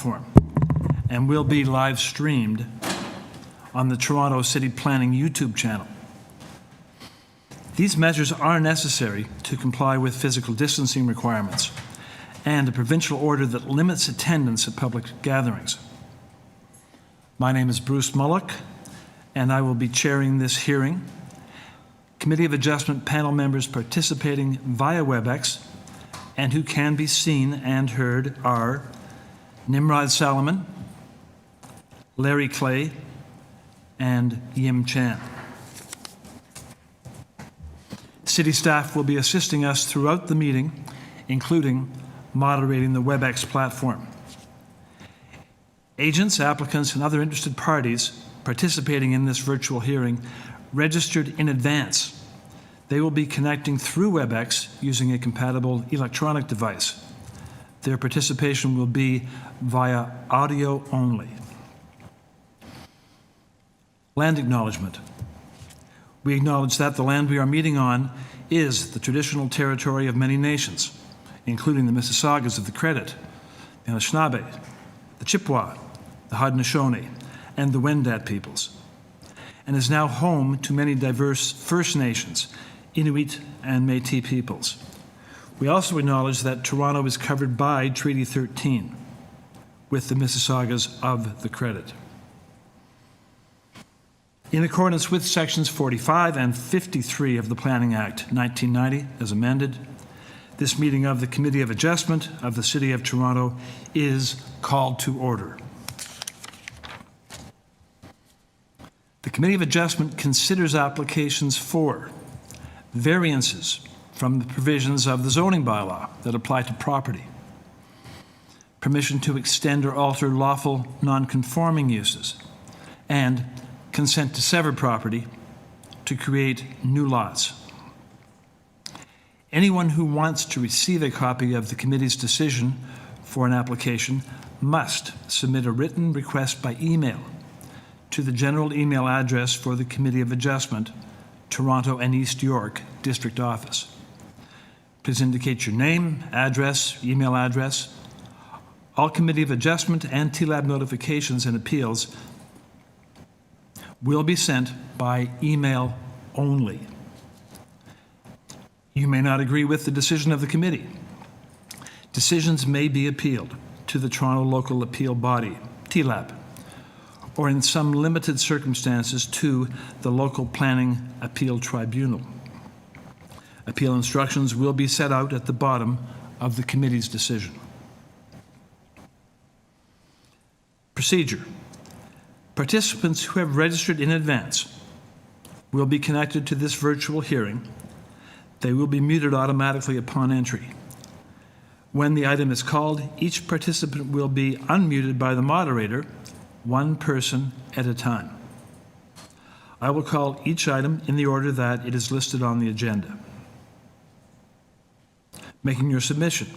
platform and will be live streamed on the Toronto City Planning YouTube channel. These measures are necessary to comply with physical distancing requirements and a provincial order that limits attendance at public gatherings. My name is Bruce Mullock, and I will be chairing this hearing. Committee of Adjustment panel members participating via WebEx and who can be seen and heard are Nimrod Salomon, Larry Clay, and Yim Chan. City staff will be assisting us throughout the meeting, including moderating the WebEx platform. Agents, applicants, and other interested parties participating in this virtual hearing registered in advance. They will be connecting through WebEx using a compatible electronic device. Their participation will be via audio only. Land acknowledgement. We acknowledge that the land we are meeting on is the traditional territory of many nations, including the Mississaugas of the Credit, the Anishinaabe, the Chippewa, the Haudenosaunee, and the Wendat peoples, and is now home to many diverse First Nations, Inuit, and Métis peoples. We also acknowledge that Toronto is covered by Treaty 13 with the Mississaugas of the Credit. In accordance with Sections 45 and 53 of the Planning Act 1990, as amended, this meeting of the Committee of Adjustment of the City of Toronto is called to order. The Committee of Adjustment considers applications for variances from the provisions of the zoning bylaw that apply to property, permission to extend or alter lawful non-conforming uses, and consent to sever property to create new lots. Anyone who wants to receive a copy of the committee's decision for an application must submit a written request by email to the general email address for the Committee of Adjustment, Toronto and East York District Office. Please indicate your name, address, email address. All Committee of Adjustment and TLAB notifications and appeals will be sent by email only. You may not agree with the decision of the committee. Decisions may be appealed to the Toronto Local Appeal Body, TLAB, or in some limited circumstances to the Local Planning Appeal Tribunal. Appeal instructions will be set out at the bottom of the committee's decision. Procedure. Participants who have registered in advance will be connected to this virtual hearing. They will be muted automatically upon entry. When the item is called, each participant will be unmuted by the moderator, one person at a time. I will call each item in the order that it is listed on the agenda. Making your submission.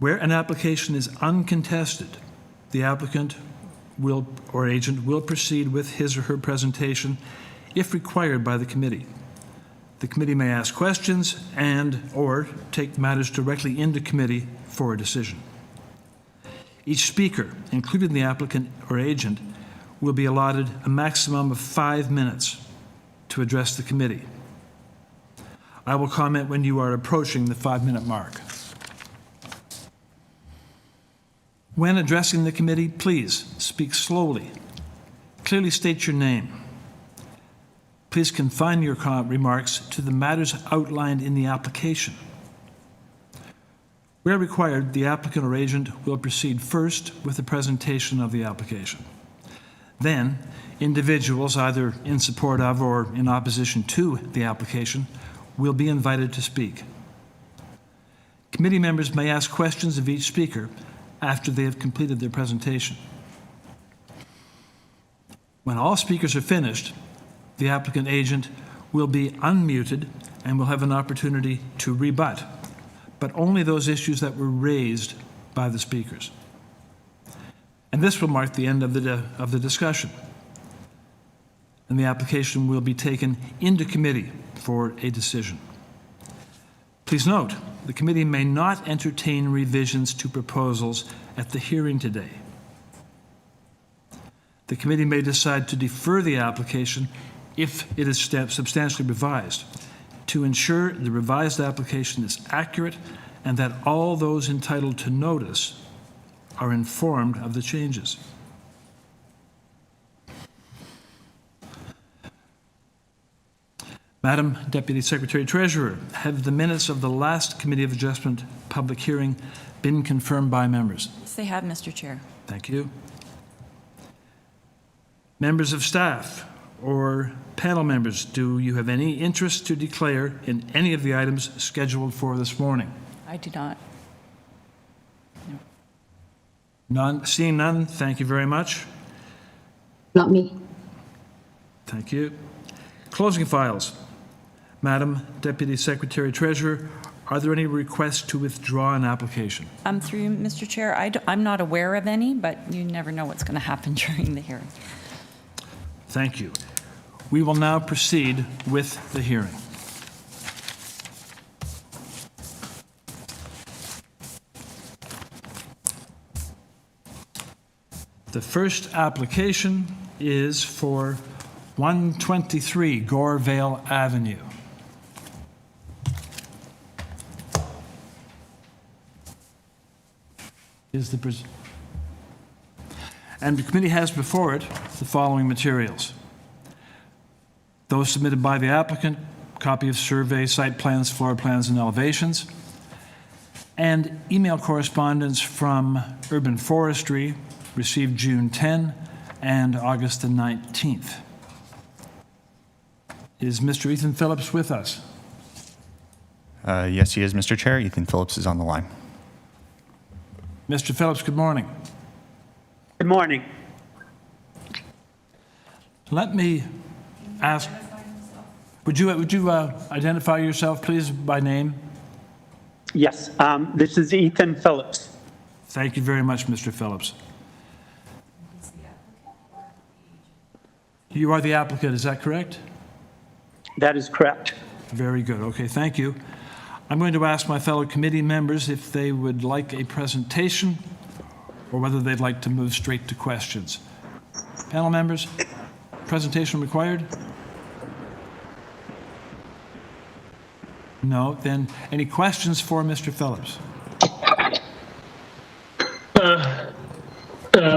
Where an application is uncontested, the applicant will or agent will proceed with his or her presentation if required by the committee. The committee may ask questions and/or take matters directly into committee for a decision. Each speaker, including the applicant or agent, will be allotted a maximum of 5 minutes to address the committee. I will comment when you are approaching the 5-minute mark. When addressing the committee, please speak slowly. Clearly state your name. Please confine your remarks to the matters outlined in the application. Where required, the applicant or agent will proceed first with the presentation of the application. Then, individuals, either in support of or in opposition to the application, will be invited to speak. Committee members may ask questions of each speaker after they have completed their presentation. When all speakers are finished, the applicant agent will be unmuted and will have an opportunity to rebut, but only those issues that were raised by the speakers. And this will mark the end of the discussion. And the application will be taken into committee for a decision. Please note, the committee may not entertain revisions to proposals at the hearing today. The committee may decide to defer the application if it is substantially revised, to ensure the revised application is accurate and that all those entitled to notice are informed of the changes. Madam Deputy Secretary Treasurer, have the minutes of the last Committee of Adjustment public hearing been confirmed by members? Yes, they have, Mr. Chair. Thank you. Members of staff or panel members, do you have any interest to declare in any of the items scheduled for this morning? I do not. None. Seeing none, thank you very much. Not me. Thank you. Closing files. Madam Deputy Secretary Treasurer, are there any requests to withdraw an application? Through you, Mr. Chair, I'm not aware of any, but you never know what's going to happen during the hearing. Thank you. We will now proceed with the hearing. The first application is for 123 GORE VALE Avenue. And the committee has before it the following materials. Those submitted by the applicant, copy of survey, site plans, floor plans, and elevations, and email correspondence from Urban Forestry received June 10 and August the 19th. Is Mr. Ethan Phillips with us? Yes, he is, Mr. Chair. Ethan Phillips is on the line. Mr. Phillips, good morning. Good morning. Let me ask, would you identify yourself, please, by name? Yes, this is Ethan Phillips. Thank you very much, Mr. Phillips. You are the applicant, is that correct? That is correct. Very good. Okay, thank you. I'm going to ask my fellow committee members if they would like a presentation or whether they'd like to move straight to questions. Panel members, presentation required? No? Then any questions for Mr. Phillips?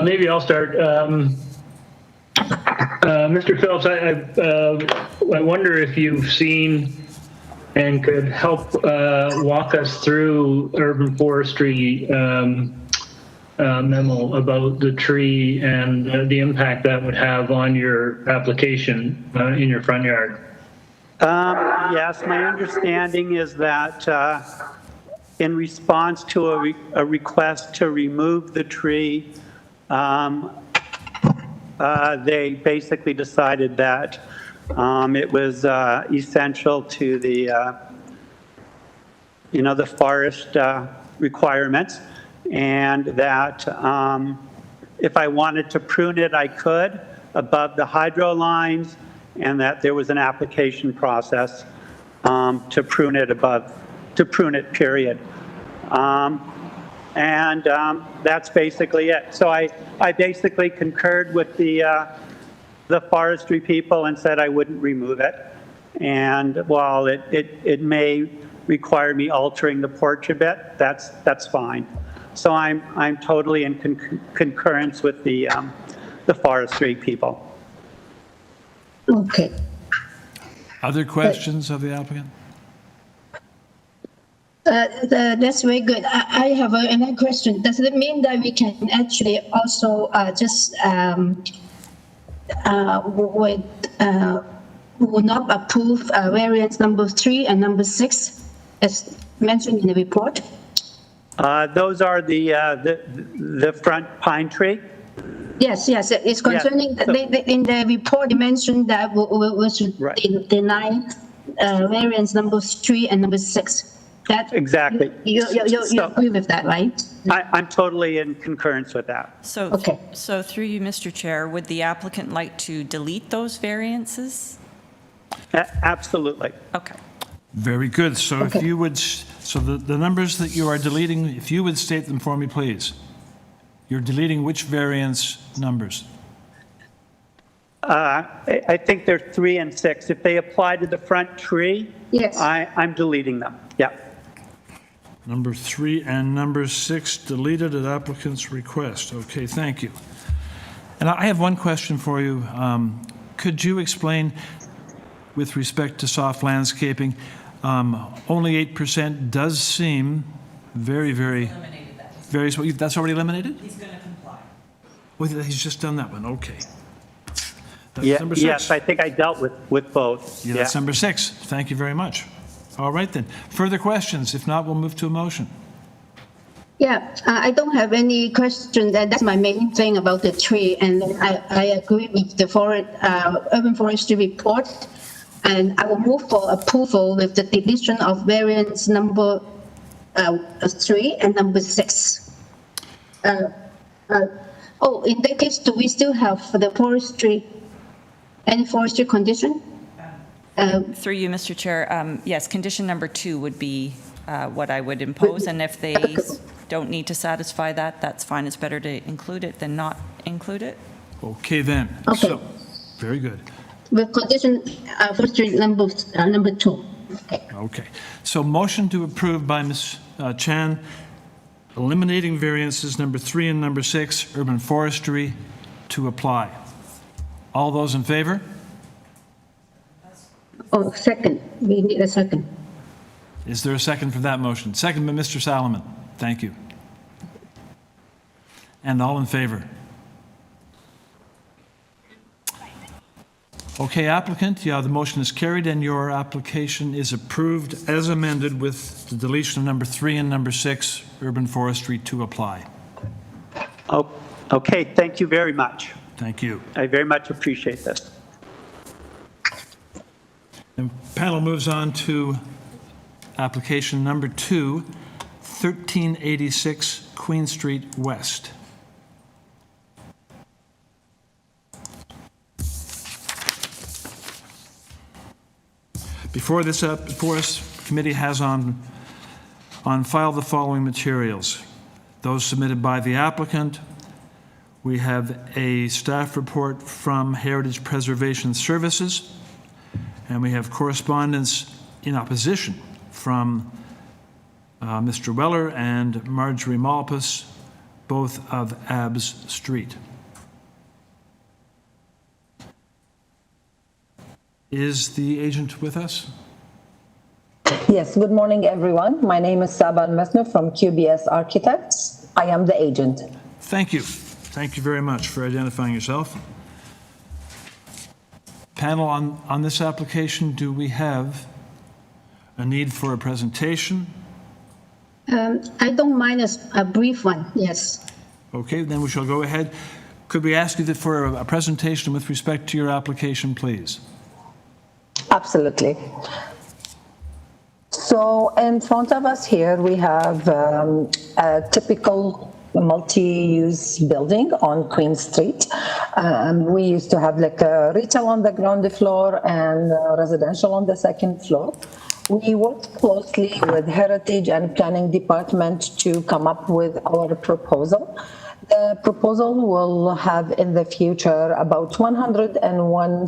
Maybe I'll start. Mr. Phillips, I wonder if you've seen and could help walk us through Urban Forestry memo about the tree and the impact that would have on your application in your front yard. Yes, my understanding is that in response to a request to remove the tree, they basically decided that it was essential to the, the forest requirements, and that if I wanted to prune it, I could above the hydro lines, and that there was an application process to prune it, period. And that's basically it. So I basically concurred with the forestry people and said I wouldn't remove it. And while it may require me altering the porch a bit, that's fine. So I'm totally in concurrence with the forestry people. Okay. Other questions of the applicant? That's very good. I have another question. Does it mean that we can actually also would not approve variance number 3 and number 6 as mentioned in the report? Those are the front pine tree. Yes, it's concerning, Yeah, so, in the report, they mentioned that we should Right. deny variance number 3 and number 6. That, Exactly. You So- agree with that, right? I'm totally in concurrence with that. So, Okay. so through you, Mr. Chair, would the applicant like to delete those variances? Absolutely. Okay. Very good. So if Okay. you would, so the numbers that you are deleting, if you would state them for me, please. You're deleting which variance numbers? I think they're 3 and 6. If they apply to the front tree, Yes. I'm deleting them. Yeah. Number 3 and number 6 deleted at applicant's request. Okay, thank you. And I have one question for you. Could you explain, with respect to soft landscaping, only 8% does seem very, very, very small. That's already eliminated? He's going to comply. Well, he's just done that one. Okay. That's number 6. Yes, I think I dealt with both. Yeah, that's number 6. Thank you very much. All right then. Further questions? If not, we'll move to a motion. Yeah, I don't have any question. That's my main thing about the tree, and I agree with the urban forestry report, and I will move for approval with the deletion of variance number 3 and number 6. In that case, do we still have the any forestry condition? Through you, Mr. Chair, yes, condition number 2 would be what I would impose, and if they don't need to satisfy that, that's fine. It's better to include it than not include it. Okay then. Okay. So, very good. With condition forestry number 2. Okay. Okay. So motion to approve by Ms. Chan, eliminating variances number 3 and number 6, urban forestry, to apply. All those in favor? Oh, second. We need a second. Is there a second for that motion? Second by Mr. Salomon. Thank you. And all in favor? Okay, applicant, yeah, the motion is carried and your application is approved as amended with the deletion of number 3 and number 6, urban forestry, to apply. Oh, okay, thank you very much. Thank you. I very much appreciate this. The panel moves on to application number 2, 1386 Queen Street West. Before us, the committee has on file the following materials. Those submitted by the applicant. We have a staff report from Heritage Preservation Services, and we have correspondence in opposition from Mr. Weller and Marjorie Malpas, both of Abbs Street. Is the agent with us? Yes, good morning, everyone. My name is Saban Mesner from QBS Architects. I am the agent. Thank you. Thank you very much for identifying yourself. Panel, on this application, do we have a need for a presentation? I don't mind a brief one, yes. Okay, then we shall go ahead. Could we ask you for a presentation with respect to your application, please? Absolutely. So in front of us here, we have a typical multi-use building on Queen Street. We used to have like a retail on the ground floor and residential on the second floor. We worked closely with Heritage and Planning Department to come up with our proposal. The proposal will have in the future about 101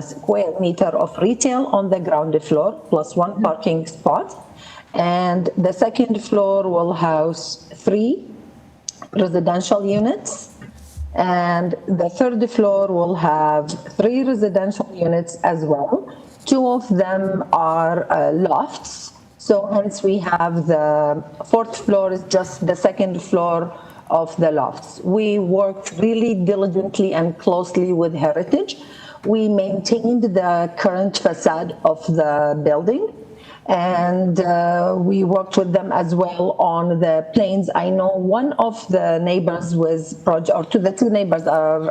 square meter of retail on the ground floor plus 1 parking spot. And the second floor will house 3 residential units. And the third floor will have 3 residential units as well. 2 of them are lofts. So hence we have the 4th floor is just the second floor of the lofts. We worked really diligently and closely with Heritage. We maintained the current facade of the building, and we worked with them as well on the planes. I know one of the neighbors the 2 neighbors are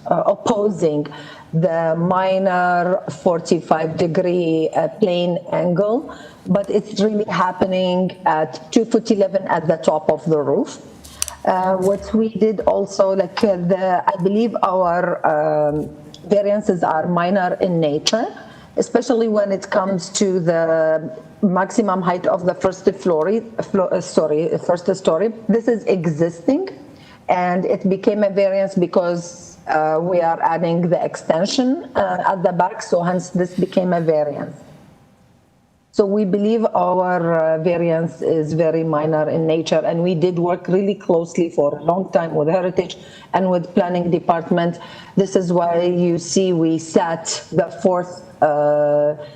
opposing the minor 45-degree plane angle, but it's really happening at 2'11" at the top of the roof. What we did also, I believe our variances are minor in nature. especially when it comes to the maximum height of the first story. This is existing, and it became a variance because we are adding the extension at the back, so hence this became a variance. So we believe our variance is very minor in nature, and we did work really closely for a long time with Heritage and with Planning Department. This is why you see we set the fourth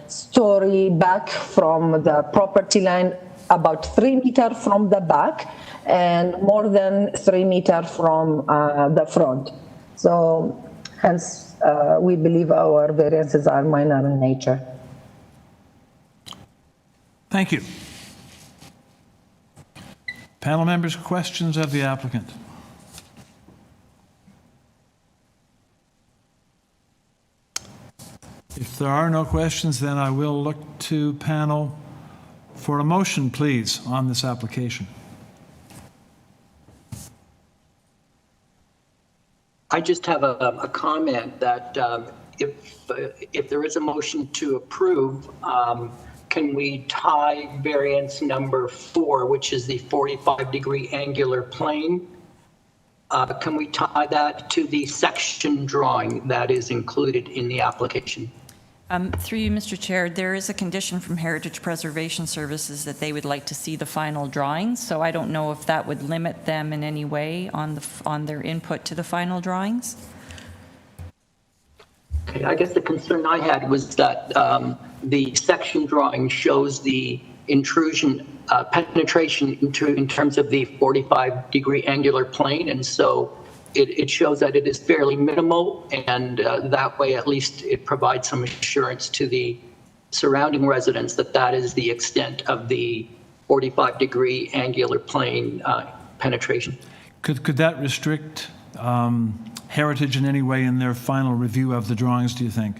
story back from the property line, about 3 meters from the back and more than 3 meters from the front. So hence we believe our variances are minor in nature. Thank you. Panel members, questions of the applicant? If there are no questions, then I will look to panel for a motion, please, on this application. I just have a comment that if there is a motion to approve, can we tie variance number 4, which is the 45-degree angular plane? Can we tie that to the section drawing that is included in the application? Through you, Mr. Chair, there is a condition from Heritage Preservation Services that they would like to see the final drawings, so I don't know if that would limit them in any way on their input to the final drawings. Okay, I guess the concern I had was that the section drawing shows the intrusion penetration in terms of the 45-degree angular plane, and so it shows that it is fairly minimal, and that way at least it provides some assurance to the surrounding residents that that is the extent of the 45-degree angular plane penetration. Could that restrict Heritage in any way in their final review of the drawings, do you think?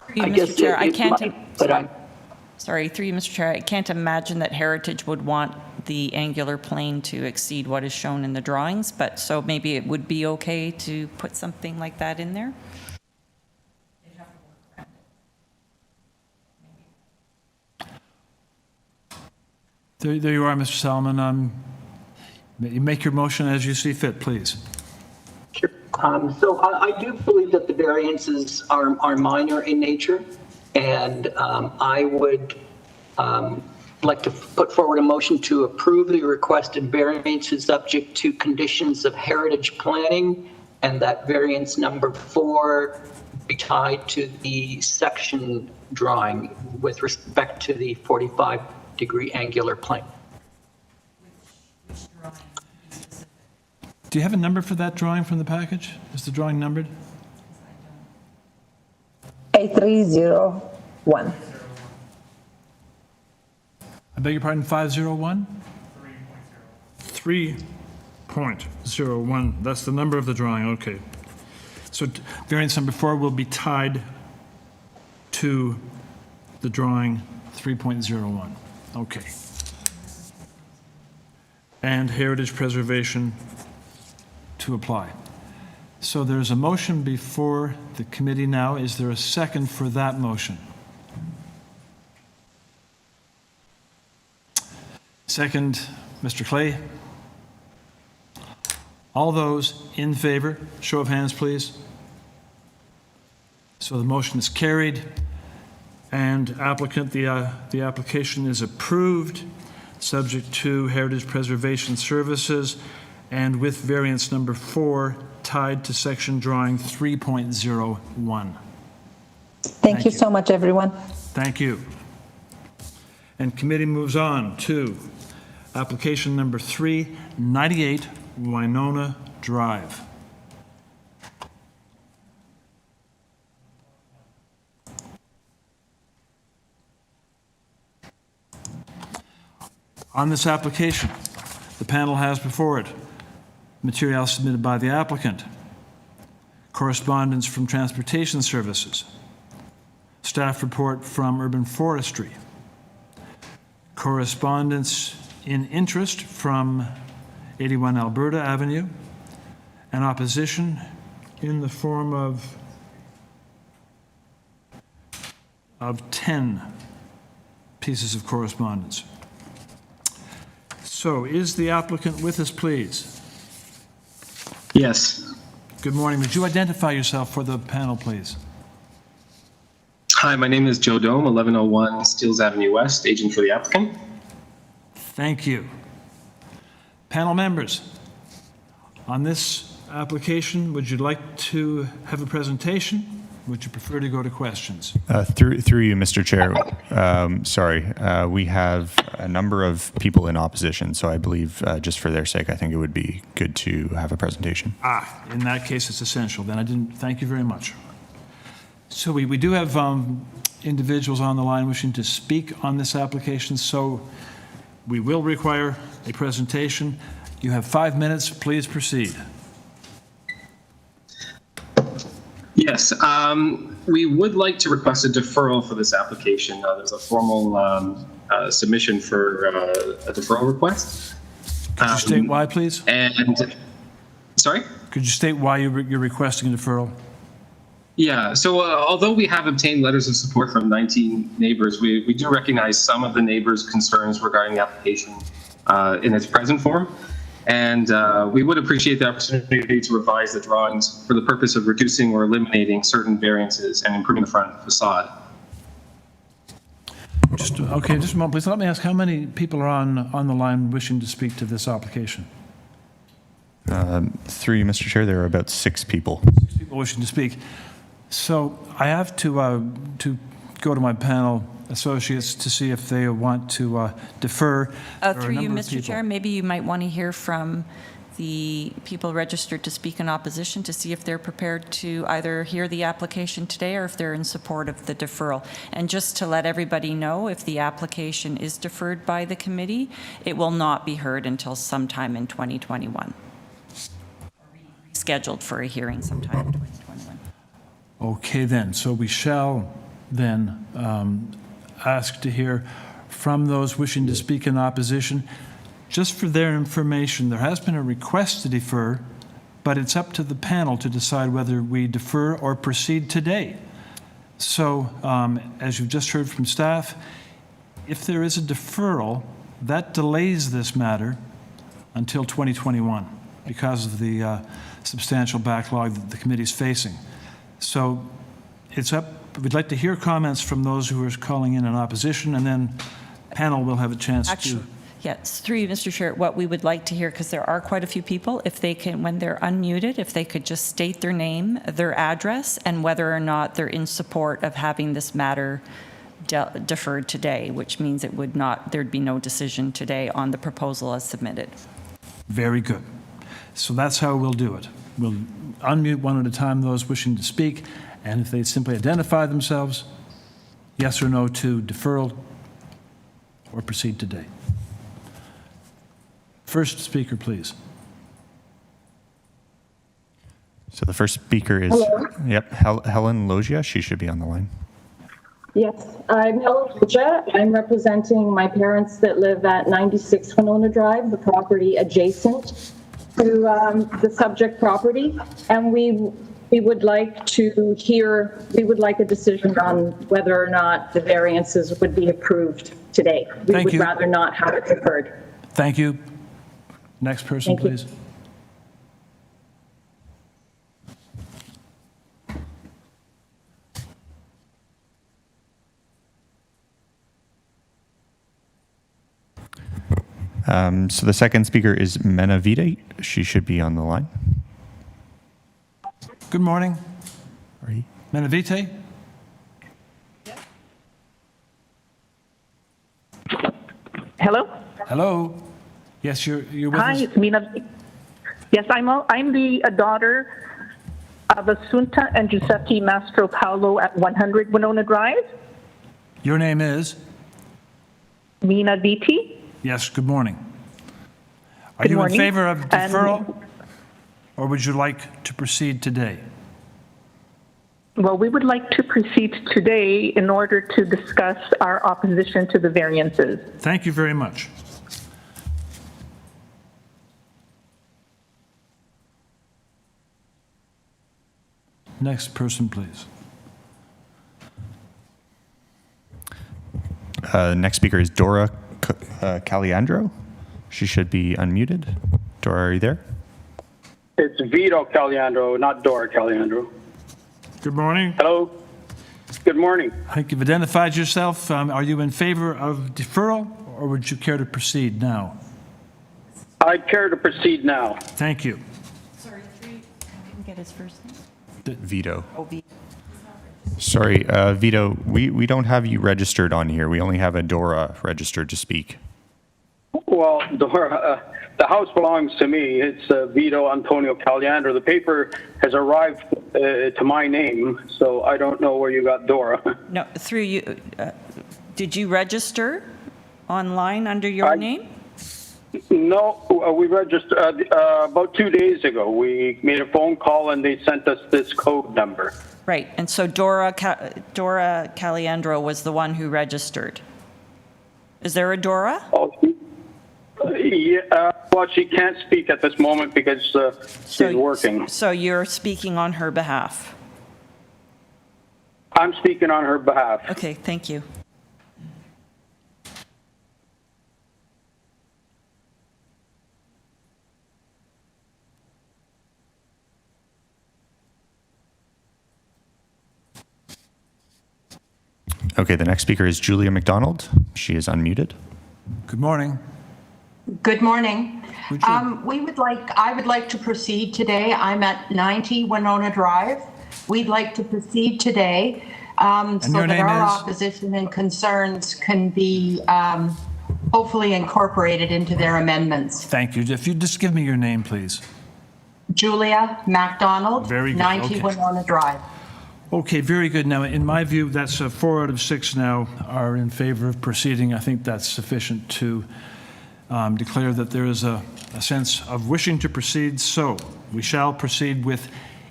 Through you, Mr. Chair, I can't. Sorry, through you, Mr. Chair, I can't imagine that Heritage would want the angular plane to exceed what is shown in the drawings, but so maybe it would be okay to put something like that in there? There you are, Mr. Salomon. You make your motion as you see fit, please. Sure. So I do believe that the variances are minor in nature, and I would like to put forward a motion to approve the requested variances subject to conditions of heritage planning, and that variance number 4 be tied to the section drawing with respect to the 45-degree angular plane. Do you have a number for that drawing from the package? Is the drawing numbered? A301. I beg your pardon, 501? 3.01. That's the number of the drawing, okay. So variance number 4 will be tied to the drawing 3.01. Okay. And heritage preservation to apply. So there's a motion before the committee now. Is there a second for that motion? Second, Mr. Clay. All those in favor, show of hands, please. So the motion is carried, and applicant, the application is approved, subject to Heritage Preservation Services, and with variance number 4 tied to section drawing 3.01. Thank you so much, everyone. Thank you. And committee moves on to application number 398, Winona Drive. On this application, the panel has before it material submitted by the applicant, correspondence from Transportation Services, staff report from Urban Forestry, correspondence in interest from 81 Alberta Avenue, and opposition in the form of 10 pieces of correspondence. So is the applicant with us, please? Yes. Good morning. Would you identify yourself for the panel, please? Hi, my name is Joe Dome, 1101 Steeles Avenue West, agent for the applicant. Thank you. Panel members, on this application, would you like to have a presentation? Would you prefer to go to questions? Through you, Mr. Chair. We have a number of people in opposition, so I believe just for their sake, I think it would be good to have a presentation. In that case, it's essential. Then I didn't, thank you very much. So we do have individuals on the line wishing to speak on this application, so we will require a presentation. You have 5 minutes. Please proceed. Yes, we would like to request a deferral for this application. There's a formal submission for a deferral request. Could you state why, please? And, sorry? Could you state why you're requesting a deferral? Yeah, so although we have obtained letters of support from 19 neighbors, we do recognize some of the neighbors' concerns regarding the application in its present form. And we would appreciate the opportunity to revise the drawings for the purpose of reducing or eliminating certain variances and improving the front facade. Just a moment, please. Let me ask, how many people are on the line wishing to speak to this application? Through you, Mr. Chair, there are about 6 people. 6 people wishing to speak. So I have to go to my panel associates to see if they want to defer. Through you, Mr. Chair, maybe you might want to hear from the people registered to speak in opposition to see if they're prepared to either hear the application today or if they're in support of the deferral. And just to let everybody know, if the application is deferred by the committee, it will not be heard until sometime in 2021. Scheduled for a hearing sometime in 2021. Okay, then. So we shall then ask to hear from those wishing to speak in opposition. Just for their information, there has been a request to defer, but it's up to the panel to decide whether we defer or proceed today. So, as you've just heard from staff, if there is a deferral, that delays this matter until 2021 because of the substantial backlog that the committee is facing. So it's up. We'd like to hear comments from those who are calling in opposition, and then panel will have a chance to. Yes, through you, Mr. Chair, what we would like to hear, because there are quite a few people, if they can, when they're unmuted, if they could just state their name, their address, and whether or not they're in support of having this matter deferred today, which means it would not, there'd be no decision today on the proposal as submitted. Very good. So that's how we'll do it. We'll unmute one at a time those wishing to speak, and if they simply identify themselves, yes or no to deferral or proceed today. First speaker, please. So the first speaker is, Helen Logia. She should be on the line. Yes, I'm Helen Logia. I'm representing my parents that live at 96 Winona Drive, the property adjacent to the subject property, and we would like to hear, we would like a decision on whether or not the variances would be approved today. We would rather not have it deferred. Thank you. Next person, please. So the second speaker is Menavide. She should be on the line. Good morning. Menavide? Hello? Hello. Yes, you're with us. Hi, Mina. Yes, I'm the daughter of Assunta and Giuseppe Mastro Paolo at 100 Winona Drive. Your name is? Mina Viti. Yes, good morning. Are Good you morning. in favor of deferral, or would you like to proceed today? Well, we would like to proceed today in order to discuss our opposition to the variances. Thank you very much. Next person, please. Next speaker is Dora Caliandro. She should be unmuted. Dora, are you there? It's Vito Caliandro, not Dora Caliandro. Good morning. Hello. Good morning. I think you've identified yourself. Are you in favor of deferral, or would you care to proceed now? I'd care to proceed now. Thank you. Sorry, I didn't get his first name. Vito. Oh, V. Sorry, Vito, we don't have you registered on here. We only have a Dora registered to speak. Well, Dora, the house belongs to me. It's Vito Antonio Caliandro. The paper has arrived to my name, so I don't know where you got Dora. No, through you. Did you register online under your name? No, we registered about 2 days ago. We made a phone call and they sent us this code number. Right, and so Dora Caliandro was the one who registered. Is there a Dora? Oh, yeah, well, she can't speak at this moment because she's working. So you're speaking on her behalf? I'm speaking on her behalf. Okay, thank you. Okay, the next speaker is Julia McDonald. She is unmuted. Good morning. Good morning. I would like to proceed today. I'm at 90 Winona Drive. We'd like to proceed today so that our opposition and concerns can be hopefully incorporated into their amendments. Thank you. If you just give me your name, please. Julia MacDonald, Very good. 90 Okay. Winona Drive. Okay, very good. Now, in my view, that's 4 out of 6 now are in favor of proceeding. I think that's sufficient to declare that there is a sense of wishing to proceed. So we shall proceed with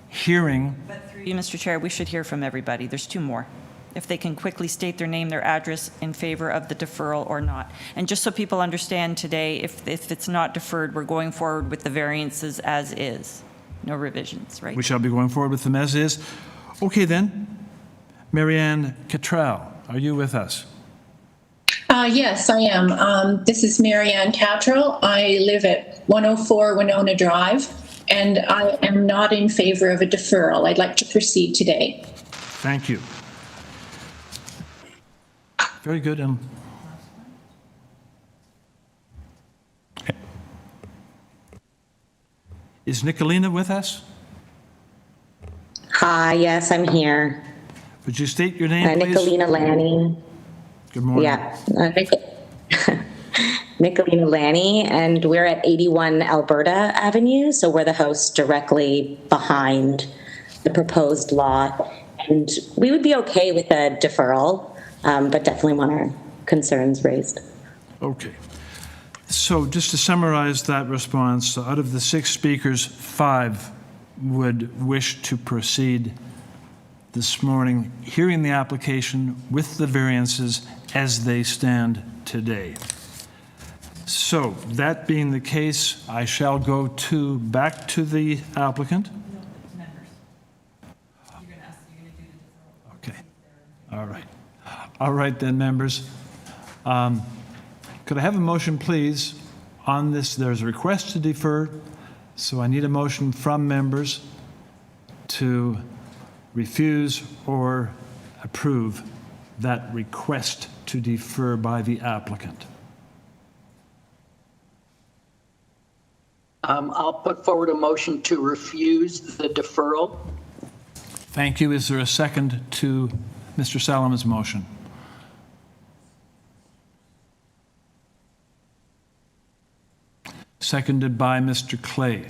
hearing. But through you, Mr. Chair, we should hear from everybody. There's 2 more. If they can quickly state their name, their address in favor of the deferral or not. And just so people understand today, if it's not deferred, we're going forward with the variances as is. No revisions, right? We shall be going forward with them as is. Okay, then. Marianne Cattrall, are you with us? Yes, I am. This is Marianne Cattrall. I live at 104 Winona Drive, and I am not in favor of a deferral. I'd like to proceed today. Thank you. Very good. Is Nicolina with us? Hi, yes, I'm here. Would you state your name, please? Nicolina Lanny. Good morning. Yeah, Nicolina Lanny, and we're at 81 Alberta Avenue, so we're the house directly behind the proposed lot. And we would be okay with a deferral, but definitely want our concerns raised. Okay. So just to summarize that response, out of the 6 speakers, 5 would wish to proceed this morning, hearing the application with the variances as they stand today. So that being the case, I shall go back to the applicant. Okay. All right. All right then, members. Could I have a motion, please, on this? There's a request to defer, so I need a motion from members to refuse or approve that request to defer by the applicant. I'll put forward a motion to refuse the deferral. Thank you. Is there a second to Mr. Salem's motion? Seconded by Mr. Clay.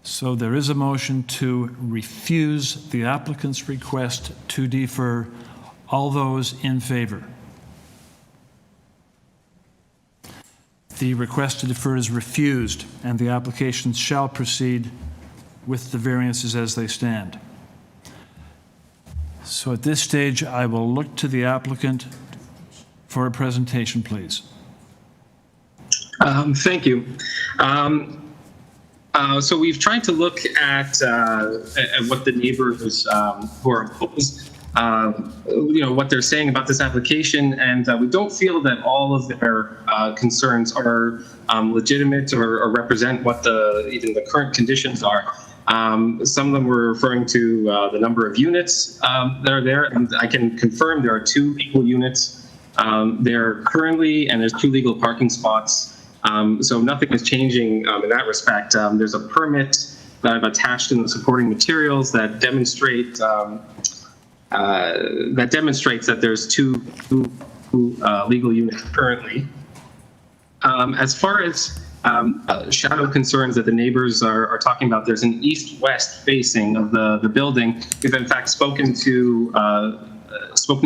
So there is a motion to refuse the applicant's request to defer. All those in favor? The request to defer is refused, and the application shall proceed with the variances as they stand. So at this stage, I will look to the applicant for a presentation, please. Thank you. So we've tried to look at what the neighbors who are opposed, what they're saying about this application, and we don't feel that all of their concerns are legitimate or represent what even the current conditions are. Some of them were referring to the number of units that are there, and I can confirm there are 2 legal units there currently, and there's 2 legal parking spots. So nothing is changing in that respect. There's a permit that I've attached in the supporting materials that demonstrates that there's 2 legal units currently. As far as shadow concerns that the neighbors are talking about, there's an east-west facing of the building. We've in fact spoken to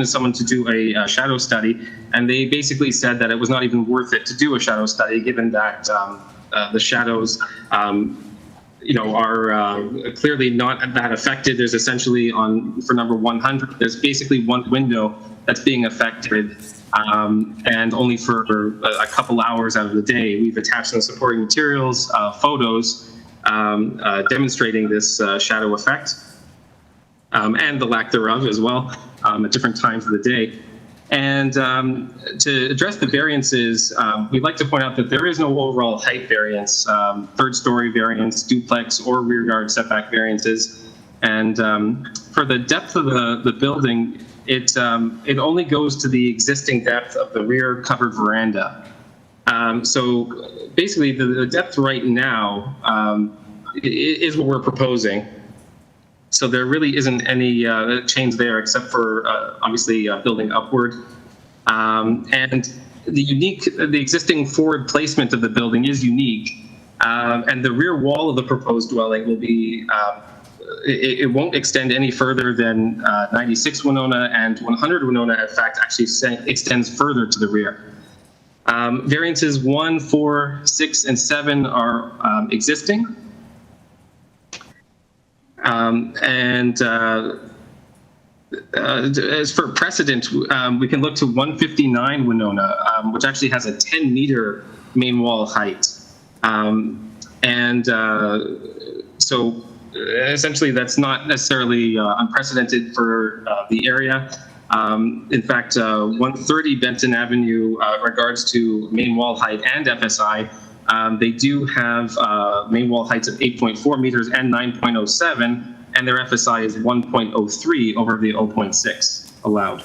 someone to do a shadow study, and they basically said that it was not even worth it to do a shadow study, given that the shadows, are clearly not that affected. There's essentially for number 100, there's basically one window that's being affected, and only for a couple hours out of the day. We've attached in the supporting materials photos demonstrating this shadow effect. And the lack thereof as well at different times of the day. And to address the variances, we'd like to point out that there is no overall height variance, 3rd-story variance, duplex, or rear yard setback variances. And for the depth of the building, it only goes to the existing depth of the rear covered veranda. So basically, the depth right now is what we're proposing. So there really isn't any change there, except for obviously building upward. And the existing forward placement of the building is unique. And the rear wall of the proposed dwelling will be, it won't extend any further than 96 Winona, and 100 Winona, in fact, actually extends further to the rear. Variances 1, 4, 6, and 7 are existing. As for precedent, we can look to 159 Winona, which actually has a 10-meter main wall height. So essentially, that's not necessarily unprecedented for the area. In fact, 130 Benton Avenue, regards to main wall height and FSI, they do have main wall heights of 8.4 meters and 9.07, and their FSI is 1.03 over the 0.6 allowed.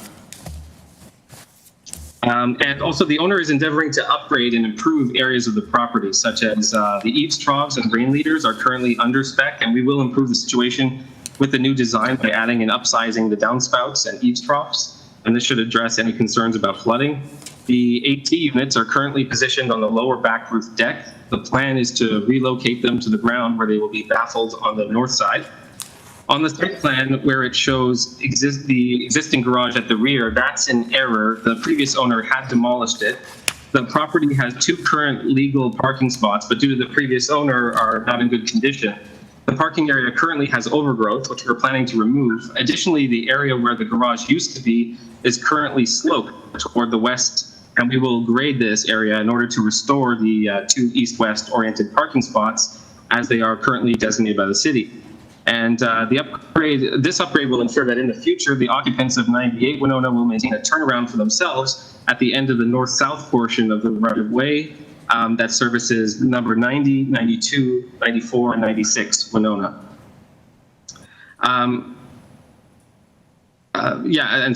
And also, the owner is endeavoring to upgrade and improve areas of the property, such as the eaves troughs and rain leaders are currently under spec, and we will improve the situation with the new design by adding and upsizing the downspouts and eaves troughs, and this should address any concerns about flooding. The AT units are currently positioned on the lower back roof deck. The plan is to relocate them to the ground where they will be baffled on the north side. On the site plan where it shows the existing garage at the rear, that's in error. The previous owner had demolished it. The property has 2 current legal parking spots, but due to the previous owner are not in good condition. The parking area currently has overgrowth, which we're planning to remove. Additionally, the area where the garage used to be is currently sloped toward the west, and we will grade this area in order to restore the 2 east-west oriented parking spots as they are currently designated by the city. And this upgrade will ensure that in the future, the occupants of 98 Winona will maintain a turnaround for themselves at the end of the north-south portion of the right-of-way that services number 90, 92, 94, and 96 Winona. And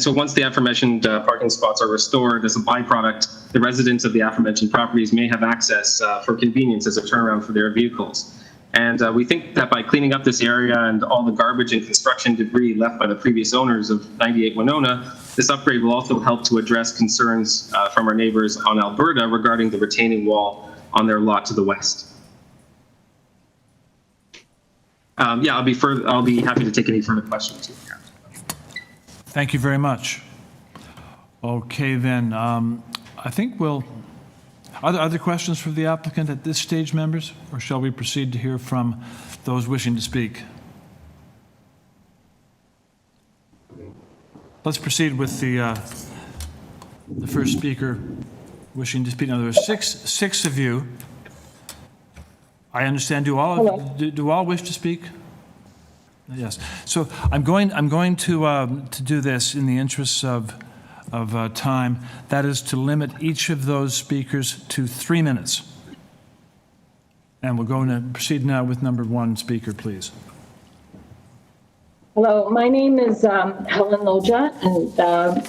so once the aforementioned parking spots are restored as a byproduct, the residents of the aforementioned properties may have access for convenience as a turnaround for their vehicles. And we think that by cleaning up this area and all the garbage and construction debris left by the previous owners of 98 Winona, this upgrade will also help to address concerns from our neighbors on Alberta regarding the retaining wall on their lot to the west. I'll be happy to take any further questions. Thank you very much. Okay, then, I think are there other questions for the applicant at this stage, members? Or shall we proceed to hear from those wishing to speak? Let's proceed with the first speaker wishing to speak. Now, there are six of you. I understand. Do all wish to speak? Yes. So I'm going to do this in the interests of time. That is to limit each of those speakers to 3 minutes. And we're going to proceed now with number one speaker, please. Hello, my name is Helen Loja, and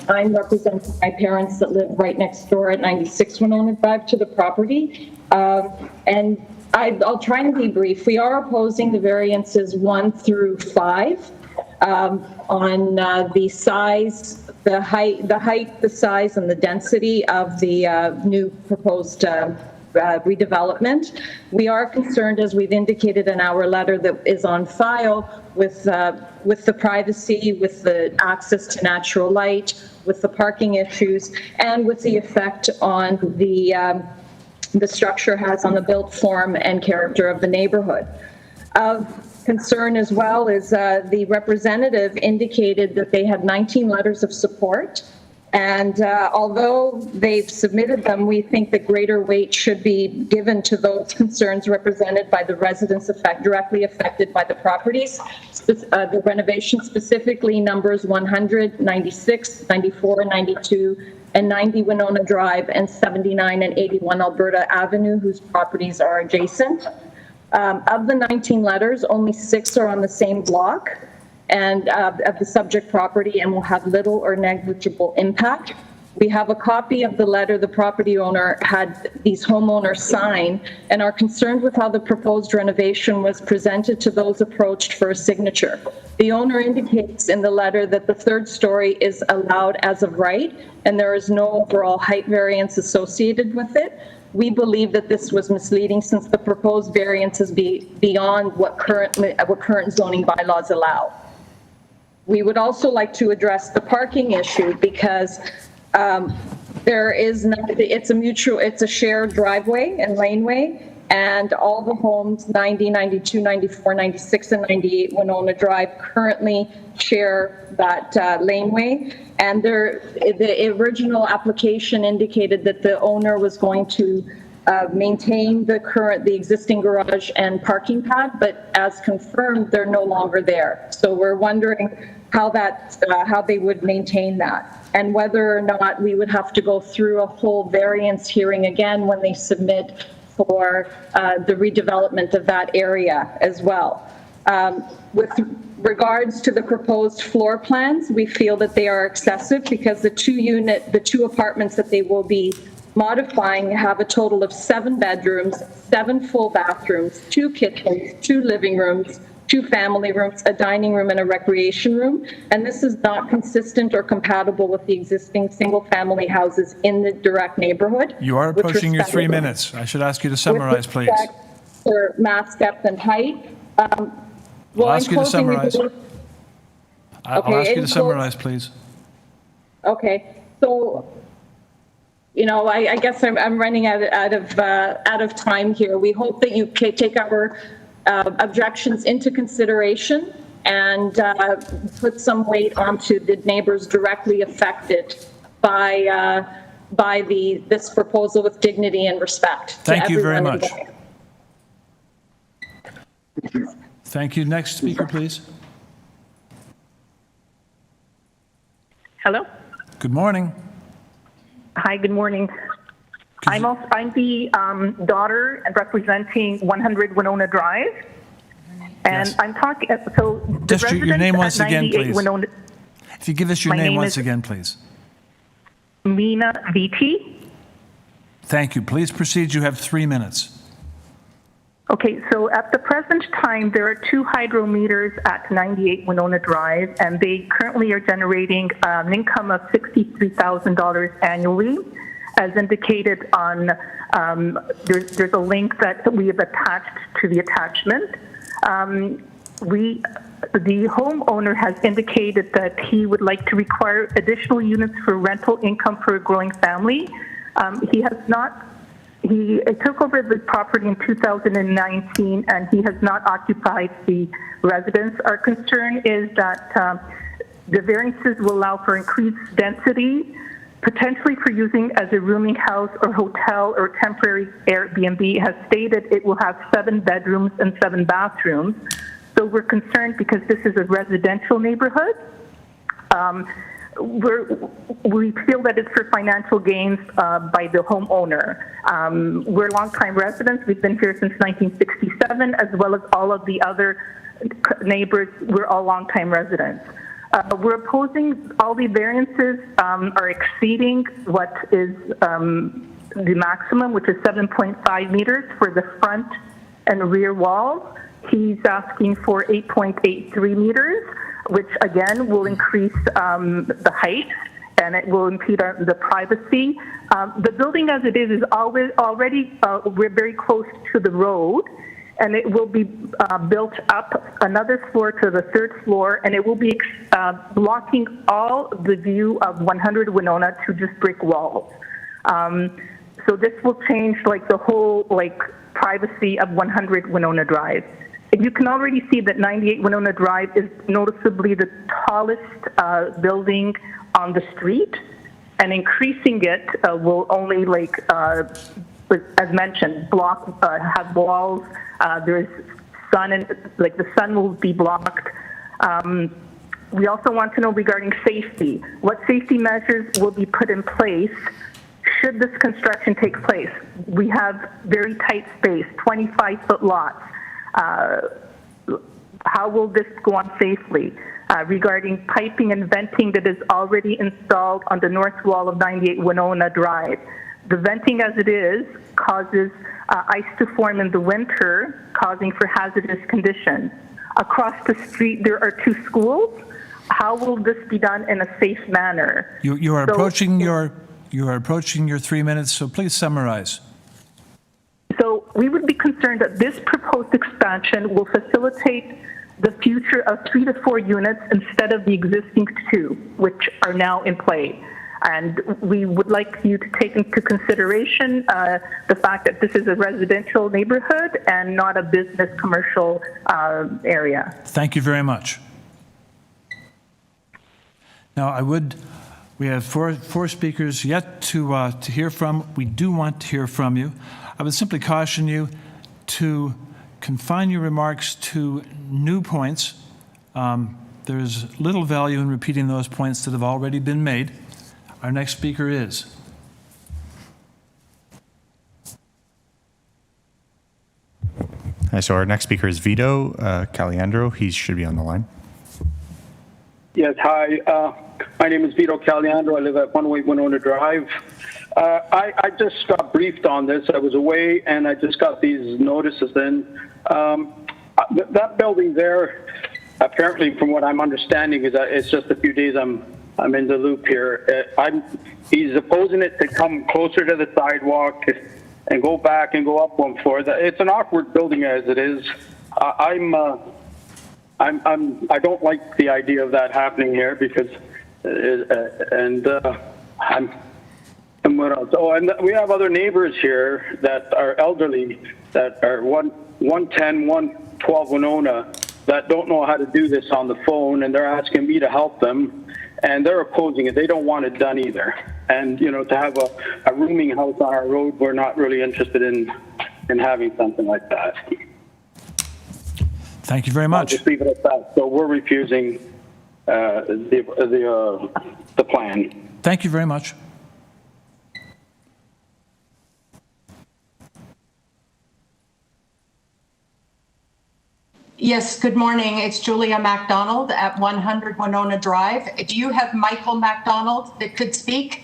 I'm representing my parents that live right next door at 96 Winona Drive to the property. And I'll try and be brief. We are opposing the variances 1 through 5 on the size, the height, the size, and the density of the new proposed redevelopment. We are concerned, as we've indicated in our letter that is on file, with the privacy, with the access to natural light, with the parking issues, and with the effect on the structure has on the built form and character of the neighborhood. Of concern as well is the representative indicated that they had 19 letters of support. And although they've submitted them, we think that greater weight should be given to those concerns represented by the residents directly affected by the properties. The renovation, specifically numbers 100, 96, 94, 92, and 90 Winona Drive, and 79 and 81 Alberta Avenue, whose properties are adjacent. Of the 19 letters, only 6 are on the same block and of the subject property and will have little or negligible impact. We have a copy of the letter the property owner had these homeowners sign and are concerned with how the proposed renovation was presented to those approached for a signature. The owner indicates in the letter that the 3rd story is allowed as of right and there is no overall height variance associated with it. We believe that this was misleading since the proposed variance is beyond what current zoning bylaws allow. We would also like to address the parking issue because there is it's a shared driveway and laneway, and all the homes 90, 92, 94, 96, and 98 Winona Drive currently share that laneway. And the original application indicated that the owner was going to maintain the existing garage and parking pad, but as confirmed, they're no longer there. So we're wondering how they would maintain that, and whether or not we would have to go through a whole variance hearing again when they submit for the redevelopment of that area as well. With regards to the proposed floor plans, we feel that they are excessive because the two apartments that they will be modifying have a total of 7 bedrooms, 7 full bathrooms, 2 kitchens, 2 living rooms, 2 family rooms, a dining room, and a recreation room. And this is not consistent or compatible with the existing single-family houses in the direct neighborhood. You are approaching your 3 minutes. I should ask you to summarize, please. For mass depth and height. I'll ask you to summarize. I'll ask you to summarize, please. Okay. So, I guess I'm running out of time here. We hope that you take our objections into consideration and put some weight onto the neighbors directly affected by this proposal with dignity and respect. Thank you very much. Thank you. Next speaker, please. Hello. Good morning. Hi, good morning. I'm the daughter and representing 100 Winona Drive. And yes. I'm talking, so just your name once again, please. Winona, if you give us your name once again, please. Mina VT. Thank you. Please proceed. You have 3 minutes. Okay, so at the present time, there are 2 hydrometers at 98 Winona Drive, and they currently are generating an income of $63,000 annually. As indicated on, there's a link that we have attached to the attachment. The homeowner has indicated that he would like to require additional units for rental income for a growing family. He took over the property in 2019, and he has not occupied the residence. Our concern is that the variances will allow for increased density, potentially for using as a rooming house or hotel or temporary Airbnb, has stated it will have 7 bedrooms and 7 bathrooms. So we're concerned because this is a residential neighborhood. We feel that it's for financial gains by the homeowner. We're longtime residents. We've been here since 1967, as well as all of the other neighbors. We're all longtime residents. We're opposing all the variances are exceeding what is the maximum, which is 7.5 meters for the front and rear walls. He's asking for 8.83 meters, which again will increase the height and it will impede the privacy. The building as it is already, we're very close to the road, and it will be built up another floor to the 3rd floor, and it will be blocking all the view of 100 Winona to just brick walls. So this will change like the whole privacy of 100 Winona Drive. And you can already see that 98 Winona Drive is noticeably the tallest building on the street, and increasing it will only, as mentioned, have walls. There's sun, and the sun will be blocked. We also want to know regarding safety. What safety measures will be put in place should this construction take place? We have very tight space, 25-foot lots. How will this go on safely? Regarding piping and venting that is already installed on the north wall of 98 Winona Drive. The venting as it is causes ice to form in the winter, causing for hazardous conditions. Across the street, there are 2 schools. How will this be done in a safe manner? You are approaching your 3 minutes, so please summarize. So we would be concerned that this proposed expansion will facilitate the future of 3 to 4 units instead of the existing 2, which are now in play. And we would like you to take into consideration the fact that this is a residential neighborhood and not a business commercial area. Thank you very much. Now, we have four speakers yet to hear from. We do want to hear from you. I would simply caution you to confine your remarks to new points. There's little value in repeating those points that have already been made. Our next speaker is. Hi, so our next speaker is Vito Caliandro. He should be on the line. Yes, hi. My name is Vito Caliandro. I live at 108 Winona Drive. I just got briefed on this. I was away, and I just got these notices in. That building there, apparently, from what I'm understanding, is that it's just a few days I'm in the loop here. He's opposing it to come closer to the sidewalk and go back and go up 1 floor. It's an awkward building as it is. I don't like the idea of that happening here because, and what else? Oh, and we have other neighbors here that are elderly that are 110, 112 Winona that don't know how to do this on the phone, and they're asking me to help them, and they're opposing it. They don't want it done either. And, you know, to have a rooming house on our road, we're not really interested in having something like that. Thank you very much. I'll just leave it at that. So we're refusing the plan. Thank you very much. Yes, good morning. It's Julia MacDonald at 100 Winona Drive. Do you have Michael MacDonald that could speak?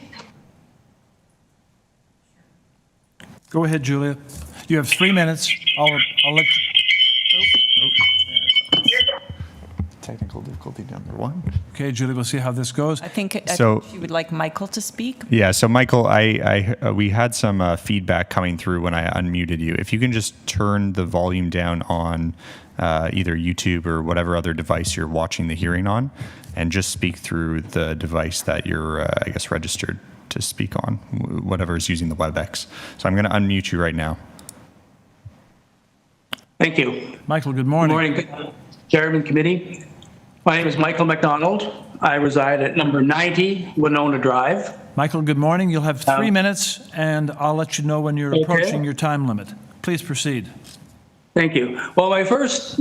Go ahead, Julia. You have 3 minutes. I'll let you. Technical difficulty number 1. Okay, Julie, we'll see how this goes. I think you would like Michael to speak. Yeah, so Michael, we had some feedback coming through when I unmuted you. If you can just turn the volume down on either YouTube or whatever other device you're watching the hearing on, and just speak through the device that you're, I guess, registered to speak on, whatever is using the WebEx. So I'm going to unmute you right now. Thank you. Michael, good morning. Good morning, Chairman Committee. My name is Michael MacDonald. I reside at number 90 Winona Drive. Michael, good morning. You'll have 3 minutes, and I'll let you know when you're approaching your time limit. Please proceed. Thank you. Well, my first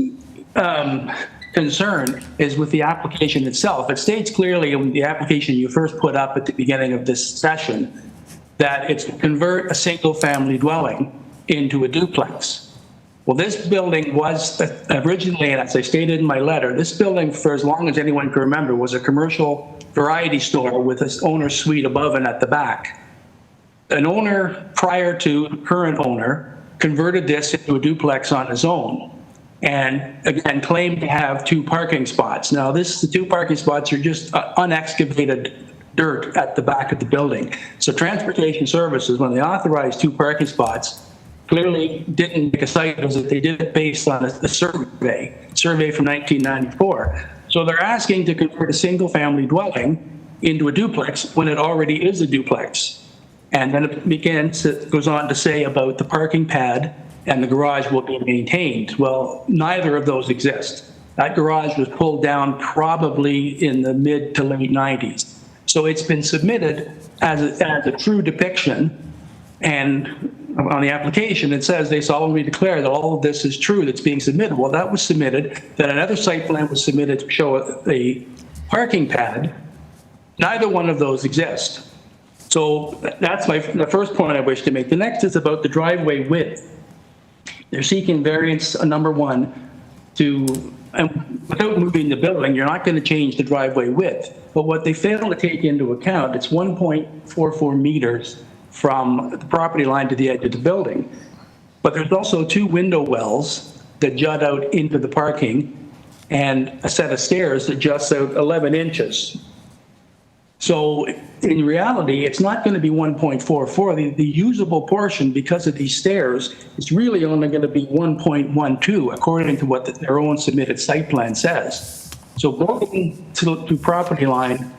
concern is with the application itself. It states clearly in the application you first put up at the beginning of this session that it's to convert a single-family dwelling into a duplex. Well, this building was originally, and as I stated in my letter, this building, for as long as anyone can remember, was a commercial variety store with an owner's suite above and at the back. An owner prior to the current owner converted this into a duplex on his own, and again claimed to have 2 parking spots. Now, the 2 parking spots are just unexcavated dirt at the back of the building. So Transportation Services, when they authorized 2 parking spots, clearly didn't make a site visit. They did it based on a survey from 1994. So they're asking to convert a single-family dwelling into a duplex when it already is a duplex. And then it goes on to say about the parking pad and the garage will be maintained. Well, neither of those exist. That garage was pulled down probably in the mid to late 90s. So it's been submitted as a true depiction, and on the application it says they solemnly declare that all of this is true that's being submitted. Well, that was submitted. Then another site plan was submitted to show a parking pad. Neither one of those exist. So that's the first point I wish to make. The next is about the driveway width. They're seeking variance number 1 to, and without moving the building, you're not going to change the driveway width. But what they fail to take into account, it's 1.44 meters from the property line to the edge of the building. But there's also 2 window wells that jut out into the parking and a set of stairs that juts out 11 inches. So in reality, it's not going to be 1.44. The usable portion, because of these stairs, is really only going to be 1.12, according to what their own submitted site plan says. So going to property line,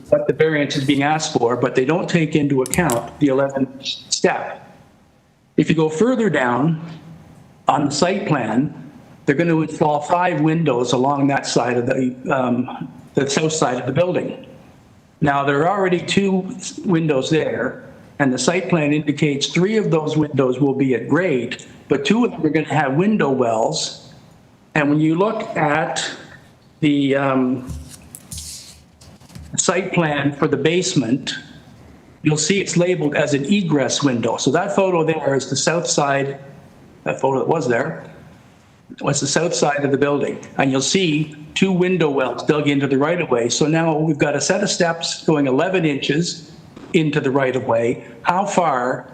what the variance is being asked for, but they don't take into account the 11th step. If you go further down on the site plan, they're going to install 5 windows along that side of the south side of the building. Now, there are already 2 windows there, and the site plan indicates 3 of those windows will be at grade, but 2 of them are going to have window wells. And when you look at the site plan for the basement, you'll see it's labeled as an egress window. So that photo there is the south side, that photo that was there, was the south side of the building. And you'll see 2 window wells dug into the right-of-way. So now we've got a set of steps going 11 inches into the right-of-way. How far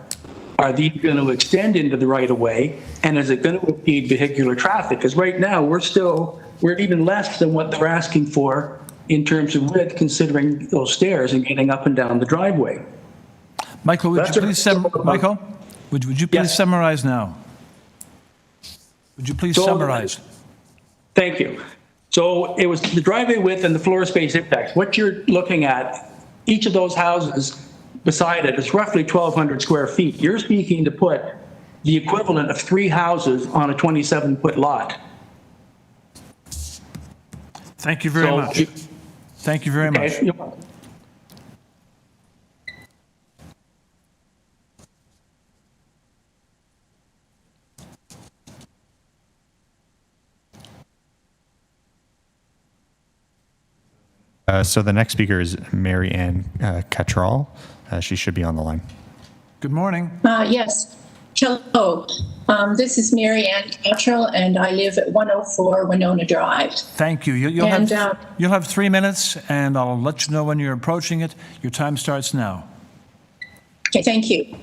are these going to extend into the right-of-way? And is it going to impede vehicular traffic? Because right now we're even less than what they're asking for in terms of width, considering those stairs and getting up and down the driveway. Michael, would you please summarize now? Would you please summarize? Thank you. So it was the driveway width and the floor space index. What you're looking at, each of those houses beside it is roughly 1,200 square feet. You're speaking to put the equivalent of 3 houses on a 27-foot lot. Thank you very much. Thank you very much. So the next speaker is Mary Ann Cattrall. She should be on the line. Good morning. Yes. Hello. This is Mary Ann Cattrall, and I live at 104 Winona Drive. Thank you. You'll have 3 minutes, and I'll let you know when you're approaching it. Your time starts now. Okay, thank you.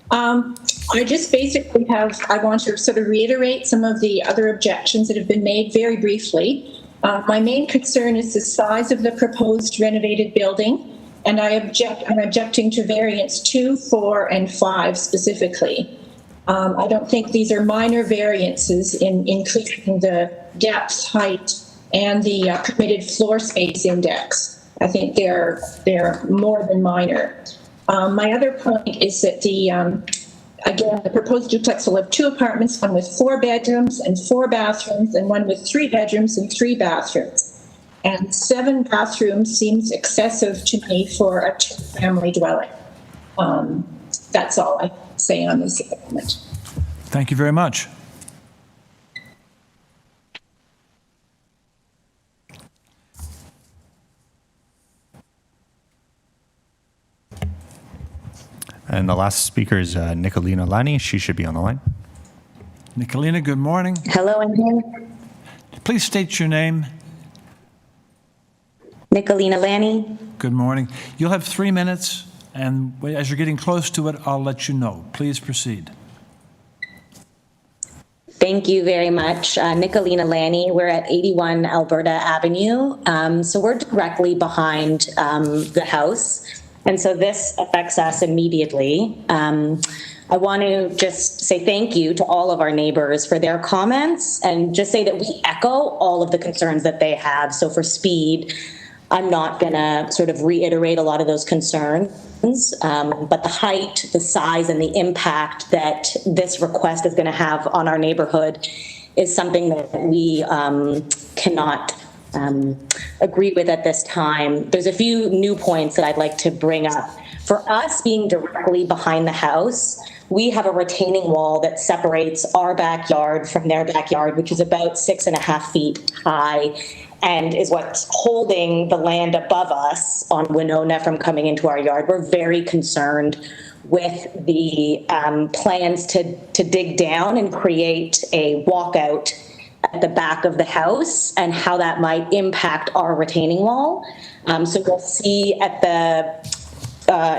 I just basically I want to sort of reiterate some of the other objections that have been made very briefly. My main concern is the size of the proposed renovated building, and I'm objecting to variants 2, 4, and 5 specifically. I don't think these are minor variances in increasing the depth, height, and the permitted floor space index. I think they're more than minor. My other point is that again, the proposed duplex will have 2 apartments, one with 4 bedrooms and 4 bathrooms, and one with 3 bedrooms and 3 bathrooms. And 7 bathrooms seems excessive to me for a 2-family dwelling. That's all I say on this amendment. Thank you very much. And the last speaker is Nicolina Lani. She should be on the line. Nicolina, good morning. Hello, I'm here. Please state your name. Nicolina Lani. Good morning. You'll have 3 minutes, and as you're getting close to it, I'll let you know. Please proceed. Thank you very much. Nicolina Lani. We're at 81 Alberta Avenue. So we're directly behind the house. And so this affects us immediately. I want to just say thank you to all of our neighbors for their comments and just say that we echo all of the concerns that they have. So for speed, I'm not going to sort of reiterate a lot of those concerns, but the height, the size, and the impact that this request is going to have on our neighborhood is something that we cannot agree with at this time. There's a few new points that I'd like to bring up. For us being directly behind the house, we have a retaining wall that separates our backyard from their backyard, which is about 6.5 feet high, and is what's holding the land above us on Winona from coming into our yard. We're very concerned with the plans to dig down and create a walkout at the back of the house and how that might impact our retaining wall. So we'll see at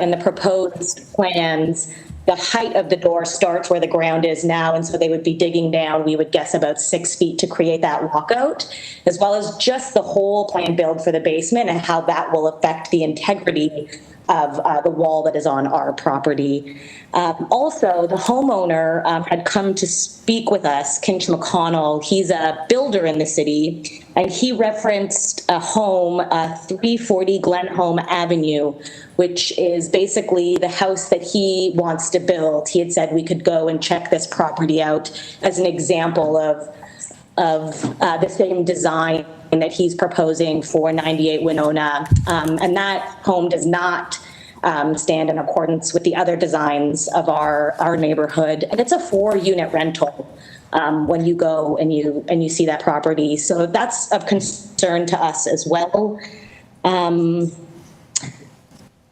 in the proposed plans, the height of the door starts where the ground is now, and so they would be digging down, we would guess, about 6 feet to create that walkout, as well as just the whole plan build for the basement and how that will affect the integrity of the wall that is on our property. Also, the homeowner had come to speak with us, Kinch McConnell. He's a builder in the city, and he referenced a home, 340 Glenholm Avenue, which is basically the house that he wants to build. He had said we could go and check this property out as an example of the same design that he's proposing for 98 Winona. And that home does not stand in accordance with the other designs of our neighborhood. And it's a 4-unit rental when you go and you see that property. So that's of concern to us as well.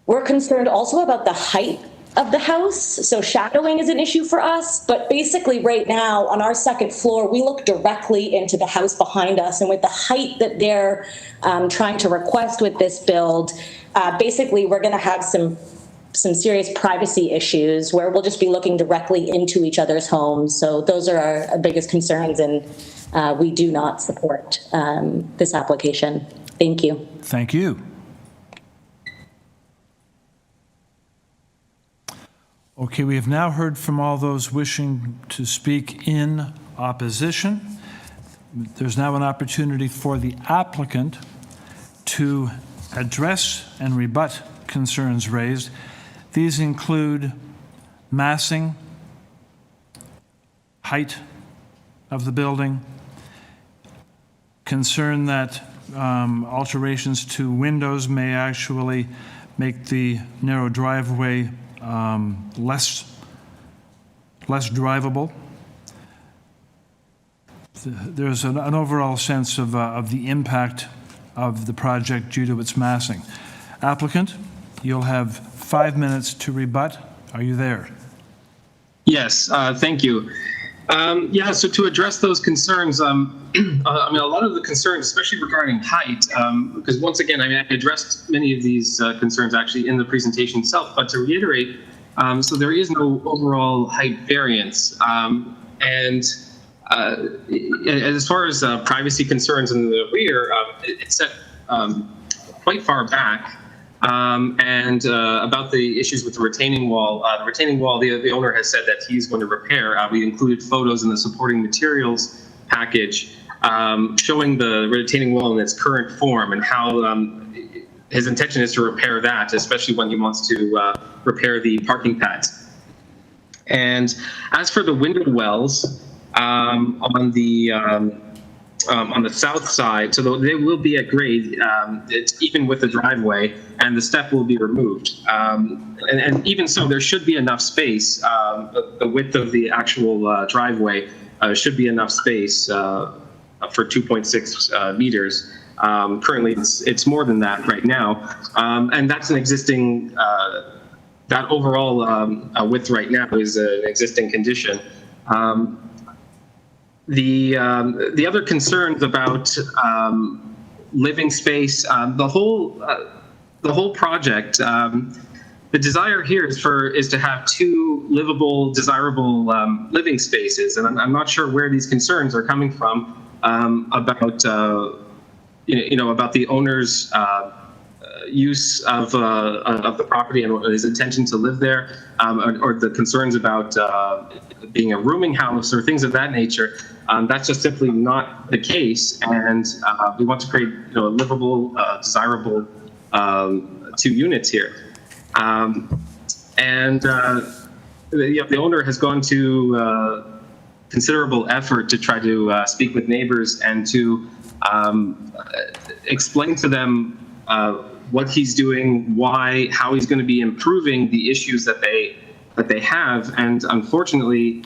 We're concerned also about the height of the house. So shadowing is an issue for us, but basically right now on our second floor, we look directly into the house behind us, and with the height that they're trying to request with this build, basically we're going to have some serious privacy issues where we'll just be looking directly into each other's homes. So those are our biggest concerns, and we do not support this application. Thank you. Thank you. Okay, we have now heard from all those wishing to speak in opposition. There's now an opportunity for the applicant to address and rebut concerns raised. These include massing, height of the building, concern that alterations to windows may actually make the narrow driveway less drivable. There's an overall sense of the impact of the project due to its massing. Applicant, you'll have 5 minutes to rebut. Are you there? Yes, thank you. So to address those concerns, I mean, a lot of the concerns, especially regarding height, because once again, I addressed many of these concerns actually in the presentation itself, but to reiterate, so there is no overall height variance. And as far as privacy concerns in the rear, it's set quite far back. And about the issues with the retaining wall, the owner has said that he's going to repair. We included photos in the supporting materials package showing the retaining wall in its current form and how his intention is to repair that, especially when he wants to repair the parking pads. And as for the window wells, on the on the south side, so they will be at grade, it's even with the driveway, and the step will be removed. And even so, there should be enough space. The width of the actual driveway should be enough space for 2.6 meters. Currently, it's more than that right now, and that's an existing. That overall width right now is an existing condition. The other concerns about living space, the whole project, the desire here is to have two livable, desirable living spaces, and I'm not sure where these concerns are coming from about about the owner's use of the property and his intention to live there, or the concerns about being a rooming house or things of that nature. That's just simply not the case, and we want to create a livable, desirable 2 units here. The owner has gone to considerable effort to try to speak with neighbors and to explain to them what he's doing, why, how he's going to be improving the issues that they have, and unfortunately,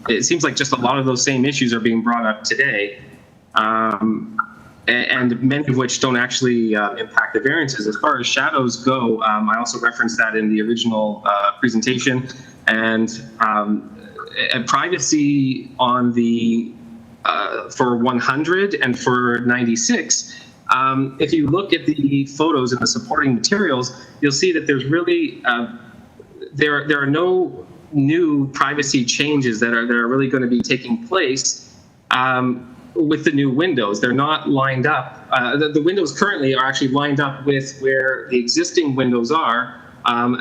it seems like just a lot of those same issues are being brought up today, and many of which don't actually impact the variances. As far as shadows go, I also referenced that in the original presentation, and privacy on the for 100 and for 96. If you look at the photos and the supporting materials, you'll see that there's really there are no new privacy changes that are really going to be taking place with the new windows. They're not lined up. The windows currently are actually lined up with where the existing windows are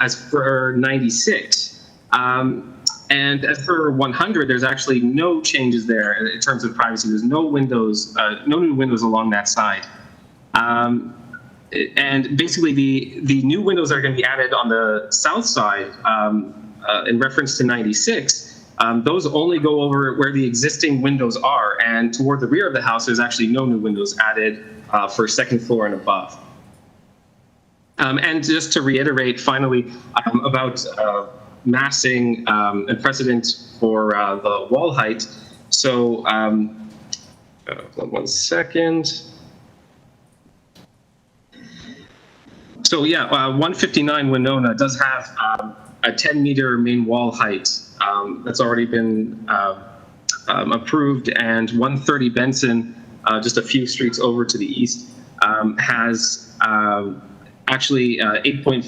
as for 96. And as for 100, there's actually no changes there in terms of privacy. There's no windows, no new windows along that side. And basically, the new windows that are going to be added on the south side, in reference to 96, those only go over where the existing windows are, and toward the rear of the house, there's actually no new windows added for second floor and above. And just to reiterate, finally, about massing and precedent for the wall height. So, 1 second. So yeah, 159 Winona does have a 10-meter main wall height that's already been approved, and 130 Benson, just a few streets over to the east, has actually 8.4,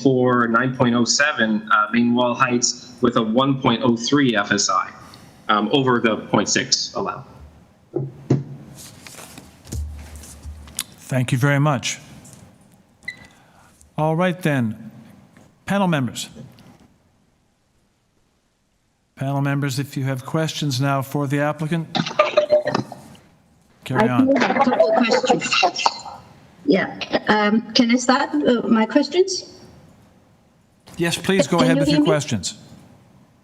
9.07 main wall heights with a 1.03 FSI over the 0.6 allowed. Thank you very much. All right then, panel members. Panel members, if you have questions now for the applicant, carry on. I do have a couple of questions. Yeah, can I start my questions? Yes, please go ahead with your questions.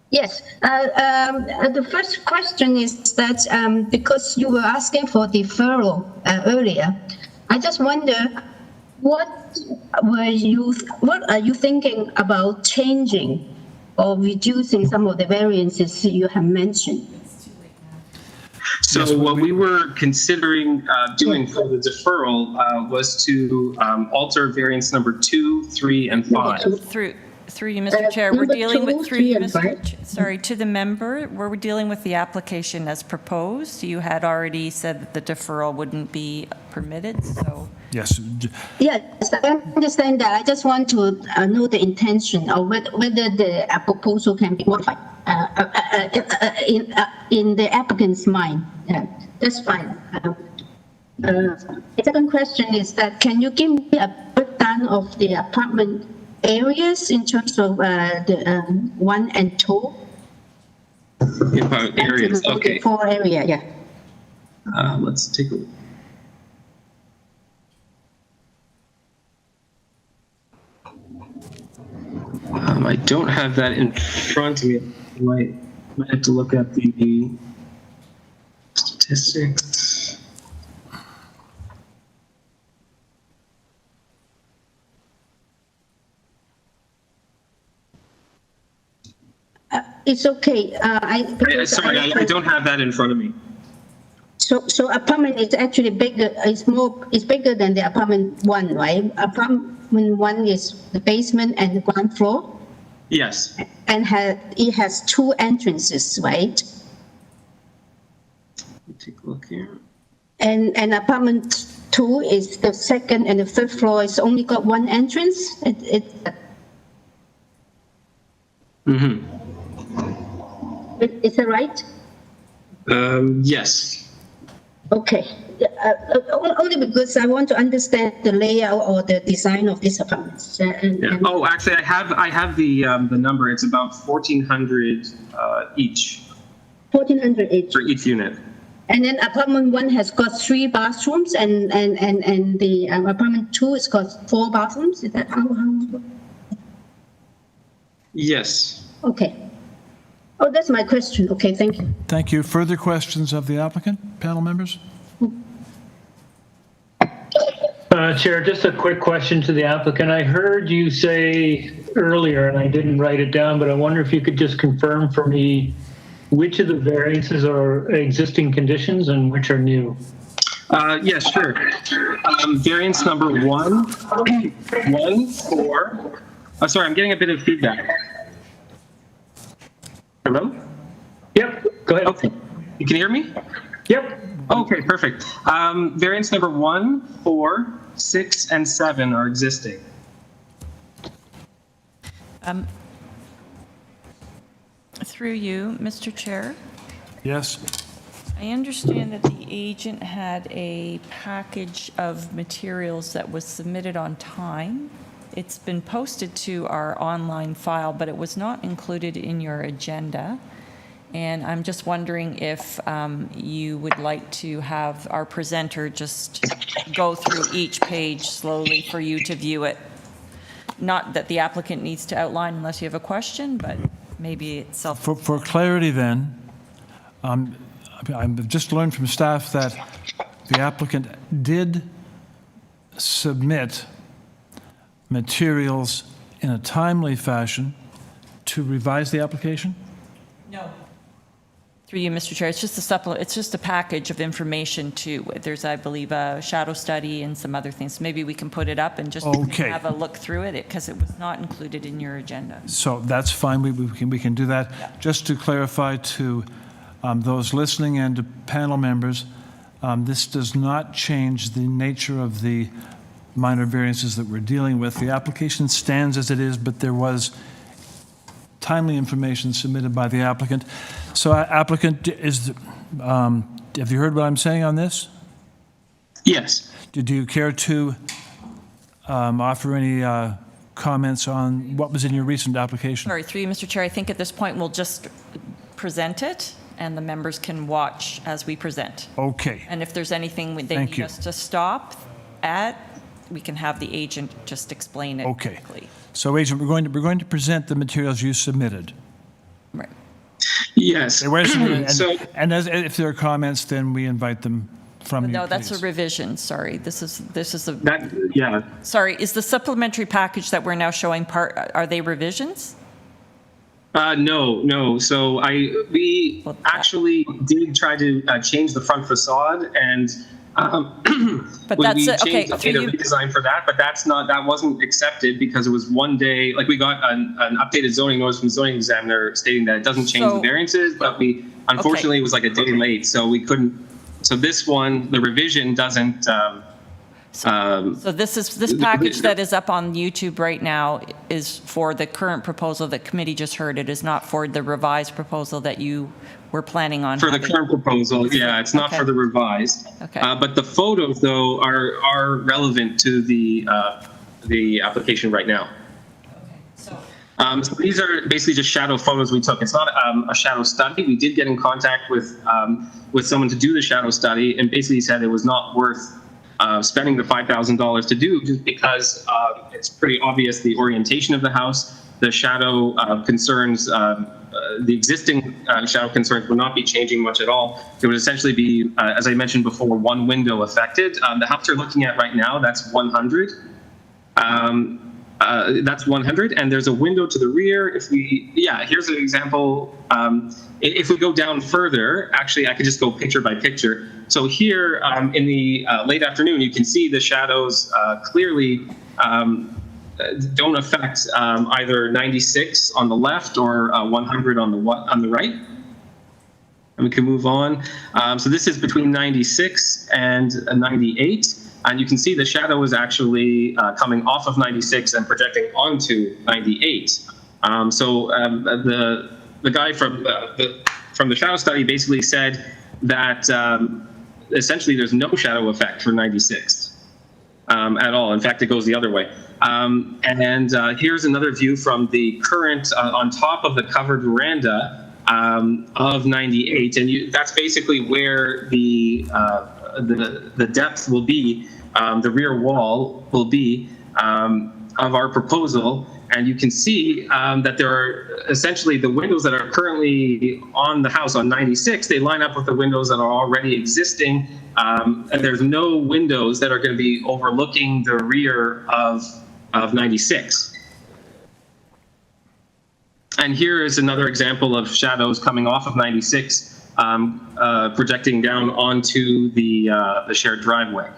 Yes, the first question is that because you were asking for deferral earlier, I just wonder what are you thinking about changing or reducing some of the variances you have mentioned? So what we were considering doing for the deferral was to alter variance number 2, 3, and 5. Through you, Mr. Chair, we're dealing with, through you, Mr. Sorry, to the member, we're dealing with the application as proposed. You had already said that the deferral wouldn't be permitted, so. Yes. Yes, I understand that. I just want to know the intention of whether the proposal can be modified in the applicant's mind. Yeah, that's fine. The second question is that can you give me a breakdown of the apartment areas in terms of the 1 and 2? Areas, okay. 4 area, yeah. Let's take a look. I don't have that in front of me. I might have to look at the statistics. It's okay. Sorry, I don't have that in front of me. So apartment is actually bigger, it's bigger than the apartment 1, right? Apartment 1 is the basement and the ground floor, Yes. and it has 2 entrances, right? Take a look here. And apartment 2 is the second and the third floor, it's only got 1 entrance? Mm-hmm. Is that right? Yes. Okay. Only because I want to understand the layout or the design of these apartments. Oh, actually, I have the number. It's about 1,400 each. 1,400 each. For each unit. And then apartment 1 has got 3 bathrooms, and the apartment 2 has got 4 bathrooms. Is that how? Yes. Okay. Oh, that's my question. Okay, thank you. Thank you. Further questions of the applicant, panel members? Chair, just a quick question to the applicant. I heard you say earlier, and I didn't write it down, but I wonder if you could just confirm for me which of the variances are existing conditions and which are new? Yes, sure. Variance number 1, 4. Sorry, I'm getting a bit of feedback. Hello? Yep, go ahead. Okay. You can hear me? Yep. Okay, perfect. Variance number 1, 4, 6, and 7 are existing. Through you, Mr. Chair. Yes. I understand that the agent had a package of materials that was submitted on time. It's been posted to our online file, but it was not included in your agenda. And I'm just wondering if you would like to have our presenter just go through each page slowly for you to view it. Not that the applicant needs to outline unless you have a question, but maybe it's self. For clarity then, I've just learned from staff that the applicant did submit materials in a timely fashion to revise the application? No. Through you, Mr. Chair, it's just a supplement. It's just a package of information too. There's, I believe, a shadow study and some other things. Maybe we can put it up and just have a look through it because it was not included in your agenda. So that's fine. We can do that. Yeah. Just to clarify to those listening and to panel members, this does not change the nature of the minor variances that we're dealing with. The application stands as it is, but there was timely information submitted by the applicant. So applicant, have you heard what I'm saying on this? Yes. Do you care to offer any comments on what was in your recent application? Sorry, through you, Mr. Chair, I think at this point we'll just present it and the members can watch as we present. Okay. And if there's anything they need us to stop at, we can have the agent just explain it quickly. So, agent, we're going to present the materials you submitted. Right. Yes. And if there are comments, then we invite them from you. No, that's a revision. Sorry, this is a. Yeah. Sorry, is the supplementary package that we're now showing are they revisions? No. So we actually did try to change the front facade and. But we that's changed a redesign for that, but that wasn't accepted because it was one day. Like we got an updated zoning notice from the zoning examiner stating that it doesn't change the variances, but we unfortunately it was like a day late, so we couldn't. So this one, the revision doesn't. So this package that is up on YouTube right now is for the current proposal that committee just heard. It is not for the revised proposal that you were planning on. For the current proposal, yeah, it's not for the revised. Okay. But the photos though are relevant to the application right now. So these are basically just shadow photos we took. It's not a shadow study. We did get in contact with someone to do the shadow study, and basically said it was not worth spending the $5,000 to do, just because it's pretty obvious the orientation of the house, the shadow concerns, the existing shadow concerns would not be changing much at all. It would essentially be, as I mentioned before, one window affected. The house you're looking at right now, that's 100. That's 100, and there's a window to the rear. Here's an example. If we go down further, actually, I could just go picture by picture. So here in the late afternoon, you can see the shadows clearly don't affect either 96 on the left or 100 on the right. And we can move on. So this is between 96 and 98. And you can see the shadow is actually coming off of 96 and projecting onto 98. So the guy from the shadow study basically said that essentially there's no shadow effect for 96 at all. In fact, it goes the other way. And here's another view from the current on top of the covered veranda of 98, and that's basically where the depth will be, the rear wall will be of our proposal. And you can see that there are essentially the windows that are currently on the house on 96, they line up with the windows that are already existing. And there's no windows that are going to be overlooking the rear of 96. And here is another example of shadows coming off of 96, projecting down onto the shared driveway.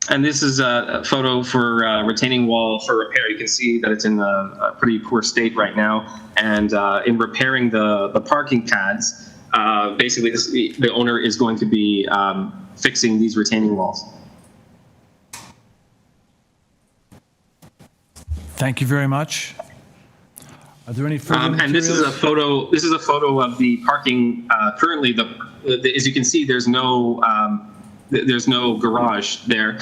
And this is a photo for retaining wall for repair. You can see that it's in a pretty poor state right now. And in repairing the parking pads, basically the owner is going to be fixing these retaining walls. Thank you very much. Are there any further and materials? this is a photo of the parking. Currently, as you can see, there's no garage there.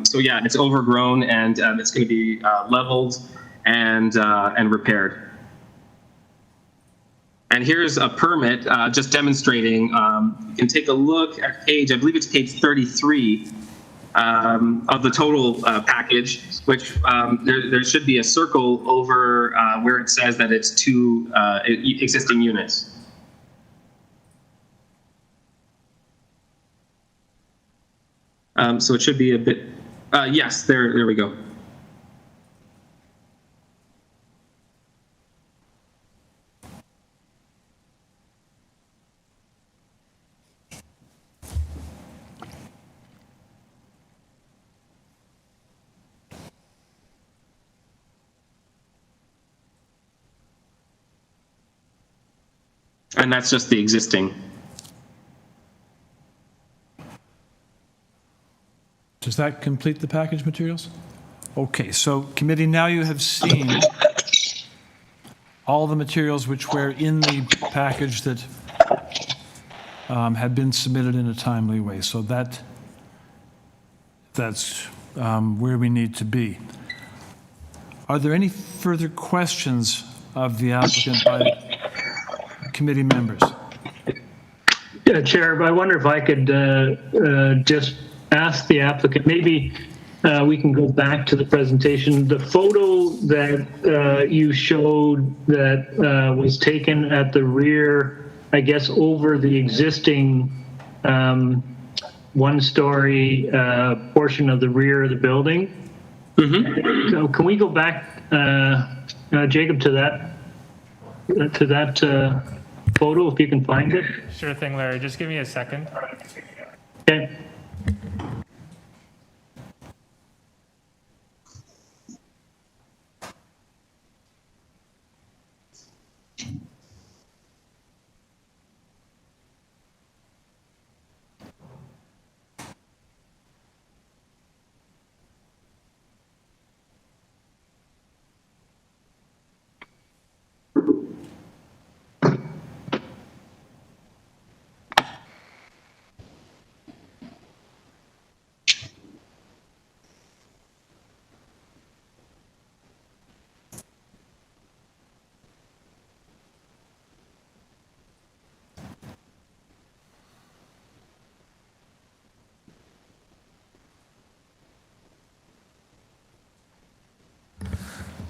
So yeah, it's overgrown, and it's going to be leveled and repaired. And here's a permit just demonstrating. You can take a look at page, I believe it's page 33 of the total package, which there should be a circle over where it says that it's 2 existing units. So it should be a bit, yes, there we go. And that's just the existing. Does that complete the package materials? Okay, so committee, now you have seen all the materials which were in the package that had been submitted in a timely way. So that's where we need to be. Are there any further questions of the applicant by committee members? Yeah, Chair, I wonder if I could just ask the applicant, maybe we can go back to the presentation. The photo that you showed that was taken at the rear, I guess over the existing one-story portion of the rear of the building. Mm-hmm. So can we go back, Jacob, to that photo, if you can find it? Sure thing, Larry. Just give me a second. Okay.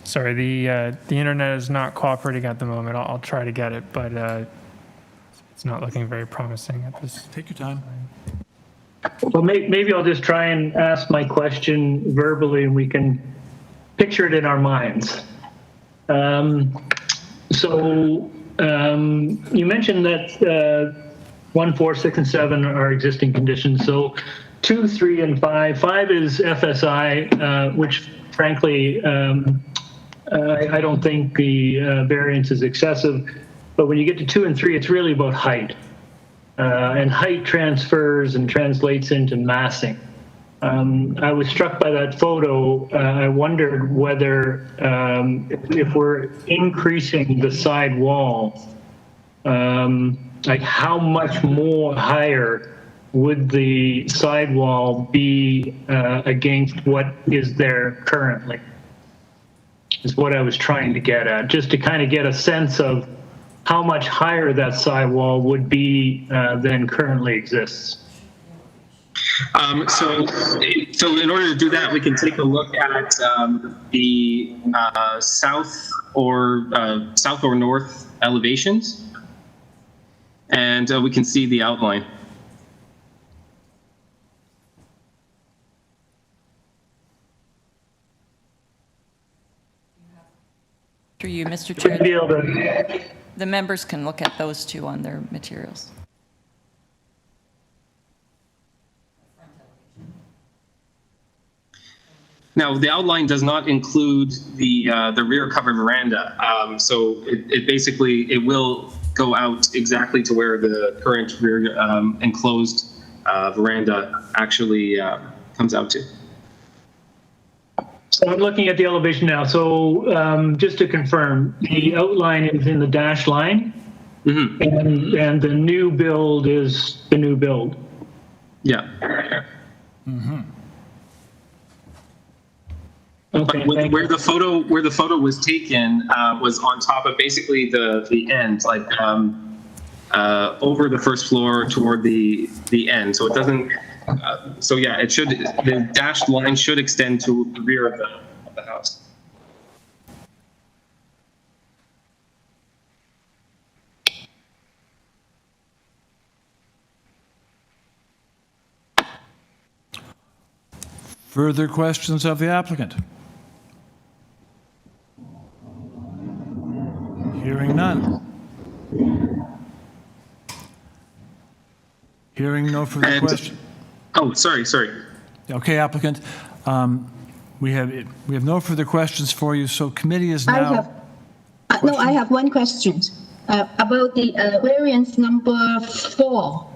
Sorry, the internet is not cooperating at the moment. I'll try to get it, but it's not looking very promising at this. Take your time. Well, maybe I'll just try and ask my question verbally and we can picture it in our minds. You mentioned that 1, 4, 6, and 7 are existing conditions. So 2, 3, and 5. 5 is FSI, which frankly, I don't think the variance is excessive. But when you get to 2 and 3, it's really about height. And height transfers and translates into massing. I was struck by that photo. I wondered whether if we're increasing the side wall, like how much more higher would the sidewall be against what is there currently, is what I was trying to get at, just to kind of get a sense of how much higher that sidewall would be than currently exists. So in order to do that, we can take a look at the south or north elevations, and we can see the outline. Through you, Mr. Chair. The members can look at those two on their materials. Now, the outline does not include the rear covered veranda. So it basically, it will go out exactly to where the current rear enclosed veranda actually comes out to. So I'm looking at the elevation now. So just to confirm, the outline is in the dashed line, and the new build is the new build. Yeah. Mm-hmm. Okay, where the photo was taken was on top of basically the end, like over the first floor toward the end. So it doesn't. So yeah, it should. The dashed line should extend to the rear of the house. Further questions of the applicant? Hearing none. Hearing no further questions. Oh, sorry. Okay, applicant. We have no further questions for you. So committee is now. I have one question about the variance number 4.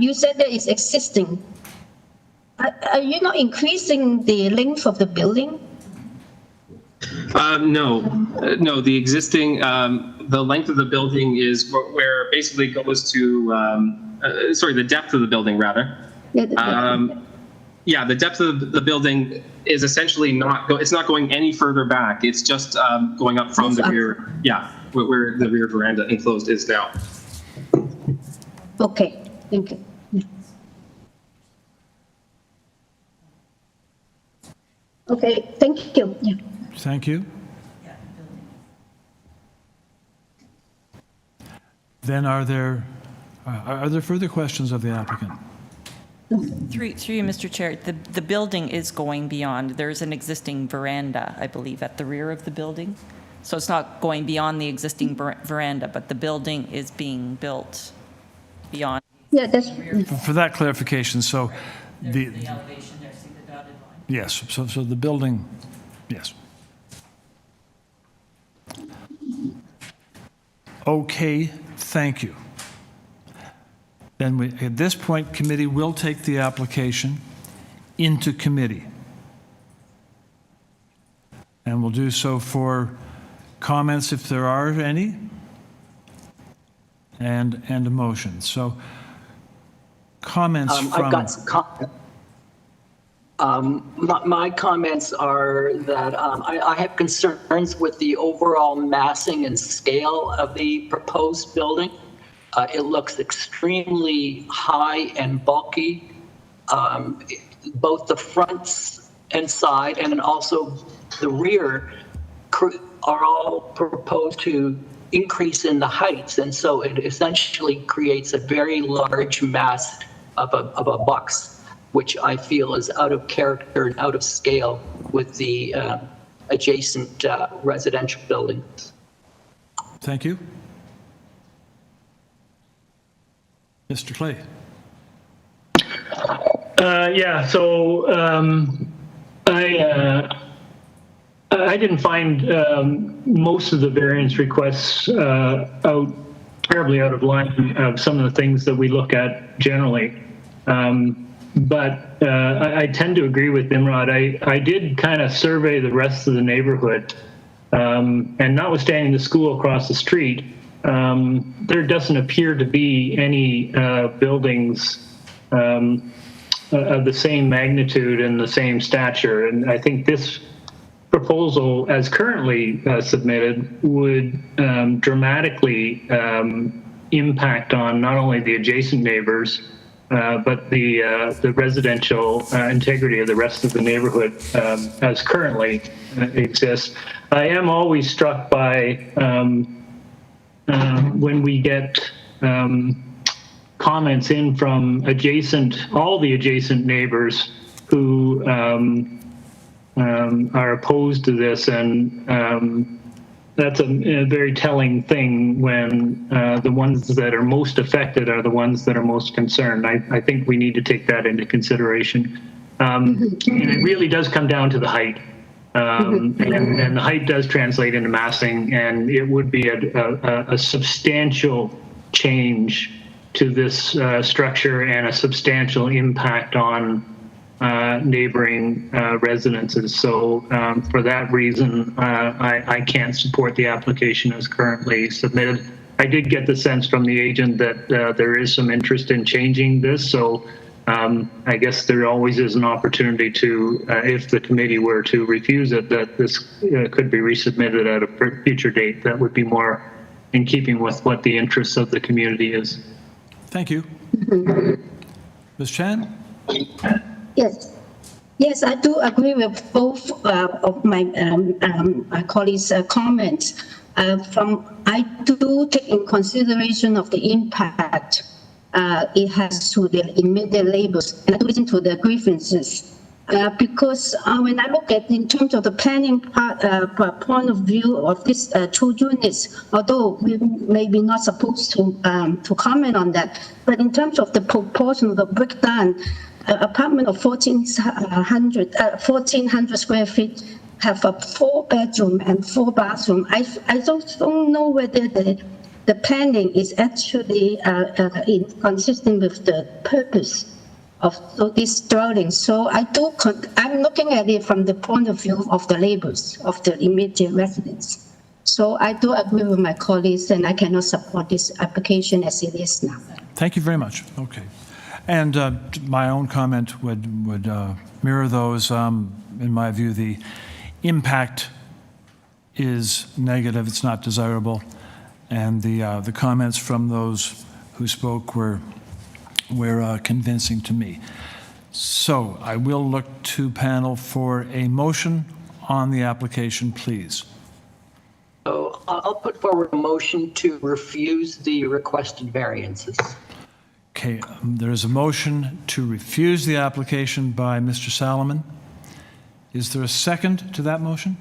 You said that it's existing. Are you not increasing the length of the building? No. The existing, the length of the building is where it basically goes to, the depth of the building rather. Yeah, the depth of the building is essentially it's not going any further back. It's just going up from the rear. Yeah, where the rear veranda enclosed is now. Okay, thank you. Okay, thank you. Yeah. Thank you. Then are there further questions of the applicant? Through you, Mr. Chair, the building is going beyond. There's an existing veranda, I believe, at the rear of the building. So it's not going beyond the existing veranda, but the building is being built beyond. Yeah, that's. For that clarification, so the elevation there, see the dotted line? yes, so the building, yes. Okay, thank you. Then at this point, committee will take the application into committee. And we'll do so for comments if there are any, and a motion. So comments from... I've got some my comments are that I have concerns with the overall massing and scale of the proposed building. It looks extremely high and bulky. Both the fronts and side and also the rear are all proposed to increase in the heights. And so it essentially creates a very large massed a box, which I feel is out of character and out of scale with the adjacent residential buildings. Thank you. Mr. Clay. Yeah, so I didn't find most of the variance requests terribly out of line of some of the things that we look at generally. But I tend to agree with Nimrod. I did kind of survey the rest of the neighborhood, and notwithstanding the school across the street, there doesn't appear to be any buildings of the same magnitude and the same stature. And I think this proposal, as currently submitted, would dramatically impact on not only the adjacent neighbors, but the residential integrity of the rest of the neighborhood as currently exists. I am always struck by when we get comments in from all the adjacent neighbors who are opposed to this, and that's a very telling thing when the ones that are most affected are the ones that are most concerned. I think we need to take that into consideration. And it really does come down to the height. And the height does translate into massing, and it would be a substantial change to this structure and a substantial impact on neighboring residences. So for that reason, I can't support the application as currently submitted. I did get the sense from the agent that there is some interest in changing this. So I guess there always is an opportunity to, if the committee were to refuse it, that this could be resubmitted at a future date. That would be more in keeping with what the interests of the community is. Thank you. Ms. Chan? Yes, I do agree with both of my colleagues' comments. I do take in consideration of the impact it has to the immediate neighbors, and I do listen to the grievances. Because when I look at in terms of the planning point of view of these two units, although we may be not supposed to comment on that, but in terms of the proportion of the breakdown, apartment of 1,400 square feet have a 4-bedroom and 4 bathroom. I don't know whether the planning is actually consistent with the purpose of this dwelling. So I'm looking at it from the point of view of the neighbors, of the immediate residents. So I do agree with my colleagues, and I cannot support this application as it is now. Thank you very much. Okay. And my own comment would mirror those. In my view, the impact is negative. It's not desirable. And the comments from those who spoke were convincing to me. So I will look to panel for a motion on the application, please. So I'll put forward a motion to refuse the requested variances. Okay, there is a motion to refuse the application by Mr. Salomon. Is there a second to that motion?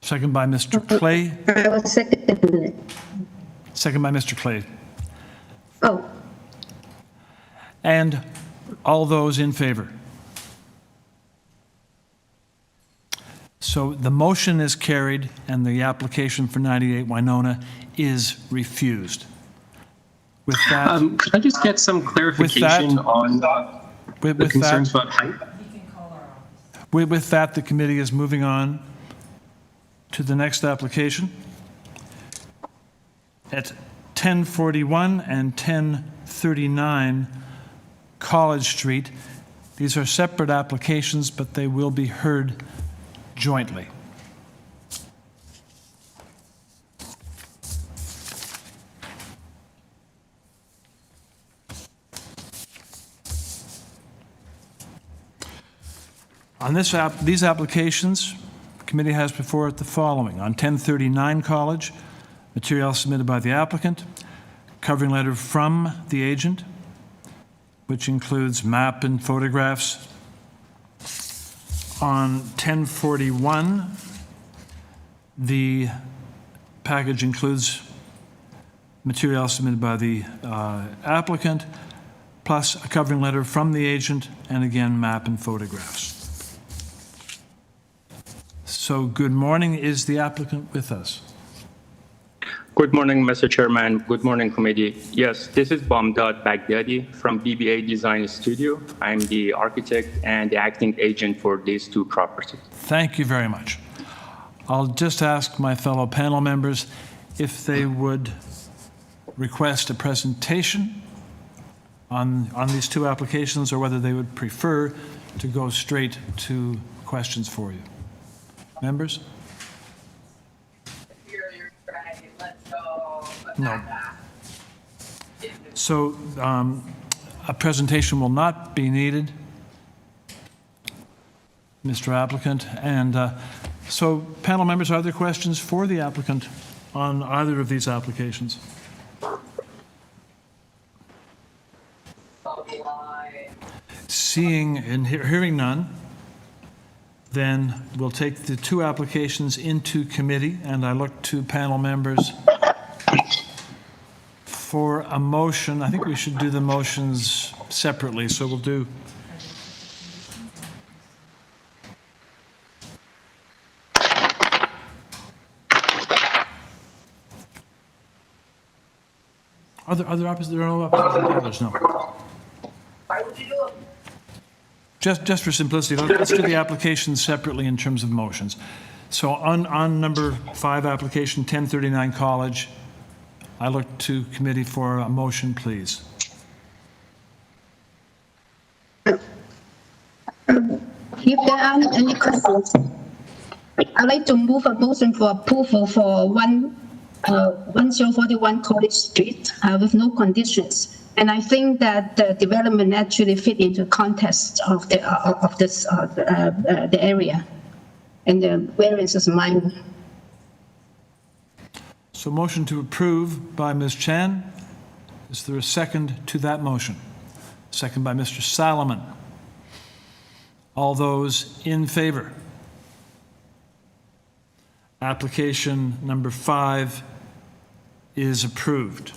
Second by Mr. Clay. I will second it. Second by Mr. Clay. Oh. And all those in favor? So the motion is carried and the application for 98 Winona is refused. With that, could I just get some clarification on the concerns about height? With that, the committee is moving on to the next application. At 1041 and 1039 College Street. These are separate applications, but they will be heard jointly. On these applications, the committee has before it the following. On 1039 College, material submitted by the applicant. covering letter from the agent, which includes map and photographs. On 1041, the package includes material submitted by the applicant, plus a covering letter from the agent, and again, map and photographs. So good morning. Is the applicant with us? Good morning, Mr. Chairman. Good morning, committee. Yes, this is Bamdad Baghdadi from BBA Design Studio. I'm the architect and the acting agent for these two properties. Thank you very much. I'll just ask my fellow panel members if they would request a presentation on these two applications, or whether they would prefer to go straight to questions for you. Members? No. So a presentation will not be needed, Mr. Applicant. And so panel members, are there questions for the applicant on either of these applications? Seeing and hearing none, then we'll take the two applications into committee, and I look to panel members for a motion. I think we should do the motions separately, so we'll do. Are there no opposite others? No. Just for simplicity, let's do the applications separately in terms of motions. So on number 5 application, 1039 College, I look to committee for a motion, please. If there aren't any questions, I'd like to move a motion for approval for 1041 College Street with no conditions. And I think that the development actually fit into context of the area, and the variance is minor. So motion to approve by Ms. Chan. Is there a second to that motion? Second by Mr. Salomon. All those in favor? Application number 5 is approved.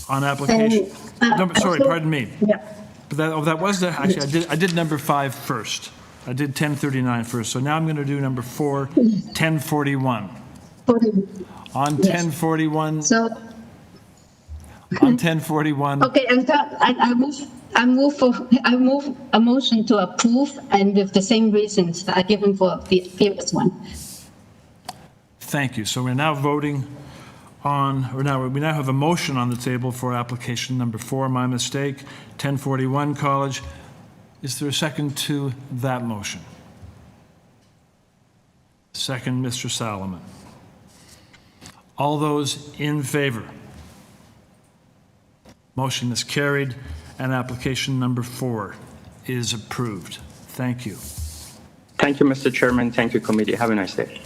On application, pardon me. Yeah. But that was the, actually, I did number 5 first. I did 1039 first. So now I'm going to do number 4, 1041. On 1041. So. On 1041. Okay, and I move a motion to approve, and with the same reasons that I given for the previous one. Thank you. So we're now voting on, we now have a motion on the table for application number 4, my mistake, 1041 College. Is there a second to that motion? Second, Mr. Salomon. All those in favor? Motion is carried, and application number 4 is approved. Thank you. Thank you, Mr. Chairman. Thank you, committee. Have a nice day.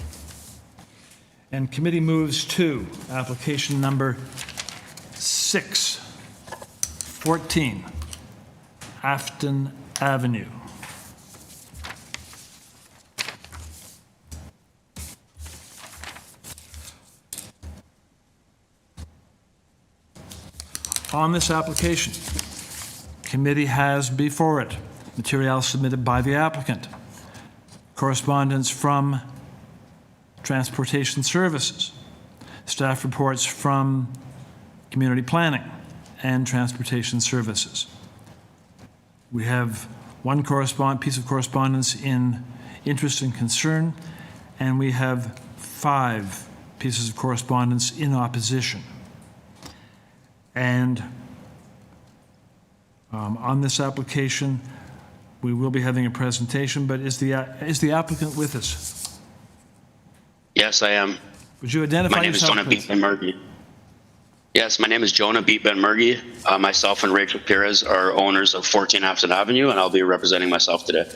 And committee moves to application number 614, AFTON Avenue. On this application, committee has before it material submitted by the applicant, correspondence from Transportation Services, staff reports from Community Planning and Transportation Services. We have one piece of correspondence in interest and concern, and we have 5 pieces of correspondence in opposition. And on this application, we will be having a presentation, but is the applicant with us? Yes, I am. Would you identify yourself, My name is Jonah Beatman-Murgy. Yes, my name is Jonah Beatman-Murgy. Myself and Rachel Perez are owners of 14 Afton Avenue, and I'll be representing myself today.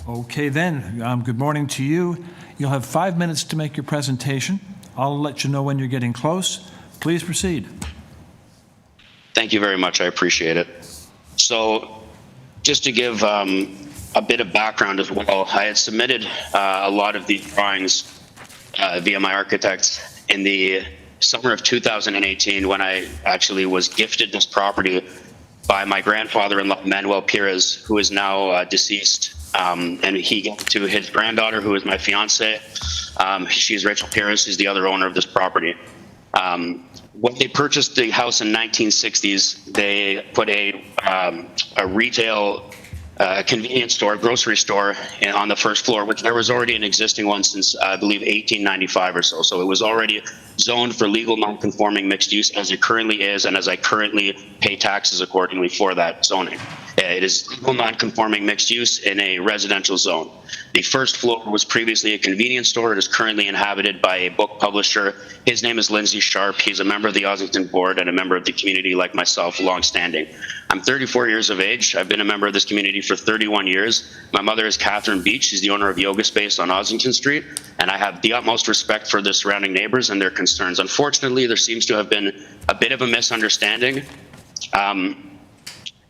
Okay, then. Good morning to you. You'll have 5 minutes to make your presentation. I'll let you know when you're getting close. Please proceed. Thank you very much. I appreciate it. So just to give a bit of background as well, I had submitted a lot of these drawings via my architect in the summer of 2018 when I actually was gifted this property by my grandfather-in-law, Manuel Pires, who is now deceased. And he gave it to his granddaughter, who is my fiance. She's Rachel Pires. She's the other owner of this property. When they purchased the house in 1960s, they put a retail convenience store, grocery store on the first floor, which there was already an existing one since, I believe, 1895 or so. So it was already zoned for legal non-conforming mixed use as it currently is, and as I currently pay taxes accordingly for that zoning. It is legal non-conforming mixed use in a residential zone. The first floor was previously a convenience store. It is currently inhabited by a book publisher. His name is Lindsay Sharp. He's a member of the Ossington board and a member of the community like myself, long-standing. I'm 34 years of age. I've been a member of this community for 31 years. My mother is Catherine Beach. She's the owner of Yoga Space on Ossington Street, and I have the utmost respect for the surrounding neighbors and their concerns. Unfortunately, there seems to have been a bit of a misunderstanding.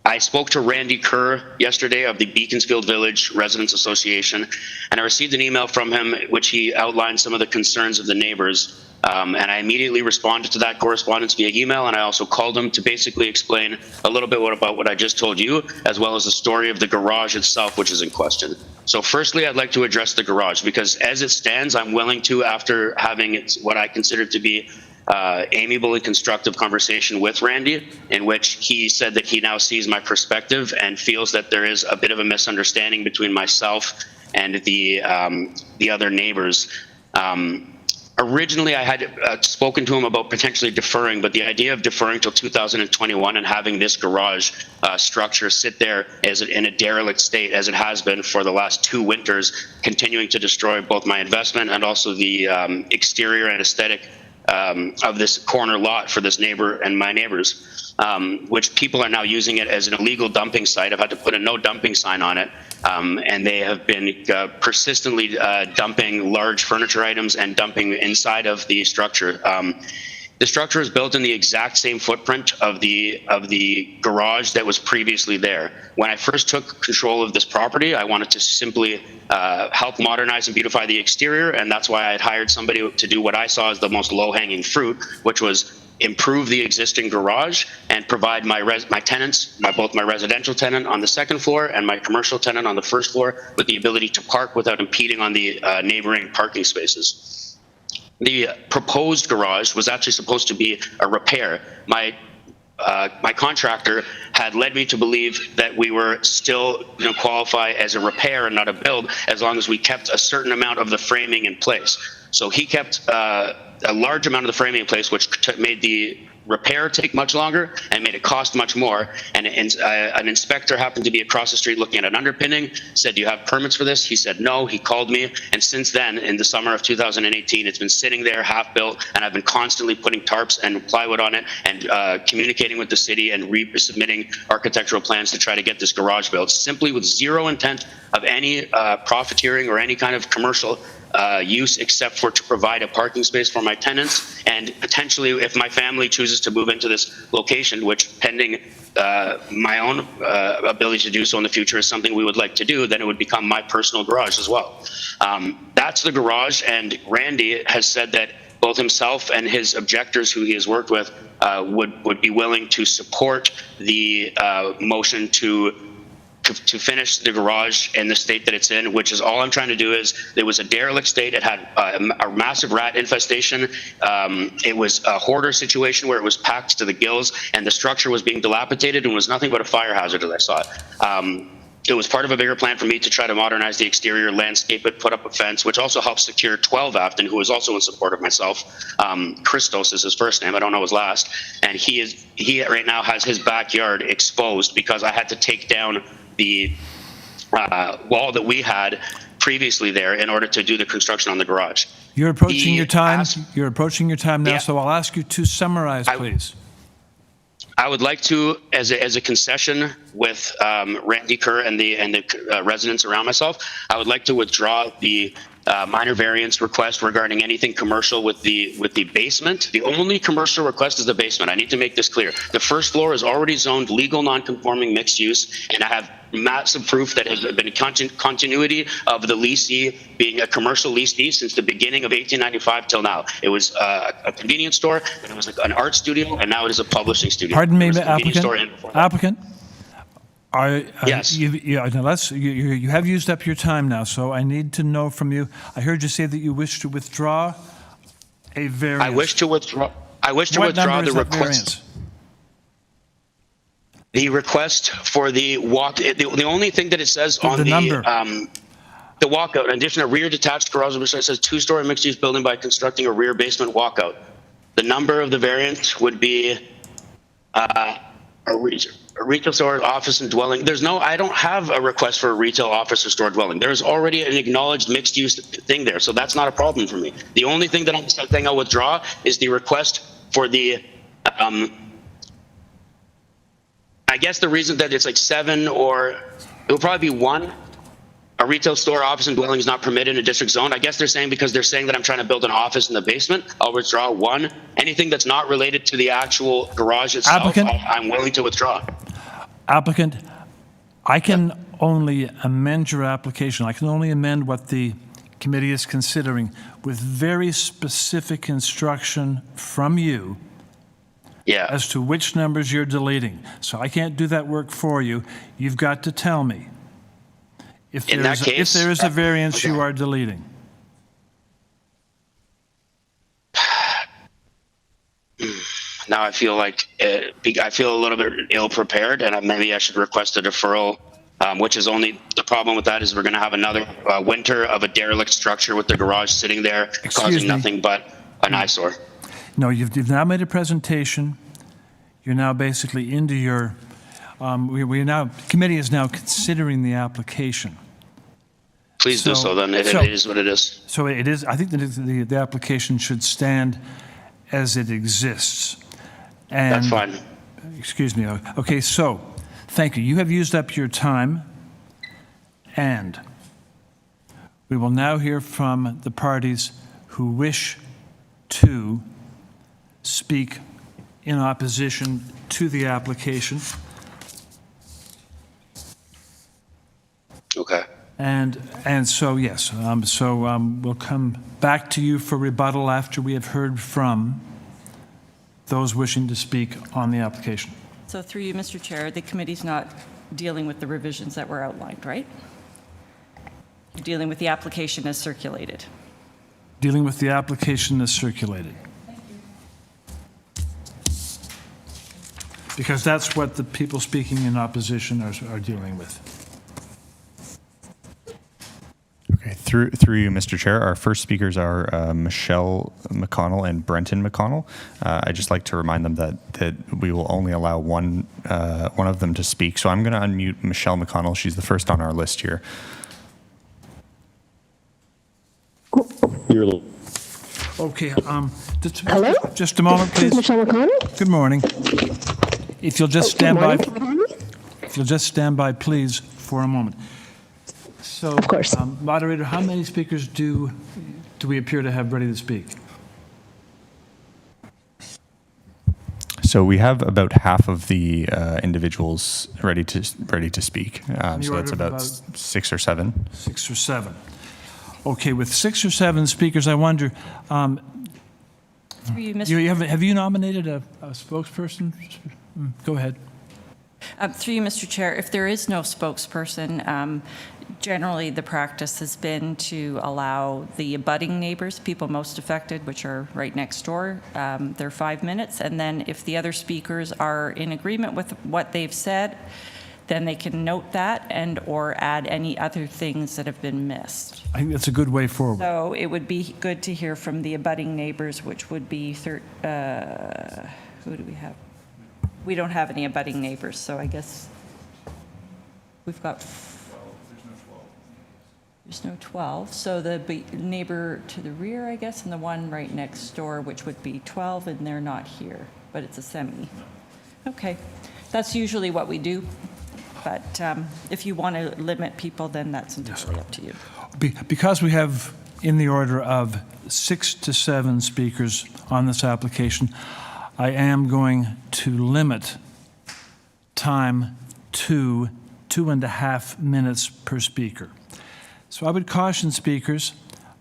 I spoke to Randy Kerr yesterday of the Beaconsfield Village Residents Association, and I received an email from him which he outlined some of the concerns of the neighbors. And I immediately responded to that correspondence via email, and I also called him to basically explain a little bit about what I just told you, as well as the story of the garage itself, which is in question. So firstly, I'd like to address the garage, because as it stands, I'm willing to, after having what I consider to be amiable and constructive conversation with Randy, in which he said that he now sees my perspective and feels that there is a bit of a misunderstanding between myself and the other neighbors. Originally, I had spoken to him about potentially deferring, but the idea of deferring till 2021 and having this garage structure sit there in a derelict state, as it has been for the last 2 winters, continuing to destroy both my investment and also the exterior and aesthetic of this corner lot for this neighbor and my neighbors, which people are now using it as an illegal dumping site. I've had to put a no dumping sign on it, and they have been persistently dumping large furniture items and dumping inside of the structure. The structure is built in the exact same footprint of the garage that was previously there. When I first took control of this property, I wanted to simply help modernize and beautify the exterior, and that's why I had hired somebody to do what I saw as the most low-hanging fruit, which was improve the existing garage and provide my tenants, both my residential tenant on the second floor and my commercial tenant on the first floor, with the ability to park without impeding on the neighboring parking spaces. The proposed garage was actually supposed to be a repair. My contractor had led me to believe that we were still going to qualify as a repair and not a build, as long as we kept a certain amount of the framing in place. So he kept a large amount of the framing in place, which made the repair take much longer and made it cost much more. And an inspector happened to be across the street looking at an underpinning, said, "Do you have permits for this?" He said no. He called me, and since then, in the summer of 2018, it's been sitting there half built, and I've been constantly putting tarps and plywood on it and communicating with the city and resubmitting architectural plans to try to get this garage built, simply with zero intent of any profiteering or any kind of commercial use, except for to provide a parking space for my tenants, and potentially, if my family chooses to move into this location, which pending my own ability to do so in the future is something we would like to do, then it would become my personal garage as well. That's the garage, and Randy has said that both himself and his objectors who he has worked with would be willing to support the motion to finish the garage in the state that it's in, which is all I'm trying to do. Is it was a derelict state. It had a massive rat infestation. It was a hoarder situation where it was packed to the gills, and the structure was being dilapidated and was nothing but a fire hazard as I saw it. It was part of a bigger plan for me to try to modernize the exterior, landscape it, put up a fence, which also helped secure 12 Afton, who is also in support of myself. Christos is his first name. I don't know his last. And he right now has his backyard exposed because I had to take down the wall that we had previously there in order to do the construction on the garage. You're approaching your time. You're approaching your time now, so I'll ask you to summarize, please. I would like to, as a concession with Randy Kerr and the residents around myself, I would like to withdraw the minor variance request regarding anything commercial with the basement. The only commercial request is the basement. I need to make this clear. The first floor is already zoned legal non-conforming mixed use, and I have massive proof that has been a continuity of the leasee being a commercial leasee since the beginning of 1895 till now. It was a convenience store, and it was an art studio, and now it is a publishing studio. Pardon me, There was a convenience store in applicant. before that. Applicant. Yes. You have used up your time now, so I need to know from you. I heard you say that you wish to withdraw a variance. I wish to withdraw. What the number is that request. variance? The request for the walk. The only thing that it says on the walkout, in addition to rear detached garage, which says two-story mixed-use building by constructing a rear basement walkout. The number of the variance would be a retail store, office, and dwelling. I don't have a request for a retail, office, or store dwelling. There's already an acknowledged mixed-use thing there, so that's not a problem for me. The only thing that I'll withdraw is the request for the, I guess the reason that it's like 7 or it will probably be 1. A retail store, office, and dwelling is not permitted in a district zone. I guess they're saying because they're saying that I'm trying to build an office in the basement, I'll withdraw 1. Anything that's not related to the actual garage itself, Applicant? I'm willing to withdraw. Applicant, I can only amend your application. I can only amend what the committee is considering with very specific instruction from you as to which numbers you're deleting. So I can't do that work for you. You've got to tell me if there is a variance you are deleting. Now I feel like I feel a little bit ill-prepared, and maybe I should request a deferral, which is only the problem with that is we're going to have another winter of a derelict structure with the garage sitting there causing nothing but an eyesore. No, you've now made a presentation. You're now basically into your. Committee is now considering the application. Please do so. Then it is what it is. So it is. I think that the application should stand as it exists. And, that's fine. Excuse me. Okay. So, thank you. You have used up your time, and we will now hear from the parties who wish to speak in opposition to the application. Okay. And so, yes, we'll come back to you for rebuttal after we have heard from those wishing to speak on the application. So through you, Mr. Chair, the committee's not dealing with the revisions that were outlined, right? You're dealing with the application as circulated. Dealing with the application as circulated. Because that's what the people speaking in opposition are dealing with. Okay, through you, Mr. Chair, our first speakers are Michelle McConnell and Brenton McConnell. I'd just like to remind them that we will only allow one of them to speak. So I'm going to unmute Michelle McConnell. She's the first on our list here. Okay, hello? Just a moment, please. Michelle McConnell? Good morning. If you'll just stand by. Can you hear me? If you'll just stand by, please, for a moment. So, of course. Moderator, how many speakers do we appear to have ready to speak? So we have about half of the individuals ready to speak. So that's about 6 or 7. 6 or 7. Okay, with 6 or 7 speakers, I wonder. Have you nominated a spokesperson? Go ahead. Through you, Mr. Chair, if there is no spokesperson, generally the practice has been to allow the abutting neighbors, people most affected, which are right next door, their 5 minutes. And then if the other speakers are in agreement with what they've said, then they can note that and or add any other things that have been missed. I think that's a good way forward. So it would be good to hear from the abutting neighbors, which would be, who do we have? We don't have any abutting neighbors, so I guess we've got, there's no 12. So the neighbor to the rear, I guess, and the one right next door, which would be 12, and they're not here, but it's a semi. Okay, that's usually what we do. But if you want to limit people, then that's entirely up to you. Because we have in the order of 6 to 7 speakers on this application. I am going to limit time to 2.5 minutes per speaker. So I would caution speakers,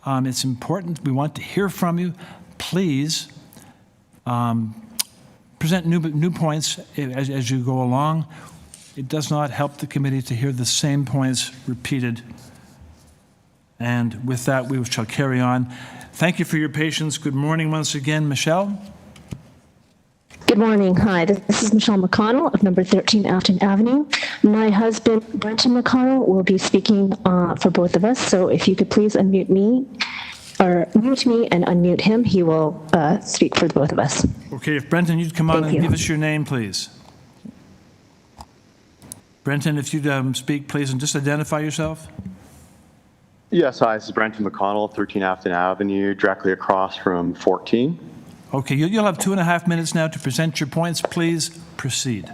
it's important, we want to hear from you. Please present new points as you go along. It does not help the committee to hear the same points repeated. And with that, we shall carry on. Thank you for your patience. Good morning once again, Michelle. Good morning. Hi, this is Michelle McConnell of number 13 Afton Avenue. My husband, Brenton McConnell, will be speaking for both of us. So if you could please unmute me, or mute me and unmute him, he will speak for the both of us. Okay, if Brenton, you'd come on and give us your name, please. Brenton, if you'd speak, please, and just identify yourself. Yes, hi, this is Brenton McConnell, 13 Afton Avenue, directly across from 14. Okay, you'll have 2.5 minutes now to present your points. Please proceed.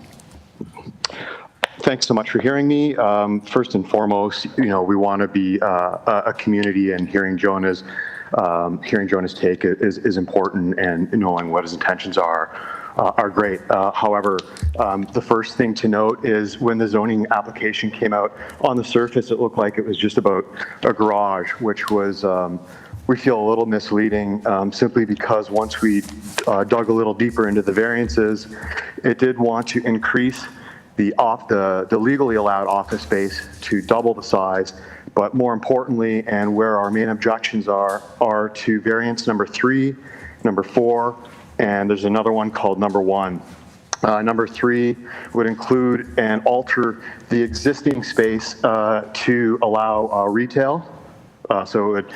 Thanks so much for hearing me. First and foremost, we want to be a community, and hearing Jonah's take is important, and knowing what his intentions are great. However, the first thing to note is when the zoning application came out, on the surface it looked like it was just about a garage, which was we feel a little misleading, simply because once we dug a little deeper into the variances, it did want to increase the legally allowed office space to double the size. But more importantly, and where our main objections are to variance number 3, number 4, and there's another one called number 1. Number 3 would include and alter the existing space to allow retail. So it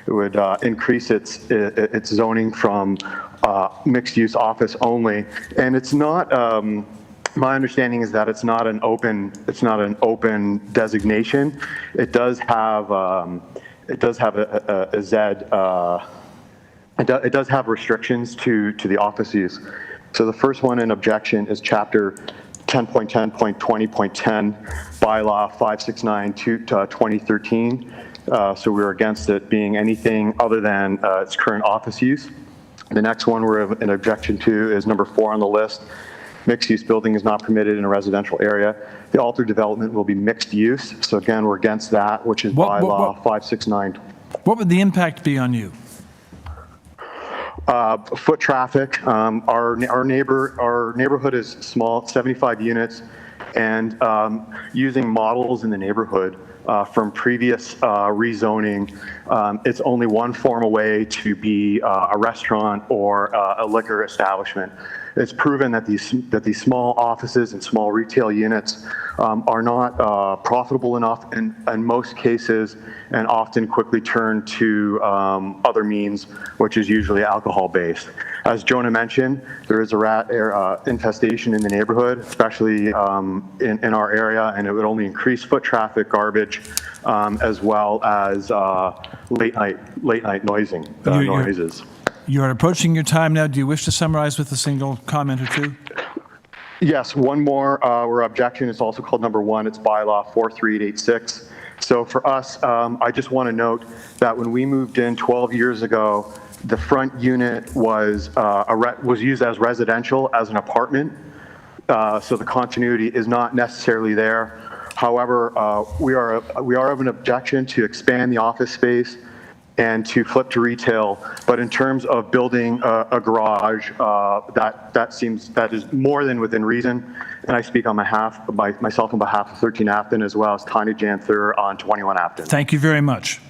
would increase its zoning from mixed-use office only, and it's not. My understanding is that it's not an open designation. It does have it does have restrictions to the office use. So the first one in objection is Chapter 10.10.20.10, Bylaw 569/2013. So we're against it being anything other than its current office use. The next one we're in objection to is number 4 on the list. Mixed-use building is not permitted in a residential area. The altered development will be mixed use. So again, we're against that, which is Bylaw 569. What would the impact be on you? Foot traffic. Our neighborhood is small, 75 units, and using models in the neighborhood from previous rezoning, it's only one form away to be a restaurant or a liquor establishment. It's proven that these small offices and small retail units are not profitable enough in most cases, and often quickly turn to other means, which is usually alcohol-based. As Jonah mentioned, there is a rat infestation in the neighborhood, especially in our area, and it would only increase foot traffic, garbage, as well as late night noises. You're approaching your time now. Do you wish to summarize with a single comment or two? Yes, one more. Our objection is also called number 1. It's Bylaw 43886. So for us, I just want to note that when we moved in 12 years ago, the front unit was used as residential, as an apartment. So the continuity is not necessarily there. However, we are of an objection to expand the office space and to flip to retail. But in terms of building a garage, that is more than within reason. And I speak on myself on behalf of 13 Afton, as well as Tanya Janther on 21 Afton. Thank you very much.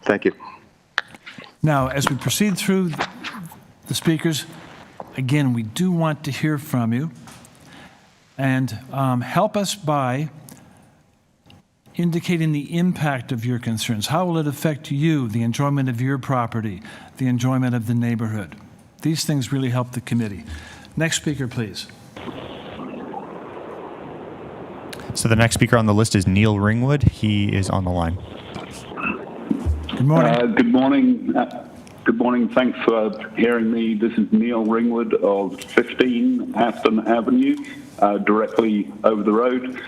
Thank you. Now, as we proceed through the speakers, again, we do want to hear from you, and help us by indicating the impact of your concerns. How will it affect you, the enjoyment of your property, the enjoyment of the neighborhood? These things really help the committee. Next speaker, please. So the next speaker on the list is Neil Ringwood. He is on the line. Good morning. Good morning. Good morning. Thanks for hearing me. This is Neil Ringwood of 15 Afton Avenue, directly over the road.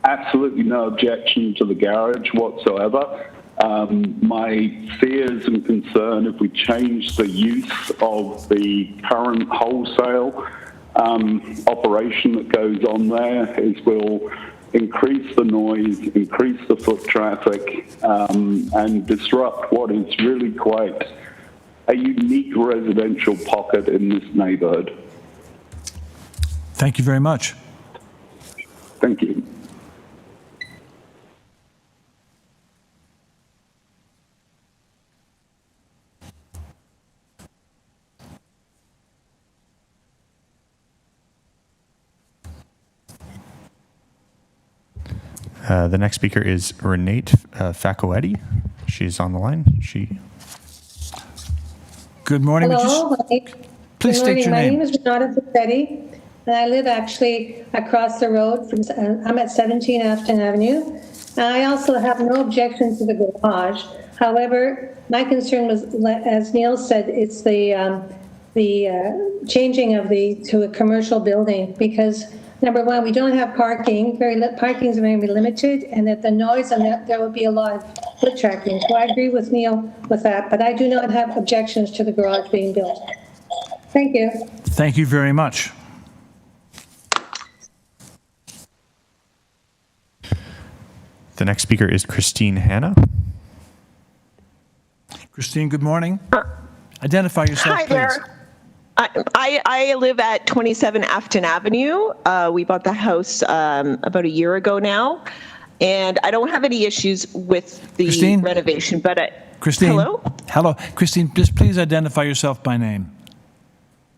Absolutely no objection to the garage whatsoever. My fears and concern if we change the use of the current wholesale operation that goes on there is we'll increase the noise, increase the foot traffic, and disrupt what is really quite a unique residential pocket in this neighborhood. Thank you very much. Thank you. The next speaker is Renate Facoetti. She's on the line. Good morning. Hello. Please state your My name. name is Renata Facoetti, and I live actually across the road from. I'm at 17 Afton Avenue. I also have no objection to the garage. However, my concern was, as Neil said, it's the changing of to a commercial building, because number one, we don't have parking. Parking is very limited, and that the noise and that there will be a lot of foot traffic. So I agree with Neil with that, but I do not have objections to the garage being built. Thank you. Thank you very much. The next speaker is Christine Hanna. Christine, good morning. Identify yourself, Hi please. there. I live at 27 Afton Avenue. We bought the house about a year ago now, and I don't have any issues with the Christine? renovation. But Christine. hello, Christine. Just please identify yourself by name.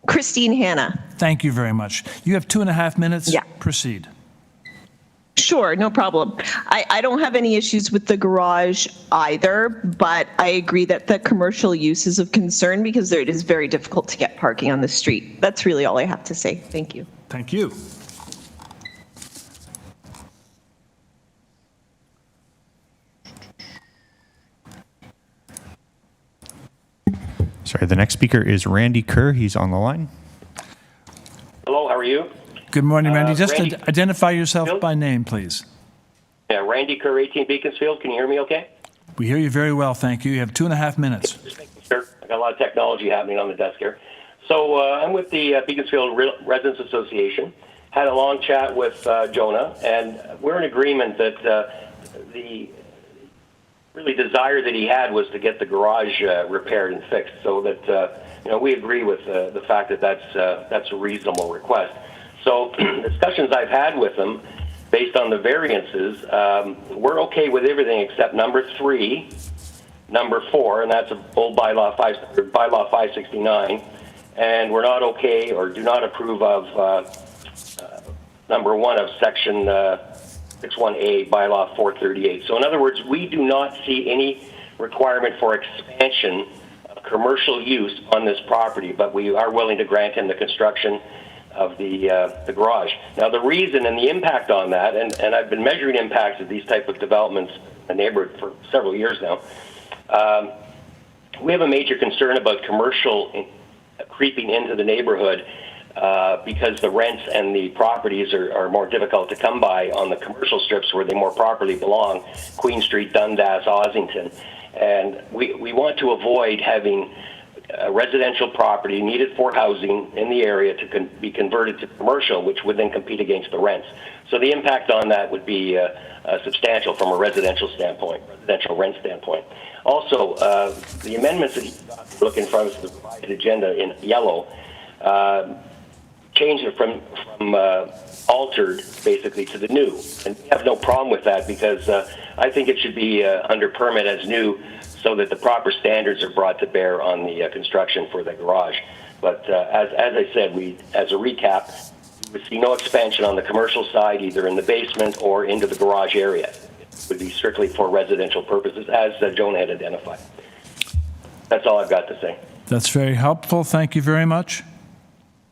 Christine Hanna. Thank you very much. You have 2.5 minutes. Yeah. Proceed. Sure, no problem. I don't have any issues with the garage either, but I agree that the commercial use is of concern because it is very difficult to get parking on the street. That's really all I have to say. Thank you. Thank you. Sorry, the next speaker is Randy Kerr. He's on the line. Hello, how are you? Good morning, Randy. Just Randy- identify yourself by name, please. Yeah, Randy Kerr, 18 Beaconsfield. Can you hear me okay? We hear you very well, thank you. You have 2.5 minutes. Just making sure. I got a lot of technology happening on the desk here. So I'm with the Beaconsfield Residents Association. Had a long chat with Jonah, and we're in agreement that the really desire that he had was to get the garage repaired and fixed. So that we agree with the fact that that's a reasonable request. So discussions I've had with him, based on the variances, we're okay with everything except number 3, number 4, and that's a old bylaw 569, and we're not okay or do not approve of number 1 of section 61A bylaw 438. So in other words, we do not see any requirement for expansion of commercial use on this property, but we are willing to grant him the construction of the garage. Now the reason and the impact on that, and I've been measuring impacts of these type of developments in the neighborhood for several years now, we have a major concern about commercial creeping into the neighborhood because the rents and the properties are more difficult to come by on the commercial strips where they more properly belong, Queen Street, Dundas, Ossington. And we want to avoid having a residential property needed for housing in the area to be converted to commercial, which would then compete against the rents. So the impact on that would be substantial from a residential rent standpoint. Also, the amendments that he's looking from the revised agenda in yellow change it from altered basically to the new, and we have no problem with that because I think it should be under permit as new, so that the proper standards are brought to bear on the construction for the garage. But as I said, as a recap, we see no expansion on the commercial side, either in the basement or into the garage area. It would be strictly for residential purposes, as Jonah had identified. That's all I've got to say. That's very helpful. Thank you very much.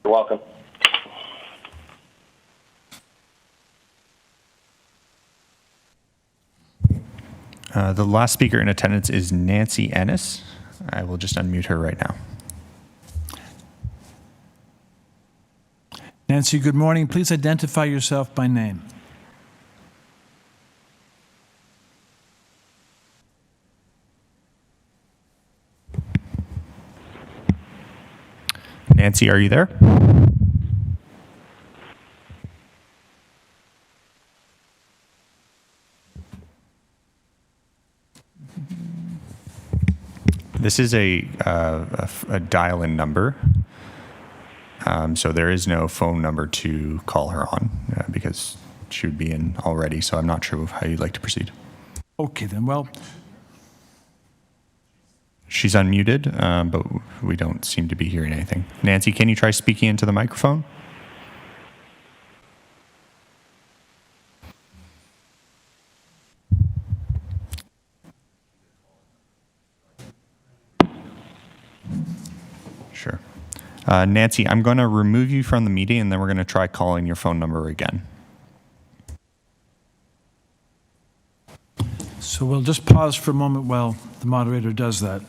You're welcome. The last speaker in attendance is Nancy Ennis. I will just unmute her right now. Nancy, good morning. Please identify yourself by name. Nancy, are you there? This is a dial-in number, so there is no phone number to call her on because she would be in already, so I'm not sure how you'd like to proceed. Okay, then, well, she's unmuted, but we don't seem to be hearing anything. Nancy, can you try speaking into the microphone? Sure. Nancy, I'm going to remove you from the meeting, and then we're going to try calling your phone number again. so we'll just pause for a moment while the moderator does that.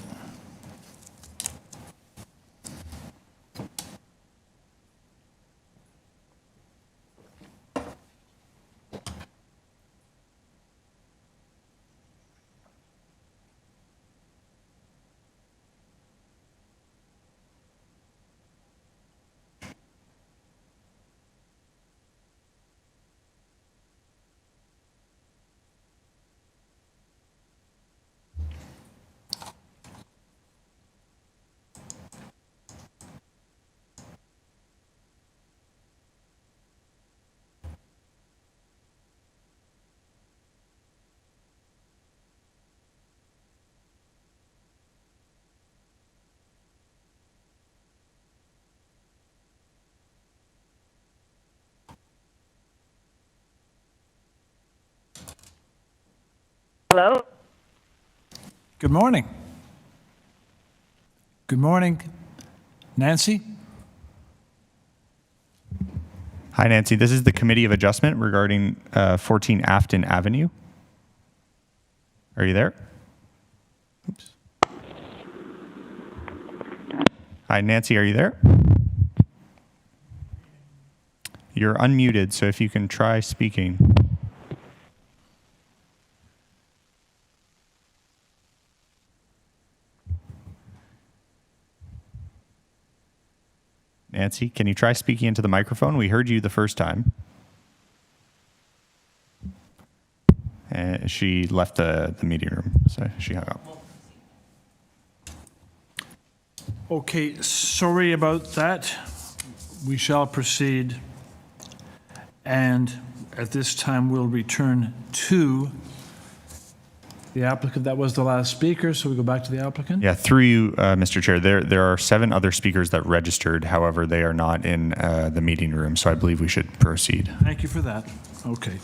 Hello? Good morning. Good morning. Nancy? Hi, Nancy. This is the Committee of Adjustment regarding 14 Afton Avenue. Are you there? Oops. Hi, Nancy. Are you there? You're unmuted, so if you can try speaking. Nancy, can you try speaking into the microphone? We heard you the first time. And she left the meeting room, so she hung up. Okay, sorry about that. We shall proceed. And at this time, we'll return to the applicant. That was the last speaker, so we go back to the applicant. Yeah, through you, Mr. Chair, there are 7 other speakers that registered. However, they are not in the meeting room, so I believe we should proceed. Thank you for that. Okay.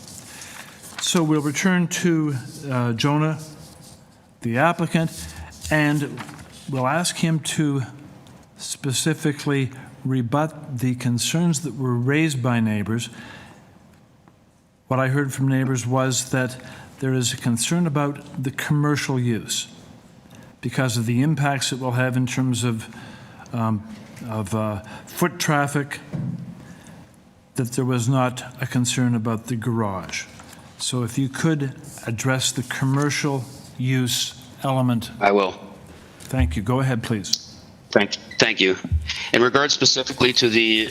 So we'll return to Jonah, the applicant, and we'll ask him to specifically rebut the concerns that were raised by neighbors. What I heard from neighbors was that there is a concern about the commercial use because of the impacts it will have in terms of foot traffic, that there was not a concern about the garage. So if you could address the commercial use element. I will. Thank you. Go ahead, please. Thank you. In regards specifically to the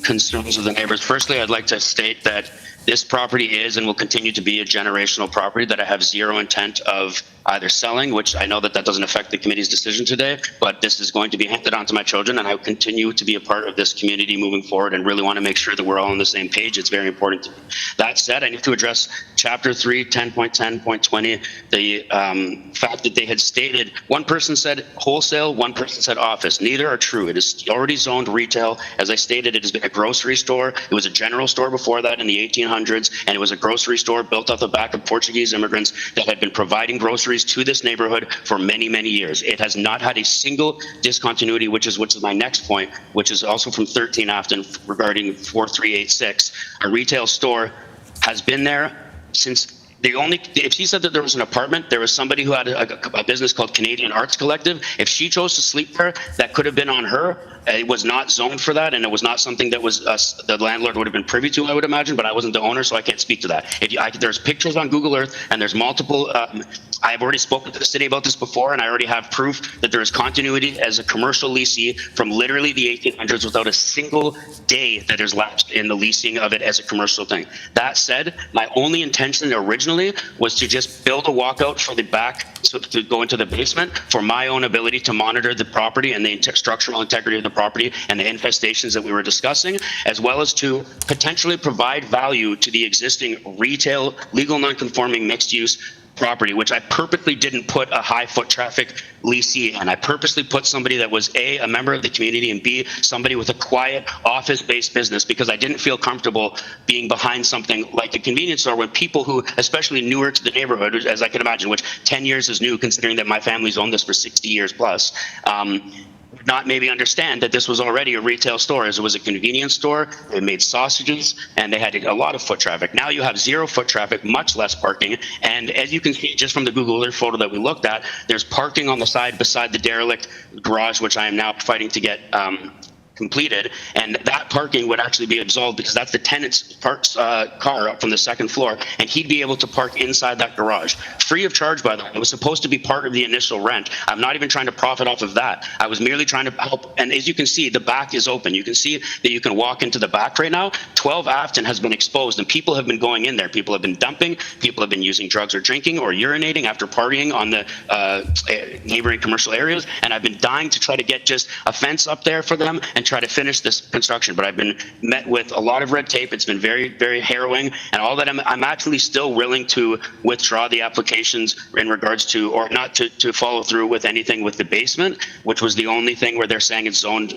concerns of the neighbors, firstly, I'd like to state that this property is and will continue to be a generational property that I have zero intent of either selling, which I know that doesn't affect the committee's decision today, but this is going to be handed on to my children, and I will continue to be a part of this community moving forward and really want to make sure that we're all on the same page. It's very important to me. That said, I need to address Chapter 3, 10.10.20, the fact that they had stated, one person said wholesale, one person said office. Neither are true. It is already zoned retail. As I stated, it has been a grocery store. It was a general store before that in the 1800s. And it was a grocery store built off the back of Portuguese immigrants that had been providing groceries to this neighborhood for many, many years. It has not had a single discontinuity, which is my next point, which is also from 13 Afton regarding 4386. A retail store has been there since if she said that there was an apartment, there was somebody who had a business called Canadian Arts Collective. If she chose to sleep there, that could have been on her. It was not zoned for that, and it was not something that was the landlord would have been privy to, I would imagine, but I wasn't the owner, so I can't speak to that. There's pictures on Google Earth, and there's multiple. I've already spoken to the city about this before, and I already have proof that there is continuity as a commercial leasee from literally the 1800s without a single day that is lapsed in the leasing of it as a commercial thing. That said, my only intention originally was to just build a walkout for the back, so to go into the basement for my own ability to monitor the property and the structural integrity of the property and the infestations that we were discussing, as well as to potentially provide value to the existing retail, legal non-conforming mixed-use property, which I purposely didn't put a high foot traffic leasee in. I purposely put somebody that was A, a member of the community, and B, somebody with a quiet office-based business, because I didn't feel comfortable being behind something like a convenience store when people who, especially newer to the neighborhood, as I can imagine, which 10 years is new considering that my family's owned this for 60 years plus, not maybe understand that this was already a retail store, as it was a convenience store. They made sausages, and they had a lot of foot traffic. Now you have zero foot traffic, much less parking, and as you can see just from the Google Earth photo that we looked at, there's parking on the side beside the derelict garage, which I am now fighting to get completed, and that parking would actually be absolved because that's the tenant's car up from the second floor, and he'd be able to park inside that garage free of charge. By the way, it was supposed to be part of the initial rent. I'm not even trying to profit off of that. I was merely trying to help, and as you can see, the back is open. You can see that you can walk into the back right now. 12 Afton has been exposed, and people have been going in there. People have been dumping, people have been using drugs or drinking or urinating after partying on the neighboring commercial areas, and I've been dying to try to get just a fence up there for them and try to finish this construction, but I've been met with a lot of red tape. It's been very, very harrowing, and all that I'm actually still willing to withdraw the applications in regards to, or not to follow through with anything with the basement, which was the only thing where they're saying it's zoned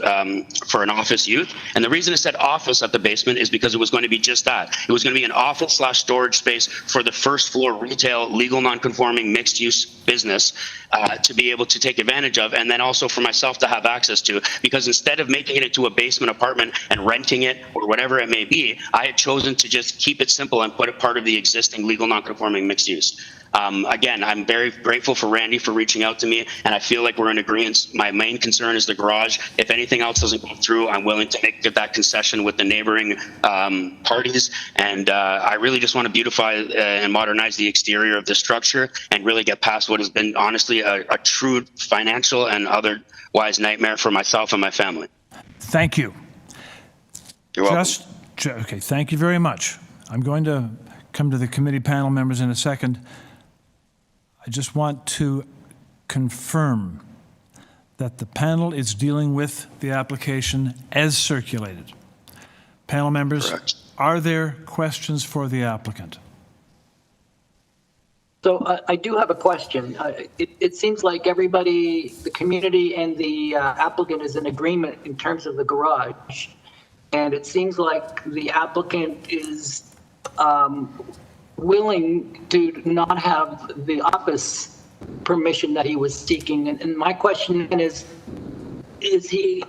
for an office use. And the reason it said office at the basement is because it was going to be just that. It was going to be an office / storage space for the first floor retail, legal non-conforming mixed use business to be able to take advantage of, and then also for myself to have access to, because instead of making it into a basement apartment and renting it or whatever it may be, I had chosen to just keep it simple and put it part of the existing legal non-conforming mixed use. Again, I'm very grateful for Randy for reaching out to me, and I feel like we're in agreement. My main concern is the garage. If anything else doesn't go through, I'm willing to make that concession with the neighboring parties, and I really just want to beautify and modernize the exterior of the structure and really get past what has been honestly a true financial and otherwise nightmare for myself and my family. Thank you. You're welcome. Okay, thank you very much. I'm going to come to the committee panel members in a second. I just want to confirm that the panel is dealing with the application as circulated. Panel members, correct. Are there questions for the applicant? So I do have a question. It seems like everybody, the community and the applicant is in agreement in terms of the garage. And it seems like the applicant is willing to not have the office permission that he was seeking. And my question is he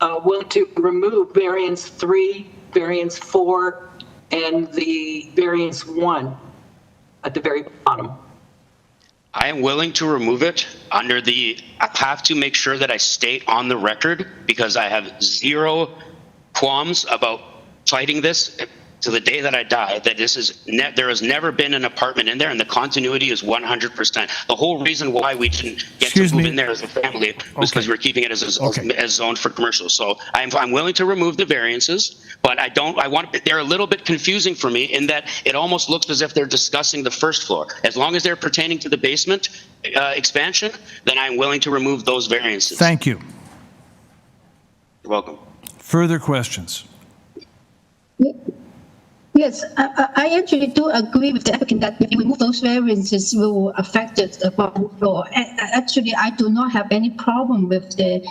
willing to remove variance 3, variance 4, and the variance 1? At the very bottom. I am willing to remove it I have to make sure that I state on the record, because I have zero qualms about fighting this to the day that I die, that there has never been an apartment in there, and the continuity is 100%. The whole reason why we didn't get to move in there as a family was because we're keeping it as zoned for commercial. So I'm willing to remove the variances, but they're a little bit confusing for me in that it almost looks as if they're discussing the first floor. As long as they're pertaining to the basement expansion, then I'm willing to remove those variances. Thank you. You're welcome. Further questions? Yes, I actually do agree with the applicant that if you remove those variances will affect the bottom floor. Actually, I do not have any problem with the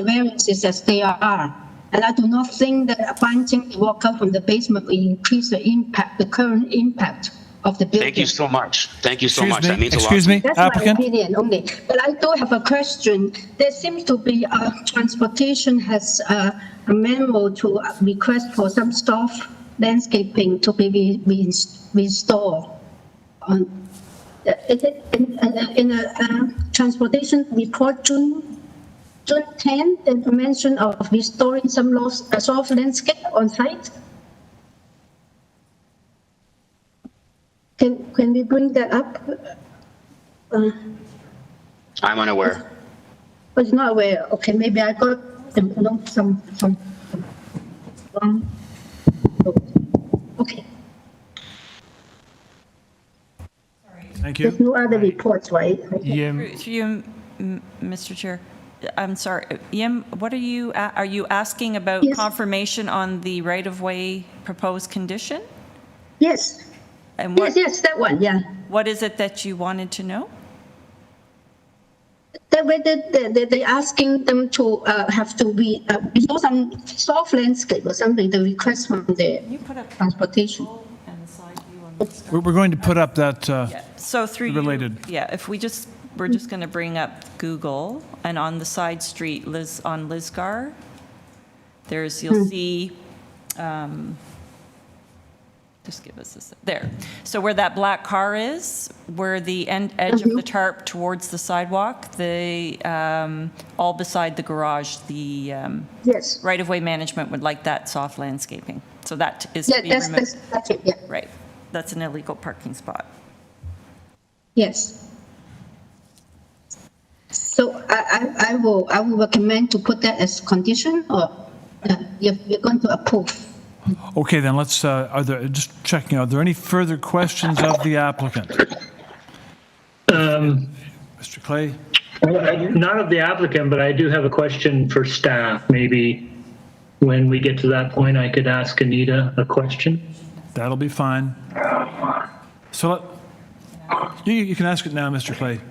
variances as they are. And I do not think that abandoning the walkout from the basement will increase the current impact of the building. Thank you so much. Thank you so much. Me. That means Excuse a lot. me, That's applicant. my opinion only. But I do have a question. There seems to be transportation has a memo to request for some staff landscaping to be restored. Is it in a transportation report, June? June 10, the mention of restoring some soft landscape on site. Can we bring that up? I'm unaware. Was not aware. Okay, maybe I got some. Okay. Thank you. There's no other reports, right? Through you, Mr. Chair. I'm sorry, Yim, what are you asking about confirmation on the right-of-way proposed condition? Yes. And what, yes, that one, yeah. What is it that you wanted to know? They're asking them to have to be restore some soft landscape or something, the request from the transportation. We're going to put up that So through related. if we're just going to bring up Google, and on the side street, on Lisgar, you'll see, just give us this, there. So where that black car is, where the edge of the tarp towards the sidewalk, all beside the garage, the right-of-way management would like that soft landscaping. So that is to be removed. That's it, yeah. Right. That's an illegal parking spot. Yes. So I will recommend to put that as condition, or you're going to approve. Okay, then let's, just checking, are there any further questions of the applicant? Mr. Clay? Not of the applicant, but I do have a question for staff. Maybe when we get to that point, I could ask Anita a question. That'll be fine. So you can ask it now, Mr. Clay.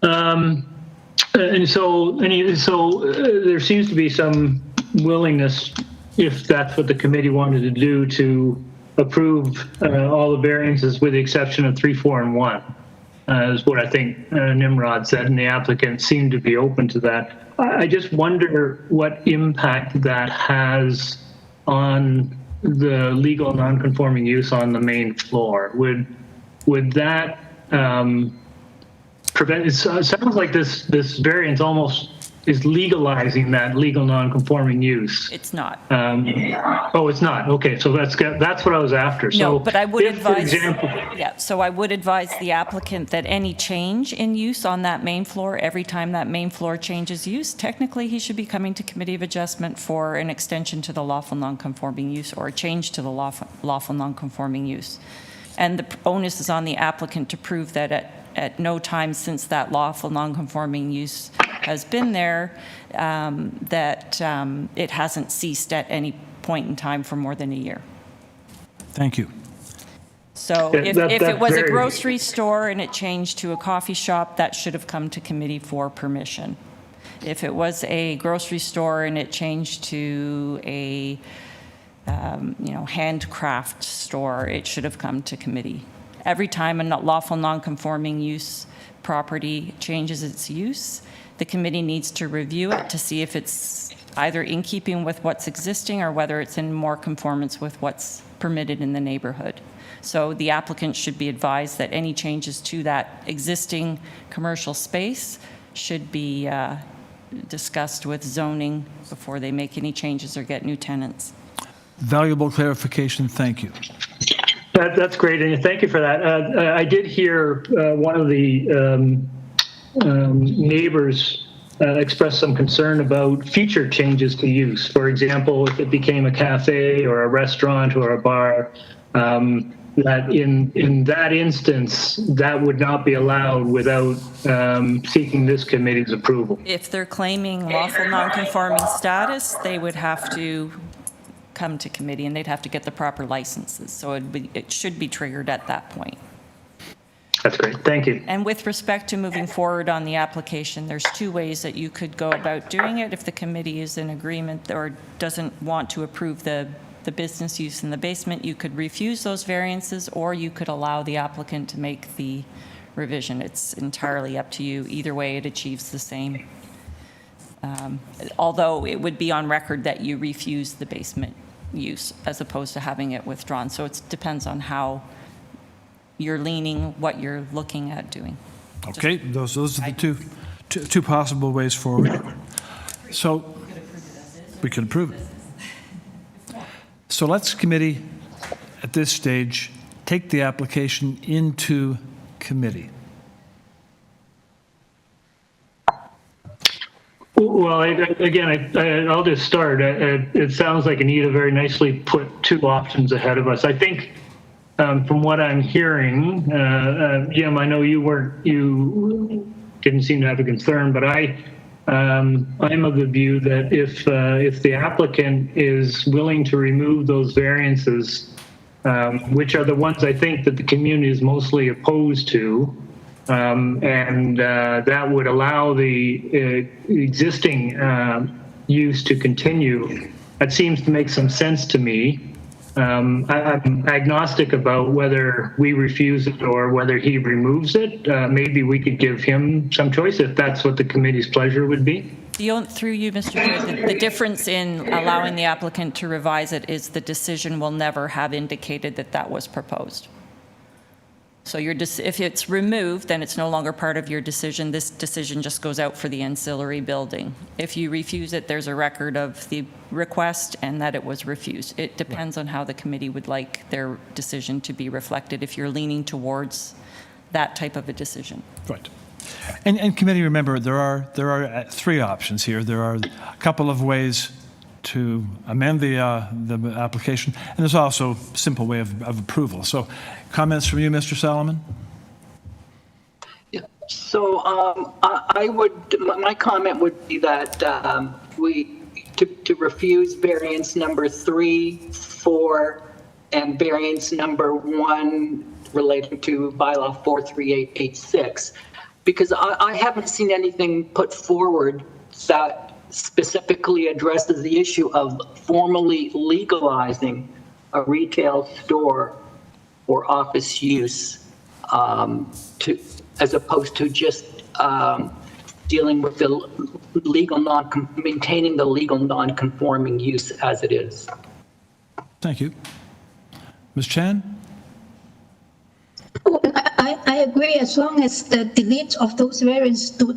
And so there seems to be some willingness, if that's what the committee wanted to do, to approve all the variances with the exception of 3, 4, and 1, is what I think Nimrod said, and the applicant seemed to be open to that. I just wonder what impact that has on the legal non-conforming use on the main floor. Would that prevent? It sounds like this variance almost is legalizing that legal non-conforming use. It's not. Oh, it's not. Okay, so that's what I was after. No, So but I would if, advise. for example, So I would advise the applicant that any change in use on that main floor, every time that main floor changes use, technically he should be coming to Committee of Adjustment for an extension to the lawful non-conforming use or a change to the lawful non-conforming use. And the onus is on the applicant to prove that at no time since that lawful non-conforming use has been there, that it hasn't ceased at any point in time for more than a year. Thank you. So if it was a grocery store and it changed to a coffee shop, that should have come to committee for permission. If it was a grocery store and it changed to a handcraft store, it should have come to committee. Every time a lawful non-conforming use property changes its use, the committee needs to review it to see if it's either in keeping with what's existing or whether it's in more conformance with what's permitted in the neighborhood. So the applicant should be advised that any changes to that existing commercial space should be discussed with zoning before they make any changes or get new tenants. Valuable clarification. Thank you. That's great, and thank you for that. I did hear one of the neighbors express some concern about future changes to use. For example, if it became a cafe or a restaurant or a bar, that in that instance, that would not be allowed without seeking this committee's approval. If they're claiming lawful non-conforming status, they would have to come to committee and they'd have to get the proper licenses. So it should be triggered at that point. That's great. Thank you. And with respect to moving forward on the application, there's two ways that you could go about doing it. If the committee is in agreement or doesn't want to approve the business use in the basement, you could refuse those variances, or you could allow the applicant to make the revision. It's entirely up to you. Either way, it achieves the same. Although it would be on record that you refuse the basement use as opposed to having it withdrawn. So it depends on how you're leaning, what you're looking at doing. Okay, those are the two possible ways forward. So we could approve it. So let's, committee, at this stage, take the application into committee. Well, I'll just start. It sounds like Anita very nicely put two options ahead of us. I think from what I'm hearing, Jim, I know you didn't seem to have a concern, but I'm of the view that if the applicant is willing to remove those variances, which are the ones I think that the community is mostly opposed to, and that would allow the existing use to continue, that seems to make some sense to me. I'm agnostic about whether we refuse it or whether he removes it. Maybe we could give him some choice if that's what the committee's pleasure would be. Through you, Mr. Chair, the difference in allowing the applicant to revise it is the decision will never have indicated that that was proposed. So if it's removed, then it's no longer part of your decision. This decision just goes out for the ancillary building. If you refuse it, there's a record of the request and that it was refused. It depends on how the committee would like their decision to be reflected if you're leaning towards that type of a decision. Right. And committee, remember, there are three options here. There are a couple of ways to amend the application, and there's also a simple way of approval. So comments from you, Mr. Solomon? Yeah. So my comment would be that to refuse variance number 3, 4, and variance number 1 relating to bylaw 43886, because I haven't seen anything put forward that specifically addresses the issue of formally legalizing a retail store or office use as opposed to just dealing with the maintaining the legal non-conforming use as it is. Thank you. Ms. Chan? I agree, as long as the delete of those variants do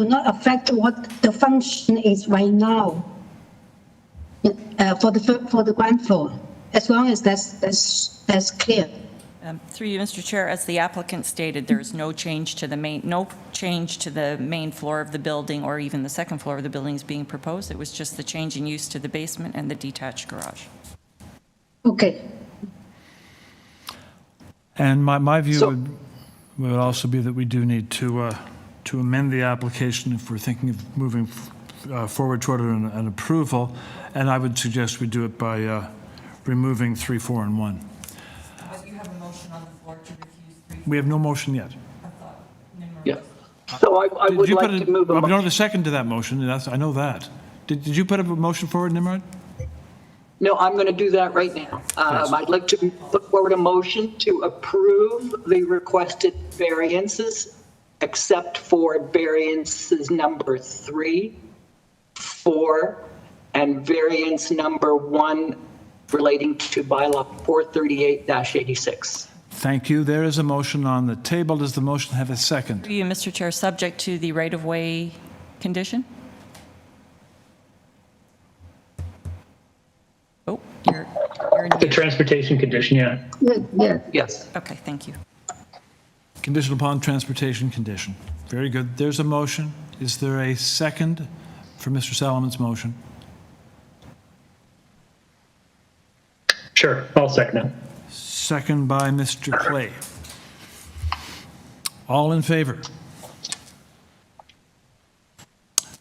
not affect what the function is right now for the ground floor, as long as that's clear. Through you, Mr. Chair, as the applicant stated, there is no change to the main floor of the building or even the second floor of the building is being proposed. It was just the change in use to the basement and the detached garage. Okay. And my view would also be that we do need to amend the application if we're thinking of moving forward toward an approval, and I would suggest we do it by removing 3, 4, and 1. But you have a motion on the floor to refuse 3. We have no motion yet. Yeah. So I would like to move a motion. motion. No, the second to that motion, I know that. Did you put up a motion forward, Nimrod? No, I'm going to do that right now. I'd like to put forward a motion to approve the requested variances, except for variances number 3, 4, and variance number 1 relating to bylaw 438-86. Thank you. There is a motion on the table. Does the motion have a second? Through you, Mr. Chair, subject to the right-of-way condition? Oh, you're The transportation condition, yeah. Yeah. Yes. Okay, thank you. Conditional upon transportation condition. Very good. There's a motion. Is there a second for Mr. Salomon's motion? Sure, I'll second it. Second by Mr. Clay. All in favor?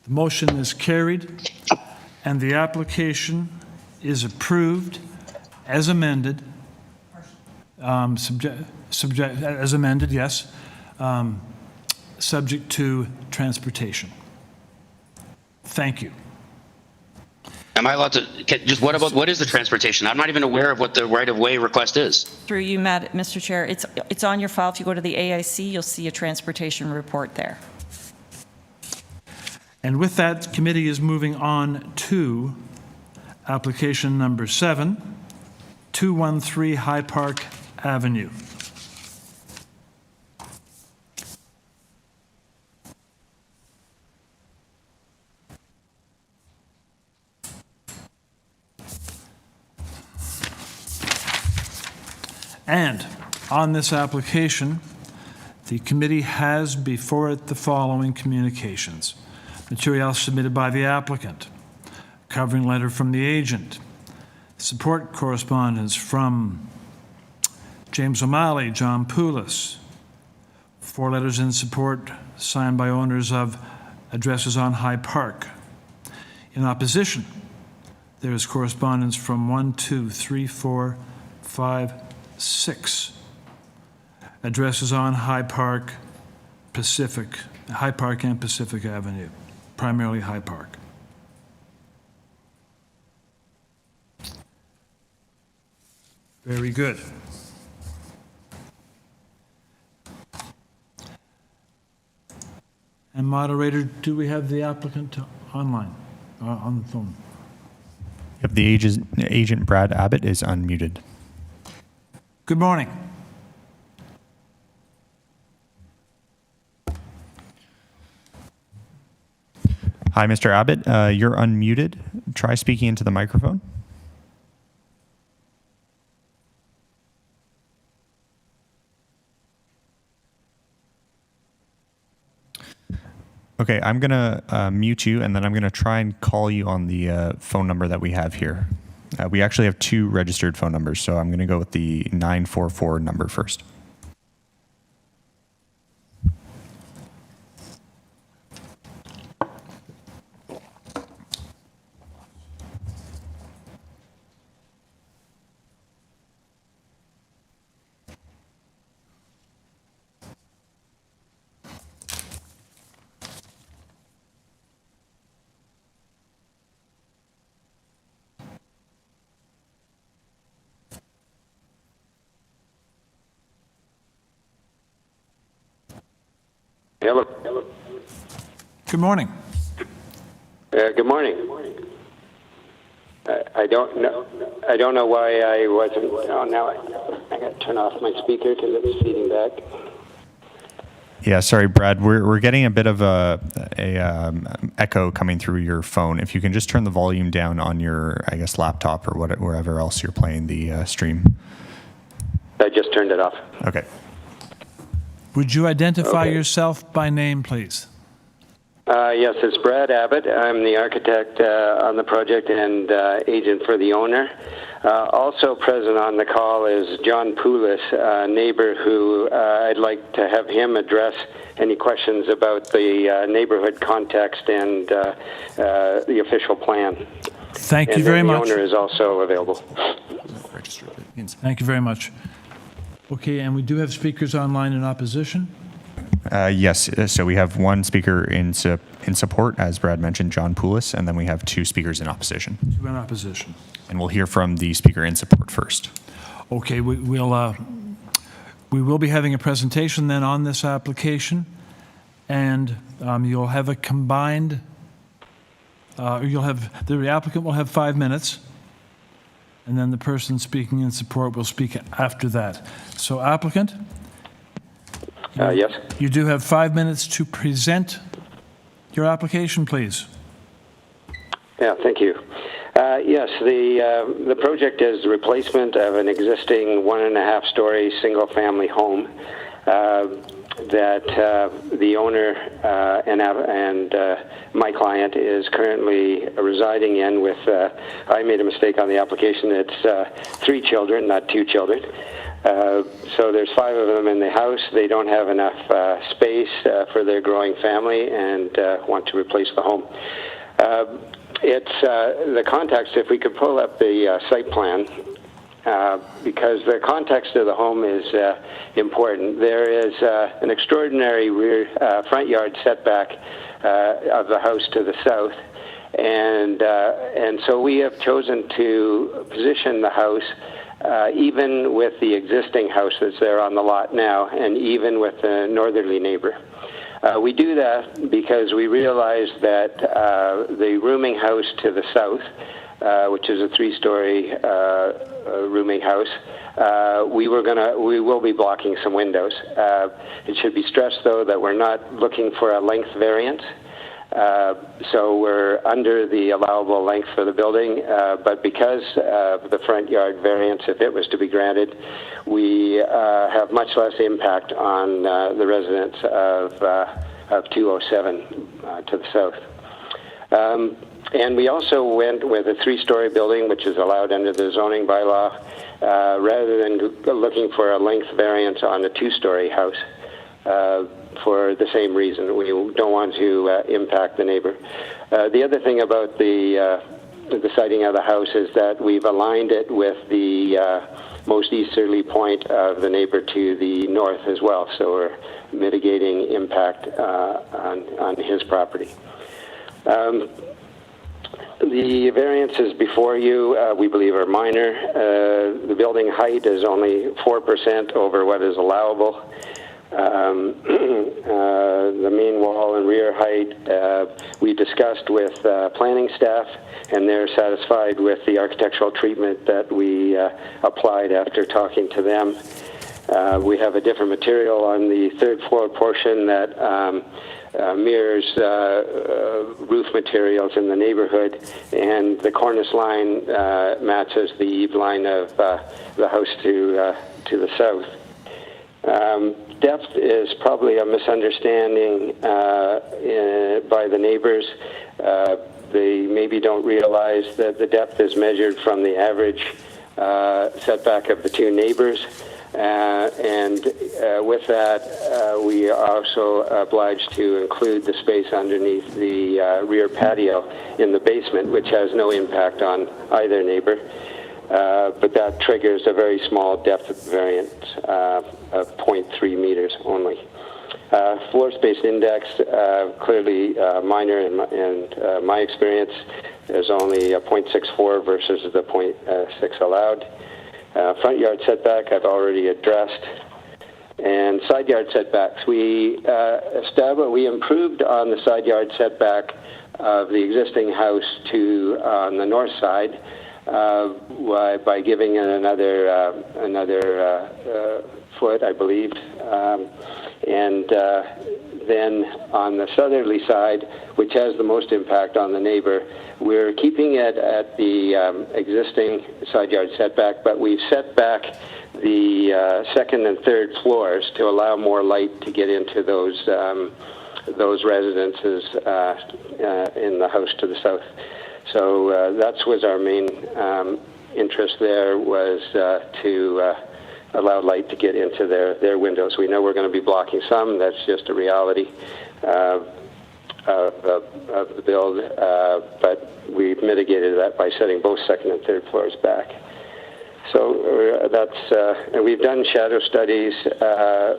The motion is carried, and the application is approved as amended. As amended, yes. Subject to transportation. Thank you. Am I allowed to, what is the transportation? I'm not even aware of what the right-of-way request is. Through you, Mr. Chair, it's on your file. If you go to the AIC, you'll see a transportation report there. And with that, committee is moving on to application number 7, 213 High Park Avenue. And on this application, the committee has before it the following communications. Material submitted by the applicant, covering letter from the agent, support correspondence from James O'Malley, John Poulos, 4 letters in support signed by owners of addresses on High Park. In opposition, there is correspondence from 1, 2, 3, 4, 5, 6 addresses on High Park and Pacific Avenue, primarily High Park. Very good. And moderator, do we have the applicant online, on the phone? Yep, the agent Brad Abbott is unmuted. Good morning. Hi, Mr. Abbott. You're unmuted. Try speaking into the microphone. Okay, I'm going to mute you, and then I'm going to try and call you on the phone number that we have here. We actually have 2 registered phone numbers, so I'm going to go with the 944 number first. Hello. Good morning. Good morning. I don't know why I wasn't. Oh, now I got to turn off my speaker because it's feeding back. Yeah, sorry, Brad. We're getting a bit of a echo coming through your phone. If you can just turn the volume down on your, I guess, laptop or wherever else you're playing the stream. I just turned it off. Okay. Would you identify yourself by name, please? Yes, it's Brad Abbott. I'm the architect on the project and agent for the owner. Also present on the call is John Poulos, a neighbor who I'd like to have him address any questions about the neighborhood context and the official plan. Thank you very much. The owner is also available. Thank you very much. Okay, and we do have speakers online in opposition? Yes, so we have 1 speaker in support, as Brad mentioned, John Poulos, and then we have 2 speakers in opposition. 2 in opposition. And we'll hear from the speaker in support first. Okay, we will be having a presentation then on this application, and you'll have a combined, the applicant will have 5 minutes, and then the person speaking in support will speak after that. So applicant? Yes. You do have 5 minutes to present your application, please. Yeah, thank you. Yes, the project is the replacement of an existing 1.5-story single-family home that the owner and my client is currently residing in with, I made a mistake on the application, it's 3 children, not 2 children. So there's 5 of them in the house. They don't have enough space for their growing family and want to replace the home. It's the context, if we could pull up the site plan, because the context of the home is important. There is an extraordinary rear front yard setback of the house to the south, and so we have chosen to position the house even with the existing house that's there on the lot now, and even with the northerly neighbor. We do that because we realize that the rooming house to the south, which is a 3-story rooming house, we will be blocking some windows. It should be stressed, though, that we're not looking for a length variance. So we're under the allowable length for the building, but because of the front yard variance, if it was to be granted, we have much less impact on the residents of 207 to the south. And we also went with a 3-story building, which is allowed under the zoning bylaw, rather than looking for a length variance on a 2-story house. For the same reason. We don't want to impact the neighbor. The other thing about the siting of the house is that we've aligned it with the most easterly point of the neighbor to the north as well, so we're mitigating impact on his property. The variances before you, we believe, are minor. The building height is only 4% over what is allowable. The mean wall and rear height we discussed with planning staff, and they're satisfied with the architectural treatment that we applied after talking to them. We have a different material on the 3rd floor portion that mirrors roof materials in the neighborhood, and the cornice line matches the eave line of the house to the south. Depth is probably a misunderstanding by the neighbors. They maybe don't realize that the depth is measured from the average setback of the 2 neighbors. And with that, we are also obliged to include the space underneath the rear patio in the basement, which has no impact on either neighbor. But that triggers a very small depth variance of 0.3 meters only. Floor space index, clearly minor in my experience. There's only a 0.64 versus the 0.6 allowed. Front yard setback, I've already addressed. And side yard setbacks, we improved on the side yard setback of the existing house to on the north side. By giving it another foot, I believe, and then on the southerly side, which has the most impact on the neighbor, we're keeping it at the existing side yard setback, but we've set back the 2nd and 3rd floors to allow more light to get into those residences in the house to the south. So that was our main interest there, was to allow light to get into their windows. We know we're going to be blocking some. That's just a reality of the build, but we've mitigated that by setting both 2nd and 3rd floors back. So that's, and we've done shadow studies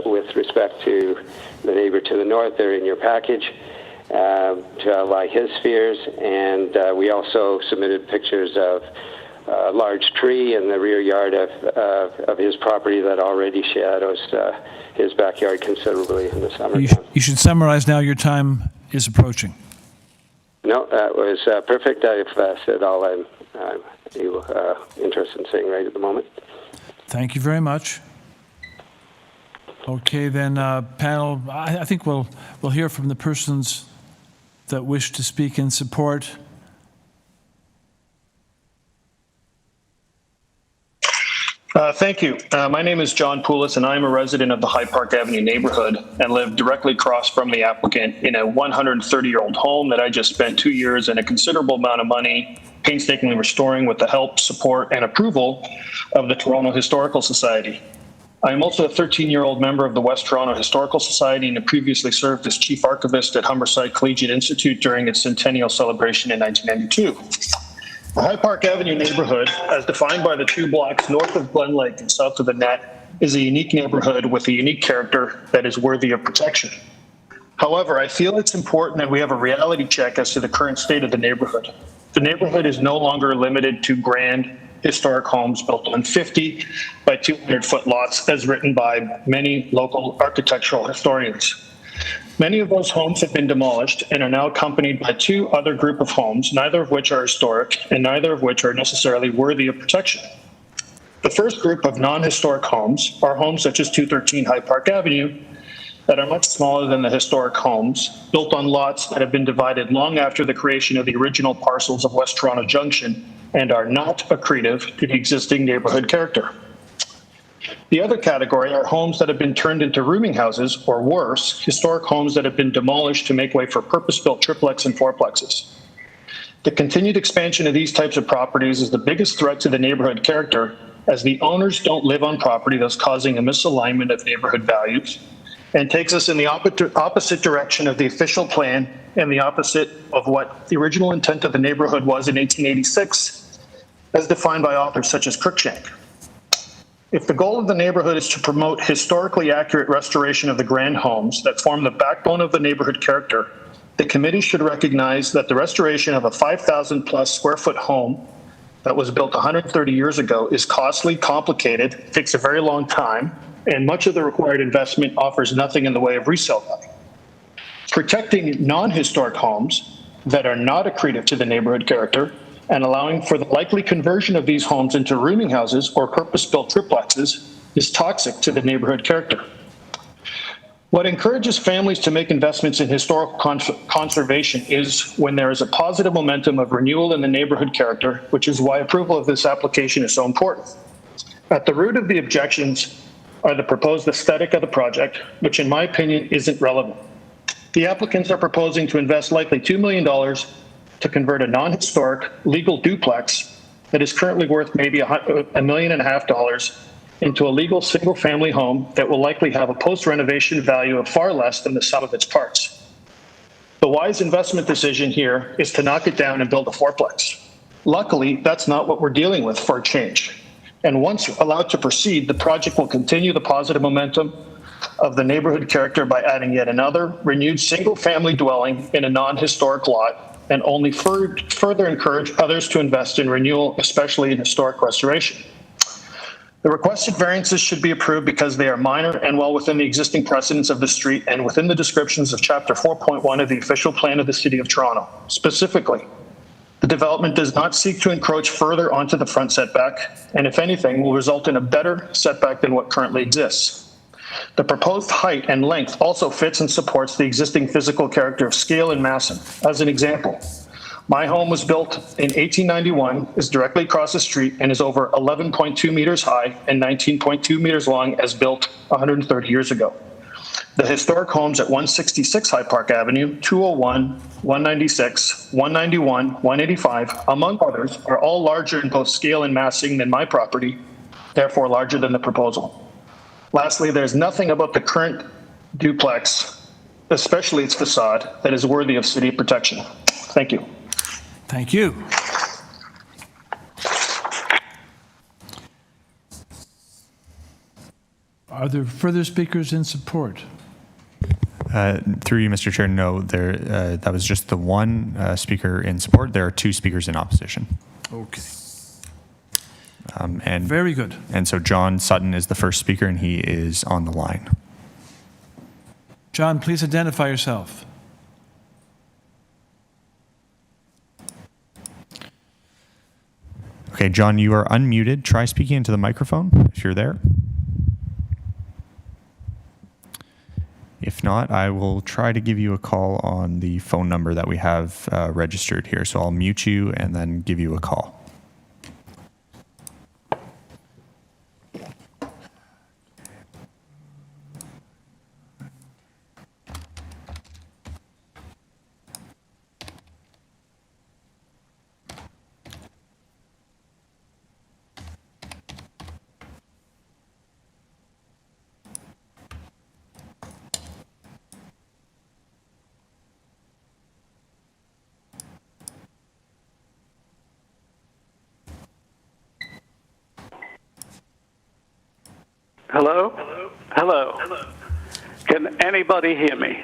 with respect to the neighbor to the north. They're in your package. To allay his fears, and we also submitted pictures of a large tree in the rear yard of his property that already shadows his backyard considerably in the summer. You should summarize now. Your time is approaching. No, that was perfect. I've said all I'm interested in saying right at the moment. Thank you very much. Okay, then, panel, I think we'll hear from the persons that wish to speak in support. Thank you. My name is John Poulos, and I'm a resident of the High Park Avenue neighborhood and live directly across from the applicant in a 130-year-old home that I just spent 2 years and a considerable amount of money painstakingly restoring with the help, support, and approval of the Toronto Historical Society. I am also a 13-year-old member of the West Toronto Historical Society and previously served as chief archivist at Humberside Collegiate Institute during its centennial celebration in 1992. The High Park Avenue neighborhood, as defined by the 2 blocks north of Glen Lake and south of the Net, is a unique neighborhood with a unique character that is worthy of protection. However, I feel it's important that we have a reality check as to the current state of the neighborhood. The neighborhood is no longer limited to grand historic homes built on 50 by 200-foot lots, as written by many local architectural historians. Many of those homes have been demolished and are now accompanied by 2 other group of homes, neither of which are historic and neither of which are necessarily worthy of protection. The first group of non-historic homes are homes such as 213 High Park Avenue, that are much smaller than the historic homes, built on lots that have been divided long after the creation of the original parcels of West Toronto Junction and are not accretive to the existing neighborhood character. The other category are homes that have been turned into rooming houses, or worse, historic homes that have been demolished to make way for purpose-built triplex and fourplexes. The continued expansion of these types of properties is the biggest threat to the neighborhood character, as the owners don't live on property, thus causing a misalignment of neighborhood values, and takes us in the opposite direction of the official plan and the opposite of what the original intent of the neighborhood was in 1886, as defined by authors such as Cruikshank. If the goal of the neighborhood is to promote historically accurate restoration of the grand homes that form the backbone of the neighborhood character, the committee should recognize that the restoration of a 5,000 plus square foot home that was built 130 years ago is costly, complicated, takes a very long time, and much of the required investment offers nothing in the way of resale value. Protecting non-historic homes that are not accretive to the neighborhood character and allowing for the likely conversion of these homes into rooming houses or purpose-built triplexes is toxic to the neighborhood character. What encourages families to make investments in historical conservation is when there is a positive momentum of renewal in the neighborhood character, which is why approval of this application is so important. At the root of the objections are the proposed aesthetic of the project, which in my opinion isn't relevant. The applicants are proposing to invest likely $2 million to convert a non-historic legal duplex that is currently worth maybe $1.5 million into a legal single-family home that will likely have a post-renovation value of far less than the sum of its parts. The wise investment decision here is to knock it down and build a fourplex. Luckily, that's not what we're dealing with for a change. And once allowed to proceed, the project will continue the positive momentum of the neighborhood character by adding yet another renewed single-family dwelling in a non-historic lot, and only further encourage others to invest in renewal, especially in historic restoration. The requested variances should be approved because they are minor and well within the existing precedents of the street and within the descriptions of Chapter 4.1 of the official plan of the City of Toronto. Specifically, the development does not seek to encroach further onto the front setback, and if anything, will result in a better setback than what currently exists. The proposed height and length also fits and supports the existing physical character of scale and massing. As an example, my home was built in 1891, is directly across the street, and is over 11.2 meters high and 19.2 meters long as built 130 years ago. The historic homes at 166 High Park Avenue, 201, 196, 191, 185, among others, are all larger in both scale and massing than my property, therefore larger than the proposal. Lastly, there's nothing about the current duplex, especially its facade, that is worthy of city protection. Thank you. Thank you. Are there further speakers in support? Through you, Mr. Chair, no, that was just the one speaker in support. There are two speakers in opposition. Okay. And very good. And so John Sutton is the first speaker, and he is on the line. John, please identify yourself. Okay, John, you are unmuted. Try speaking into the microphone if you're there. If not, I will try to give you a call on the phone number that we have registered here. So I'll mute you and then give you a call. Hello? Hello? Can anybody hear me?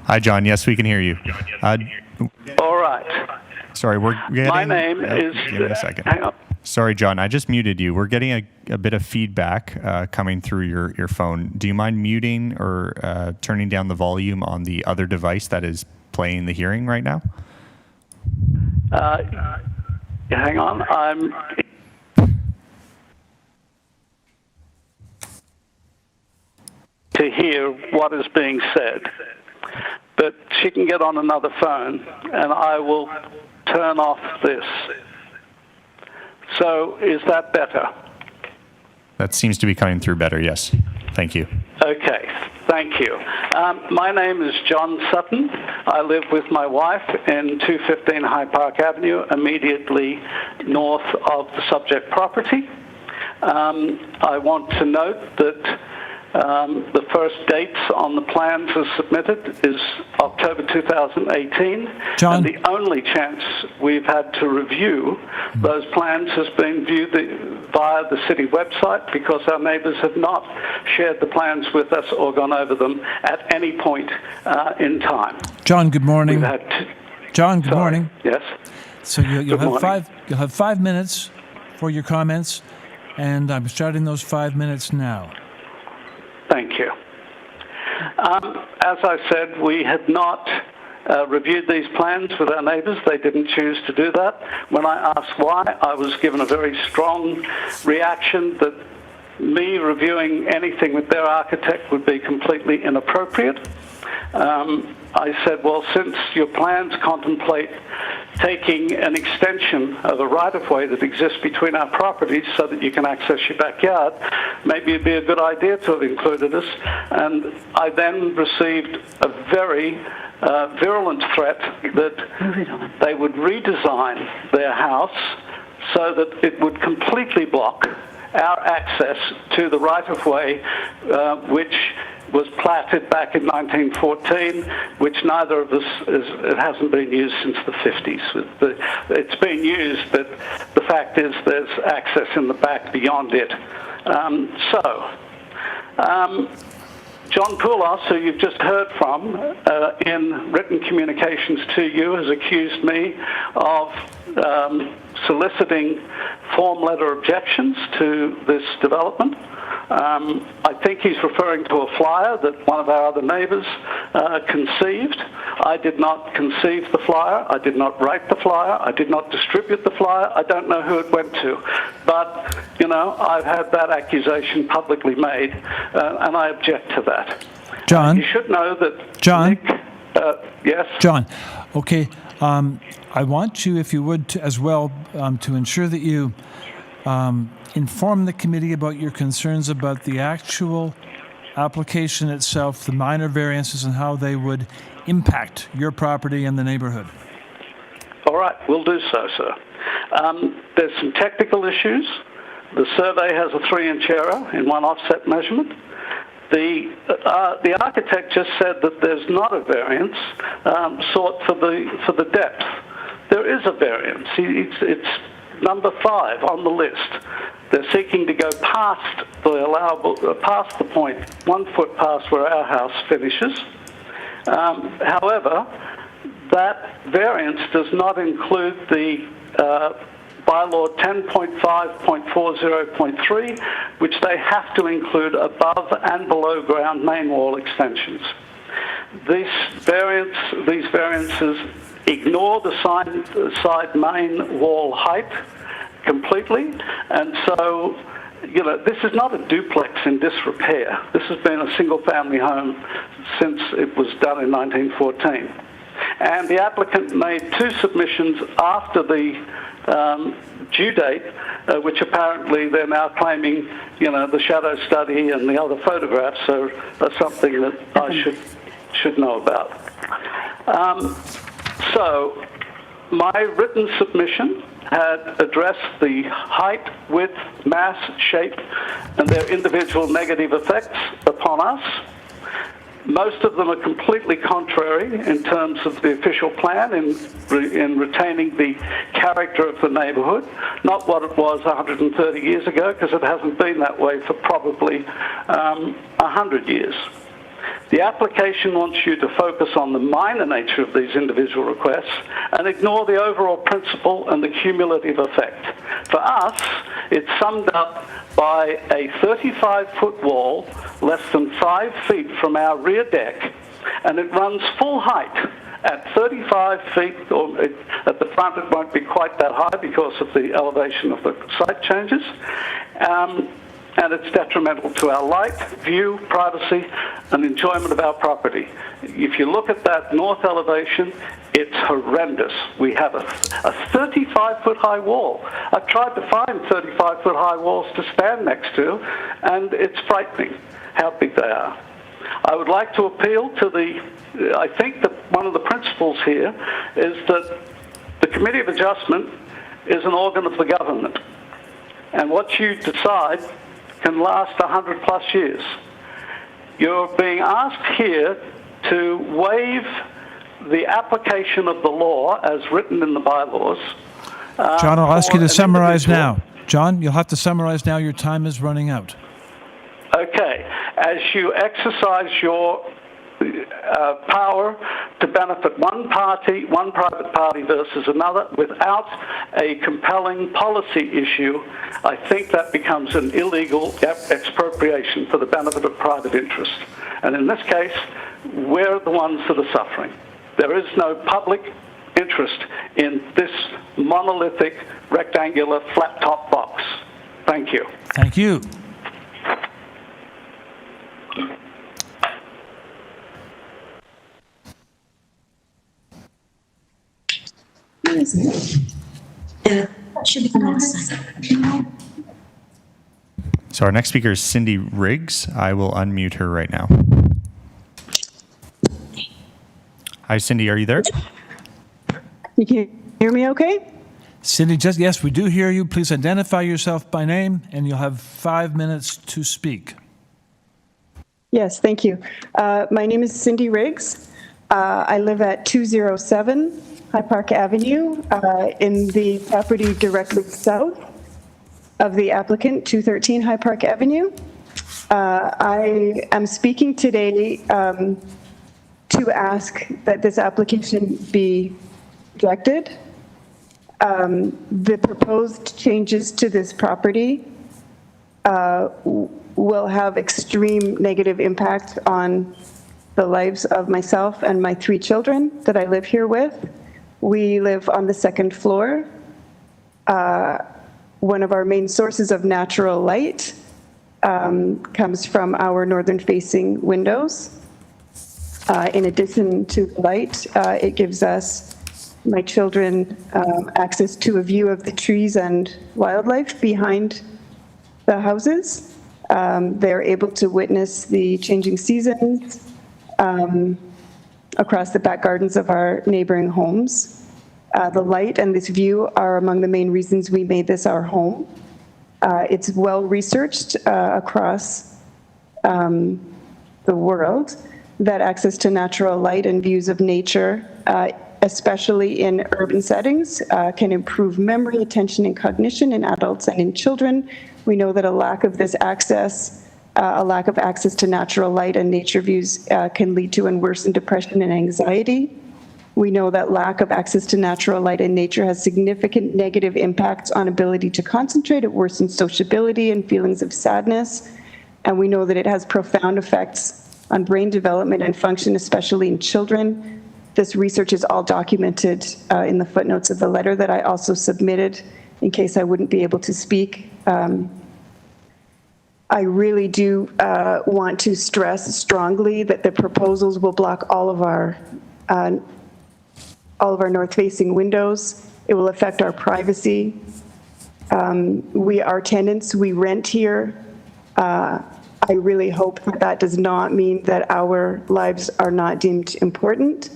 Hi, John. Yes, we can hear you. All right. Sorry, we're getting... My name is... Give me a second. Hang on. Sorry, John. I just muted you. We're getting a bit of feedback coming through your phone. Do you mind muting or turning down the volume on the other device that is playing the hearing right now? Hang on. to hear what is being said. But she can get on another phone, and I will turn off this. So is that better? That seems to be coming through better, yes. Thank you. Okay, thank you. My name is John Sutton. I live with my wife in 215 High Park Avenue, immediately north of the subject property. I want to note that the first dates on the plans as submitted is October 2018. John? And the only chance we've had to review those plans has been viewed via the city website, because our neighbours have not shared the plans with us or gone over them at any point in time. John, good morning. We've had John, good morning. Yes. So you'll Good morning. you'll have 5 minutes for your comments, and I'm starting those 5 minutes now. Thank you. As I said, we had not reviewed these plans with our neighbours. They didn't choose to do that. When I asked why, I was given a very strong reaction that me reviewing anything with their architect would be completely inappropriate. I said, well, since your plans contemplate taking an extension of a right-of-way that exists between our properties so that you can access your backyard, maybe it'd be a good idea to have included us. And I then received a very virulent threat that they would redesign their house so that it would completely block our access to the right-of-way, which was platted back in 1914, which neither of us, it hasn't been used since the 50s. It's been used, but the fact is there's access in the back beyond it. John Poulos, who you've just heard from in written communications to you, has accused me of soliciting form letter objections to this development. I think he's referring to a flyer that one of our other neighbours conceived. I did not conceive the flyer. I did not write the flyer. I did not distribute the flyer. I don't know who it went to. But, you know, I've had that accusation publicly made, and I object to that. John? You should know that John? Nick, yes? John, okay. I want you, if you would, to, as well, to ensure that you inform the committee about your concerns about the actual application itself, the minor variances, and how they would impact your property and the neighborhood. All right, we'll do so, sir. There's some technical issues. The survey has a 3-inch error in one offset measurement. The architect just said that there's not a variance sought for the depth. There is a variance. It's number 5 on the list. They're seeking to go past the allowable, past the point, 1 foot past where our house finishes. However, that variance does not include the bylaw 10.5.40.3, which they have to include above and below ground main wall extensions. These variances ignore the side main wall height completely, and so, you know, this is not a duplex in disrepair. This has been a single-family home since it was done in 1914. And the applicant made 2 submissions after the due date, which apparently they're now claiming, you know, the shadow study and the other photographs are something that I should know about. So my written submission had addressed the height, width, mass, shape, and their individual negative effects upon us. Most of them are completely contrary in terms of the official plan in retaining the character of the neighbourhood, not what it was 130 years ago, because it hasn't been that way for probably 100 years. The application wants you to focus on the minor nature of these individual requests and ignore the overall principle and the cumulative effect. For us, it's summed up by a 35-foot wall less than 5 feet from our rear deck, and it runs full height at 35 feet, or at the front it won't be quite that high because of the elevation of the site changes. and it's detrimental to our light, view, privacy, and enjoyment of our property. If you look at that north elevation, it's horrendous. We have a 35-foot high wall. I've tried to find 35-foot high walls to stand next to, and it's frightening how big they are. I would like to appeal to I think that one of the principles here is that the Committee of Adjustment is an organ of the government, and what you decide can last 100 plus years. You're being asked here to waive the application of the law as written in the bylaws. John, I'll ask you to summarize now. John, you'll have to summarize now. Your time is running out. Okay. As you exercise your power to benefit one party, one private party versus another without a compelling policy issue, I think that becomes an illegal expropriation for the benefit of private interest. And in this case, we're the ones that are suffering. There is no public interest in this monolithic, rectangular, flat-top box. Thank you. Thank you. Should be on that side. So our next speaker is Cindy Riggs. I will unmute her right now. Hi, Cindy. Are you there? You can hear me okay? Cindy, yes, we do hear you. Please identify yourself by name, and you'll have 5 minutes to speak. Yes, thank you. My name is Cindy Riggs. I live at 207 High Park Avenue in the property directly south of the applicant, 213 High Park Avenue. I am speaking today to ask that this application be rejected. The proposed changes to this property will have extreme negative impact on the lives of myself and my 3 children that I live here with. We live on the 2nd floor. One of our main sources of natural light comes from our northern-facing windows. In addition to the light, it gives us, my children, access to a view of the trees and wildlife behind the houses. They're able to witness the changing seasons across the back gardens of our neighboring homes. The light and this view are among the main reasons we made this our home. It's well researched across the world that access to natural light and views of nature, especially in urban settings, can improve memory, attention, and cognition in adults and in children. We know that a lack of this access, a lack of access to natural light and nature views can lead to and worsen depression and anxiety. We know that lack of access to natural light and nature has significant negative impacts on ability to concentrate. It worsens sociability and feelings of sadness. And we know that it has profound effects on brain development and function, especially in children. This research is all documented in the footnotes of the letter that I also submitted in case I wouldn't be able to speak. I really do want to stress strongly that the proposals will block all of our north-facing windows. It will affect our privacy. We are tenants, we rent here. I really hope that that does not mean that our lives are not deemed important.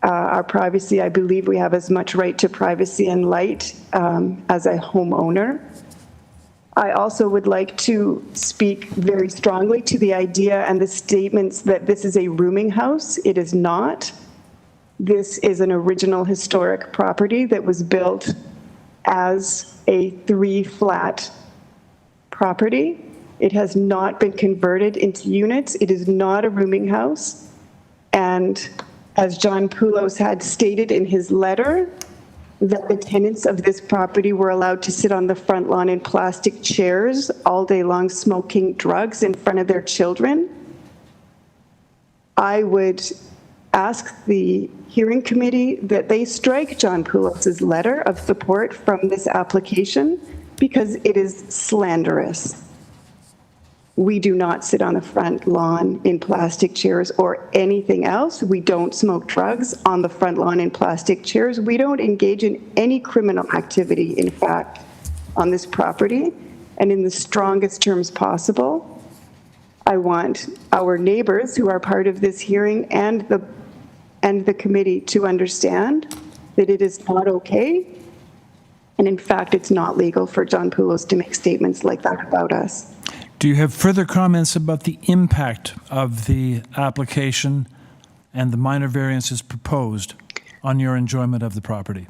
Our privacy, I believe we have as much right to privacy and light as a homeowner. I also would like to speak very strongly to the idea and the statements that this is a rooming house. It is not. This is an original historic property that was built as a 3-flat property. It has not been converted into units. It is not a rooming house. And as John Poulos had stated in his letter, that the tenants of this property were allowed to sit on the front lawn in plastic chairs all day long smoking drugs in front of their children. I would ask the hearing committee that they strike John Poulos' letter of support from this application because it is slanderous. We do not sit on the front lawn in plastic chairs or anything else. We don't smoke drugs on the front lawn in plastic chairs. We don't engage in any criminal activity, in fact, on this property. And in the strongest terms possible, I want our neighbors who are part of this hearing and the committee to understand that it is not okay. And in fact, it's not legal for John Poulos to make statements like that about us. Do you have further comments about the impact of the application and the minor variances proposed on your enjoyment of the property?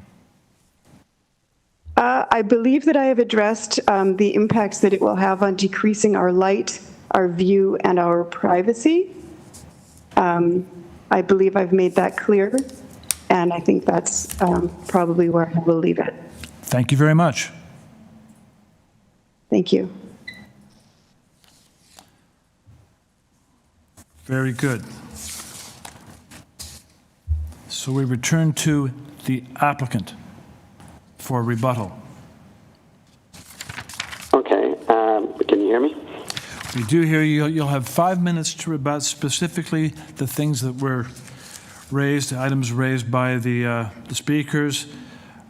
I believe that I have addressed the impacts that it will have on decreasing our light, our view, and our privacy. I believe I've made that clear, and I think that's probably where I will leave it. Thank you very much. Thank you. Very good. So we return to the applicant for rebuttal. Okay, can you hear me? We do hear you. You'll have 5 minutes to rebut specifically the things that were raised, items raised by the speakers,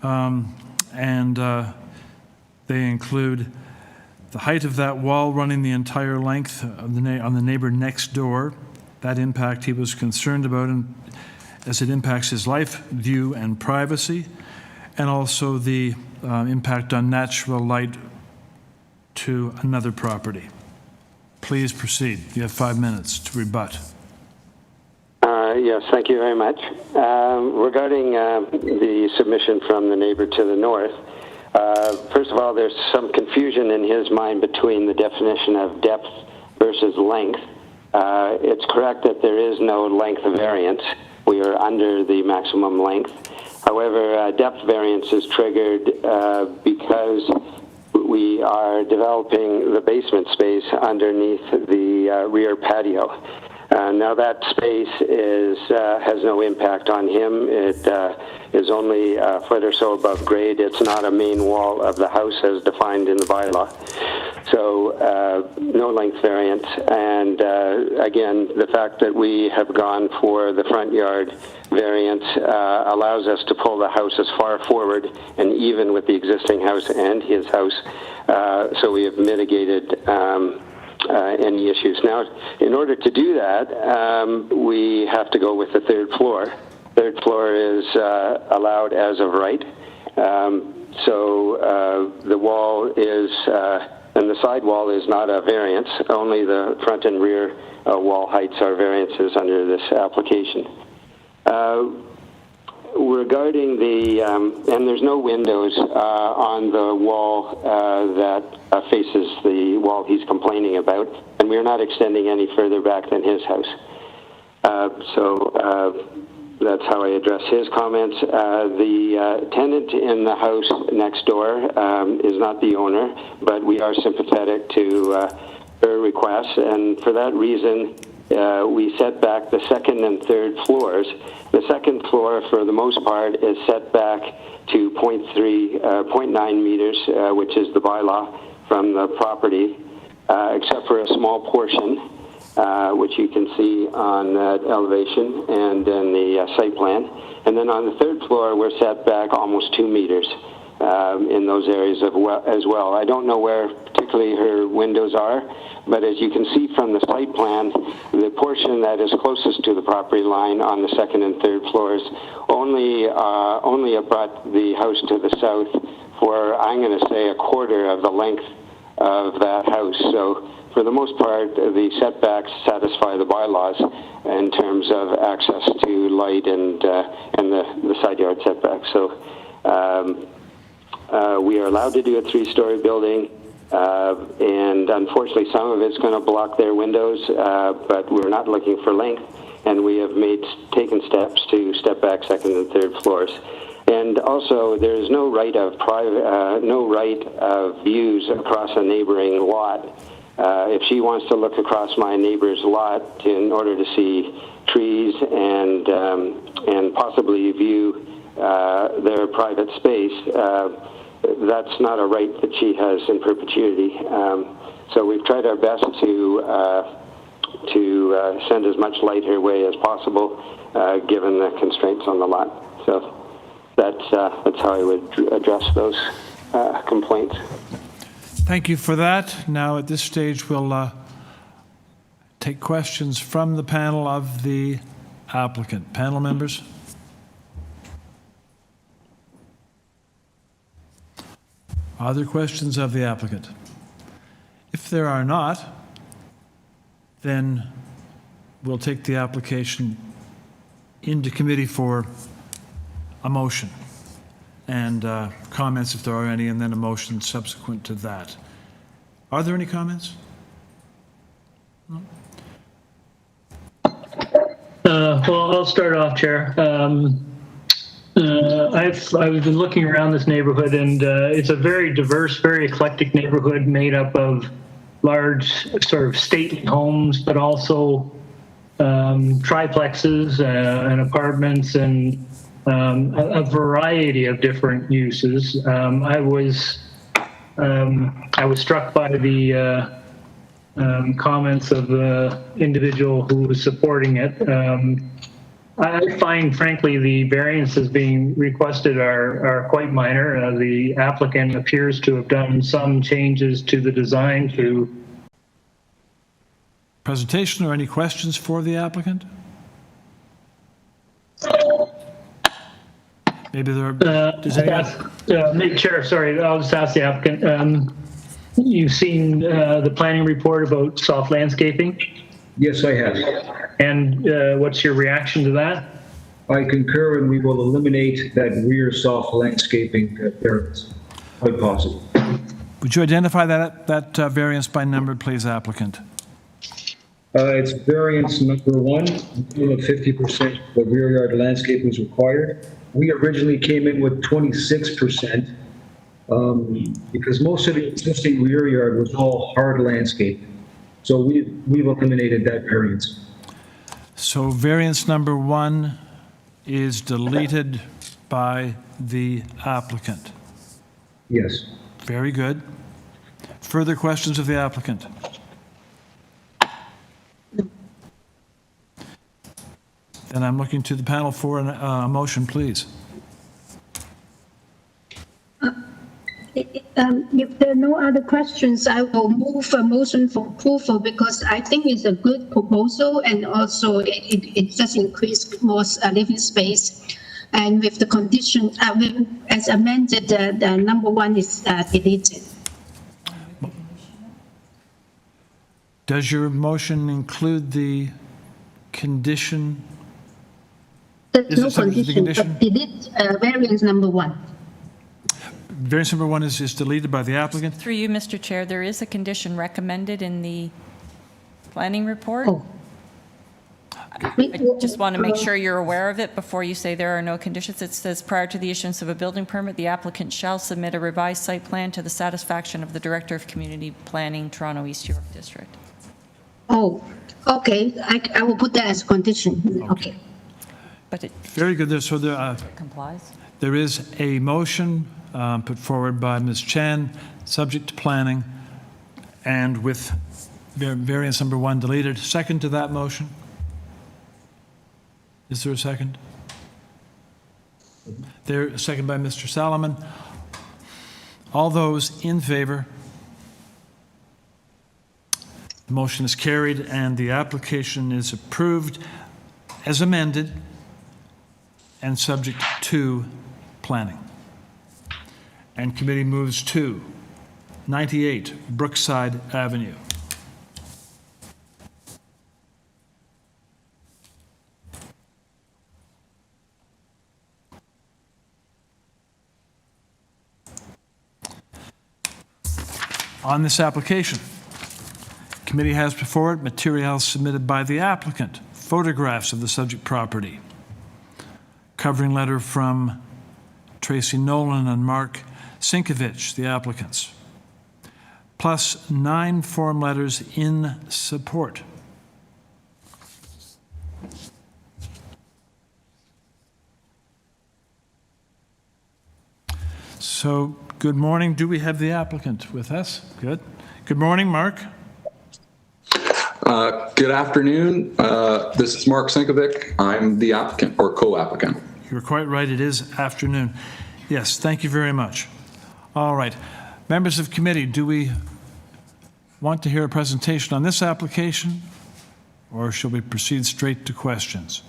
and they include the height of that wall running the entire length of on the neighbor next door, that impact he was concerned about, and as it impacts his life, view, and privacy, and also the impact on natural light to another property. Please proceed. You have 5 minutes to rebut. Yes, thank you very much. Regarding the submission from the neighbor to the north, first of all, there's some confusion in his mind between the definition of depth versus length. It's correct that there is no length variance. We are under the maximum length. However, depth variance is triggered because we are developing the basement space underneath the rear patio. Now that space has no impact on him. It is only a foot or so above grade. It's not a main wall of the house as defined in the bylaw. So no length variance. And again, the fact that we have gone for the front yard variance allows us to pull the house as far forward and even with the existing house and his house. So we have mitigated any issues. Now, in order to do that, we have to go with the third floor. Third floor is allowed as of right. So the wall is, and the side wall is not a variance. Only the front and rear wall heights are variances under this application. Regarding the, and there's no windows on the wall that faces the wall he's complaining about, and we're not extending any further back than his house. So that's how I address his comments. The tenant in the house next door is not the owner, but we are sympathetic to her requests, and for that reason, we set back the second and third floors. The second floor, for the most part, is set back to 0.9 meters, which is the bylaw from the property, except for a small portion, which you can see on that elevation and in the site plan. And then on the third floor, we're set back almost 2 meters in those areas as well. I don't know where particularly her windows are, but as you can see from the site plan, the portion that is closest to the property line on the second and third floors only abut the house to the south for, I'm going to say, a quarter of the length of that house. So for the most part, the setbacks satisfy the bylaws in terms of access to light and the side yard setback. So we are allowed to do a 3-story building. And unfortunately, some of it's going to block their windows, but we're not looking for length, and we have taken steps to step back second and third floors. And also, there is no right of views across a neighboring lot. If she wants to look across my neighbor's lot in order to see trees and possibly view their private space, that's not a right that she has in perpetuity. So we've tried our best to send as much light her way as possible, given the constraints on the lot. So that's how I would address those complaints. Thank you for that. Now, at this stage, we'll take questions from the panel of the applicant. Panel members? Are there questions of the applicant? If there are not, then we'll take the application into committee for a motion and comments if there are any, and then a motion subsequent to that. Are there any comments? No? Well, I'll start off, Chair. I've been looking around this neighborhood, and it's a very diverse, very eclectic neighborhood made up of large sort of stately homes, but also triplexes and apartments and a variety of different uses. I was struck by the comments of the individual who was supporting it. I find, frankly, the variances being requested are quite minor. The applicant appears to have done some changes to the design to... Presentation or any questions for the applicant? Maybe there are... Chair, sorry, I'll just ask the applicant. You've seen the planning report about soft landscaping? Yes, I have. And what's your reaction to that? I concur, and we will eliminate that rear soft landscaping variance, quite possible. Would you identify that variance by number, please, applicant? It's variance number 1, 50% of rear yard landscaping is required. We originally came in with 26%, because most of the existing rear yard was all hard landscape. So we've eliminated that variance. So variance number 1 is deleted by the applicant. Yes. Very good. Further questions of the applicant? Then I'm looking to the panel for a motion, please. If there are no other questions, I will move a motion for approval because I think it's a good proposal, and also it just increased more living space. And with the condition, as amended, the number 1 is deleted. Does your motion include the condition? There's no condition, but delete variance number 1. Variance number 1 is deleted by the applicant. Through you, Mr. Chair, there is a condition recommended in the planning report. Oh. I just want to make sure you're aware of it before you say there are no conditions. It says prior to the issuance of a building permit, the applicant shall submit a revised site plan to the satisfaction of the Director of Community Planning, Toronto East York District. Oh, okay. I will put that as a condition. Okay. But it very good. So there complies. There is a motion put forward by Ms. Chan, subject to planning, and with variance number 1 deleted. Second to that motion? Is there a second? There, second by Mr. Salomon. All those in favor? The motion is carried and the application is approved as amended and subject to planning. And committee moves to 98 Brookside Avenue. On this application, committee has before it materials submitted by the applicant, photographs of the subject property, covering letter from Tracy Nolan and Mark Sinkovich, the applicants, plus 9 form letters in support. So, good morning. Do we have the applicant with us? Good. Good morning, Mark. Good afternoon. This is Mark Sinkovic. I'm the applicant or co-applicant. You're quite right. It is afternoon. Yes, thank you very much. All right. Members of committee, do we want to hear a presentation on this application, or shall we proceed straight to questions?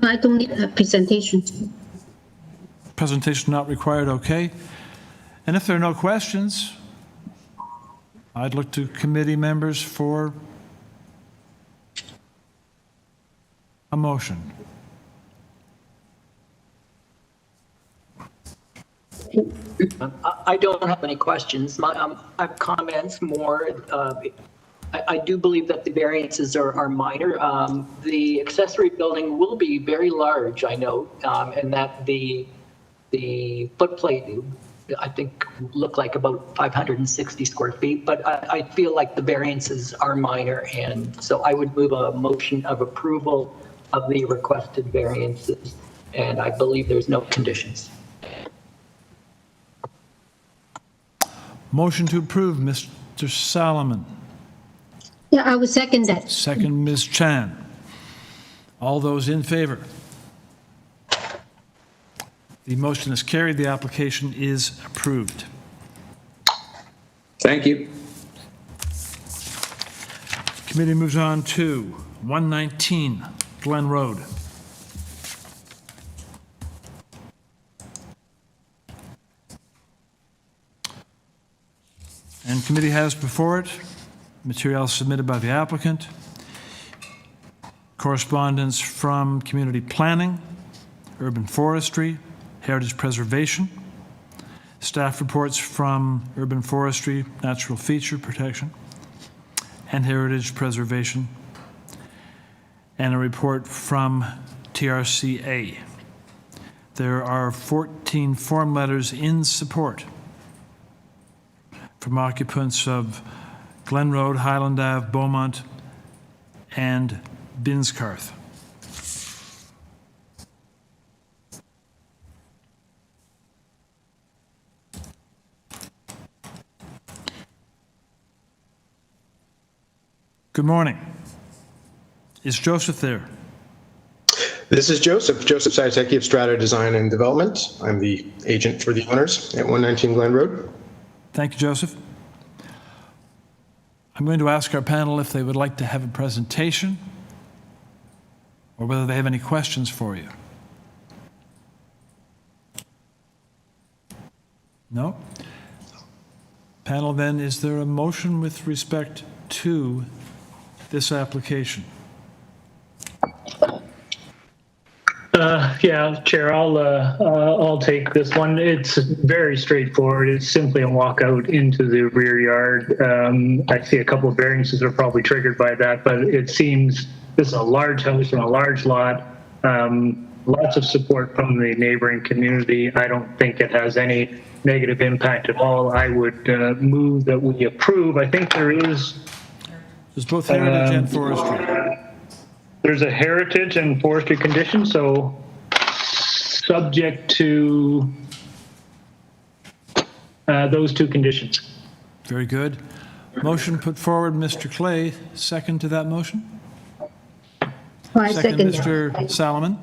I don't need a presentation. Presentation not required, okay. And if there are no questions, I'd look to committee members for a motion. I don't have any questions. I have comments more. I do believe that the variances are minor. The accessory building will be very large, I know, and that the footplate, I think, look like about 560 square feet, but I feel like the variances are minor, and so I would move a motion of approval of the requested variances, and I believe there's no conditions. Motion to approve, Mr. Solomon. Yeah, I would second that. Second, Ms. Chan. All those in favor? The motion is carried. The application is approved. Thank you. Committee moves on to 119 Glen Road. And committee has before it materials submitted by the applicant, correspondence from community planning, urban forestry, heritage preservation, staff reports from urban forestry, natural feature protection, and heritage preservation, and a report from TRCA. There are 14 form letters in support from occupants of Glen Road, Highland Ave, Beaumont, and Binscarth. Good morning. Is Joseph there? This is Joseph Saiteki of Strata Design and Development. I'm the agent for the owners at 119 Glen Road. Thank you, Joseph. I'm going to ask our panel if they would like to have a presentation or whether they have any questions for you. No? Panel, then, is there a motion with respect to this application? Yeah, Chair, I'll take this one. It's very straightforward. It's simply a walkout into the rear yard. I see a couple of variances are probably triggered by that, but it seems this is a large house and a large lot. Lots of support from the neighboring community. I don't think it has any negative impact at all. I would move that we approve. I think there's both heritage and forestry. There's a heritage and forestry condition, so subject to those two conditions. Very good. Motion put forward, Mr. Clay. Second to that motion? I second Mr. Solomon.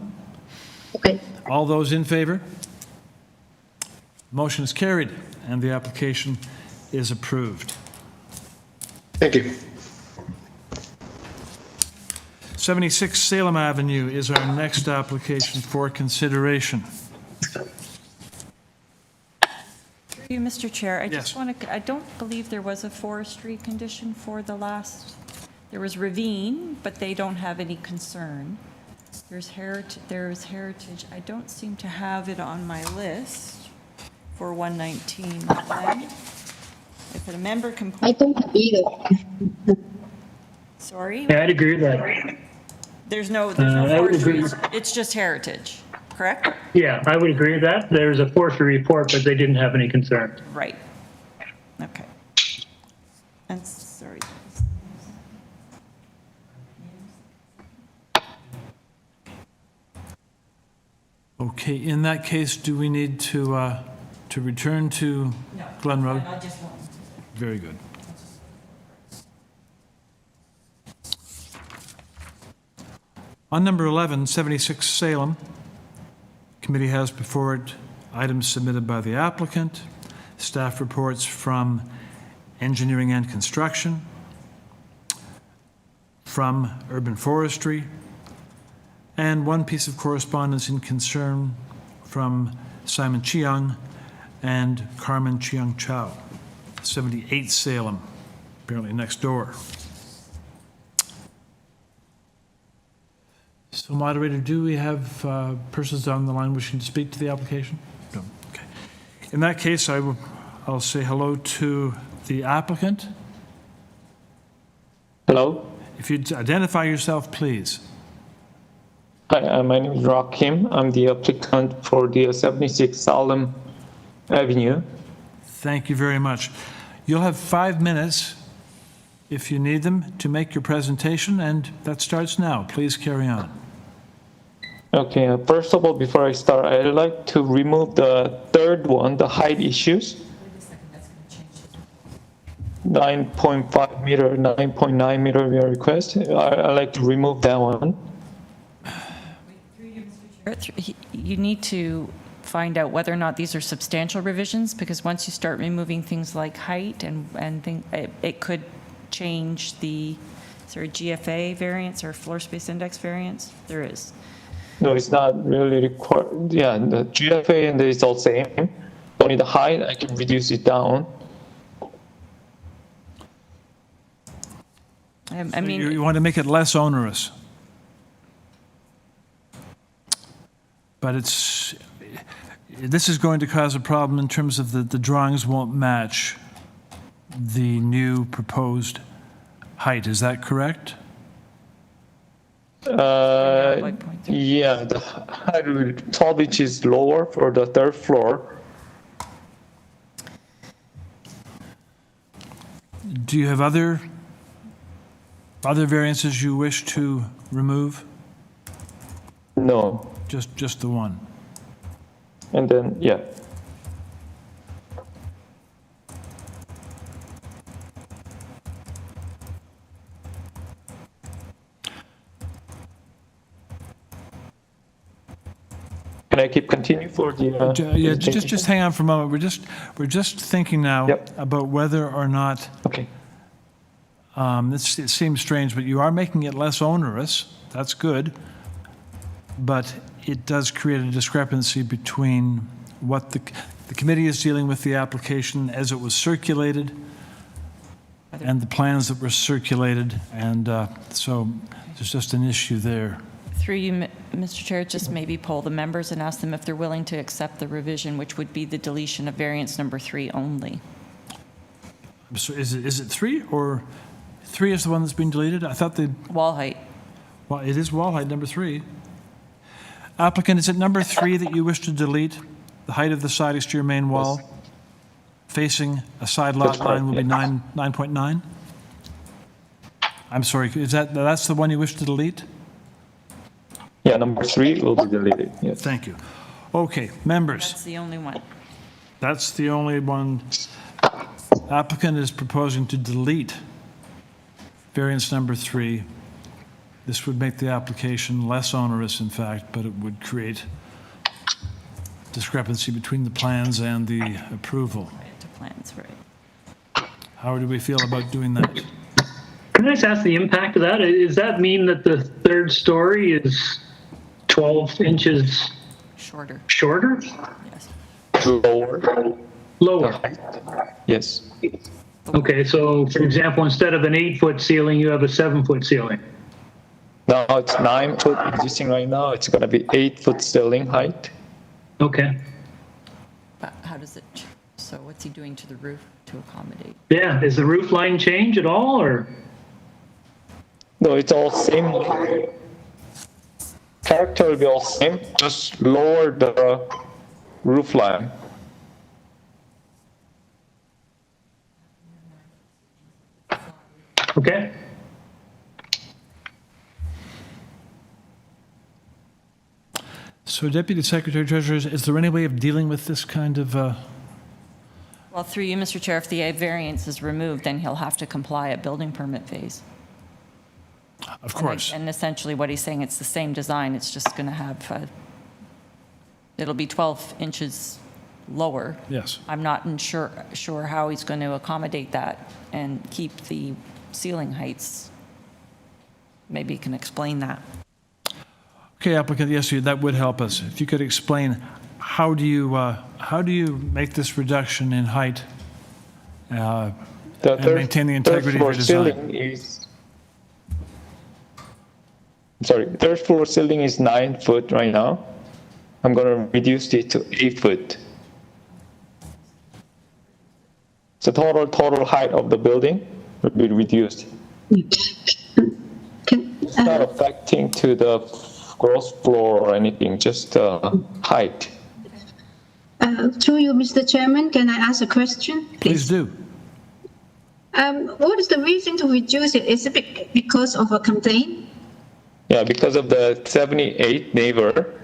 Okay. All those in favor? Motion is carried, and the application is approved. Thank you. 76 Salem Avenue is our next application for consideration. Through you, Mr. Chair, I just want to, I don't believe there was a forestry condition for the last, there was ravine, but they don't have any concern. There's heritage. I don't seem to have it on my list for 119 Glen. If a member can. I don't have either. Sorry? Yeah, I'd agree with that. There's no forestry. It's just heritage, correct? Yeah, I would agree with that. There's a forestry report, but they didn't have any concerns. Right. Okay. And sorry. Okay, in that case, do we need to return to Glen Road? Very good. On number 11, 76 Salem, committee has before it items submitted by the applicant, staff reports from engineering and construction, from urban forestry, and one piece of correspondence in concern from Simon Chiang and Carmen Chiang Chow, 78 Salem, apparently next door. So moderator, do we have persons on the line wishing to speak to the application? No. Okay. In that case, I'll say hello to the applicant. Hello. If you'd identify yourself, please. Hi, my name is Rakim. I'm the applicant for the 76 Salem Avenue. Thank you very much. You'll have 5 minutes, if you need them, to make your presentation, and that starts now. Please carry on. Okay, first of all, before I start, I'd like to remove the third one, the height issues. 9.5 meter, 9.9 meter we request. I'd like to remove that one. You need to find out whether or not these are substantial revisions, because once you start removing things like height it could change the GFA variance or floor space index variance. There is. No, it's not really required. Yeah, the GFA and it's all same. Only the height, I can reduce it down. I mean, you want to make it less onerous. But this is going to cause a problem in terms of the drawings won't match the new proposed height. Is that correct? Yeah, the height tall beach is lower for the third floor. Do you have other variances you wish to remove? No. Just the one. And then, yeah. Can I keep continue for the? Yeah, just hang on for a moment. We're just thinking now about whether or not. Okay. It seems strange, but you are making it less onerous. That's good. But it does create a discrepancy between what the committee is dealing with the application as it was circulated and the plans that were circulated, and so there's just an issue there. through you, Mr. Chair, just maybe poll the members and ask them if they're willing to accept the revision, which would be the deletion of variance number 3 only. So is it 3 or 3 is the one that's been deleted? I thought the wall height. Well, it is wall height number 3. Applicant, is it number 3 that you wish to delete? The height of the side exterior main wall facing a side lot line will be 9.9? I'm sorry, is that's the one you wish to delete? Yeah, number 3 will be deleted. Yes. Thank you. Okay, members. That's the only one. That's the only one. Applicant is proposing to delete variance number 3. This would make the application less onerous, in fact, but it would create discrepancy between the plans and the approval. To plans, right. How do we feel about doing that? Can I just ask the impact of that? Does that mean that the third story is 12 inches shorter? Shorter? Yes. Lower. Lower. Yes. Okay, so for example, instead of an 8-foot ceiling, you have a 7-foot ceiling. No, it's 9 foot existing right now. It's going to be 8-foot ceiling height. Okay. But how does it, so what's he doing to the roof to accommodate? Yeah, does the roof line change at all, or? No, it's all same. Character will be all same, just lower the roof line. So Deputy Secretary Treasurer, is there any way of dealing with this kind of, Well, through you, Mr. Chair, if the variance is removed, then he'll have to comply at building permit phase. of course? And essentially what he's saying, it's the same design, it's just going to have, it'll be 12 inches lower. Yes. I'm not sure how he's going to accommodate that and keep the ceiling heights. Maybe you can explain that. Okay, applicant, yes, that would help us. If you could explain, how do you make this reduction in height and maintain the integrity of your design? Third floor ceiling is 9 foot right now. I'm going to reduce it to 8 foot. So total height of the building will be reduced. It's not affecting to the gross floor or anything, just height. Through you, Mr. Chairman, can I ask a question? Please do. What is the reason to reduce it? Is it because of a complaint? Yeah, because of the 78 neighbor.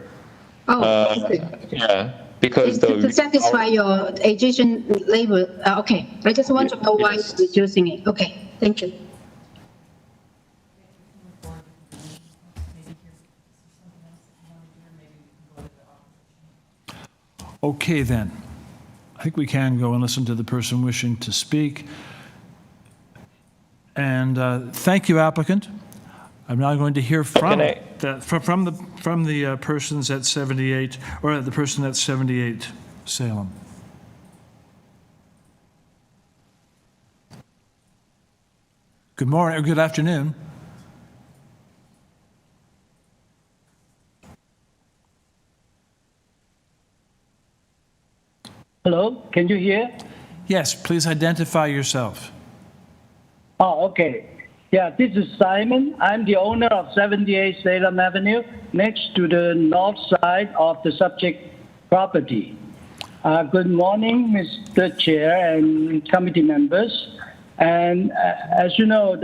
Oh, yeah, because to satisfy your adjacent labor. Okay, I just want to know why you're reducing it. Okay, thank you. Okay, then. I think we can go and listen to the person wishing to speak. And thank you, applicant. I'm now going to hear from the persons at 78, or the person at 78 Salem. Good morning, or good afternoon. Hello, can you hear? Yes, please identify yourself. Oh, okay. Yeah, this is Simon. I'm the owner of 78 Salem Avenue, next to the north side of the subject property. Good morning, Mr. Chair and committee members. And as you know,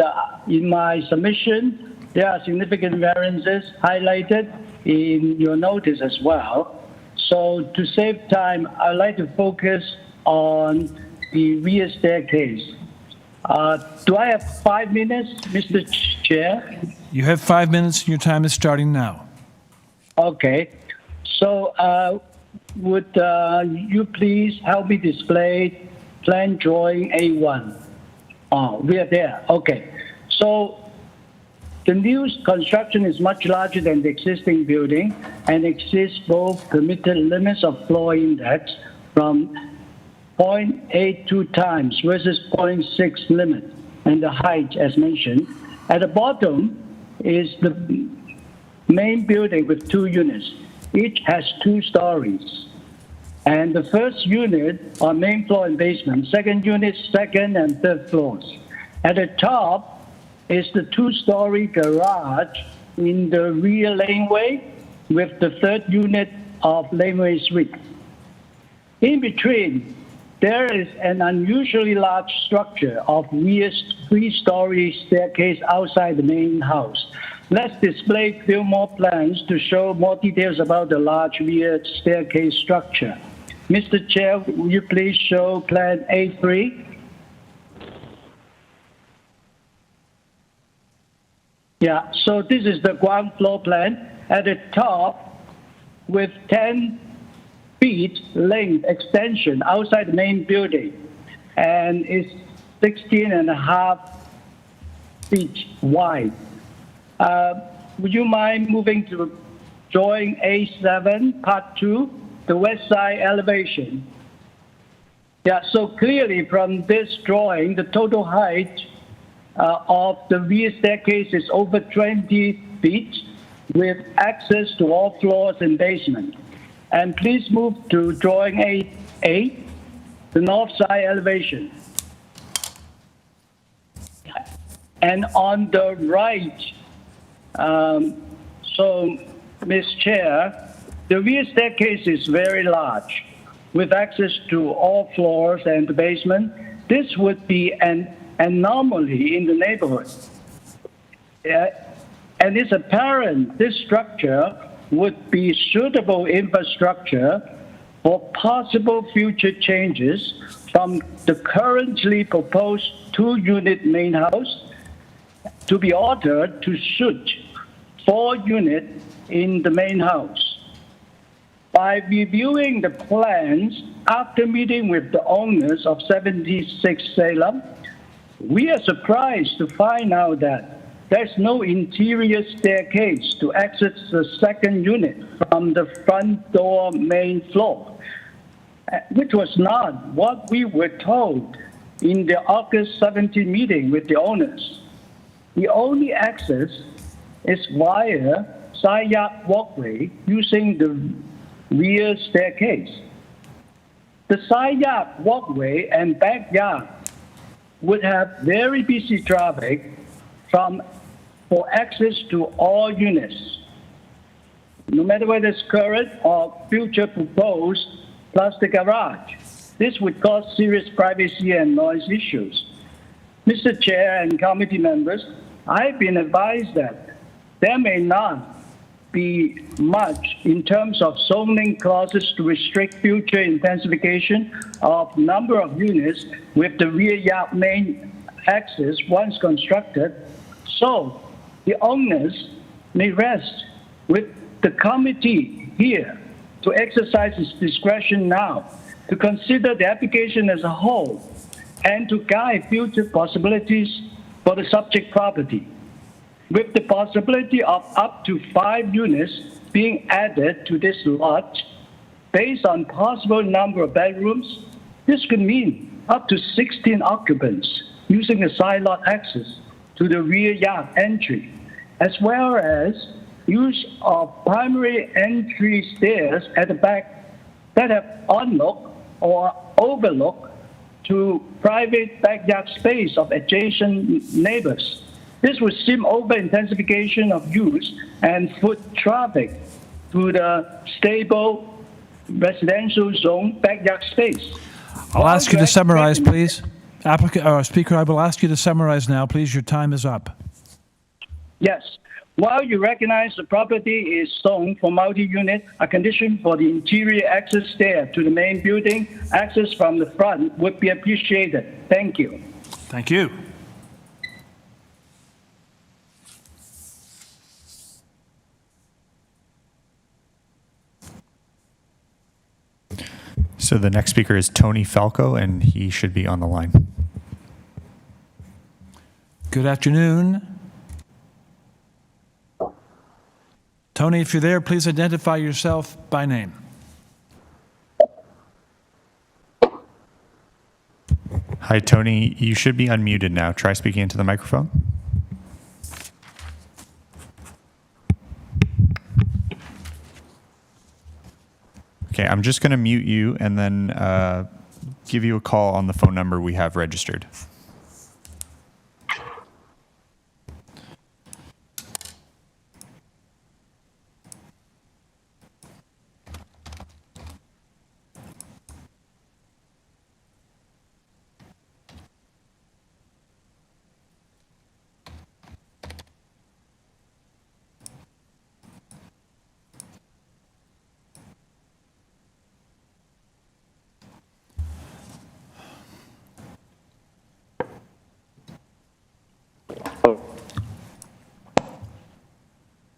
in my submission, there are significant variances highlighted in your notice as well. So to save time, I'd like to focus on the rear staircase. Do I have 5 minutes, Mr. Chair? You have 5 minutes and your time is starting now. Okay. So would you please help me display plan drawing A1? Oh, we are there. Okay. So the new construction is much larger than the existing building and exceeds both permitted limits of floor index from 0.82 times versus 0.6 limit, and the height as mentioned. At the bottom is the main building with 2 units. Each has 2 stories. And the first unit on main floor and basement, second unit, second and third floors. At the top is the 2-story garage in the rear laneway with the third unit of laneway suite. In between, there is an unusually large structure of rear 3-story staircase outside the main house. Let's display a few more plans to show more details about the large rear staircase structure. Mr. Chair, will you please show plan A3? Yeah, so this is the ground floor plan. At the top, with 10 feet length extension outside the main building, and it's 16.5 feet wide. Would you mind moving to drawing A7, part 2, the west side elevation? Yeah, so clearly from this drawing, the total height of the rear staircase is over 20 feet with access to all floors and basement. And please move to drawing A8, the north side elevation. And on the right, so Ms. Chair, the rear staircase is very large with access to all floors and the basement. This would be an anomaly in the neighborhood. And it's apparent this structure would be suitable infrastructure for possible future changes from the currently proposed 2-unit main house to be altered to suit 4-unit in the main house. By reviewing the plans after meeting with the owners of 76 Salem, we are surprised to find out that there's no interior staircase to exit the 2nd unit from the front door main floor, which was not what we were told in the August 17 meeting with the owners. The only access is via side yard walkway using the rear staircase. The side yard walkway and backyard would have very busy traffic for access to all units, no matter whether it's current or future proposed, plus the garage. This would cause serious privacy and noise issues. Mr. Chair and committee members, I've been advised that there may not be much in terms of zoning clauses to restrict future intensification of number of units with the rear yard main access once constructed, so the owners may rest with the committee here to exercise its discretion now to consider the application as a whole and to guide future possibilities for the subject property. With the possibility of up to 5 units being added to this lot based on possible number of bedrooms, this could mean up to 16 occupants using a side lot access to the rear yard entry, as well as use of primary entry stairs at the back that have onlook or overlook to private backyard space of adjacent neighbors. This would seem over-intensification of use and foot traffic to the stable residential zone backyard space. I'll ask you to summarize, please. Speaker, I will ask you to summarize now, please. Your time is up. Yes. While you recognize the property is zoned for multi-unit, a condition for the interior access stair to the main building, access from the front, would be appreciated. Thank you. Thank you. So the next speaker is Tony Falco, and he should be on the line. Good afternoon. Tony, if you're there, please identify yourself by name. Hi, Tony. You should be unmuted now. Try speaking into the microphone. Okay, I'm just going to mute you and then give you a call on the phone number we have registered.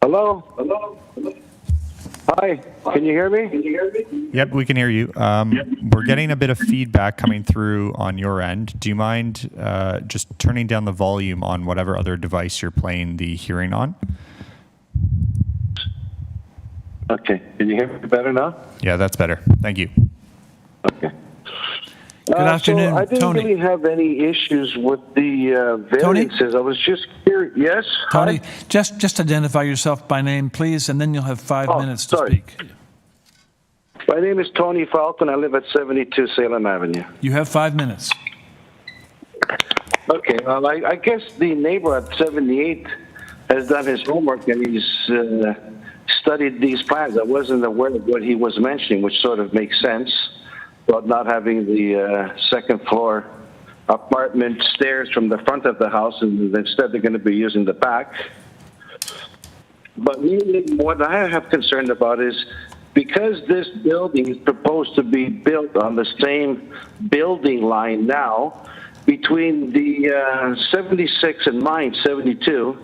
Hello? Hello? Hi, can you hear me? Yep, we can hear you. We're getting a bit of feedback coming through on your end. Do you mind just turning down the volume on whatever other device you're playing the hearing on? Okay, can you hear me better now? Yeah, that's better. Thank you. Okay. Good afternoon, so I didn't Tony. really have any issues with the variances. I was just curious. Yes? Tony, Hi? just identify yourself by name, please, and then you'll have 5 minutes to speak. My name is Tony Falcon. I live at 72 Salem Avenue. You have 5 minutes. Okay, well, I guess the neighbor at 78 has done his homework and he's studied these plans. I wasn't aware of what he was mentioning, which sort of makes sense about not having the second floor apartment stairs from the front of the house, and instead they're going to be using the back. But mainly what I have concern about is because this building is proposed to be built on the same building line now, between the 76 and mine, 72,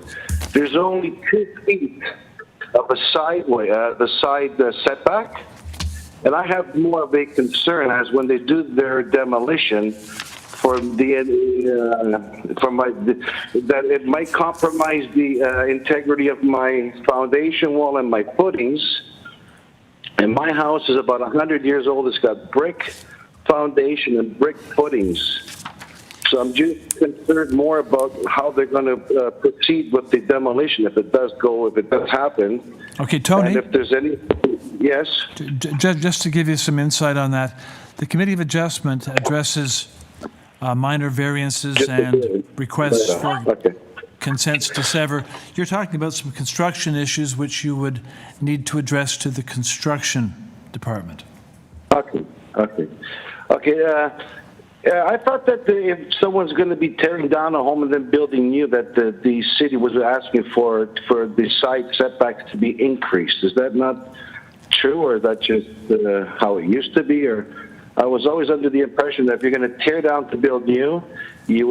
there's only 2 feet of a sideway, the side setback. And I have more of a concern as when they do their demolition for that it might compromise the integrity of my foundation wall and my footings. And my house is about 100 years old. It's got brick foundation and brick footings. So I'm just concerned more about how they're going to proceed with the demolition if it does happen. Okay, Tony. And if there's any, yes? Just to give you some insight on that, the Committee of Adjustment addresses minor variances and requests for consents to sever. You're talking about some construction issues which you would need to address to the construction department. Okay. I thought that if someone's going to be tearing down a home and then building new, that the city was asking for the side setbacks to be increased. Is that not true, or is that just how it used to be? Or I was always under the impression that if you're going to tear down to build new, they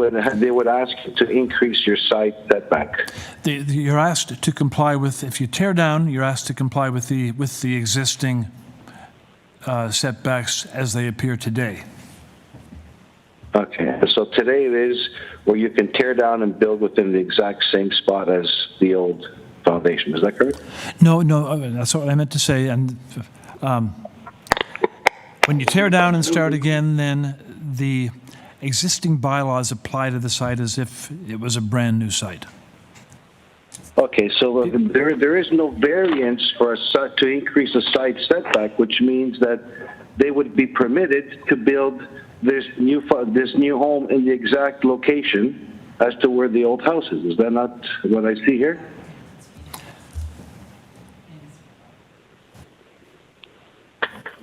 would ask you to increase your side setback. You're asked to comply with, if you tear down, you're asked to comply with the existing setbacks as they appear today. Okay, so today it is where you can tear down and build within the exact same spot as the old foundation. Is that correct? No, that's what I meant to say. And when you tear down and start again, then the existing bylaws apply to the site as if it was a brand new site. Okay, so there is no variance for to increase a side setback, which means that they would be permitted to build this new home in the exact location as to where the old house is. Is that not what I see here?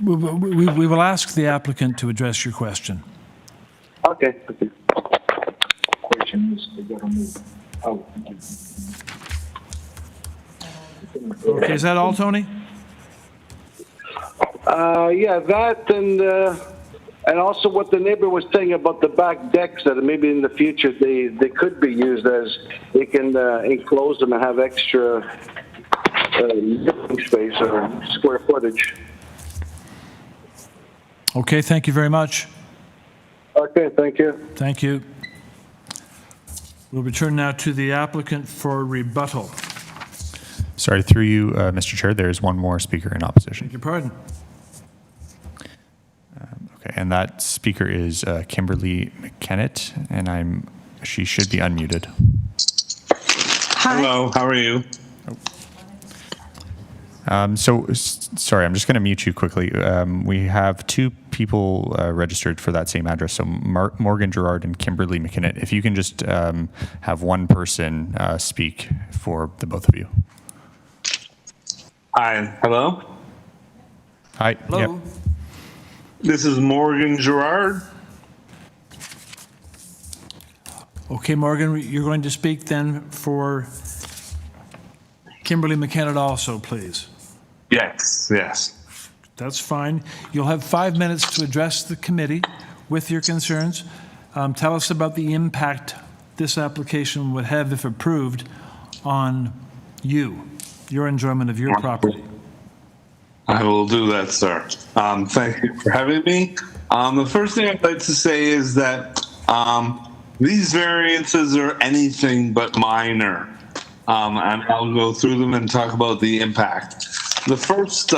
We will ask the applicant to address your question. Okay. Okay, is that all, Tony? Yeah, that and also what the neighbor was saying about the back decks, that maybe in the future they could be used as they can enclose them and have extra living space or square footage. Okay, thank you very much. Okay, thank you. Thank you. We'll return now to the applicant for rebuttal. Sorry, through you, Mr. Chair, there is one more speaker in opposition. Beg your pardon. Okay, and that speaker is Kimberly McKennett, and she should be unmuted. Hi. Hello, how are you? Sorry, I'm just going to mute you quickly. We have 2 people registered for that same address, so Morgan Gerard and Kimberly McKinnett. If you can just have one person speak for the both of you. Hi, hello? Hi. Hello. Yep. This is Morgan Gerard. Okay, Morgan, you're going to speak then for Kimberly McKennett also, please. Yes. That's fine. You'll have 5 minutes to address the committee with your concerns. Tell us about the impact this application would have, if approved, on your enjoyment of your property. I will do that, sir. Thank you for having me. The first thing I'd like to say is that these variances are anything but minor. And I'll go through them and talk about the impact. The first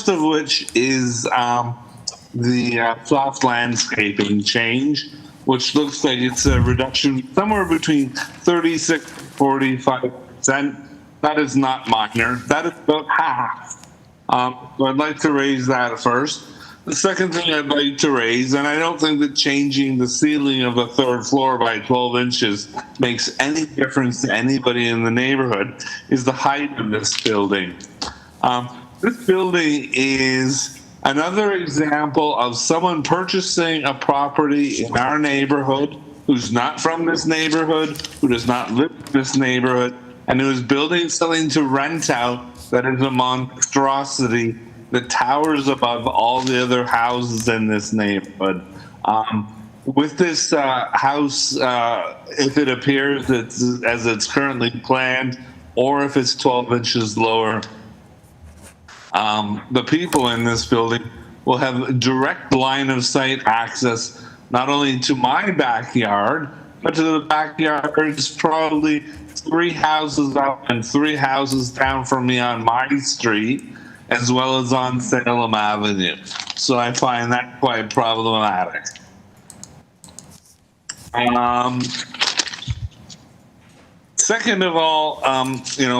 of which is the soft landscaping change, which looks like it's a reduction somewhere between 36 and 45%. That is not minor. That is about half. So I'd like to raise that first. The second thing I'd like to raise, and I don't think that changing the ceiling of a 3rd floor by 12 inches makes any difference to anybody in the neighborhood, is the height of this building. This building is another example of someone purchasing a property in our neighborhood who's not from this neighborhood, who does not live in this neighborhood, and who is building something to rent out that is a monstrosity that towers above all the other houses in this neighborhood. With this house, if it appears as it's currently planned, or if it's 12 inches lower, the people in this building will have direct line of sight access not only to my backyard, but to the backyards probably 3 houses up and 3 houses down from me on my street, as well as on Salem Avenue. So I find that quite problematic. Second of all,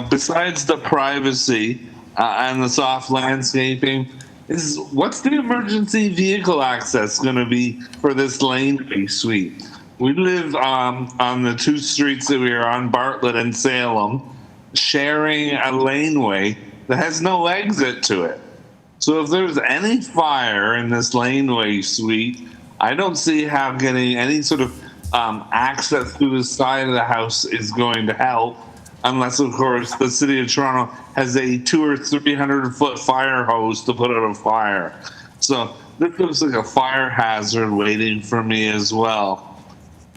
besides the privacy and the soft landscaping, is what's the emergency vehicle access going to be for this laneway suite? We live on the 2 streets that we are on, Bartlett and Salem, sharing a laneway that has no exit to it. So if there's any fire in this laneway suite, I don't see how getting any sort of access through the side of the house is going to help, unless, of course, the city of Toronto has a 200 or 300 foot fire hose to put out a fire. So this looks like a fire hazard waiting for me as well.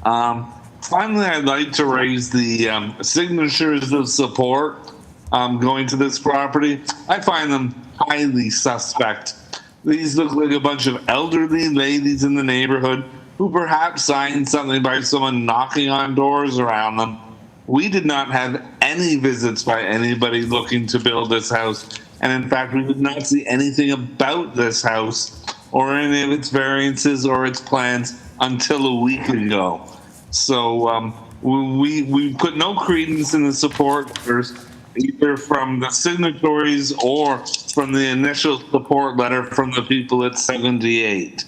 Finally, I'd like to raise the signatures of support going to this property. I find them highly suspect. These look like a bunch of elderly ladies in the neighborhood who perhaps signed something by someone knocking on doors around them. We did not have any visits by anybody looking to build this house. And in fact, we did not see anything about this house or any of its variances or its plans until a week ago. So we put no credence in the support letters, either from the signatories or from the initial support letter from the people at 78.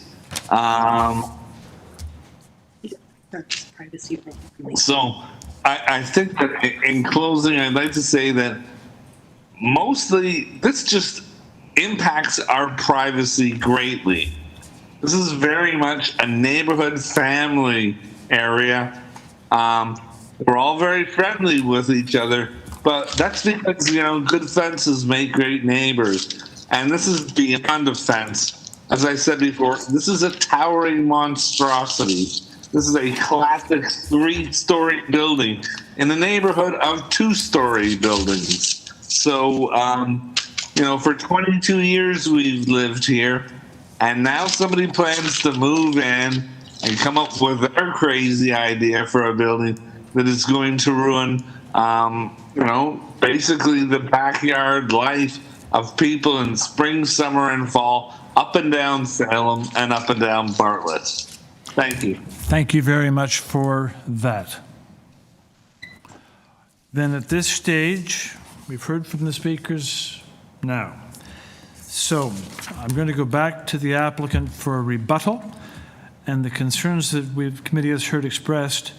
So I think that in closing, I'd like to say that mostly this just impacts our privacy greatly. This is very much a neighborhood family area. We're all very friendly with each other, but that's because, good fences make great neighbors. And this is beyond a fence. As I said before, this is a towering monstrosity. This is a classic 3-story building in a neighborhood of 2-story buildings. So, for 22 years we've lived here, and now somebody plans to move in and come up with their crazy idea for a building that is going to ruin, basically the backyard life of people in spring, summer, and fall, up and down Salem and up and down Bartlett. Thank you. Thank you very much for that. Then at this stage, we've heard from the speakers now. So I'm going to go back to the applicant for a rebuttal, and the concerns that the committee has heard expressed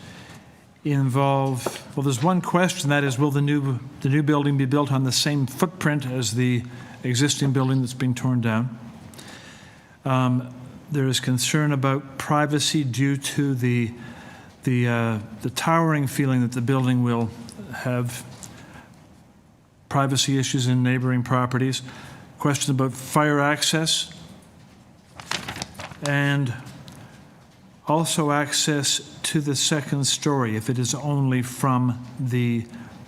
involve, well, there's one question, that is, will the new building be built on the same footprint as the existing building that's being torn down? There is concern about privacy due to the towering feeling that the building will have privacy issues in neighboring properties. Question about fire access, and also access to the second story if it is only from the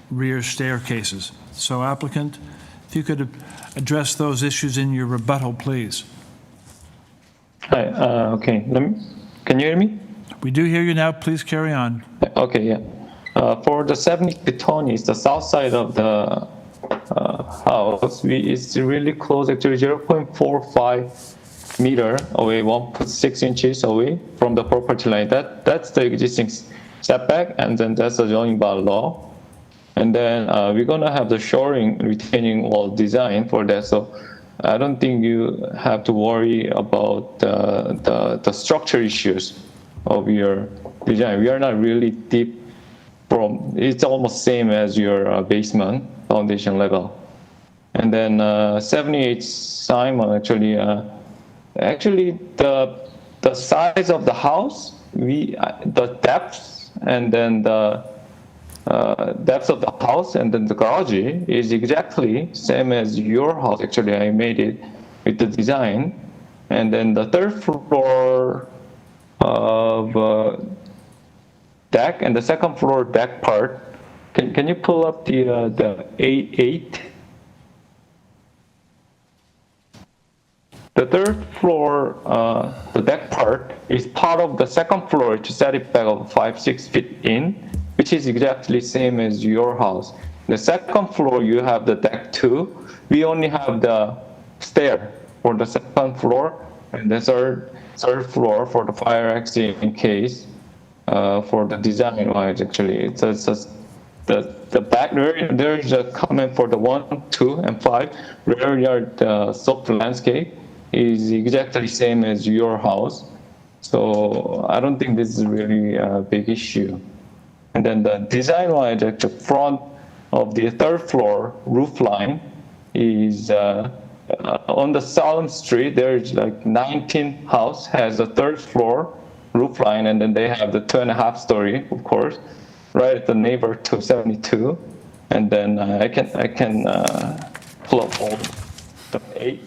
rear staircases. So applicant, if you could address those issues in your rebuttal, please. Hi, okay, can you hear me? We do hear you now, please carry on. Okay, yeah. For the 70 Pitonis, the south side of the house, it's really close, actually 0.45 meter away, 1.6 inches away from the property line. That's the existing setback, and then that's the zoning bylaw. And then we're gonna have the shoring retaining wall design for that. So I don't think you have to worry about the structure issues of your design. We are not really deep from, it's almost same as your basement foundation level. And then 78 Simon, actually the size of the house, the depth, and then the depth of the house, and then the garage is exactly same as your house. Actually, I made it with the design. And then the third floor of deck and the second floor deck part. Can you pull up the A8? The third floor, the deck part is part of the second floor to set it back of 5-6 feet in, which is exactly same as your house. The second floor, you have the deck too. We only have the stair for the second floor, and the third floor for the fire exit in case for the design wise. Actually, it's the back there is a comment for the 1, 2, and 5 rear yard soft landscape is exactly same as your house. So I don't think this is really a big issue. And then the design wise, at the front of the third floor roof line is on the Salem Street. There's like 19 house has a third floor roof line, and then they have the 2.5 story, of course, right at the neighbor 272. And then I can pull up all the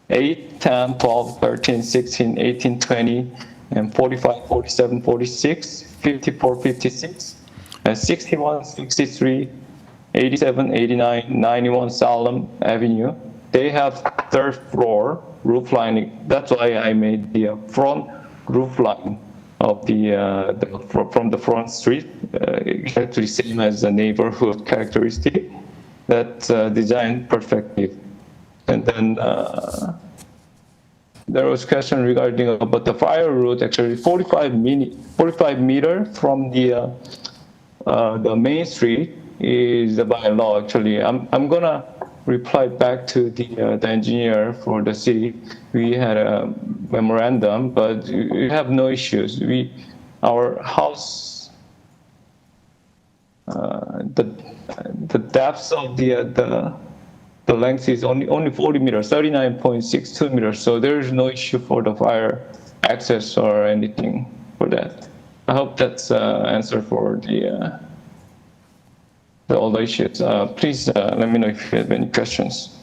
8, 10, 12, 13, 16, 18, 20, and 45, 47, 46, 54, 56, and 61, 63, 87, 89, 91 Salem Avenue. They have third floor roof line. That's why I made the front roof line of from the front street, actually same as the neighborhood characteristic. That's designed perfectly. And then there was a question regarding about the fire route. Actually, 45 meter from the main street is by law. Actually, I'm gonna reply back to the engineer for the city. We had a memorandum, but we have no issues. Our house, the depth of the length is only 40 meters, 39.62 meters. So there is no issue for the fire access or anything for that. I hope that's answer for all the issues. Please let me know if you have any questions.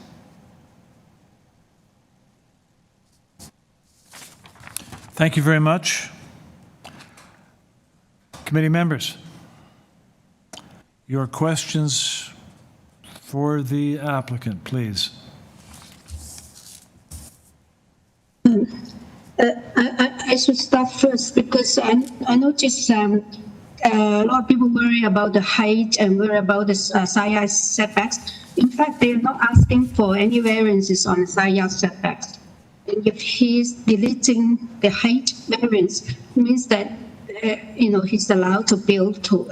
Thank you very much. Committee members, your questions for the applicant, please. I should start first because I noticed a lot of people worry about the height and worry about the side yard setbacks. In fact, they're not asking for any variances on the side yard setbacks. And if he's deleting the height variance, it means that he's allowed to build to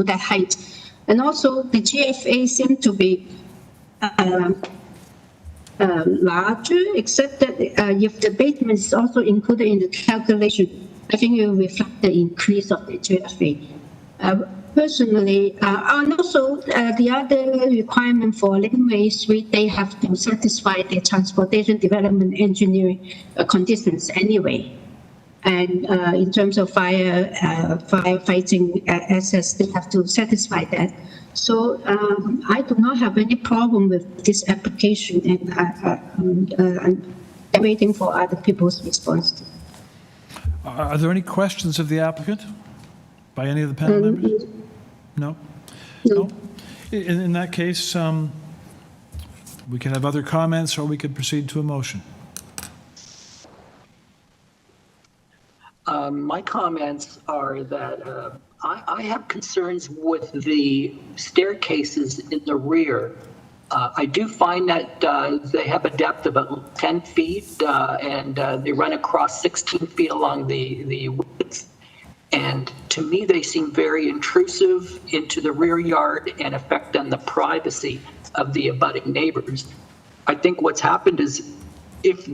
that height. And also, the GFA seemed to be larger, except that if the basement is also included in the calculation, I think it will reflect the increase of the GFA. Personally, and also the other requirement for Laneway Street, they have to satisfy the transportation development engineering conditions anyway. And in terms of firefighting access, they have to satisfy that. So I do not have any problem with this application, and I'm waiting for other people's response. Are there any questions of the applicant by any of the panel members? No? No. In that case, we can have other comments, or we could proceed to a motion. My comments are that I have concerns with the staircases in the rear. I do find that they have a depth of about 10 feet and they run across 16 feet along the width. And to me, they seem very intrusive into the rear yard and affect on the privacy of the abutting neighbors. I think what's happened is if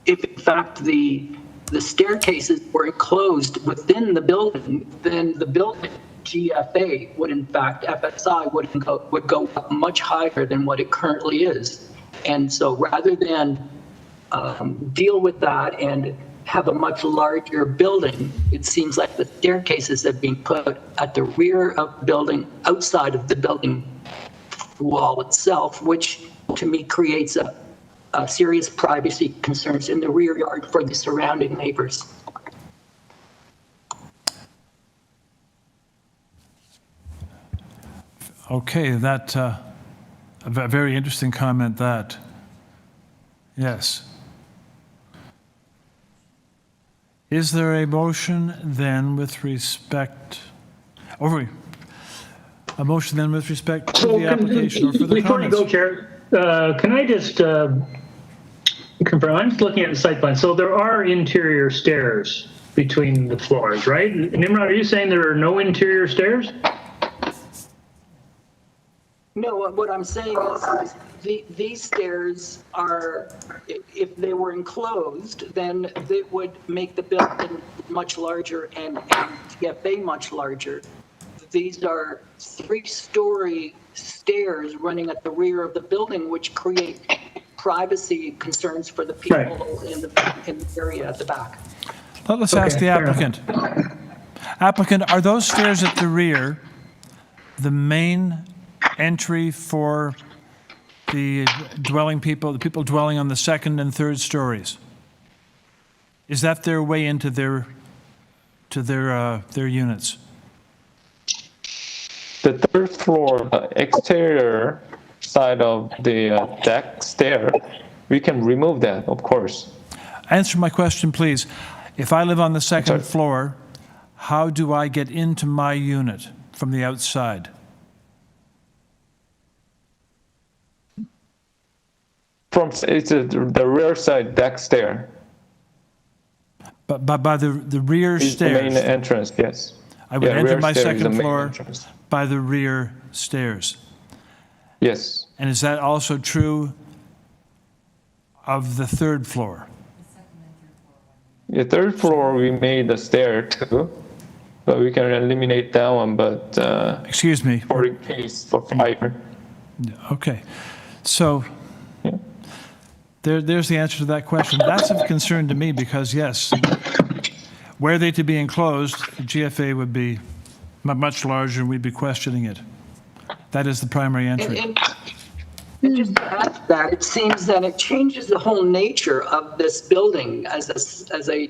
in fact the staircases were enclosed within the building, then the building GFA would in fact, FSI would go up much higher than what it currently is. And so rather than deal with that and have a much larger building, it seems like the staircases have been put at the rear of the building, outside of the building wall itself, which to me creates a serious privacy concerns in the rear yard for the surrounding neighbors. Okay, that, a very interesting comment, that. Yes. Is there a motion then with respect, a motion then with respect to the application or for the before comments? you go, Chair, can I just confirm? I'm just looking at the site plan. So there are interior stairs between the floors, right? Nimrod, are you saying there are no interior stairs? No, what I'm saying is these stairs are, if they were enclosed, then they would make the building much larger and TFA much larger. These are 3-story stairs running at the rear of the building, which create privacy concerns for the people in the area at the back. Let's ask the applicant. Applicant, are those stairs at the rear the main entry for the dwelling people, the people dwelling on the 2nd and 3rd stories? Is that their way into their units? The 3rd floor, exterior side of the deck stair, we can remove that, of course. Answer my question, please. If I live on the 2nd floor, how do I get into my unit from the outside? It's the rear side deck stair. But by the rear It's stairs? the main entrance, yes. I would enter rear my stair is the 2nd main floor entrance. by the rear stairs. Yes. And is that also true of the 3rd floor? The 3rd floor, we made the stair too, but we can eliminate that one, but excuse me, for in case for fire. Okay. So there's the answer to that question. That's of concern to me because, yes, were they to be enclosed, the GFA would be much larger and we'd be questioning it. That is the primary entry. And just to add to that, it seems that it changes the whole nature of this building as a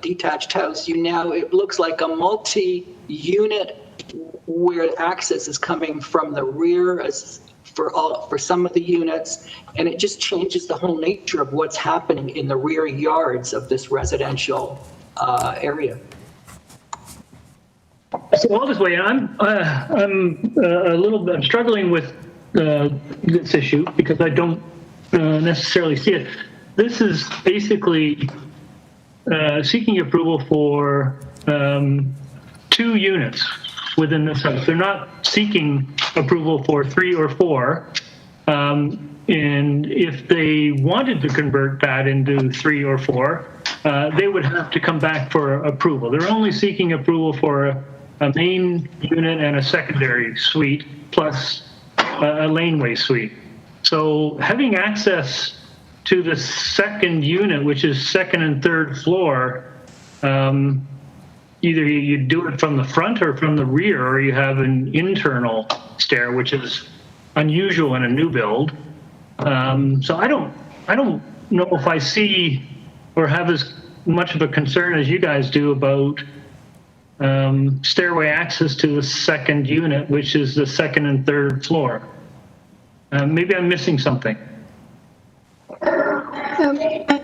detached house. It looks like a multi-unit where access is coming from the rear for some of the units, and it just changes the whole nature of what's happening in the rear yards of this residential area. So I'll just weigh in. I'm struggling with this issue because I don't necessarily see it. This is basically seeking approval for 2 units within this house. They're not seeking approval for 3 or 4. And if they wanted to convert that into 3 or 4, they would have to come back for approval. They're only seeking approval for a main unit and a secondary suite plus a laneway suite. So having access to the 2nd unit, which is 2nd and 3rd floor, either you do it from the front or from the rear, or you have an internal stair, which is unusual in a new build. So I don't know if I see or have as much of a concern as you guys do about stairway access to the 2nd unit, which is the 2nd and 3rd floor. Maybe I'm missing something. I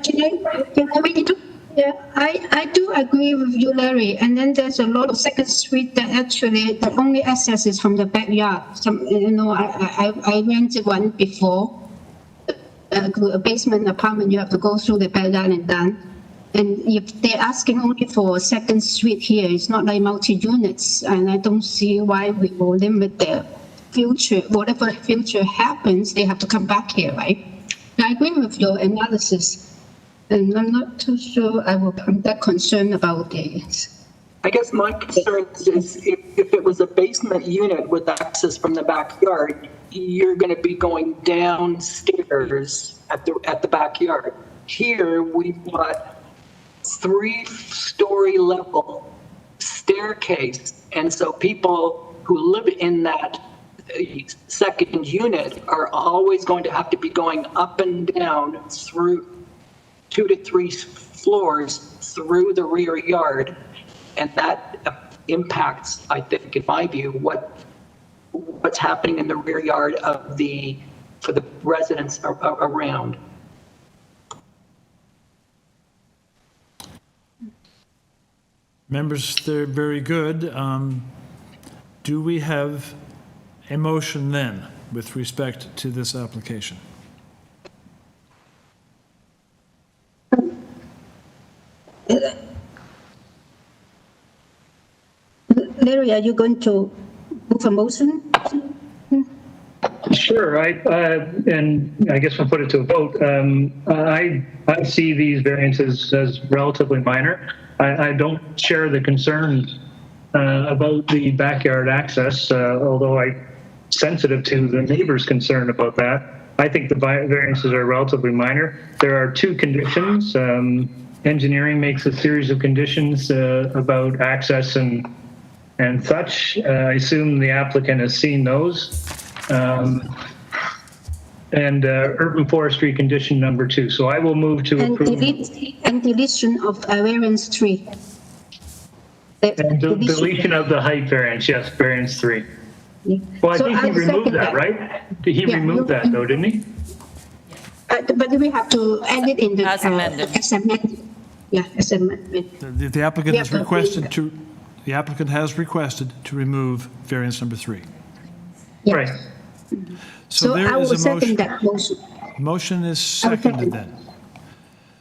do agree with you, Larry. And then there's a lot of 2nd Street that actually the only access is from the backyard. I rented one before, a basement apartment. You have to go through the backyard and done. And if they're asking only for 2nd Street here, it's not like multi-units, and I don't see why we will limit the future. Whatever future happens, they have to come back here, right? I agree with your analysis, and I'm not too sure I'm that concerned about this. I guess my concern is if it was a basement unit with access from the backyard, you're going to be going downstairs at the backyard. Here we've got 3-story level staircase. And so people who live in that second unit are always going to have to be going up and down through 2 to 3 floors through the rear yard. And that impacts, I think, in my view, what's happening in the rear yard for the residents around. Members, they're very good. Do we have a motion then with respect to this application? Larry, are you going to move a motion? Sure, and I guess we'll put it to a vote. I see these variances as relatively minor. I don't share the concern about the backyard access, although I'm sensitive to the neighbor's concern about that. I think the variances are relatively minor. There are 2 conditions. Engineering makes a series of conditions about access and such. I assume the applicant has seen those. And urban forestry condition number 2. So I will move to approve. And deletion of variance 3. And deletion of the height variance, yes, variance 3. Yeah. Well, I think he removed that, right? He removed that though, didn't he? But we have to add it in the as amended. As amended. Yeah, as amended. The applicant has requested to. The applicant has requested to remove variance number 3. Yeah. Right. So there I will is a second that motion. Motion is seconded then.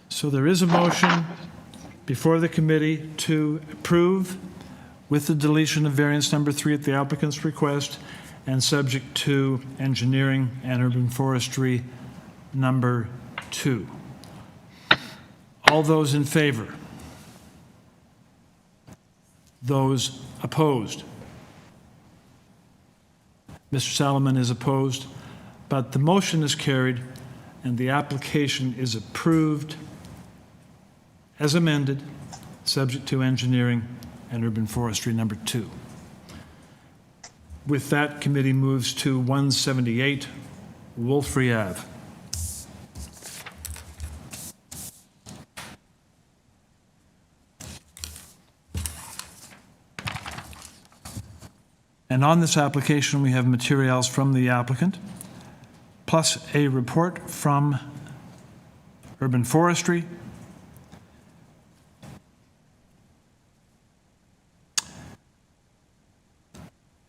So there is a motion before the committee to approve with the deletion of variance number 3 at the applicant's request and subject to engineering and urban forestry number 2. All those in favor? Those opposed? Mr. Salomon is opposed, but the motion is carried and the application is approved as amended, subject to engineering and urban forestry number 2. With that, committee moves to 178 Wolfrey Ave. And on this application, we have materials from the applicant, plus a report from urban forestry,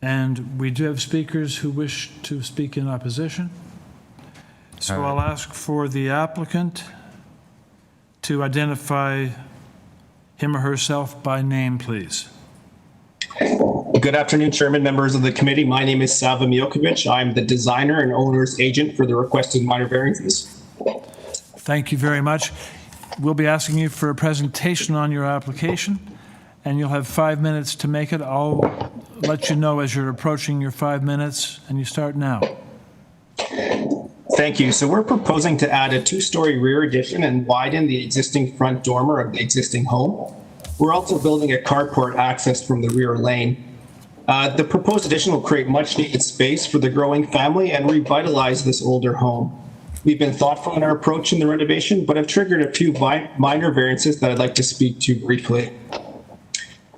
and we do have speakers who wish to speak in opposition. So I'll ask for the applicant to identify him or herself by name, please. Good afternoon, Chairman, members of the committee. My name is Sava Milkovic. I'm the designer and owner's agent for the requested minor variances. Thank you very much. We'll be asking you for a presentation on your application, and you'll have 5 minutes to make it. I'll let you know as you're approaching your 5 minutes, and you start now. Thank you. So we're proposing to add a 2-story rear addition and widen the existing front dormer of the existing home. We're also building a carport accessed from the rear lane. The proposed addition will create much needed space for the growing family and revitalize this older home. We've been thoughtful in our approach in the renovation, but have triggered a few minor variances that I'd like to speak to briefly.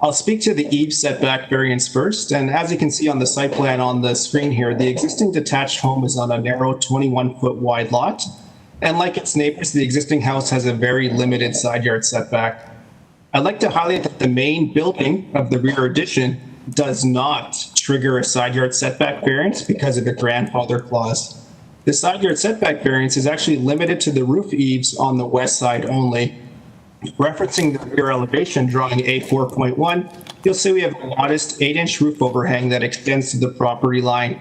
I'll speak to the eave setback variance first, and as you can see on the site plan on the screen here, the existing detached home is on a narrow 21-foot wide lot, and like its neighbors, the existing house has a very limited side yard setback. I'd like to highlight that the main building of the rear addition does not trigger a side yard setback variance because of the grandfather clause. The side yard setback variance is actually limited to the roof eaves on the west side only. Referencing the rear elevation drawing A4.1, you'll see we have a modest 8-inch roof overhang that extends to the property line.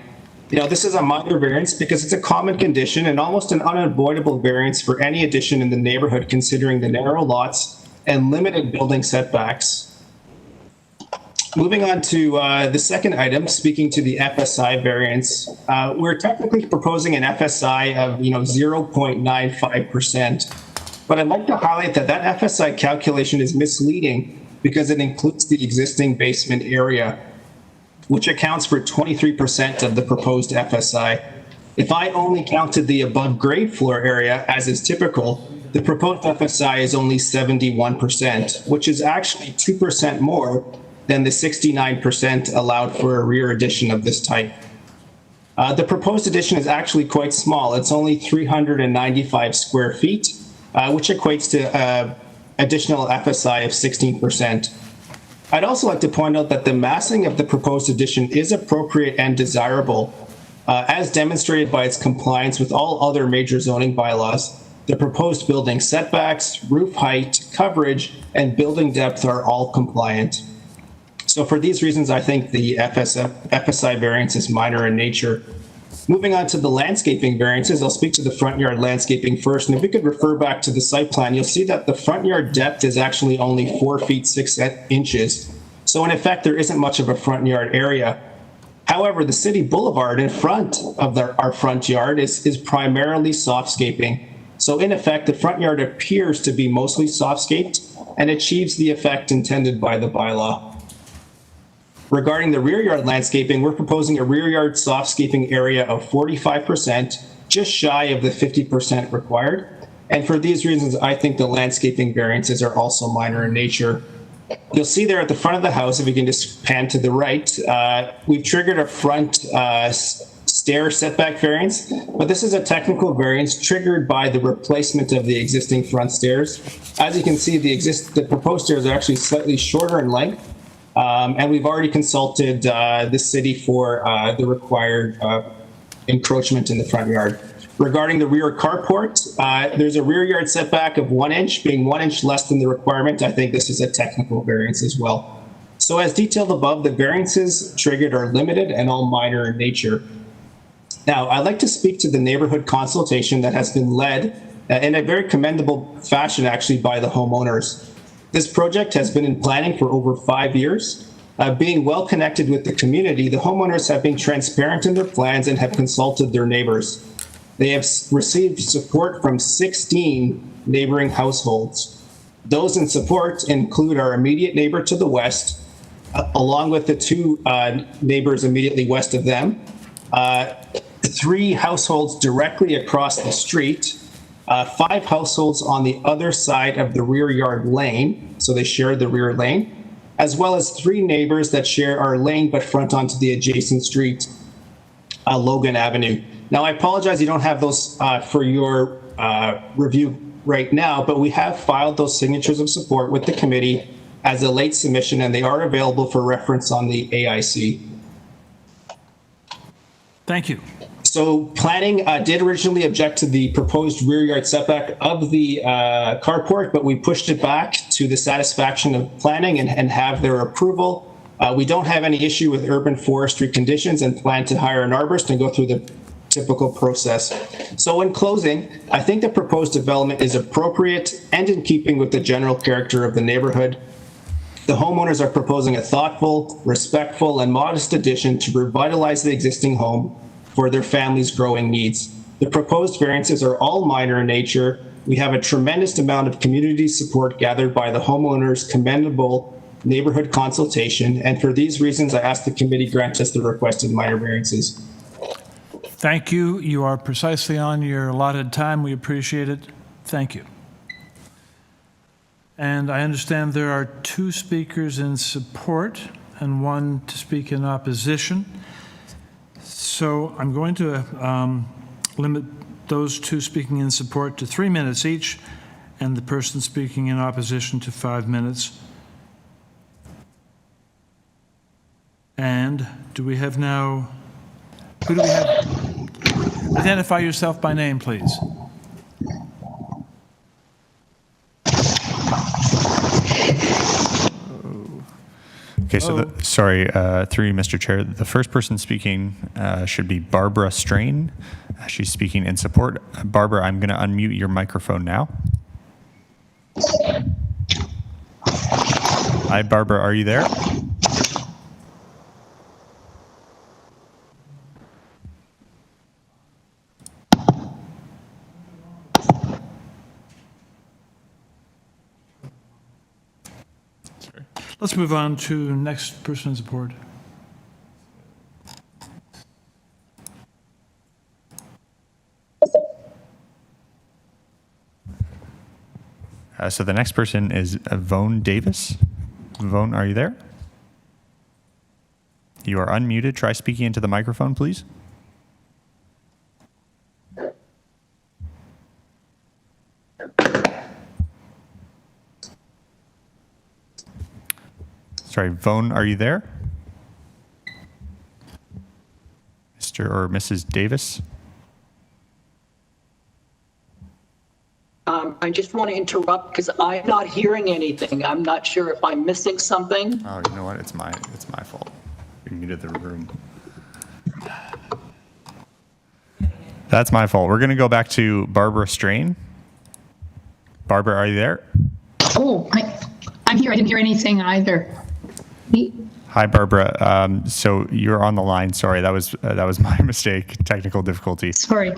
This is a minor variance because it's a common condition and almost an unavoidable variance for any addition in the neighborhood considering the narrow lots and limited building setbacks. Moving on to the second item, speaking to the FSI variance, we're technically proposing an FSI of 0.95%. But I'd like to highlight that that FSI calculation is misleading because it includes the existing basement area, which accounts for 23% of the proposed FSI. If I only counted the above grade floor area, as is typical, the proposed FSI is only 71%, which is actually 2% more than the 69% allowed for a rear addition of this type. The proposed addition is actually quite small. It's only 395 square feet, which equates to additional FSI of 16%. I'd also like to point out that the massing of the proposed addition is appropriate and desirable, as demonstrated by its compliance with all other major zoning bylaws. The proposed building setbacks, roof height, coverage, and building depth are all compliant. So for these reasons, I think the FSI variance is minor in nature. Moving on to the landscaping variances, I'll speak to the front yard landscaping first. And if we could refer back to the site plan, you'll see that the front yard depth is actually only 4 feet 6 inches. So in effect, there isn't much of a front yard area. However, the city boulevard in front of our front yard is primarily softscaping. So in effect, the front yard appears to be mostly softscaped and achieves the effect intended by the bylaw. Regarding the rear yard landscaping, we're proposing a rear yard softscaping area of 45%, just shy of the 50% required. And for these reasons, I think the landscaping variances are also minor in nature. You'll see there at the front of the house, if we can just pan to the right, we've triggered a front stair setback variance, but this is a technical variance triggered by the replacement of the existing front stairs. As you can see, the proposed stairs are actually slightly shorter in length, and we've already consulted the city for the required encroachment in the front yard. Regarding the rear carport, there's a rear yard setback of 1 inch, being 1 inch less than the requirement. I think this is a technical variance as well. So as detailed above, the variances triggered are limited and all minor in nature. Now, I'd like to speak to the neighborhood consultation that has been led in a very commendable fashion, actually, by the homeowners. This project has been in planning for over 5 years. Being well connected with the community, the homeowners have been transparent in their plans and have consulted their neighbors. They have received support from 16 neighboring households. Those in support include our immediate neighbor to the west, along with the two neighbors immediately west of them, 3 households directly across the street, 5 households on the other side of the rear yard lane, so they share the rear lane, as well as 3 neighbors that share our lane but front onto the adjacent street, Logan Avenue. Now, I apologize you don't have those for your review right now, but we have filed those signatures of support with the committee as a late submission, and they are available for reference on the AIC. Thank you. So planning did originally object to the proposed rear yard setback of the carport, but we pushed it back to the satisfaction of planning and have their approval. We don't have any issue with urban forestry conditions and plan to hire an arborist and go through the typical process. So in closing, I think the proposed development is appropriate and in keeping with the general character of the neighborhood. The homeowners are proposing a thoughtful, respectful, and modest addition to revitalize the existing home for their family's growing needs. The proposed variances are all minor in nature. We have a tremendous amount of community support gathered by the homeowners' commendable neighborhood consultation, and for these reasons, I ask the committee grant us the requested minor variances. Thank you. You are precisely on your allotted time. We appreciate it. Thank you. And I understand there are 2 speakers in support and 1 to speak in opposition. So I'm going to limit those 2 speaking in support to 3 minutes each, and the person speaking in opposition to 5 minutes. And do we have now, who do we have? Identify yourself by name, please. Okay, so sorry, through you, Mr. Chair. The first person speaking should be Barbara Strain. She's speaking in support. Barbara, I'm going to unmute your microphone now. Hi, Barbara, are you there? Let's move on to next person in support. So the next person is Vone Davis. Vone, are you there? You are unmuted. Try speaking into the microphone, please. Sorry, Vone, are you there? Mr. or Mrs. Davis? I just want to interrupt because I'm not hearing anything. I'm not sure if I'm missing something. Oh, you know what? It's my fault. We muted the room. That's my fault. We're going to go back to Barbara Strain. Barbara, are you there? Oh, I'm here. I didn't hear anything either. Hi, Barbara. So you're on the line. Sorry, that was my mistake. Technical difficulty. Sorry.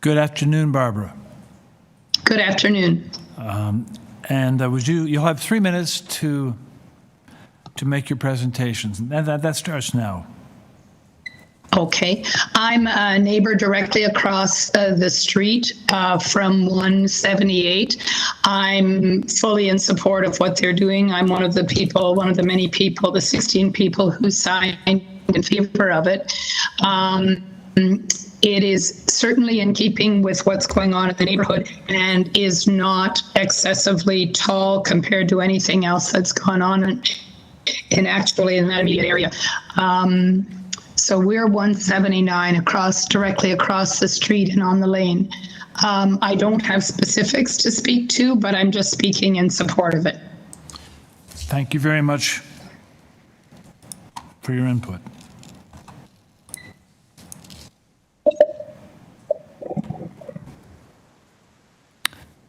Good afternoon, Barbara. Good afternoon. You'll have 3 minutes to make your presentations. That starts now. Okay. I'm a neighbor directly across the street from 178. I'm fully in support of what they're doing. I'm one of the many people, the 16 people who signed in favor of it. It is certainly in keeping with what's going on in the neighborhood and is not excessively tall compared to anything else that's gone on in that immediate area. So we're 179 directly across the street and on the lane. I don't have specifics to speak to, but I'm just speaking in support of it. Thank you very much for your input.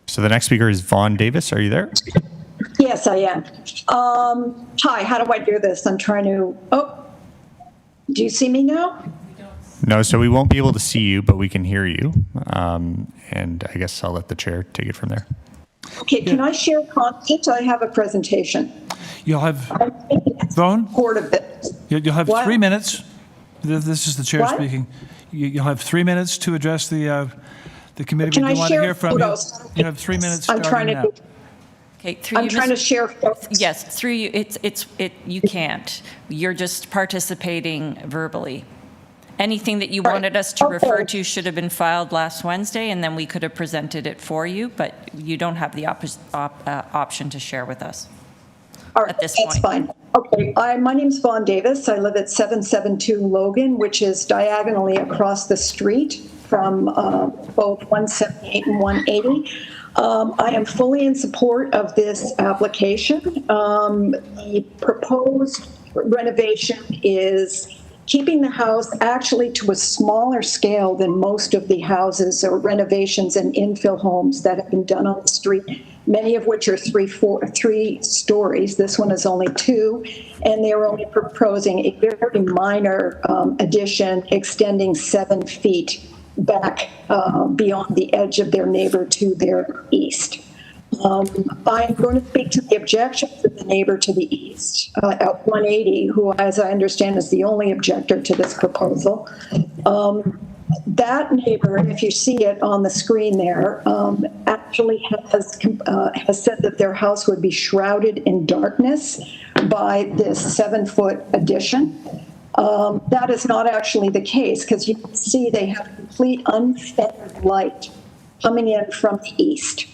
So the next speaker is Vaughn Davis. Are you there? Yes, I am. Hi, how do I do this? I'm trying to, do you see me now? No, so we won't be able to see you, but we can hear you. And I guess I'll let the chair take it from there. Okay, can I share content? I have a presentation. You'll have, Vaughn? You'll have What? 3 minutes. This is the chair What? speaking. You'll have 3 minutes to address the committee. Can We I do want to share hear from you. photos? You have 3 minutes I'm trying starting to now. Okay, through I'm you, trying to share. Yes, through you. You can't. You're just participating verbally. Anything that you wanted us to refer to should have been filed last Wednesday, and then we could have presented it for you, but you don't have the option to share with us at this point. That's fine. Okay, my name's Vaughn Davis. I live at 772 Logan, which is diagonally across the street from both 178 and 180. I am fully in support of this application. The proposed renovation is keeping the house actually to a smaller scale than most of the houses or renovations and infill homes that have been done on the street, many of which are three stories. This one is only 2, and they're only proposing a very minor addition extending 7 feet back beyond the edge of their neighbor to their east. I'm going to speak to the objections of the neighbor to the east at 180, who, as I understand, is the only objector to this proposal. That neighbor, if you see it on the screen there, actually has said that their house would be shrouded in darkness by this 7-foot addition. That is not actually the case, because you can see they have complete unfettered light coming in from the east.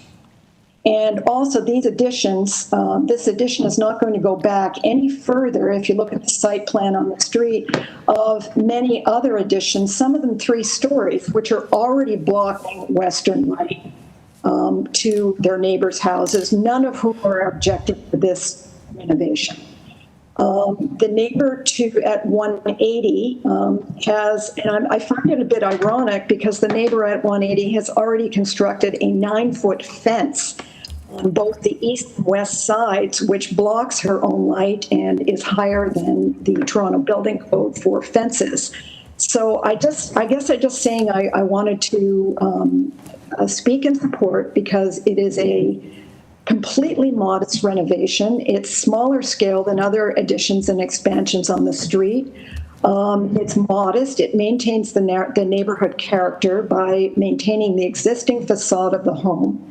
And also these additions, this addition is not going to go back any further, if you look at the site plan on the street, of many other additions, some of them 3 stories, which are already blocking western light to their neighbors' houses, none of whom are objecting to this renovation. The neighbor at 180 has, and I find it a bit ironic because the neighbor at 180 has already constructed a 9-foot fence on both the east and west sides, which blocks her own light and is higher than the Toronto Building Code for fences. So I guess I just saying I wanted to speak in support because it is a completely modest renovation. It's smaller scale than other additions and expansions on the street. It's modest. It maintains the neighborhood character by maintaining the existing facade of the home.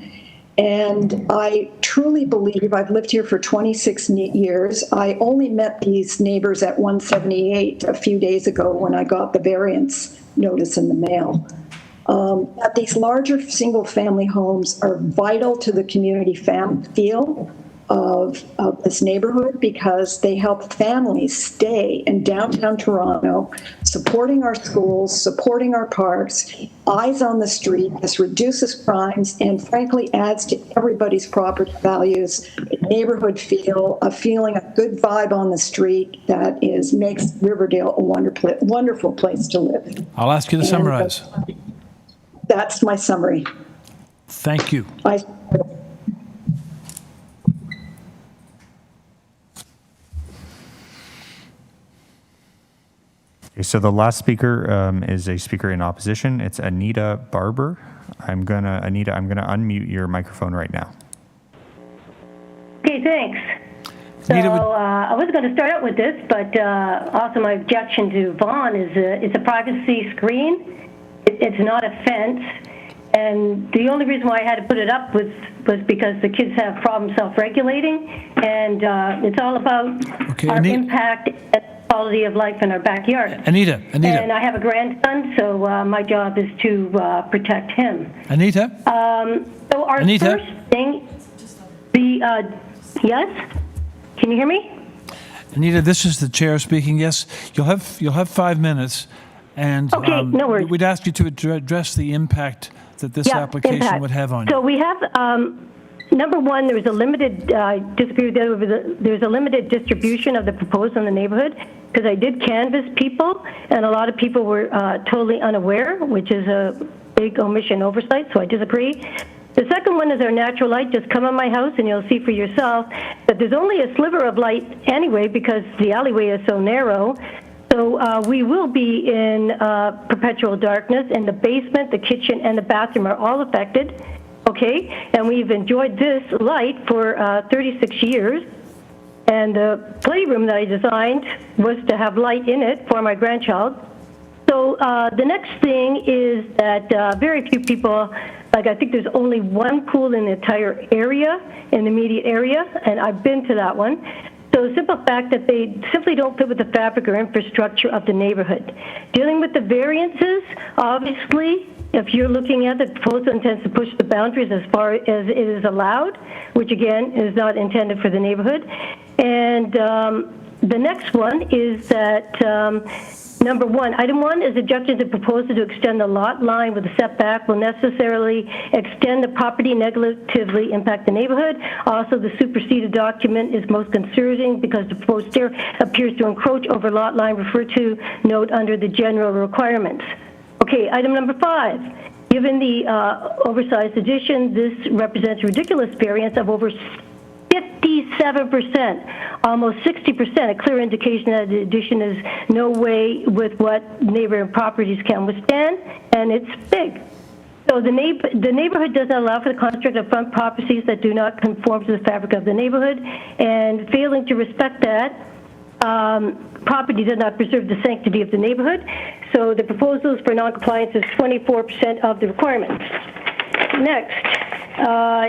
And I truly believe, I've lived here for 26 years. I only met these neighbors at 178 a few days ago when I got the variance notice in the mail. But these larger single-family homes are vital to the community feel of this neighborhood because they help families stay in downtown Toronto, supporting our schools, supporting our parks, eyes on the street. This reduces crimes and frankly adds to everybody's property values, neighborhood feel, a feeling, a good vibe on the street that makes Riverdale a wonderful place to live. I'll ask you to summarize. That's my summary. Thank you. Okay, so the last speaker is a speaker in opposition. It's Anita Barber. Anita, I'm gonna unmute your microphone right now. Okay, thanks. So I was going to start out with this, but also my objection to Vaughan is it's a privacy screen. It's not a fence. And the only reason why I had to put it up was because the kids have problems self-regulating. And it's all about our impact and quality of life in our backyard. Anita. And I have a grandson, so my job is to protect him. Anita? So our first thing, yes? Can you hear me? Anita, this is the chair speaking. Yes, you'll have 5 minutes, and okay, no worries. We'd ask you to address the impact that this application would have on you. So we have number one. There was a limited there's a limited distribution of the proposal in the neighborhood because I did canvass people, and a lot of people were totally unaware, which is a big omission oversight. So I disagree. The second one is our natural light. Just come on my house and you'll see for yourself that there's only a sliver of light anyway because the alleyway is so narrow. So we will be in perpetual darkness, and the basement, the kitchen, and the bathroom are all affected, okay? And we've enjoyed this light for 36 years. And the playroom that I designed was to have light in it for my grandchild. So the next thing is that very few people, like I think there's only one pool in the entire area, in the immediate area, and I've been to that one. So the simple fact that they simply don't fit with the fabric or infrastructure of the neighborhood. Dealing with the variances, obviously, if you're looking at the proposal intends to push the boundaries as far as it is allowed, which again is not intended for the neighborhood. And the next one is that number one, item one is objection to proposal to extend the lot line with a setback will necessarily extend the property, negatively impact the neighborhood. Also, the superseded document is most concerning because the proposed stair appears to encroach over lot line referred to note under the general requirements. Okay, item number 5. Given the oversized addition, this represents a ridiculous variance of over 57%, almost 60%, a clear indication that the addition is no way with what neighboring properties can withstand, and it's big. So the neighborhood does not allow for the construct of front properties that do not conform to the fabric of the neighborhood, and failing to respect that, property does not preserve the sanctity of the neighborhood. So the proposals for noncompliance is 24% of the requirements. Next.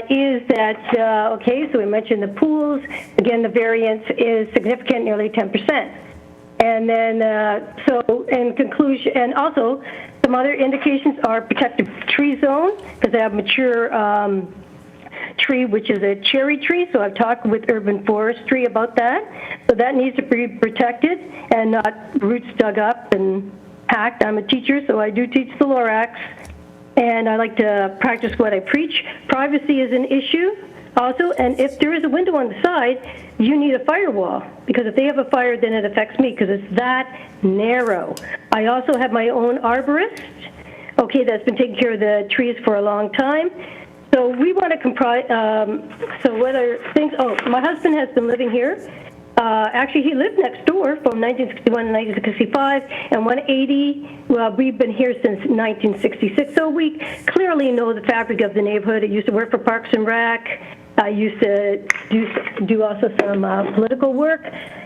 Is that, okay, so we mentioned the pools. Again, the variance is significant, nearly 10%. And then, so in conclusion, and also some other indications are protected tree zone, because they have mature tree, which is a cherry tree. So I've talked with urban forestry about that. So that needs to be protected and not roots dug up and hacked. I'm a teacher, so I do teach the Lorax. And I like to practice what I preach. Privacy is an issue also, and if there is a window on the side, you need a firewall, because if they have a fire, then it affects me, because it's that narrow. I also have my own arborist, okay, that's been taking care of the trees for a long time. So we want to comprise, so whether things, my husband has been living here. Actually, he lived next door from 1961 to 1965, and 180, well, we've been here since 1966, so we clearly know the fabric of the neighborhood. I used to work for Parks and Rec. I used to do also some political work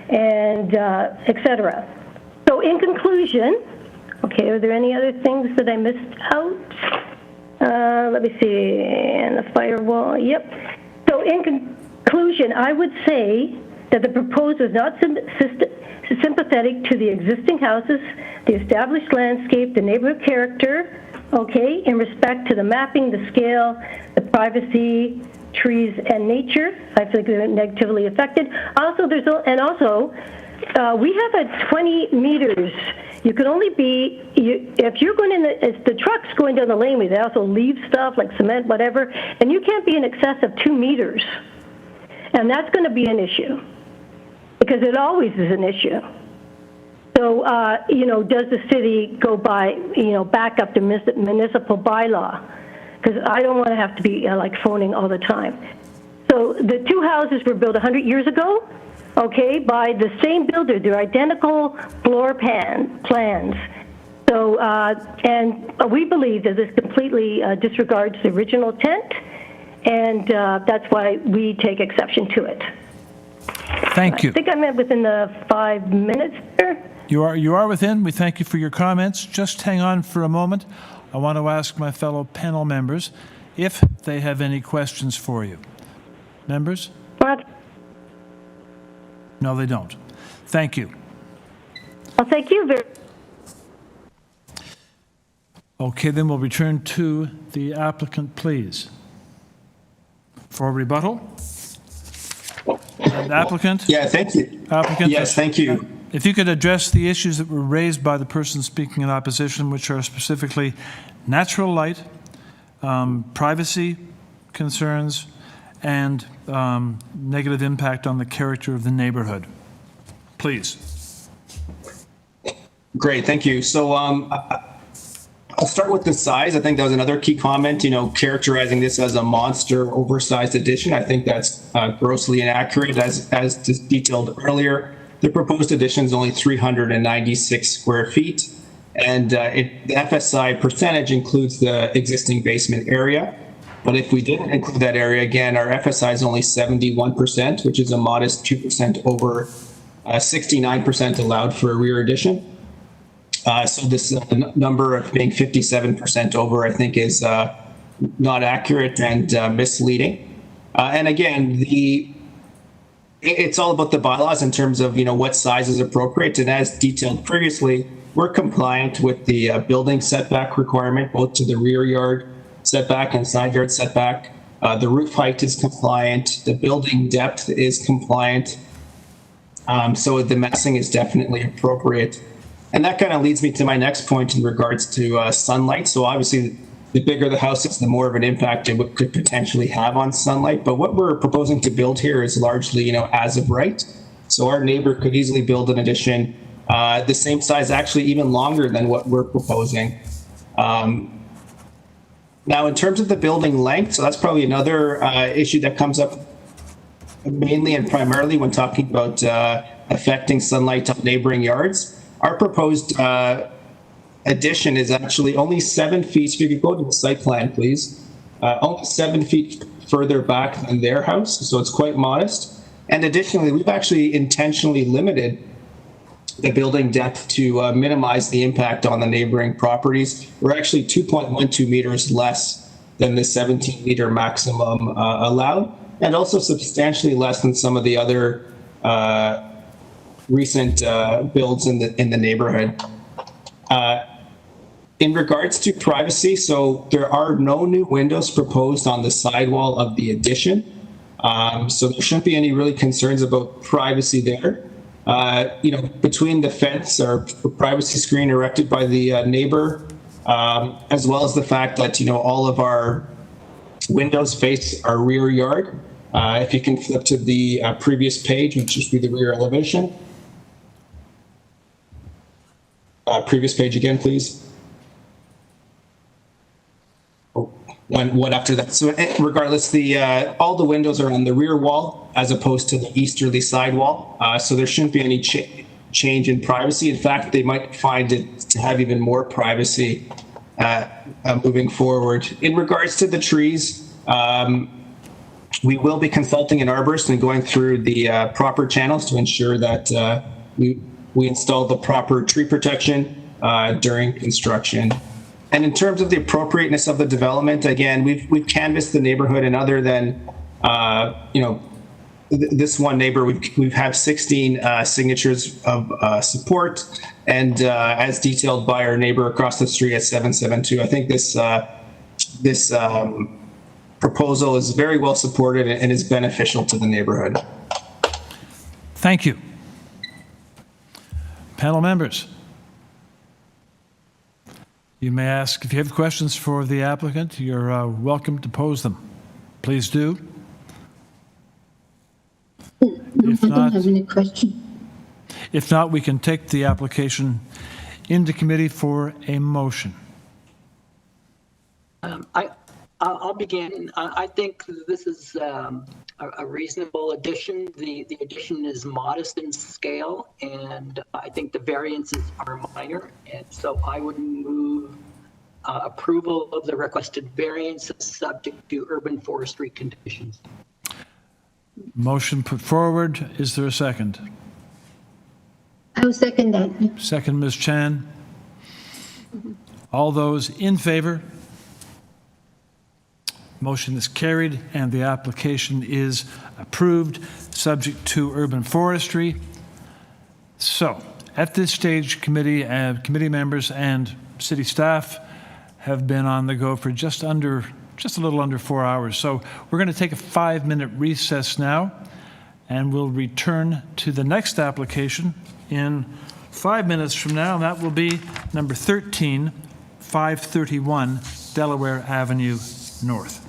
and et cetera. So in conclusion, okay, are there any other things that I missed out? Let me see, and the firewall, yep. So in conclusion, I would say that the proposal is not sympathetic to the existing houses, the established landscape, the neighborhood character, okay, in respect to the mapping, the scale, the privacy, trees, and nature. I feel like they're negatively affected. Also, we have a 20 meters. You can only be, if you're going in, if the truck's going down the laneway, they also leave stuff like cement, whatever, and you can't be in excess of 2 meters. And that's going to be an issue, because it always is an issue. So, does the city go by, back up to municipal bylaw? Because I don't want to have to be phoning all the time. So the two houses were built 100 years ago, okay, by the same builder. They're identical floor plans. So, and we believe that this completely disregards the original intent, and that's why we take exception to it. Thank you. I think I'm within the 5 minutes there. You are within. We thank you for your comments. Just hang on for a moment. I want to ask my fellow panel members if they have any questions for you. Members? What? No, they don't. Thank you. Well, thank you very much. Okay, then we'll return to the applicant, please. For rebuttal? Applicant? Yeah, thank you. Applicant? Yes, thank you. If you could address the issues that were raised by the person speaking in opposition, which are specifically natural light, privacy concerns, and negative impact on the character of the neighborhood. Please. Great, thank you. So I'll start with the size. I think that was another key comment, characterizing this as a monster oversized addition. I think that's grossly inaccurate. As detailed earlier, the proposed addition is only 396 square feet, and the FSI percentage includes the existing basement area. But if we didn't include that area, again, our FSI is only 71%, which is a modest 2% over 69% allowed for a rear addition. So this number of being 57% over, I think, is not accurate and misleading. And again, it's all about the bylaws in terms of what size is appropriate. And as detailed previously, we're compliant with the building setback requirement, both to the rear yard setback and side yard setback. The roof height is compliant. The building depth is compliant. So the massing is definitely appropriate. And that kind of leads me to my next point in regards to sunlight. So obviously, the bigger the house is, the more of an impact it could potentially have on sunlight. But what we're proposing to build here is largely, as of right. So our neighbor could easily build an addition the same size, actually even longer than what we're proposing. Now, in terms of the building length, so that's probably another issue that comes up mainly and primarily when talking about affecting sunlight on neighboring yards. Our proposed addition is actually only 7 feet. If you could go to the site plan, please. Only 7 feet further back than their house, so it's quite modest. And additionally, we've actually intentionally limited the building depth to minimize the impact on the neighboring properties. We're actually 2.12 meters less than the 17-meter maximum allowed, and also substantially less than some of the other recent builds in the neighborhood. In regards to privacy, so there are no new windows proposed on the sidewall of the addition. So there shouldn't be any really concerns about privacy there. Between the fence or privacy screen erected by the neighbor, as well as the fact that, all of our windows face our rear yard. If you can flip to the previous page, which should be the rear elevation. Previous page again, please. One after that. So regardless, all the windows are on the rear wall as opposed to the easterly side wall. So there shouldn't be any change in privacy. In fact, they might find it to have even more privacy moving forward. In regards to the trees, We will be consulting an arborist and going through the proper channels to ensure that we install the proper tree protection during construction. And in terms of the appropriateness of the development, again, we've canvassed the neighborhood, and other than this one neighbor, we've had 16 signatures of support, and as detailed by our neighbor across the street at 772, I think this proposal is very well supported and is beneficial to the neighborhood. Thank you. Panel members, you may ask if you have questions for the applicant. You're welcome to pose them. Please do. If I not, don't have any question. If not, we can take the application into committee for a motion. I'll begin. I think this is a reasonable addition. The addition is modest in scale, and I think the variances are minor. And so I would move approval of the requested variances subject to urban forestry conditions. Motion put forward. Is there a second? I will second that. Second, Ms. Chan. All those in favor? Motion is carried, and the application is approved, subject to urban forestry. So, at this stage, committee members and city staff have been on the go for just a little under 4 hours. So, we're going to take a 5-minute recess now, and we'll return to the next application in 5 minutes from now, and that will be number 13, 531 Delaware Avenue North.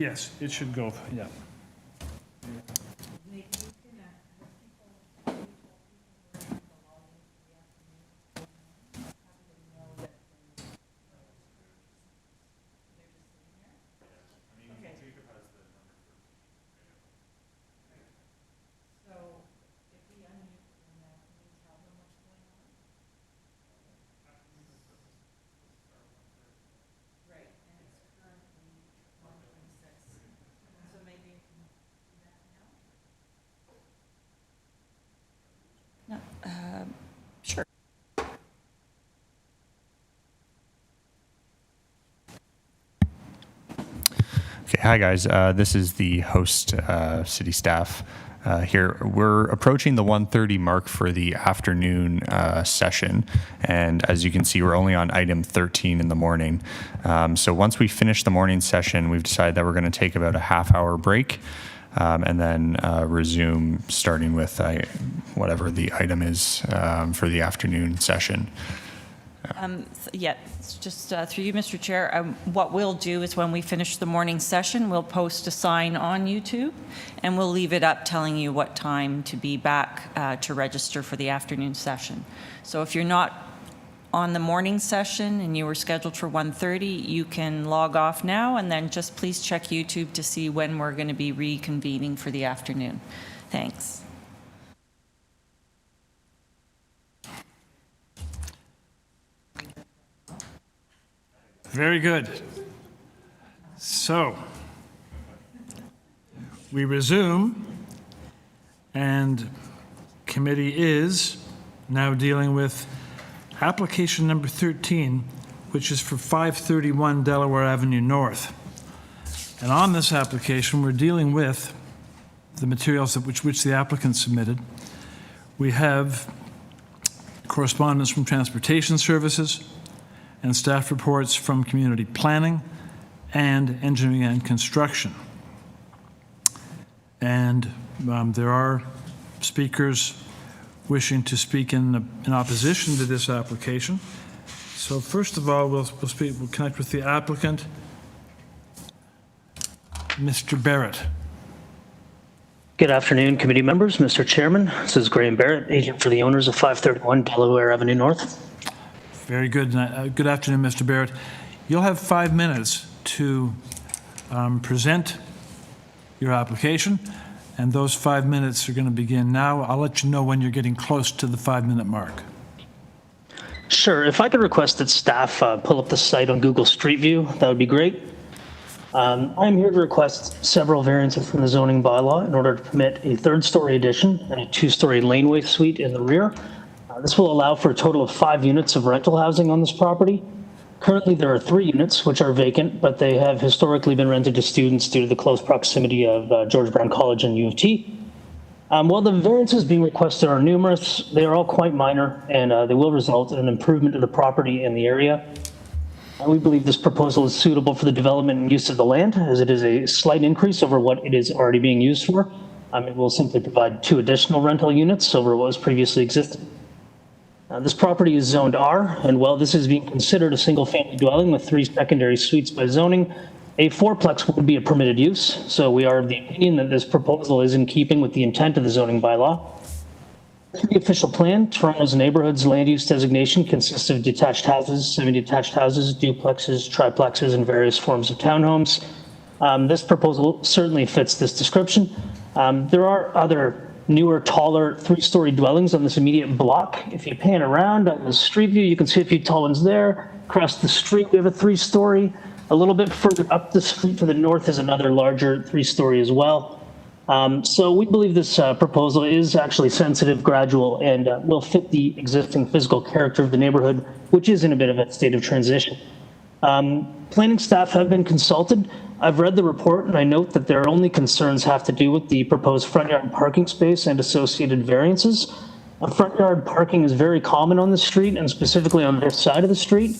Yes, it should go, yeah. Sure. Okay, hi guys. This is the host city staff here. We're approaching the 1:30 mark for the afternoon session, and as you can see, we're only on item 13 in the morning. So once we finish the morning session, we've decided that we're going to take about a half-hour break. And then resume starting with whatever the item is for the afternoon session. Yeah, just through you, Mr. Chair, what we'll do is when we finish the morning session, we'll post a sign on YouTube, and we'll leave it up telling you what time to be back to register for the afternoon session. So if you're not on the morning session and you were scheduled for 1:30, you can log off now, and then just please check YouTube to see when we're going to be reconvening for the afternoon. Thanks. Very good. So, we resume, and committee is now dealing with application number 13, which is for 531 Delaware Avenue North. And on this application, we're dealing with the materials which the applicant submitted. We have correspondence from Transportation Services and staff reports from Community Planning and Engineering and Construction. And there are speakers wishing to speak in opposition to this application. So first of all, we'll connect with the applicant, Mr. Barrett. Good afternoon, committee members, Mr. Chairman. This is Graham Barrett, agent for the owners of 531 Delaware Avenue North. Very good. Good afternoon, Mr. Barrett. You'll have 5 minutes to present your application, and those 5 minutes are going to begin now. I'll let you know when you're getting close to the 5-minute mark. Sure. If I could request that staff pull up the site on Google Street View, that would be great. I'm here to request several variances from the zoning bylaw in order to permit a 3rd-story addition and a 2-story laneway suite in the rear. This will allow for a total of 5 units of rental housing on this property. Currently, there are 3 units which are vacant, but they have historically been rented to students due to the close proximity of George Brown College and U of T. While the variances being requested are numerous, they are all quite minor, and they will result in an improvement to the property and the area. We believe this proposal is suitable for the development and use of the land, as it is a slight increase over what it is already being used for. It will simply provide 2 additional rental units over what was previously existing. This property is zoned R, and while this is being considered a single-family dwelling with 3 secondary suites by zoning, a 4-plex would be a permitted use. So we are of the opinion that this proposal is in keeping with the intent of the zoning bylaw. The official plan, Toronto's neighborhood's land use designation consists of detached houses, semi-detached houses, duplexes, triplexes, and various forms of townhomes. This proposal certainly fits this description. There are other newer, taller 3-story dwellings on this immediate block. If you pan around on the street view, you can see a few tall ones there. Across the street, we have a 3-story. A little bit further up the street to the north is another larger 3-story as well. So we believe this proposal is actually sensitive, gradual, and will fit the existing physical character of the neighborhood, which is in a bit of a state of transition. Planning staff have been consulted. I've read the report, and I note that their only concerns have to do with the proposed front yard parking space and associated variances. Front yard parking is very common on the street, and specifically on this side of the street.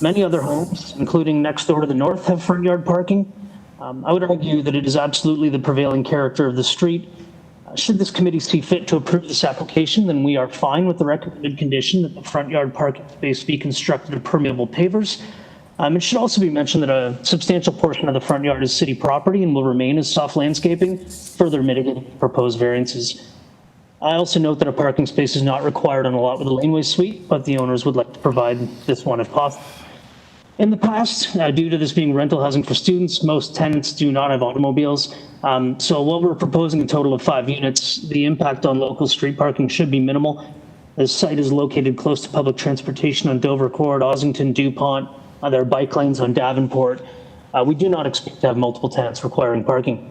Many other homes, including next door to the north, have front yard parking. I would argue that it is absolutely the prevailing character of the street. Should this committee see fit to approve this application, then we are fine with the recommended condition that the front yard parking space be constructed of permeable pavers. It should also be mentioned that a substantial portion of the front yard is city property and will remain as soft landscaping, further mitigating proposed variances. I also note that a parking space is not required on a lot with a laneway suite, but the owners would like to provide this one if possible. In the past, due to this being rental housing for students, most tenants do not have automobiles. So while we're proposing a total of 5 units, the impact on local street parking should be minimal. The site is located close to public transportation on Dover Court, Ossington, DuPont. There are bike lanes on Davenport. We do not expect to have multiple tenants requiring parking.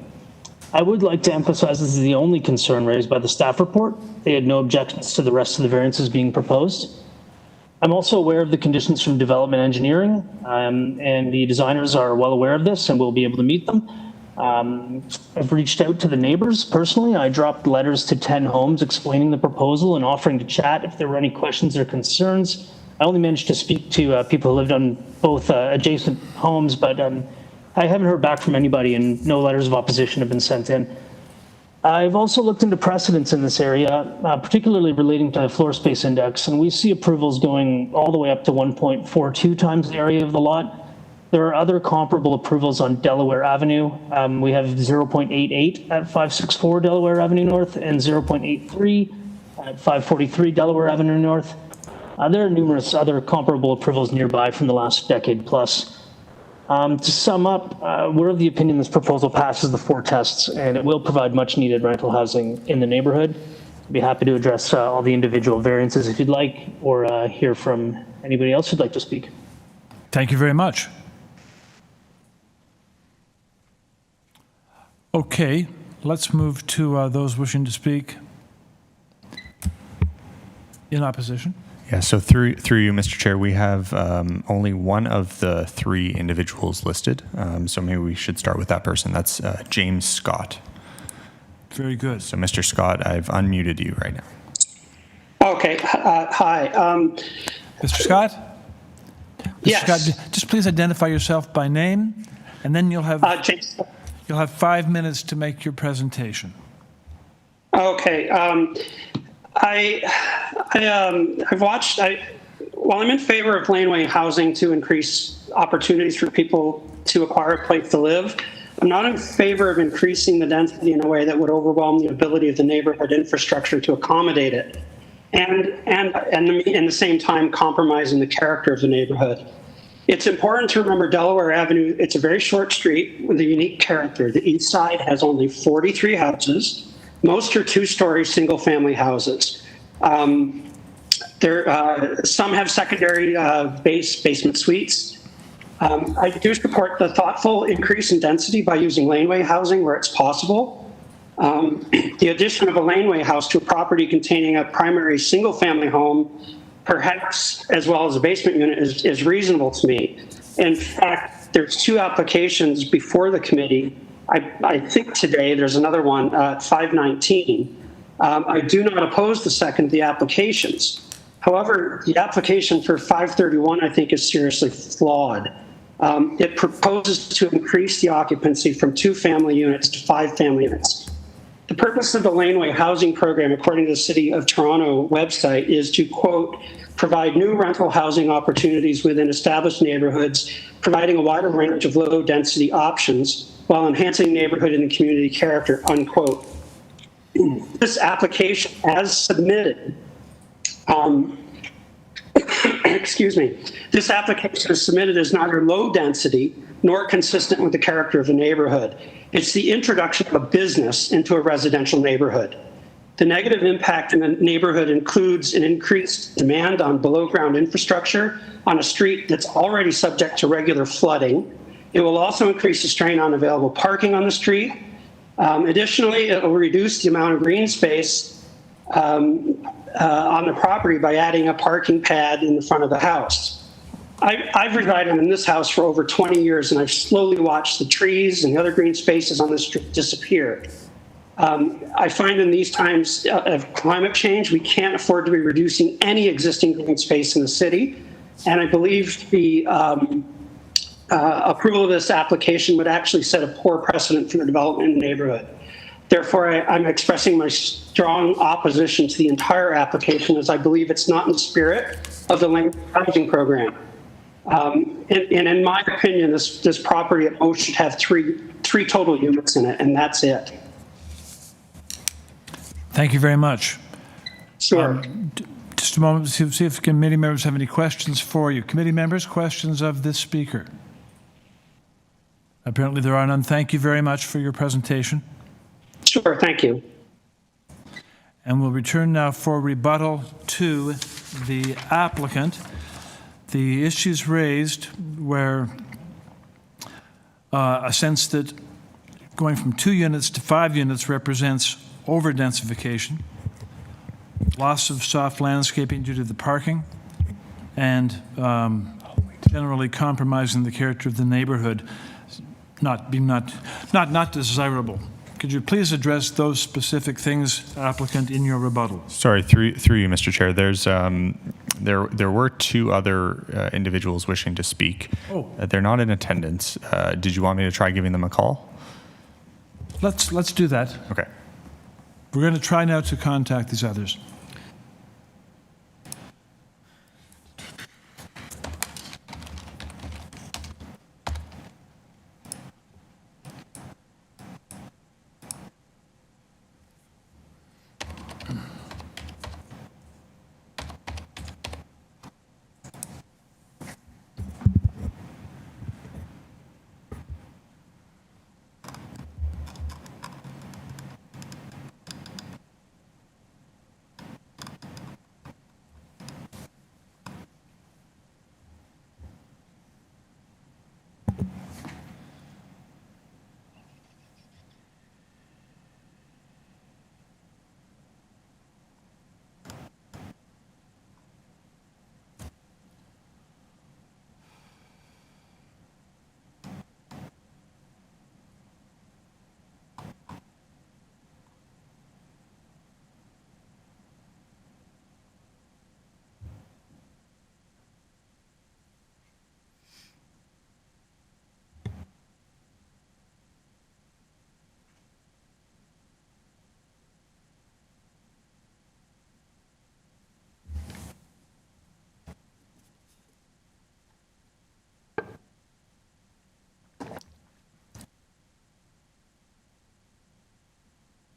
I would like to emphasize this is the only concern raised by the staff report. They had no objections to the rest of the variances being proposed. I'm also aware of the conditions from development engineering, and the designers are well aware of this and will be able to meet them. I've reached out to the neighbors personally. I dropped letters to 10 homes explaining the proposal and offering to chat if there were any questions or concerns. I only managed to speak to people who lived on both adjacent homes, but I haven't heard back from anybody and no letters of opposition have been sent in. I've also looked into precedents in this area, particularly relating to the floor space index, and we see approvals going all the way up to 1.42 times the area of the lot. There are other comparable approvals on Delaware Avenue. We have 0.88 at 564 Delaware Avenue North and 0.83 at 543 Delaware Avenue North. There are numerous other comparable approvals nearby from the last decade plus. To sum up, we're of the opinion this proposal passes the 4 tests and it will provide much needed rental housing in the neighborhood. I'd be happy to address all the individual variances if you'd like, or hear from anybody else who'd like to speak. Thank you very much. Okay, let's move to those wishing to speak in opposition. Yeah, so through you, Mr. Chair, we have only one of the 3 individuals listed. So maybe we should start with that person. That's James Scott. Very good. So Mr. Scott, I've unmuted you right now. Okay, hi. Mr. Scott? Yes. Mr. Scott, just please identify yourself by name, and then you'll have James. You'll have 5 minutes to make your presentation. Okay. I've watched, while I'm in favor of laneway housing to increase opportunities for people to acquire a place to live, I'm not in favor of increasing the density in a way that would overwhelm the ability of the neighborhood infrastructure to accommodate it, and in the same time compromising the character of the neighborhood. It's important to remember Delaware Avenue, it's a very short street with a unique character. The east side has only 43 houses. Most are 2-story single-family houses. Some have secondary basement suites. I do support the thoughtful increase in density by using laneway housing where it's possible. The addition of a laneway house to a property containing a primary single-family home, perhaps as well as a basement unit, is reasonable to me. In fact, there's 2 applications before the committee. I think today there's another one at 519. I do not oppose the second of the applications. However, the application for 531 I think is seriously flawed. It proposes to increase the occupancy from 2 family units to 5 family units. The purpose of the laneway housing program, according to the City of Toronto website, is to, quote, provide new rental housing opportunities within established neighborhoods, providing a wider range of low density options while enhancing neighborhood and community character, unquote. This application, as submitted, excuse me, this application is submitted as neither low density nor consistent with the character of the neighborhood. It's the introduction of a business into a residential neighborhood. The negative impact in the neighborhood includes an increased demand on below ground infrastructure on a street that's already subject to regular flooding. It will also increase the strain on available parking on the street. Additionally, it will reduce the amount of green space on the property by adding a parking pad in the front of the house. I've resided in this house for over 20 years, and I've slowly watched the trees and the other green spaces on the street disappear. I find in these times of climate change, we can't afford to be reducing any existing green space in the city. And I believe the approval of this application would actually set a poor precedent for the development in the neighborhood. Therefore, I'm expressing my strong opposition to the entire application, as I believe it's not in the spirit of the land housing program. And in my opinion, this property at most should have three total units in it, and that's it. Thank you very much. Sure. Just a moment to see if committee members have any questions for you. Committee members, questions of this speaker? Apparently there are none. Thank you very much for your presentation. Sure, thank you. And we'll return now for rebuttal to the applicant. The issues raised were a sense that going from 2 units to 5 units represents over-densification, loss of soft landscaping due to the parking, and generally compromising the character of the neighborhood, not desirable. Could you please address those specific things, applicant, in your rebuttal? Sorry, through you, Mr. Chair. There's there were 2 other individuals wishing to speak. Oh. They're not in attendance. Did you want me to try giving them a call? Let's do that. Okay. We're going to try now to contact these others.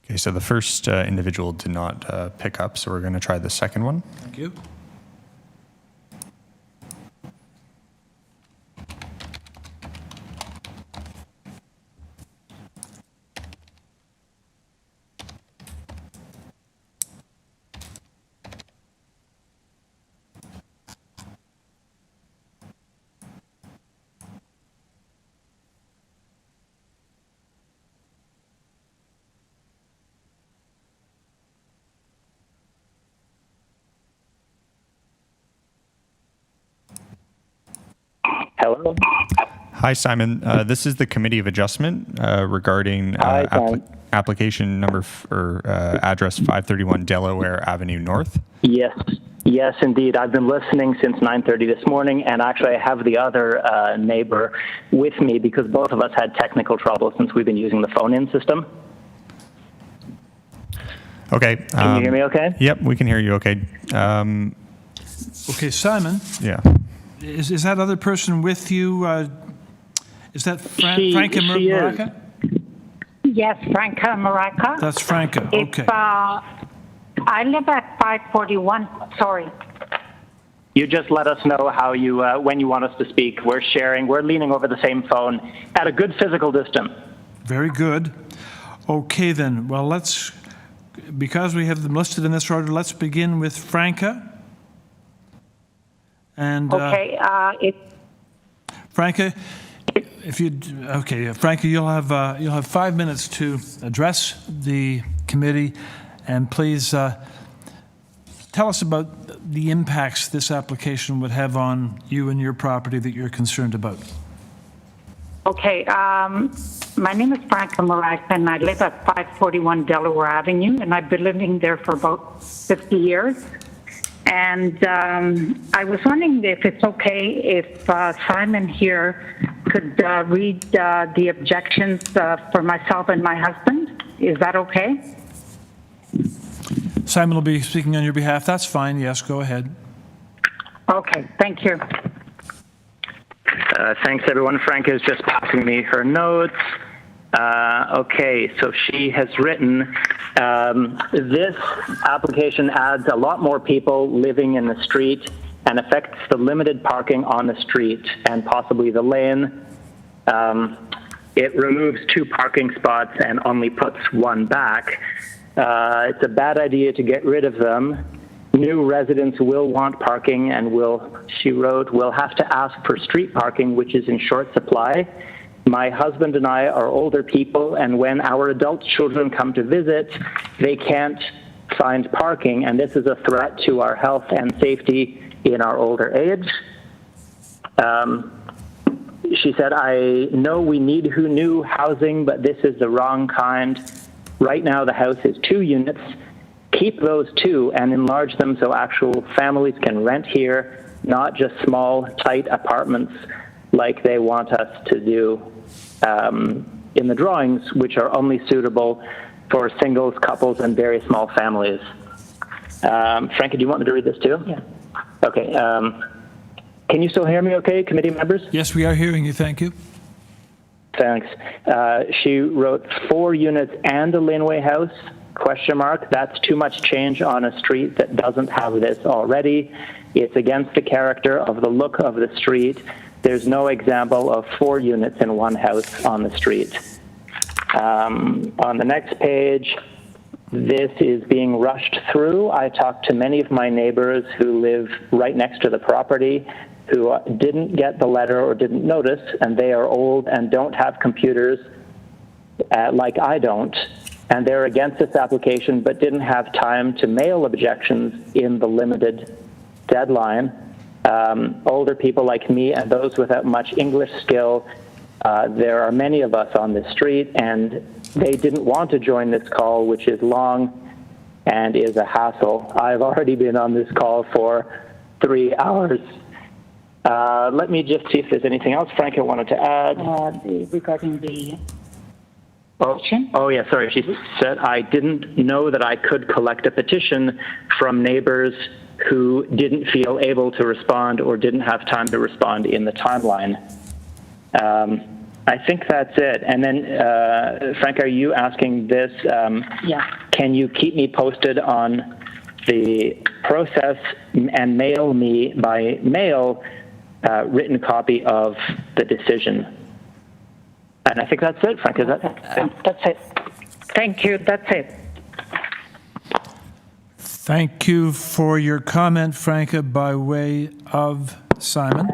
Okay, so the first individual did not pick up, so we're going to try the second one. Thank you. Hello. Hi, Simon. This is the Committee of Adjustment regarding application number address 531 Delaware Avenue North. Yes, indeed. I've been listening since 9:30 this morning, and actually I have the other neighbor with me because both of us had technical trouble since we've been using the phone-in system. Okay. Can you hear me okay? Yep, we can hear you okay. Okay, Simon. Yeah. Is that other person with you? Is that Franca Maraca? Yes, Franca Maraca. That's Franca, okay. I live at 541, sorry. You just let us know how you, when you want us to speak. We're sharing, we're leaning over the same phone at a good physical distance. Very good. Okay then, well because we have them listed in this order, let's begin with Franca. And Franca, Franca, you'll have 5 minutes to address the committee, and please tell us about the impacts this application would have on you and your property that you're concerned about. Okay, my name is Franca Maraca, and I live at 541 Delaware Avenue, and I've been living there for about 50 years. And I was wondering if it's okay if Simon here could read the objections for myself and my husband. Is that okay? Simon will be speaking on your behalf. That's fine. Yes, go ahead. Okay, thank you. Thanks, everyone. Franca is just passing me her notes. Okay, so she has written, this application adds a lot more people living in the street and affects the limited parking on the street and possibly the lane. It removes 2 parking spots and only puts 1 back. It's a bad idea to get rid of them. New residents will want parking and she wrote, will have to ask for street parking, which is in short supply. My husband and I are older people, and when our adult children come to visit, they can't find parking, and this is a threat to our health and safety in our older age. She said, I know we need new housing, but this is the wrong kind. Right now, the house is 2 units. Keep those 2 and enlarge them so actual families can rent here, not just small, tight apartments like they want us to do in the drawings, which are only suitable for singles, couples, and very small families. Franca, do you want me to read this too? Yeah. Okay. Can you still hear me okay, committee members? Yes, we are hearing you. Thank you. Thanks. She wrote 4 units and a laneway house, ? That's too much change on a street that doesn't have this already. It's against the character of the look of the street. There's no example of 4 units in 1 house on the street. On the next page, this is being rushed through. I talked to many of my neighbors who live right next to the property who didn't get the letter or didn't notice, and they are old and don't have computers like I don't, and they're against this application but didn't have time to mail objections in the limited deadline. Older people like me and those without much English skill, there are many of us on this street, and they didn't want to join this call, which is long and is a hassle. I've already been on this call for 3 hours. Let me just see if there's anything else Franca wanted to add. Regarding the Oh, yeah, sorry. She said, I didn't know that I could collect a petition from neighbors who didn't feel able to respond or didn't have time to respond in the timeline. I think that's it. And then, Frank, are you asking this? Yeah. Can you keep me posted on the process and mail me by mail written copy of the decision? And I think that's it, Frank. Is that that's it. Thank you. That's it. Thank you for your comment, Franca, by way of Simon.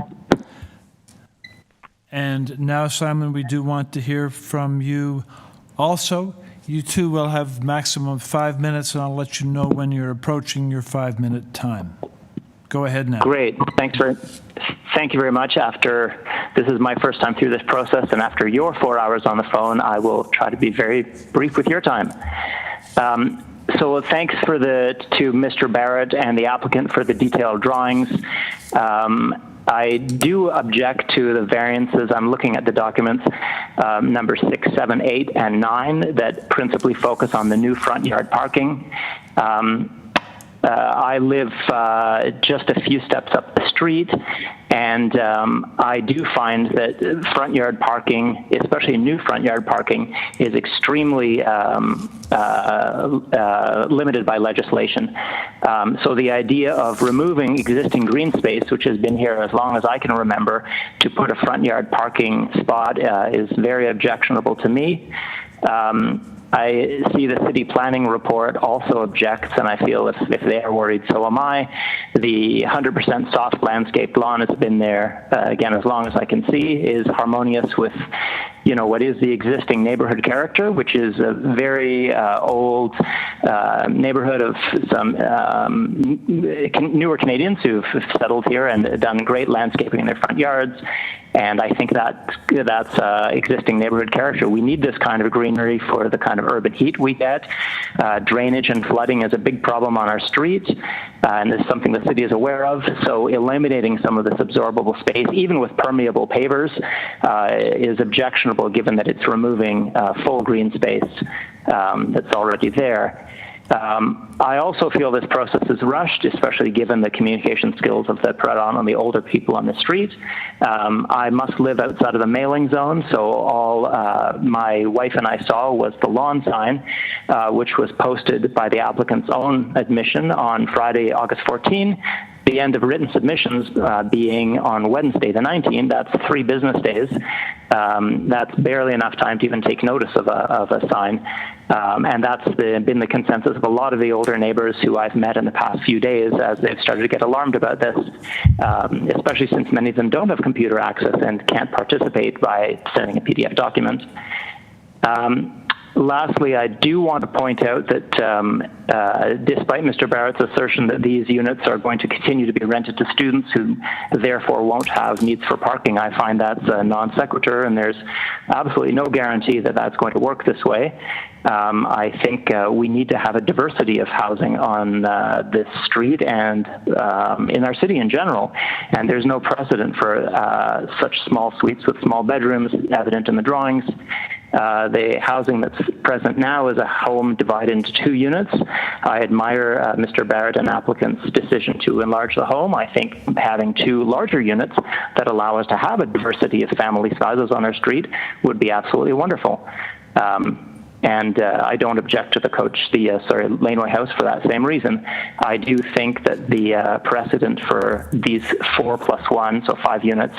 And now, Simon, we do want to hear from you also. You too will have maximum of 5 minutes, and I'll let you know when you're approaching your 5-minute time. Go ahead now. Great. Thank you very much. This is my first time through this process, and after your 4 hours on the phone, I will try to be very brief with your time. So thanks to Mr. Barrett and the applicant for the detailed drawings. I do object to the variances. I'm looking at the documents, number 6, 7, 8, and 9, that principally focus on the new front yard parking. I live just a few steps up the street, and I do find that front yard parking, especially new front yard parking, is extremely limited by legislation. So the idea of removing existing green space, which has been here as long as I can remember, to put a front yard parking spot is very objectionable to me. I see the city planning report also objects, and I feel if they are worried, so am I. The 100% soft landscaped lawn has been there, again, as long as I can see, is harmonious with, what is the existing neighborhood character, which is a very old neighborhood of some newer Canadians who've settled here and done great landscaping in their front yards. And I think that's existing neighborhood character. We need this kind of greenery for the kind of urban heat we get. Drainage and flooding is a big problem on our streets, and it's something the city is aware of. So eliminating some of this absorbable space, even with permeable pavers, is objectionable given that it's removing full green space that's already there. I also feel this process is rushed, especially given the communication skills of the predominantly older people on the street. I must live outside of the mailing zone, so all my wife and I saw was the lawn sign, which was posted by the applicant's own admission on Friday, August 14. The end of written submissions being on Wednesday, the 19th. That's 3 business days. That's barely enough time to even take notice of a sign. And that's been the consensus of a lot of the older neighbors who I've met in the past few days as they've started to get alarmed about this, especially since many of them don't have computer access and can't participate by sending a PDF document. Lastly, I do want to point out that despite Mr. Barrett's assertion that these units are going to continue to be rented to students who therefore won't have needs for parking, I find that's a non sequitur, and there's absolutely no guarantee that that's going to work this way. I think we need to have a diversity of housing on this street and in our city in general, and there's no precedent for such small suites with small bedrooms evident in the drawings. The housing that's present now is a home divided into 2 units. I admire Mr. Barrett and applicant's decision to enlarge the home. I think having 2 larger units that allow us to have a diversity of family sizes on our street would be absolutely wonderful. And I don't object to the laneway house for that same reason. I do think that the precedent for these 4+1, so 5 units,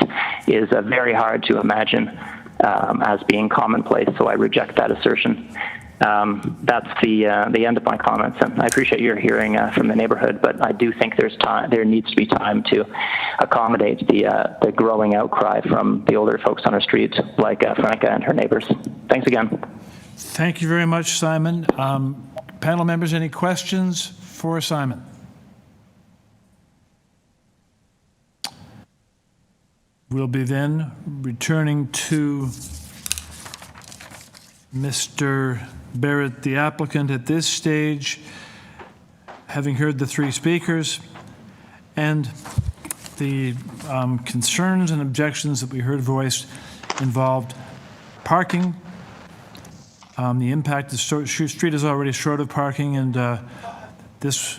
is very hard to imagine as being commonplace, so I reject that assertion. That's the end of my comments, and I appreciate your hearing from the neighborhood, but I do think there needs to be time to accommodate the growing outcry from the older folks on our street, like Franca and her neighbors. Thanks again. Thank you very much, Simon. Panel members, any questions for Simon? We'll be then returning to Mr. Barrett, the applicant, at this stage, having heard the 3 speakers and the concerns and objections that we heard voiced involved parking. The impact, the street is already short of parking, and this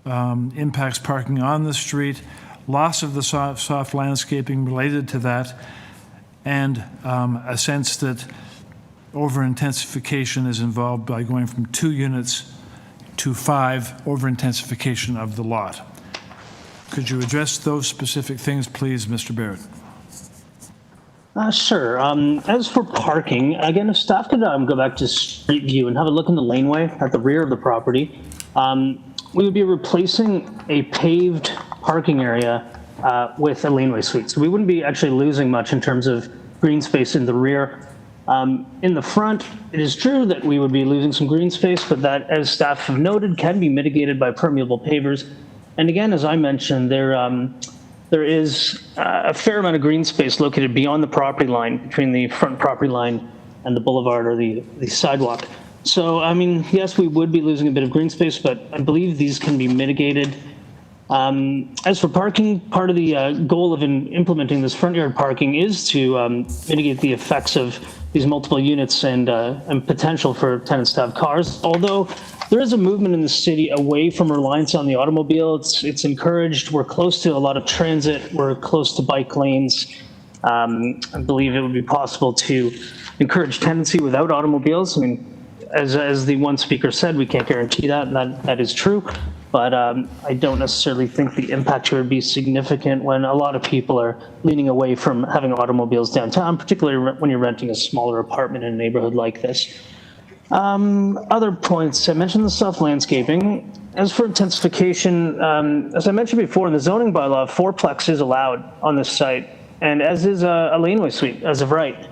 impacts parking on the street, loss of the soft landscaping related to that, and a sense that over-intensification is involved by going from 2 units to 5, over-intensification of the lot. Could you address those specific things, please, Mr. Barrett? Sure. As for parking, again, if staff could go back to street view and have a look in the laneway at the rear of the property, we would be replacing a paved parking area with a laneway suite. So we wouldn't be actually losing much in terms of green space in the rear. In the front, it is true that we would be losing some green space, but that, as staff have noted, can be mitigated by permeable pavers. And again, as I mentioned, there is a fair amount of green space located beyond the property line, between the front property line and the boulevard or the sidewalk. So, I mean, yes, we would be losing a bit of green space, but I believe these can be mitigated. As for parking, part of the goal of implementing this front yard parking is to mitigate the effects of these multiple units and potential for tenants to have cars. Although there is a movement in the city away from reliance on the automobile. It's encouraged. We're close to a lot of transit. We're close to bike lanes. I believe it would be possible to encourage tenancy without automobiles. I mean, as the one speaker said, we can't guarantee that, and that is true. But I don't necessarily think the impact here would be significant when a lot of people are leaning away from having automobiles downtown, particularly when you're renting a smaller apartment in a neighborhood like this. Other points, I mentioned the soft landscaping. As for intensification, as I mentioned before, in the zoning bylaw, 4-plex is allowed on this site, and as is a laneway suite as of right.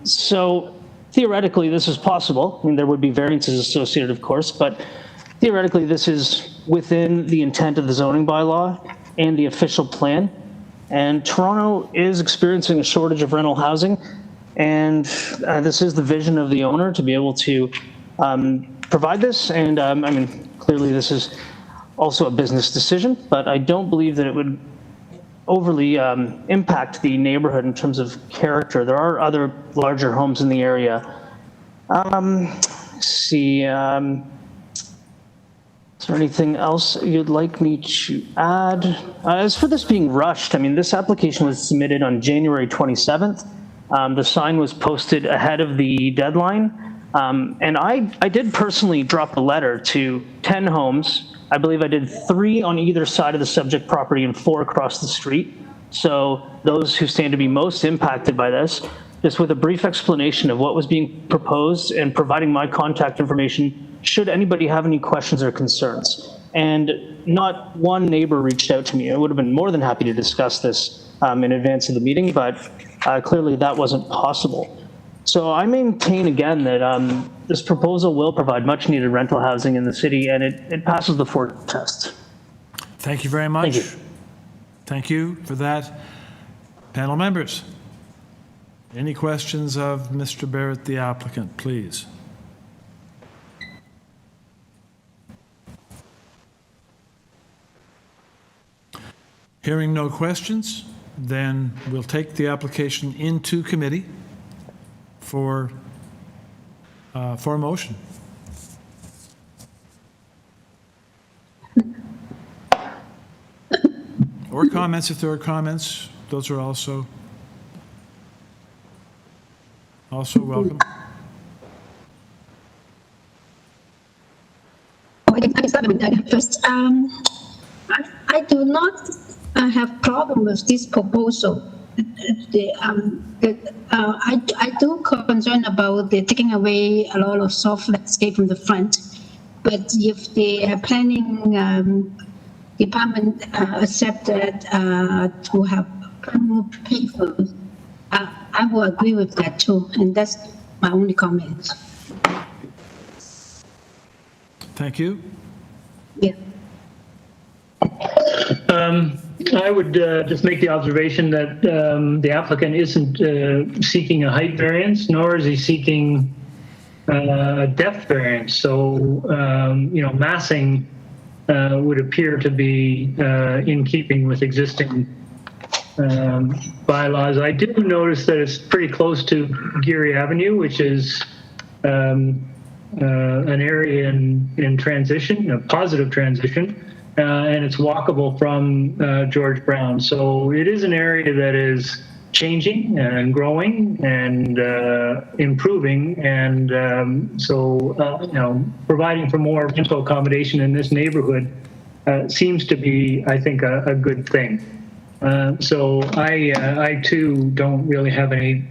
So theoretically, this is possible. I mean, there would be variances associated, of course, but theoretically, this is within the intent of the zoning bylaw and the official plan. And Toronto is experiencing a shortage of rental housing, and this is the vision of the owner to be able to provide this. And I mean, clearly this is also a business decision, but I don't believe that it would overly impact the neighborhood in terms of character. There are other larger homes in the area. see. Is there anything else you'd like me to add? As for this being rushed, I mean, this application was submitted on January 27th. The sign was posted ahead of the deadline. And I did personally drop a letter to 10 homes. I believe I did 3 on either side of the subject property and 4 across the street. So those who stand to be most impacted by this, just with a brief explanation of what was being proposed and providing my contact information should anybody have any questions or concerns. And not one neighbor reached out to me. I would have been more than happy to discuss this in advance of the meeting, but clearly that wasn't possible. So I maintain again that this proposal will provide much needed rental housing in the city, and it passes the Ford test. Thank you very much. Thank you. Thank you for that. Panel members, any questions of Mr. Barrett, the applicant, please? Hearing no questions, then we'll take the application into committee for a motion. Or comments, if there are comments, those are also welcome. I can start with that first. I do not have problem with this proposal. I do concern about the taking away a lot of soft landscape from the front. But if the planning department accepted to have permanent pavers, I will agree with that too. And that's my only comment. Thank you. Yeah. I would just make the observation that the applicant isn't seeking a height variance, nor is he seeking a depth variance. So, massing would appear to be in keeping with existing bylaws. I do notice that it's pretty close to Geary Avenue, which is an area in transition, a positive transition. And it's walkable from George Brown. So it is an area that is changing and growing and improving. And providing for more rental accommodation in this neighborhood seems to be, I think, a good thing. So I too don't really have any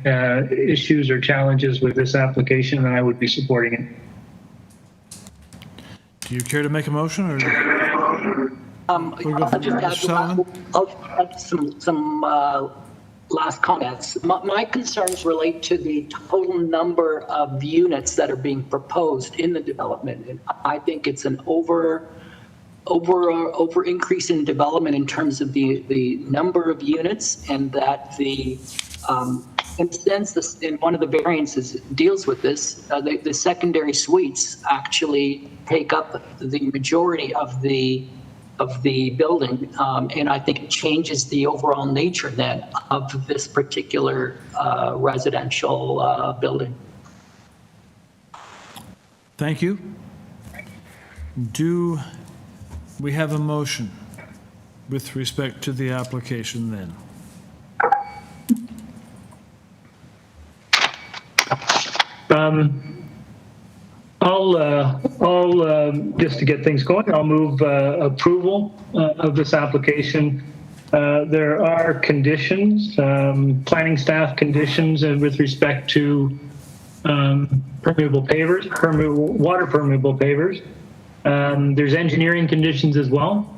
issues or challenges with this application, and I would be supporting it. Do you care to make a motion, or? I'll just add some last comments. My concerns relate to the total number of units that are being proposed in the development. And I think it's an over increase in development in terms of the number of units, and that in one of the variances deals with this. The secondary suites actually take up the majority of the building, and I think it changes the overall nature then of this particular residential building. Thank you. Do we have a motion with respect to the application then? I'll just to get things going, I'll move approval of this application. There are conditions, planning staff conditions with respect to permeable pavers, water permeable pavers. There's engineering conditions as well.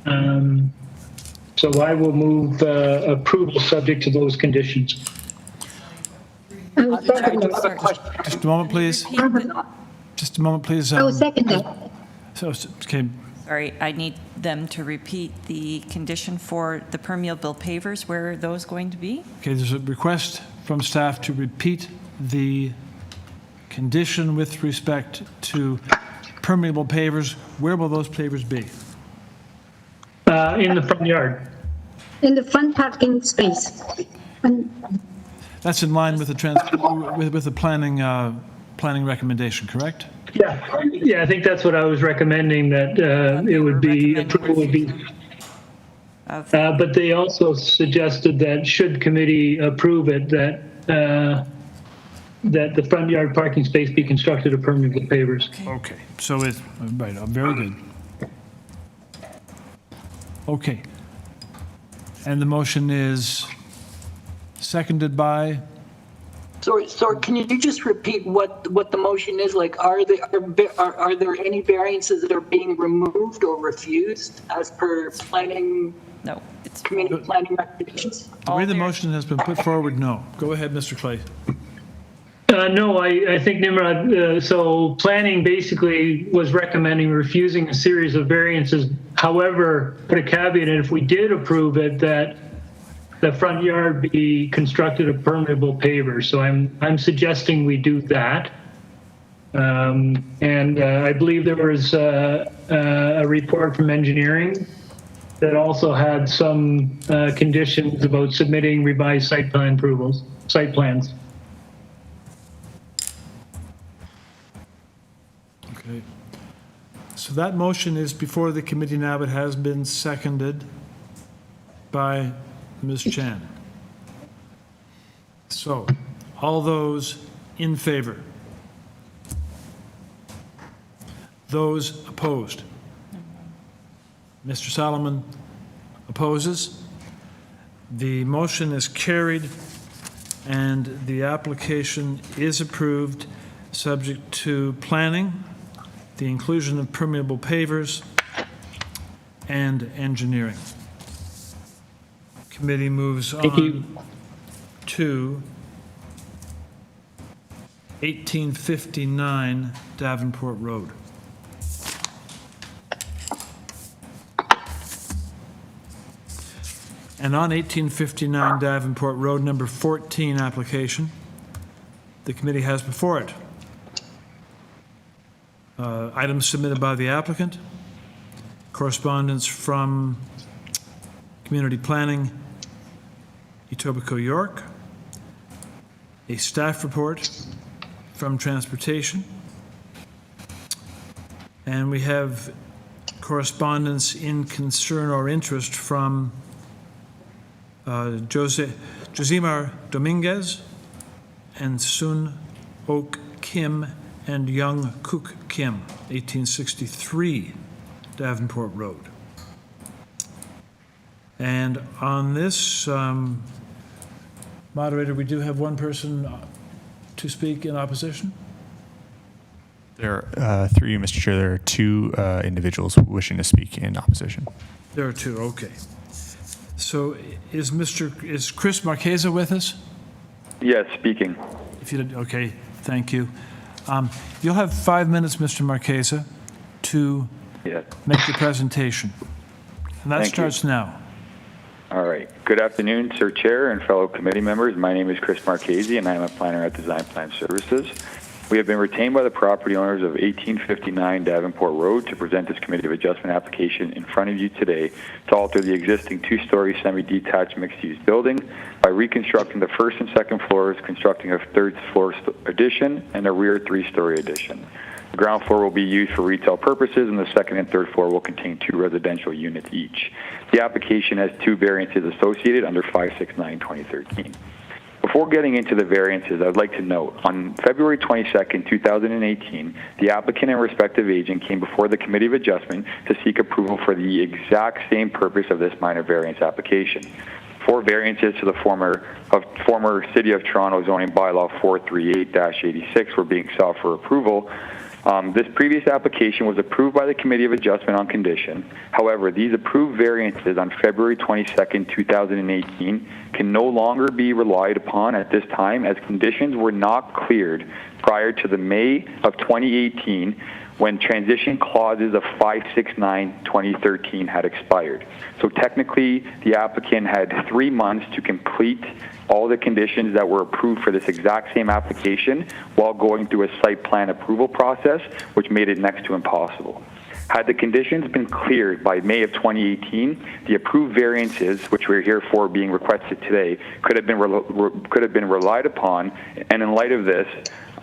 So I will move approval subject to those conditions. Just a moment, please. Just a moment, please. I will second that. Okay. Sorry, I need them to repeat the condition for the permeable pavers. Where are those going to be? Okay, there's a request from staff to repeat the condition with respect to permeable pavers. Where will those pavers be? In the front yard. In the front parking space. That's in line with the planning recommendation, correct? Yeah, I think that's what I was recommending, that it would be, approval would be. But they also suggested that should committee approve it, that that the front yard parking space be constructed of permeable pavers. Okay, so it's, right, very good. Okay. And the motion is seconded by? Sorry, can you just repeat what the motion is? Like, are there any variances that are being removed or refused as per planning? No, it's community planning recommendations. The way the motion has been put forward, no. Go ahead, Mr. Clay. No, I think, Nimrod, so planning basically was recommending refusing a series of variances. However, put a caveat in, if we did approve it, that the front yard be constructed of permeable pavers. So I'm suggesting we do that. And I believe there was a report from engineering that also had some conditions about submitting revised site plans. Okay. So that motion is before the committee now. It has been seconded by Ms. Chan. So, all those in favor? Those opposed? Mr. Solomon opposes. The motion is carried and the application is approved, subject to planning, the inclusion of permeable pavers, and engineering. Committee moves on to 1859 Davenport Road. And on 1859 Davenport Road, number 14 application, the committee has before it items submitted by the applicant, correspondence from Community Planning, Etobicoke, York, a staff report from Transportation, and we have correspondence in concern or interest from Josimar Dominguez and Sun Ok Kim and Young Kook Kim, 1863 Davenport Road. And on this, moderator, we do have one person to speak in opposition. There, through you, Mr. Chair, there are two individuals wishing to speak in opposition. There are two, okay. So is Chris Marchesa with us? Yes, speaking. If you okay, thank you. You'll have 5 minutes, Mr. Marchesa, to make your presentation. And that Thank starts you. now. All right. Good afternoon, Sir Chair and fellow committee members. My name is Chris Marchese, and I am a planner at Design Plan Services. We have been retained by the property owners of 1859 Davenport Road to present this Committee of Adjustment application in front of you today to alter the existing two-story semi-detached mixed-use building by reconstructing the first and second floors, constructing a third-floor addition, and a rear three-story addition. The ground floor will be used for retail purposes, and the second and third floor will contain 2 residential units each. The application has 2 variances associated under 569/2013. Before getting into the variances, I would like to note, on February 22nd, 2018, the applicant and respective agent came before the Committee of Adjustment to seek approval for the exact same purpose of this minor variance application. 4 variances to the former City of Toronto zoning bylaw 438-86 were being sought for approval. This previous application was approved by the Committee of Adjustment on condition. However, these approved variances on February 22nd, 2018 can no longer be relied upon at this time, as conditions were not cleared prior to the May of 2018 when transition clauses of 569/2013 had expired. So technically, the applicant had 3 months to complete all the conditions that were approved for this exact same application while going through a site plan approval process, which made it next to impossible. Had the conditions been cleared by May of 2018, the approved variances, which we're here for being requested today, could have been relied upon. And in light of this,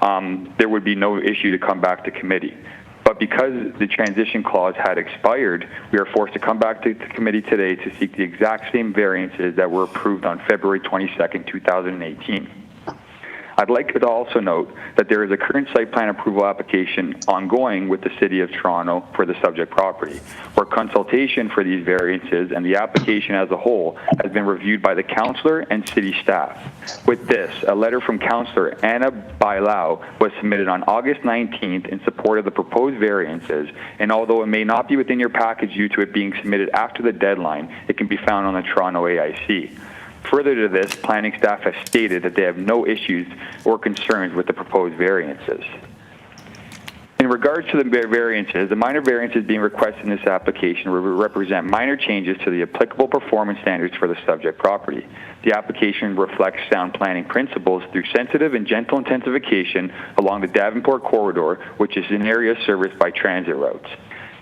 there would be no issue to come back to committee. But because the transition clause had expired, we are forced to come back to committee today to seek the exact same variances that were approved on February 22nd, 2018. I'd like to also note that there is a current site plan approval application ongoing with the City of Toronto for the subject property, where consultation for these variances and the application as a whole has been reviewed by the councillor and city staff. With this, a letter from Councillor Anna Bailao was submitted on August 19th in support of the proposed variances, and although it may not be within your package due to it being submitted after the deadline, it can be found on the Toronto AIC. Further to this, planning staff has stated that they have no issues or concerns with the proposed variances. In regards to the variances, the minor variances being requested in this application will represent minor changes to the applicable performance standards for the subject property. The application reflects sound planning principles through sensitive and gentle intensification along the Davenport corridor, which is an area serviced by transit routes.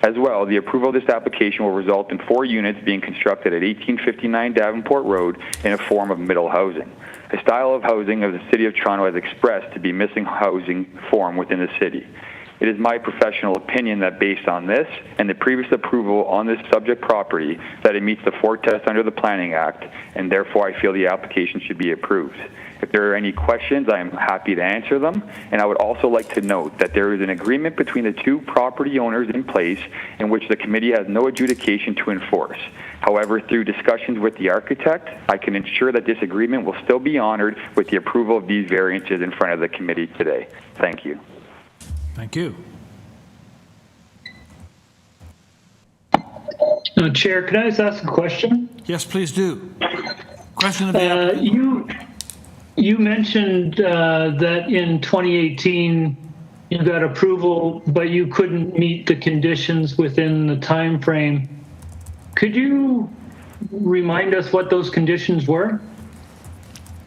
As well, the approval of this application will result in 4 units being constructed at 1859 Davenport Road in a form of middle housing, a style of housing of the City of Toronto has expressed to be missing housing form within the city. It is my professional opinion that based on this and the previous approval on this subject property that it meets the 4 tests under the Planning Act, and therefore I feel the application should be approved. If there are any questions, I am happy to answer them. And I would also like to note that there is an agreement between the 2 property owners in place in which the committee has no adjudication to enforce. However, through discussions with the architect, I can ensure that this agreement will still be honored with the approval of these variances in front of the committee today. Thank you. Thank you. Chair, could I just ask a question? Yes, please do. Question of the applicant. You mentioned that in 2018 you got approval, but you couldn't meet the conditions within the time frame. Could you remind us what those conditions were?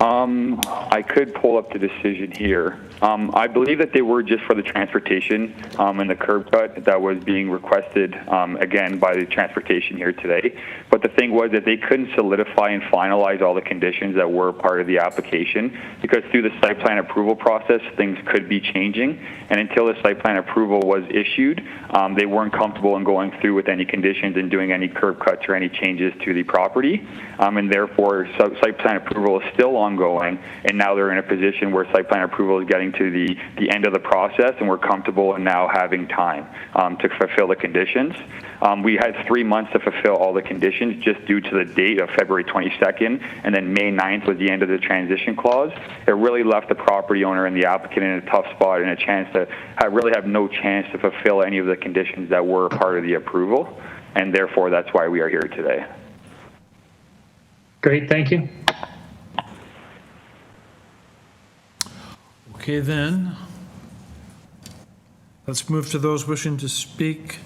I could pull up the decision here. I believe that they were just for the transportation and the curb cut that was being requested, again, by the transportation here today. But the thing was that they couldn't solidify and finalize all the conditions that were part of the application, because through the site plan approval process, things could be changing. And until the site plan approval was issued, they weren't comfortable in going through with any conditions and doing any curb cuts or any changes to the property. And therefore, site plan approval is still ongoing. And now they're in a position where site plan approval is getting to the end of the process, and we're comfortable in now having time to fulfill the conditions. We had 3 months to fulfill all the conditions just due to the date of February 22nd, and then May 9th was the end of the transition clause. It really left the property owner and the applicant in a tough spot and a chance to really have no chance to fulfill any of the conditions that were part of the approval, and therefore that's why we are here today. Great, thank you. Okay, then, let's move to those wishing to speak.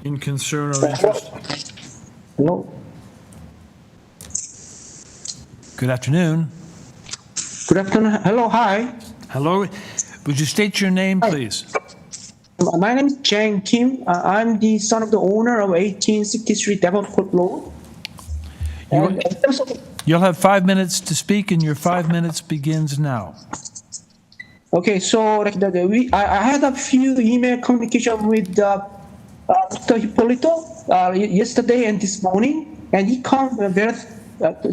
In concern or interest. Hello. Good afternoon. Good afternoon. Hello, hi. Hello. Would you state your name, please? My name is Jang Kim. I'm the son of the owner of 1863 Davenport Road. You'll have 5 minutes to speak, and your 5 minutes begins now. Okay, so like I had a few email communication with Mr. Hippolito yesterday and this morning, and he comes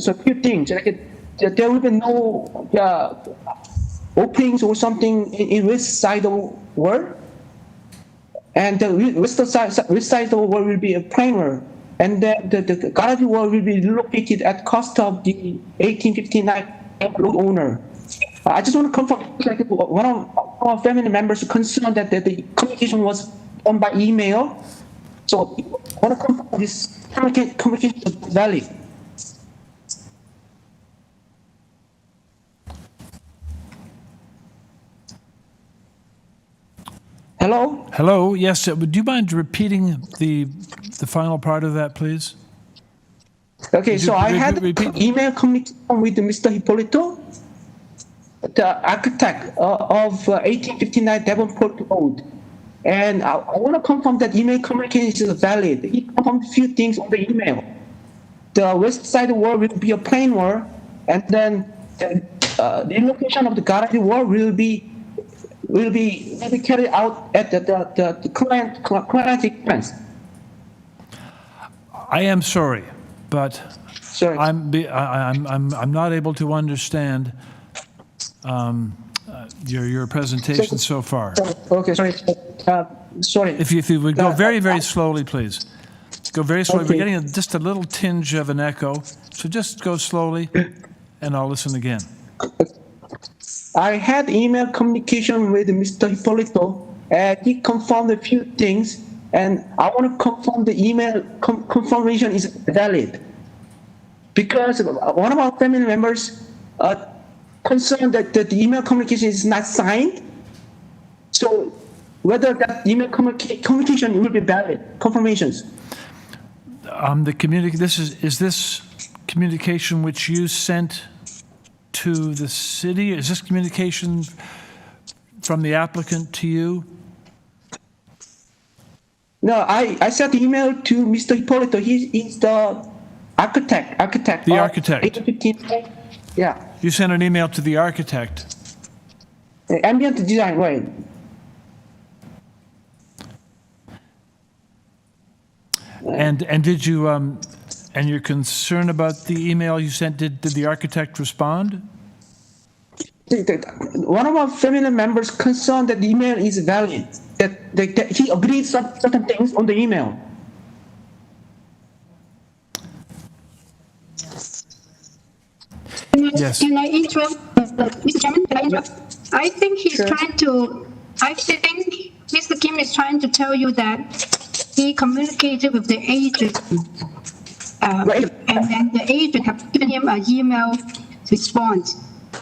so a few things. Like there will be no openings or something in west side of the world, and the west side of the world will be a primer. And the garage wall will be located at cost of the 1859 road owner. I just want to confirm, like one of our family members concerned that the communication was done by email. So I want to confirm this communication is valid. Hello? Hello, yes, would you mind repeating the final part of that, please? Okay, so I had email communication with Mr. Hippolito, the architect of 1859 Davenport Road. And I want to confirm that email communication is valid. He confirmed a few things on the email. The west side wall will be a plain wall, and then the location of the garage wall will be carried out at the client expense. I am sorry, but I'm not able to understand your presentation so far. Okay, sorry. Sorry. If you would go very, very slowly, please. Go very slowly. Okay. We're getting just a little tinge of an echo, so just go slowly, and I'll listen again. I had email communication with Mr. Hippolito, and he confirmed a few things, and I want to confirm the email confirmation is valid. Because one of our family members concerned that the email communication is not signed, so whether that email communication will be valid, confirmations. Is this communication which you sent to the city? Is this communication from the applicant to you? No, I sent the email to Mr. Hippolito. He's the architect. The architect. 815. Yeah. You sent an email to the architect. Ambient design, right. And did you and your concern about the email you sent, did the architect respond? One of our family members concerned that the email is valid, that he agreed certain things on the email. Yes. Can I interrupt, Mr. Chairman? Can I interrupt? I think I think Mr. Kim is trying to tell you that he communicated with the agent, and then the agent have given him an email response.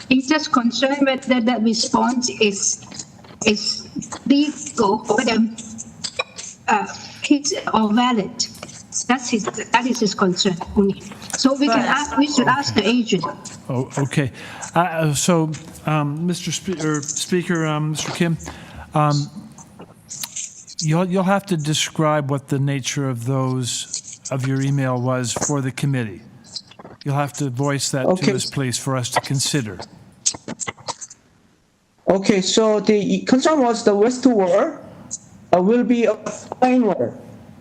He's just concerned whether that response is legal or or valid. That is his concern only. So we should ask the agent. Oh, okay. So, Mr. Speaker, Mr. Kim, you'll have to describe what the nature of your email was for the committee. You'll have to voice that to us, please, for us to consider. Okay, so the concern was the west wall will be a plain wall.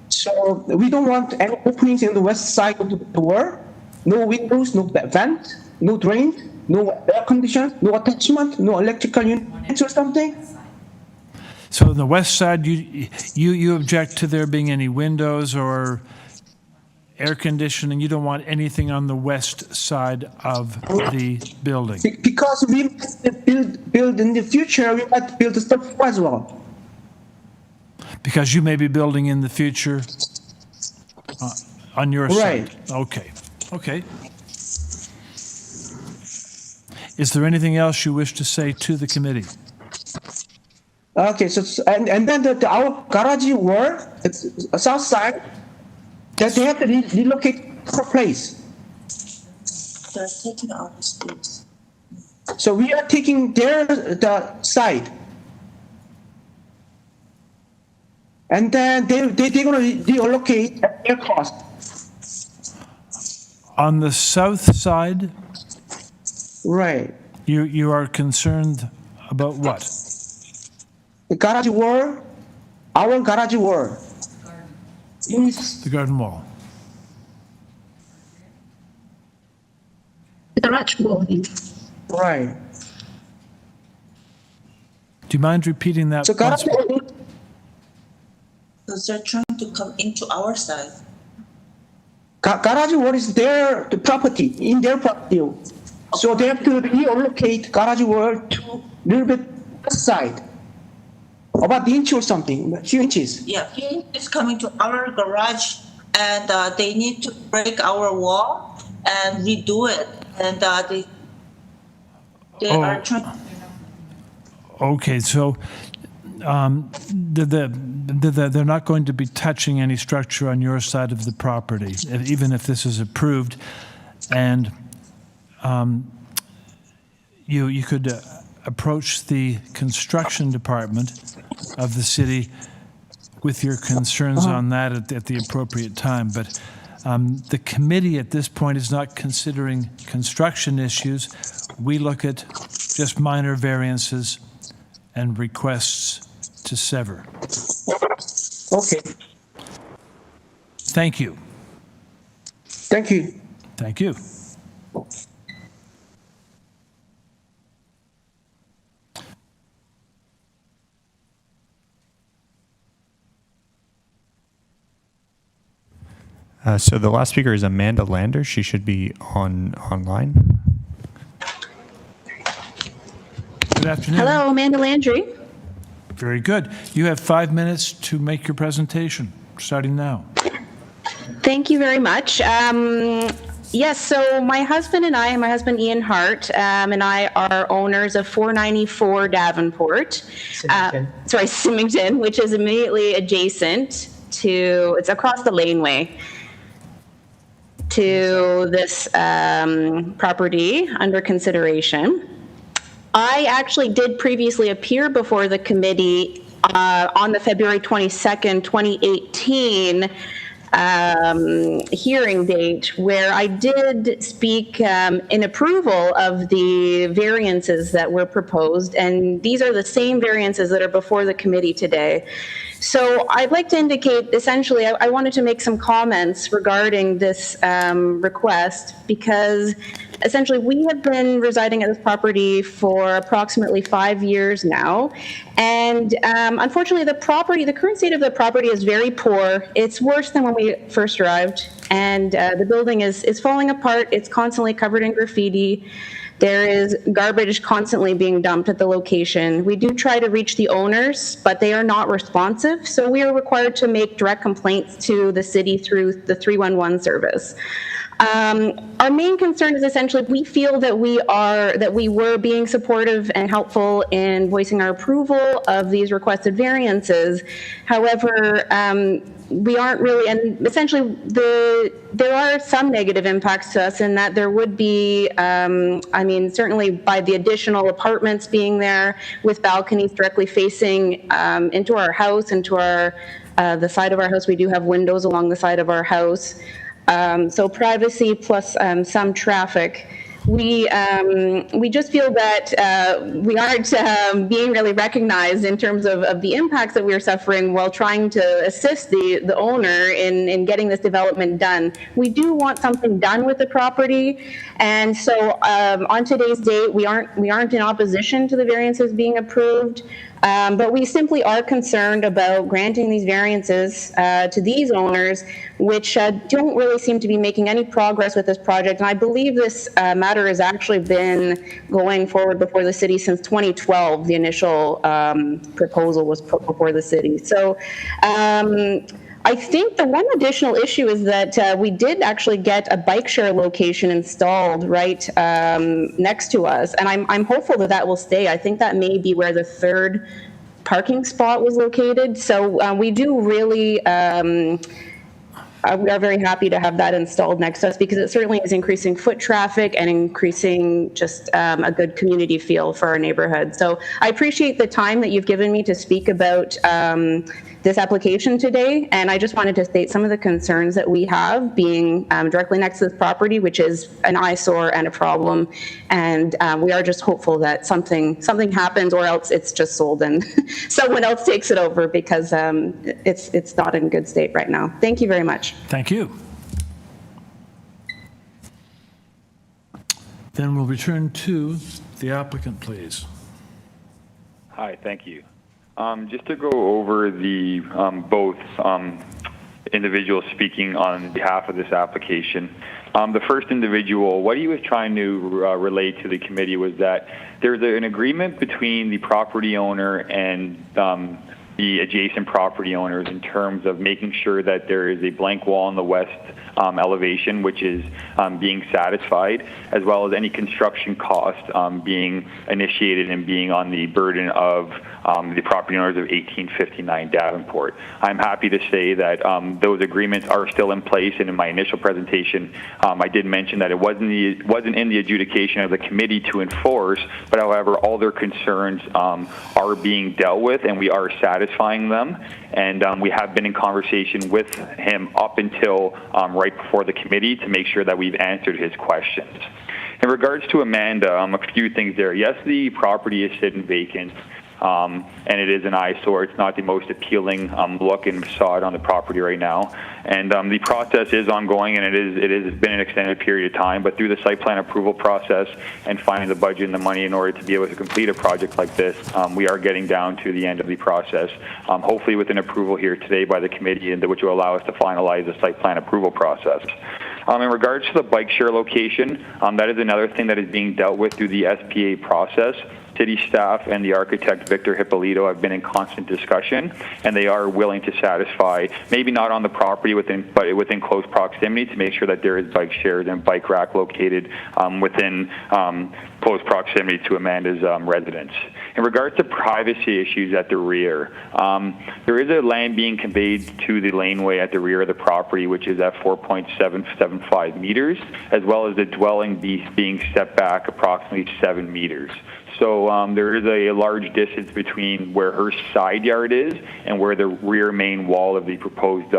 So we don't want any openings in the west side of the wall. No windows, no vent, no drain, no air condition, no attachment, no electrical units or something. So on the west side, you object to there being any windows or air conditioning. You don't want anything on the west side of the building. Because we build in the future, we might build stuff as well. Because you may be building in the future on your side. Okay. Okay. Is there anything else you wish to say to the committee? Okay, so and then our garage wall, south side, that they have to relocate per place. They're taking our space. So we are taking the side. And then they're going to reallocate at their cost. On the south side? Right. You are concerned about what? The garage wall, our garage wall. The garden wall. The garage wall. Right. Do you mind repeating that? So garage wall. Because they're trying to come into our side. Garage wall is their property, in their property. So they have to reallocate garage wall to a little bit side. About the inch or something, a few inches. Yeah, it's coming to our garage, and they need to break our wall and redo it. And they are trying. Okay, so they're not going to be touching any structure on your side of the property, even if this is approved, and you could approach the construction department of the city with your concerns on that at the appropriate time. But The committee at this point is not considering construction issues. We look at just minor variances and requests to sever. Okay. Thank you. Thank you. Thank you. So the last speaker is Amanda Lander. She should be online. Good afternoon. Hello, Amanda Landry. Very good. You have 5 minutes to make your presentation, starting now. Thank you very much. Yes, so my husband Ian Hart, and I are owners of 494 Davenport. Symington, which is immediately adjacent to, it's across the laneway to this property under consideration. I actually did previously appear before the committee on the February 22nd, 2018 hearing date, where I did speak in approval of the variances that were proposed, and these are the same variances that are before the committee today. So I'd like to indicate, essentially, I wanted to make some comments regarding this request, because essentially we have been residing at this property for approximately 5 years now. And unfortunately, the current state of the property is very poor. It's worse than when we first arrived. And the building is falling apart. It's constantly covered in graffiti. There is garbage constantly being dumped at the location. We do try to reach the owners, but they are not responsive. So we are required to make direct complaints to the city through the 311 service. Our main concern is essentially we feel that we were being supportive and helpful in voicing our approval of these requested variances. However, we aren't really, and essentially there are some negative impacts to us in that there would be, certainly by the additional apartments being there with balconies directly facing into our house, into the side of our house. We do have windows along the side of our house. So privacy plus some traffic. We just feel that we aren't being really recognized in terms of the impacts that we're suffering while trying to assist the owner in getting this development done. We do want something done with the property, and so on today's date, we aren't in opposition to the variances being approved. But we simply are concerned about granting these variances to these owners, which don't really seem to be making any progress with this project. And I believe this matter has actually been going forward before the city since 2012. The initial proposal was put before the city. So I think the one additional issue is that we did actually get a bike share location installed right next to us, and I'm hopeful that will stay. I think that may be where the third parking spot was located. So we do really, we are very happy to have that installed next to us, because it certainly is increasing foot traffic and increasing just a good community feel for our neighborhood. So I appreciate the time that you've given me to speak about this application today, and I just wanted to state some of the concerns that we have being directly next to this property, which is an eyesore and a problem, and we are just hopeful that something happens, or else it's just sold and someone else takes it over, because it's not in good state right now. Thank you very much. Thank you. Then we'll return to the applicant, please. Hi, thank you. Just to go over the both individuals speaking on behalf of this application. The first individual, what he was trying to relate to the committee was that there's an agreement between the property owner and the adjacent property owners in terms of making sure that there is a blank wall on the west elevation, which is being satisfied, as well as any construction cost being initiated and being on the burden of the property owners of 1859 Davenport. I'm happy to say that those agreements are still in place, and in my initial presentation, I did mention that it wasn't in the adjudication of the committee to enforce, but however, all their concerns are being dealt with, and we are satisfied satisfying them. And we have been in conversation with him up until right before the committee to make sure that we've answered his questions. In regards to Amanda, a few things there. Yes, the property is sitting vacant. And it is an eyesore. It's not the most appealing look and facade on the property right now. And the process is ongoing, and it has been an extended period of time. But through the site plan approval process and finding the budget and the money in order to be able to complete a project like this, we are getting down to the end of the process. Hopefully with an approval here today by the committee, which will allow us to finalize the site plan approval process. In regards to the bike share location, that is another thing that is being dealt with through the SPA process. City staff and the architect, Victor Hippolito, have been in constant discussion, and they are willing to satisfy, maybe not on the property, but within close proximity to make sure that there is bike shares and bike rack located within close proximity to Amanda's residence. In regards to privacy issues at the rear, there is a land being conveyed to the laneway at the rear of the property, which is at 4.775 meters, as well as the dwelling being set back approximately 7 meters. So there is a large distance between where her side yard is and where the rear main wall of the proposed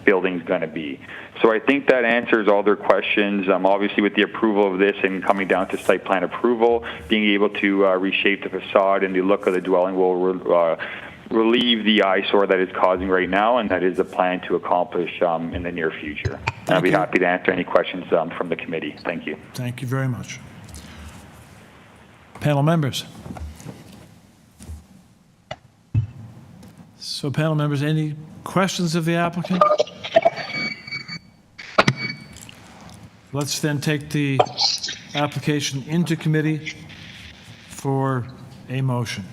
building is going to be. So I think that answers all their questions. Obviously, with the approval of this and coming down to site plan approval, being able to reshape the facade and the look of the dwelling will relieve the eyesore that it's causing right now, and that is a plan to accomplish in the near future. And I'll be happy to answer any questions from the committee. Thank you. Thank you very much. Panel members. So panel members, any questions of the applicant? Let's then take the application into committee for a motion.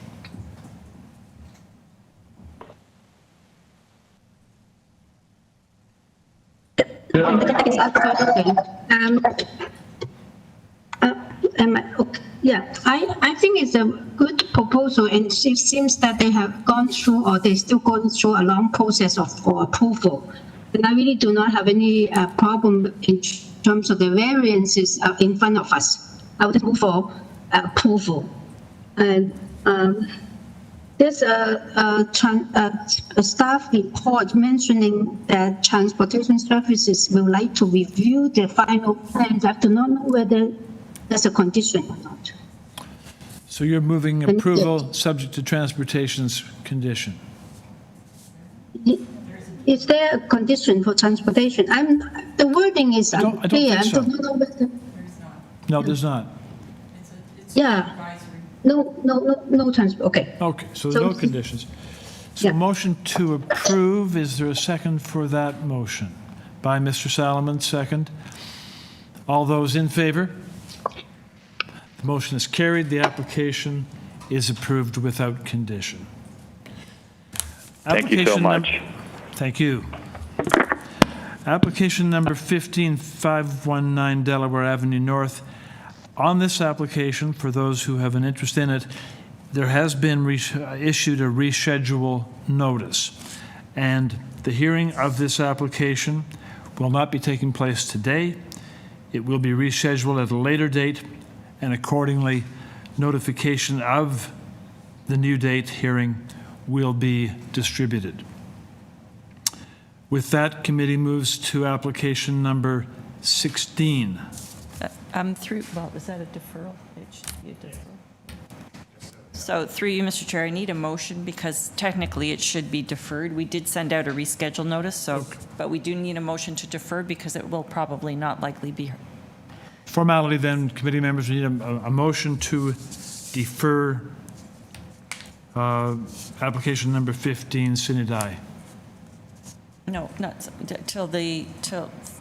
I think it's a good proposal, and it seems that they have gone through, or they're still going through a long process for approval. And I really do not have any problem in terms of the variances in front of us. I would move for approval. And there's a staff report mentioning that Transportation Services will like to review the final plans. I do not know whether that's a condition or not. So you're moving approval subject to transportation's condition? Is there a condition for transportation? The wording is unclear. I don't know whether. No, there's not. Yeah. No transport. Okay. Okay, so there's no conditions. So motion to approve, is there a second for that motion? By Mr. Salomon, second. All those in favor? The motion is carried. The application is approved without condition. Thank you so much. Thank you. Application number 15519 Delaware Avenue North. On this application, for those who have an interest in it, there has been issued a reschedule notice. And the hearing of this application will not be taking place today. It will be rescheduled at a later date, and accordingly, notification of the new date hearing will be distributed. With that, committee moves to application number 16. Well, is that a deferral? It should be a deferral. So through you, Mr. Chair, I need a motion because technically it should be deferred. We did send out a reschedule notice, but we do need a motion to defer because it will probably not likely be. Formality then, committee members, we need a motion to defer application number 15, sine die. No, not till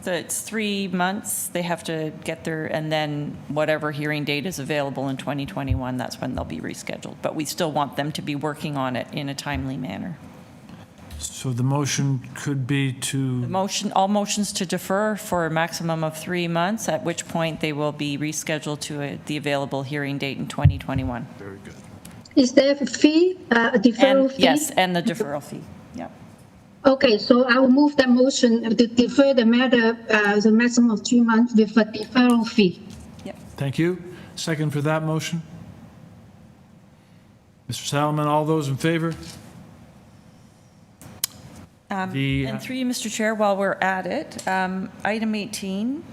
it's 3 months. They have to get there, and then whatever hearing date is available in 2021, that's when they'll be rescheduled. But we still want them to be working on it in a timely manner. So the motion could be to... All motions to defer for a maximum of 3 months, at which point they will be rescheduled to the available hearing date in 2021. Very good. Is there a fee, a deferral fee? Yes, and the deferral fee, yeah. Okay, so I will move that motion to defer the matter, the maximum of 3 months with a deferral fee. Yep. Thank you. Second for that motion? Mr. Salomon, all those in favor? And through you, Mr. Chair, while we're at it, item 18,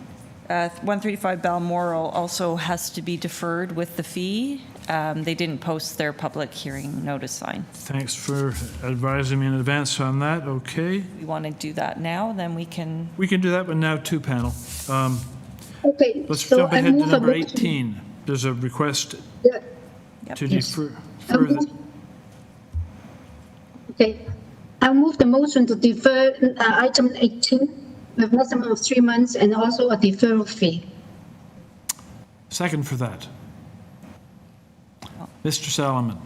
135 Balmoral also has to be deferred with the fee. They didn't post their public hearing notice sign. Thanks for advising me in advance on that. Okay. We want to do that now, then we can. We can do that one now too, panel. Okay. Let's so jump I ahead to move a number motion. 18. There's a request to Yes. defer. Okay. I move the motion to defer item 18 with maximum of 3 months and also a deferral fee. Second for that. Mr. Salomon.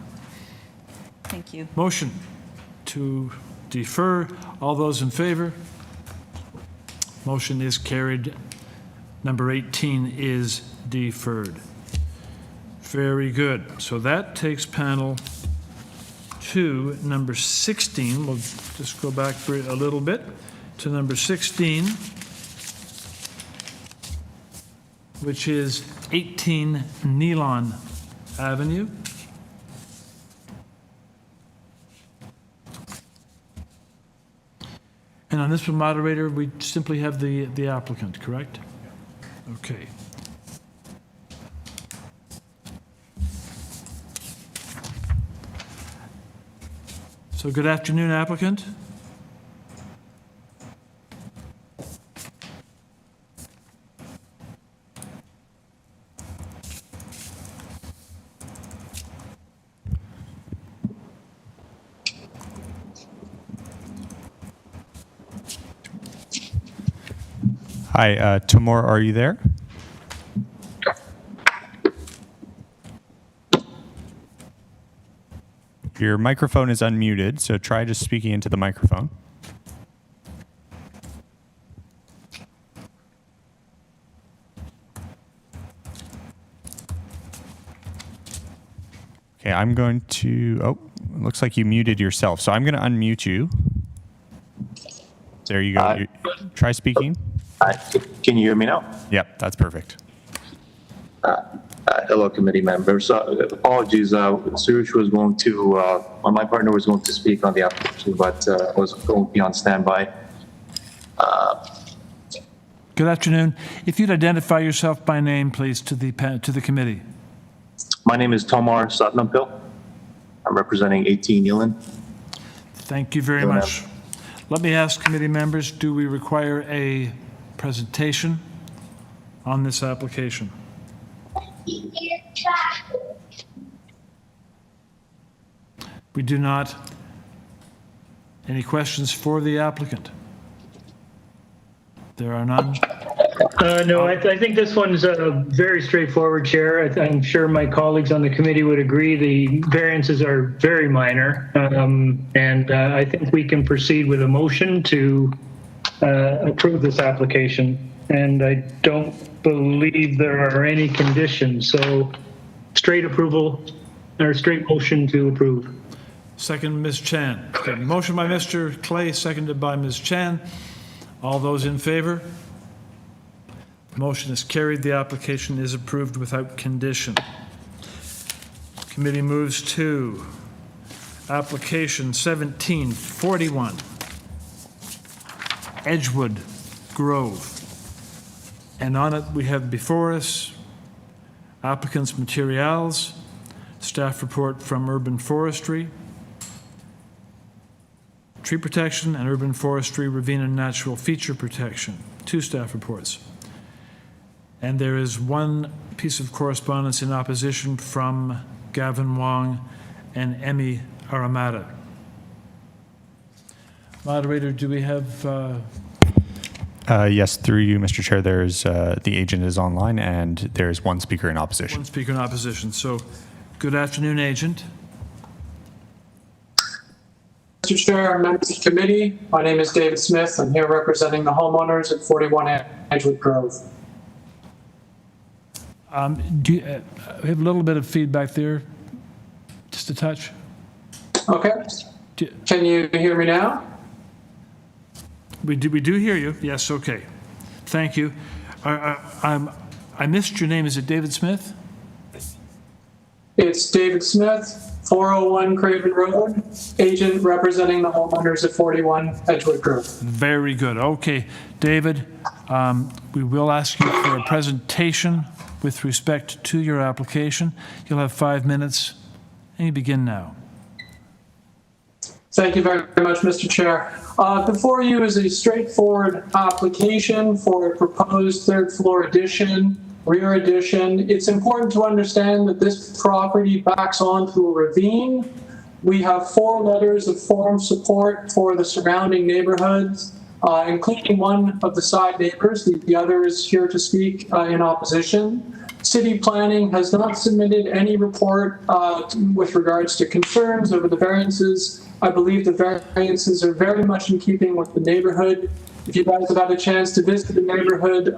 Thank you. Motion to defer. All those in favor? Motion is carried. Number 18 is deferred. Very good. So that takes panel to number 16. We'll just go back for a little bit to number 16, which is 18 NEALON Avenue. And on this one, moderator, we simply have the applicant, correct? Okay. So good afternoon, applicant. Hi, Timur, are you there? Your microphone is unmuted, so try just speaking into the microphone. Okay, I'm going to, oh, it looks like you muted yourself, so I'm going to unmute you. There you go. Try speaking. Can you hear me now? Yep, that's perfect. Hello, committee members. Apologies. Suresh was going to, my partner was going to speak on the application, but was going to be on standby. Good afternoon. If you'd identify yourself by name, please, to the committee. My name is Tomar Satnampil. I'm representing 18 NEALON. Thank you very much. Let me ask committee members, do we require a presentation on this application? We do not. Any questions for the applicant? There are none. No, I think this one's very straightforward, Chair. I'm sure my colleagues on the committee would agree. The variances are very minor, and I think we can proceed with a motion to approve this application. And I don't believe there are any conditions, so straight approval or straight motion to approve. Second, Ms. Chan. Okay, motion by Mr. Clay, seconded by Ms. Chan. All those in favor? Motion is carried. The application is approved without condition. Committee moves to application 1741, Edgewood Grove. And on it, we have before us applicant's materials, staff report from Urban Forestry, tree protection, and Urban Forestry ravine and natural feature protection, 2 staff reports. And there is 1 piece of correspondence in opposition from Gavin Wong and Emmy Aramata. Moderator, do we have... Yes, through you, Mr. Chair, there's the agent is online, and there's 1 speaker in opposition. 1 speaker in opposition. So, good afternoon, agent. Mr. Chair, members of the committee, my name is David Smith. I'm here representing the homeowners at 41 Edgewood Grove. Do you we have a little bit of feedback there? Just a touch? Okay. Can you hear me now? We do hear you. Yes, okay. Thank you. I missed your name. Is it David Smith? It's David Smith, 401 Craven Road, agent representing the homeowners at 41 Edgewood Grove. Very good. Okay, David, we will ask you for a presentation with respect to your application. You'll have 5 minutes, and you begin now. Thank you very much, Mr. Chair. Before you is a straightforward application for a proposed third floor addition, rear addition. It's important to understand that this property backs onto a ravine. We have 4 letters of form support for the surrounding neighborhoods, including one of the side neighbors. The other is here to speak in opposition. City Planning has not submitted any report with regards to concerns over the variances. I believe the variances are very much in keeping with the neighborhood. If you guys have had a chance to visit the neighborhood,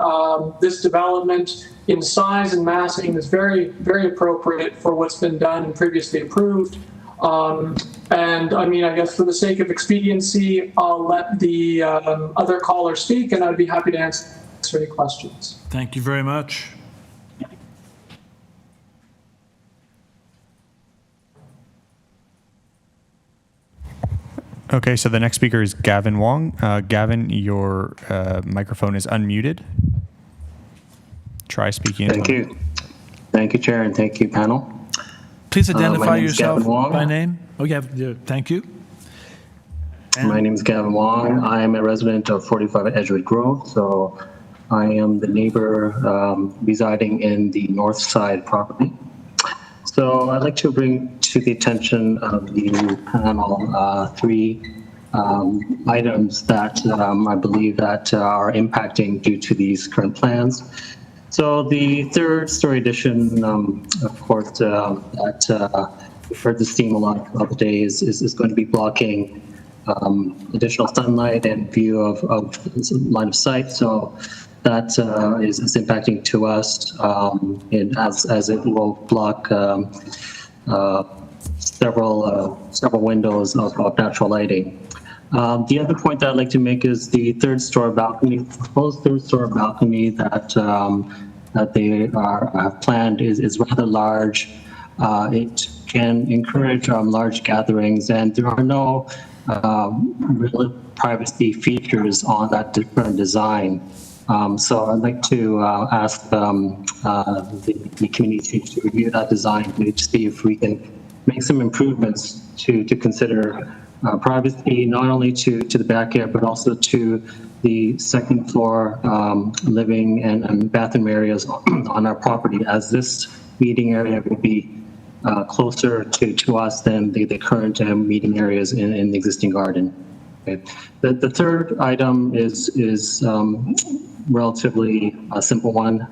this development in size and massing is very, very appropriate for what's been done and previously approved. And I mean, I guess for the sake of expediency, I'll let the other caller speak, and I'd be happy to answer any questions. Thank you very much. Okay, so the next speaker is Gavin Wong. Gavin, your microphone is unmuted. Try speaking. Thank you. Thank you, Chair, and thank you, panel. Please identify yourself by Wong. name. Oh, yeah, thank you. My name is Gavin Wong. I am a resident of 45 Edgewood Grove, so I am the neighbor residing in the north side property. So I'd like to bring to the attention of the panel 3 items that I believe that are impacting due to these current plans. So the third story addition, of course, that we've heard this theme a lot of the day is going to be blocking additional sunlight and view of line of sight. So that is impacting to us as it will block several windows of natural lighting. The other point that I'd like to make is the third story balcony, proposed third story balcony that they have planned is rather large. It can encourage large gatherings, and there are no real privacy features on that different design. So I'd like to ask the community to review that design to see if we can make some improvements to consider privacy, not only to the backyard, but also to the second floor living and bathroom areas on our property, as this meeting area would be closer to us than the current meeting areas in the existing garden. Okay. The third item is relatively a simple one.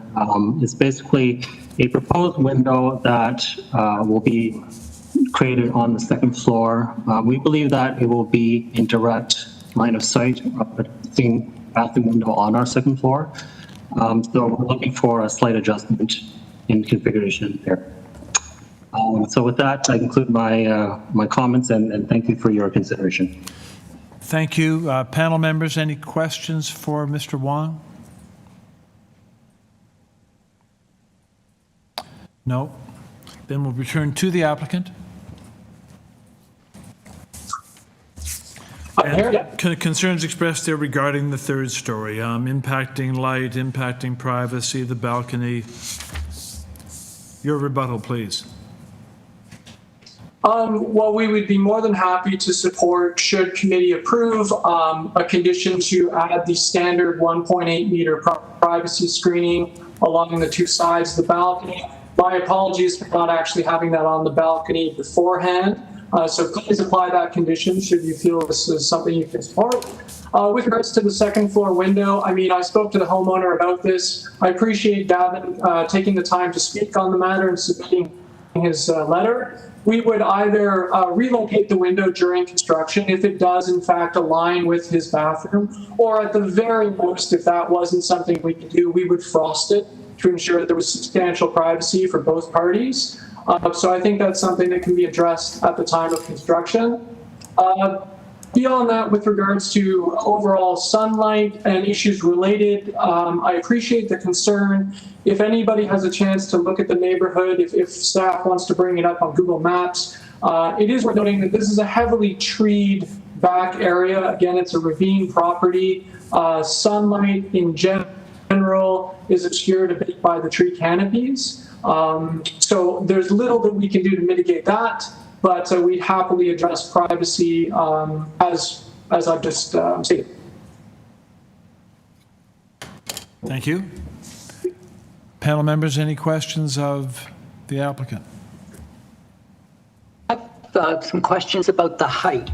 It's basically a proposed window that will be created on the second floor. We believe that it will be in direct line of sight of the bathroom window on our second floor. So we're looking for a slight adjustment in configuration there. So with that, I conclude my comments and thank you for your consideration. Thank you. Panel members, any questions for Mr. Wong? No? Then we'll return to the applicant. Concerns expressed there regarding the third story, impacting light, impacting privacy, the balcony. Your rebuttal, please. Well, we would be more than happy to support, should committee approve, a condition to add the standard 1.8 meter privacy screening along the 2 sides of the balcony. My apologies for not actually having that on the balcony beforehand. So please apply that condition should you feel this is something you can support. With regards to the second floor window, I mean, I spoke to the homeowner about this. I appreciate Gavin taking the time to speak on the matter and submitting his letter. We would either relocate the window during construction if it does in fact align with his bathroom, or at the very most, if that wasn't something we could do, we would frost it to ensure that there was substantial privacy for both parties. So I think that's something that can be addressed at the time of construction. Beyond that, with regards to overall sunlight and issues related, I appreciate the concern. If anybody has a chance to look at the neighborhood, if staff wants to bring it up on Google Maps, It is worth noting that this is a heavily treed back area. Again, it's a ravine property. Sunlight in general is obscured a bit by the tree canopies. So there's little that we can do to mitigate that, but we happily address privacy as I've just stated. Thank you. Panel members, any questions of the applicant? I've some questions about the height.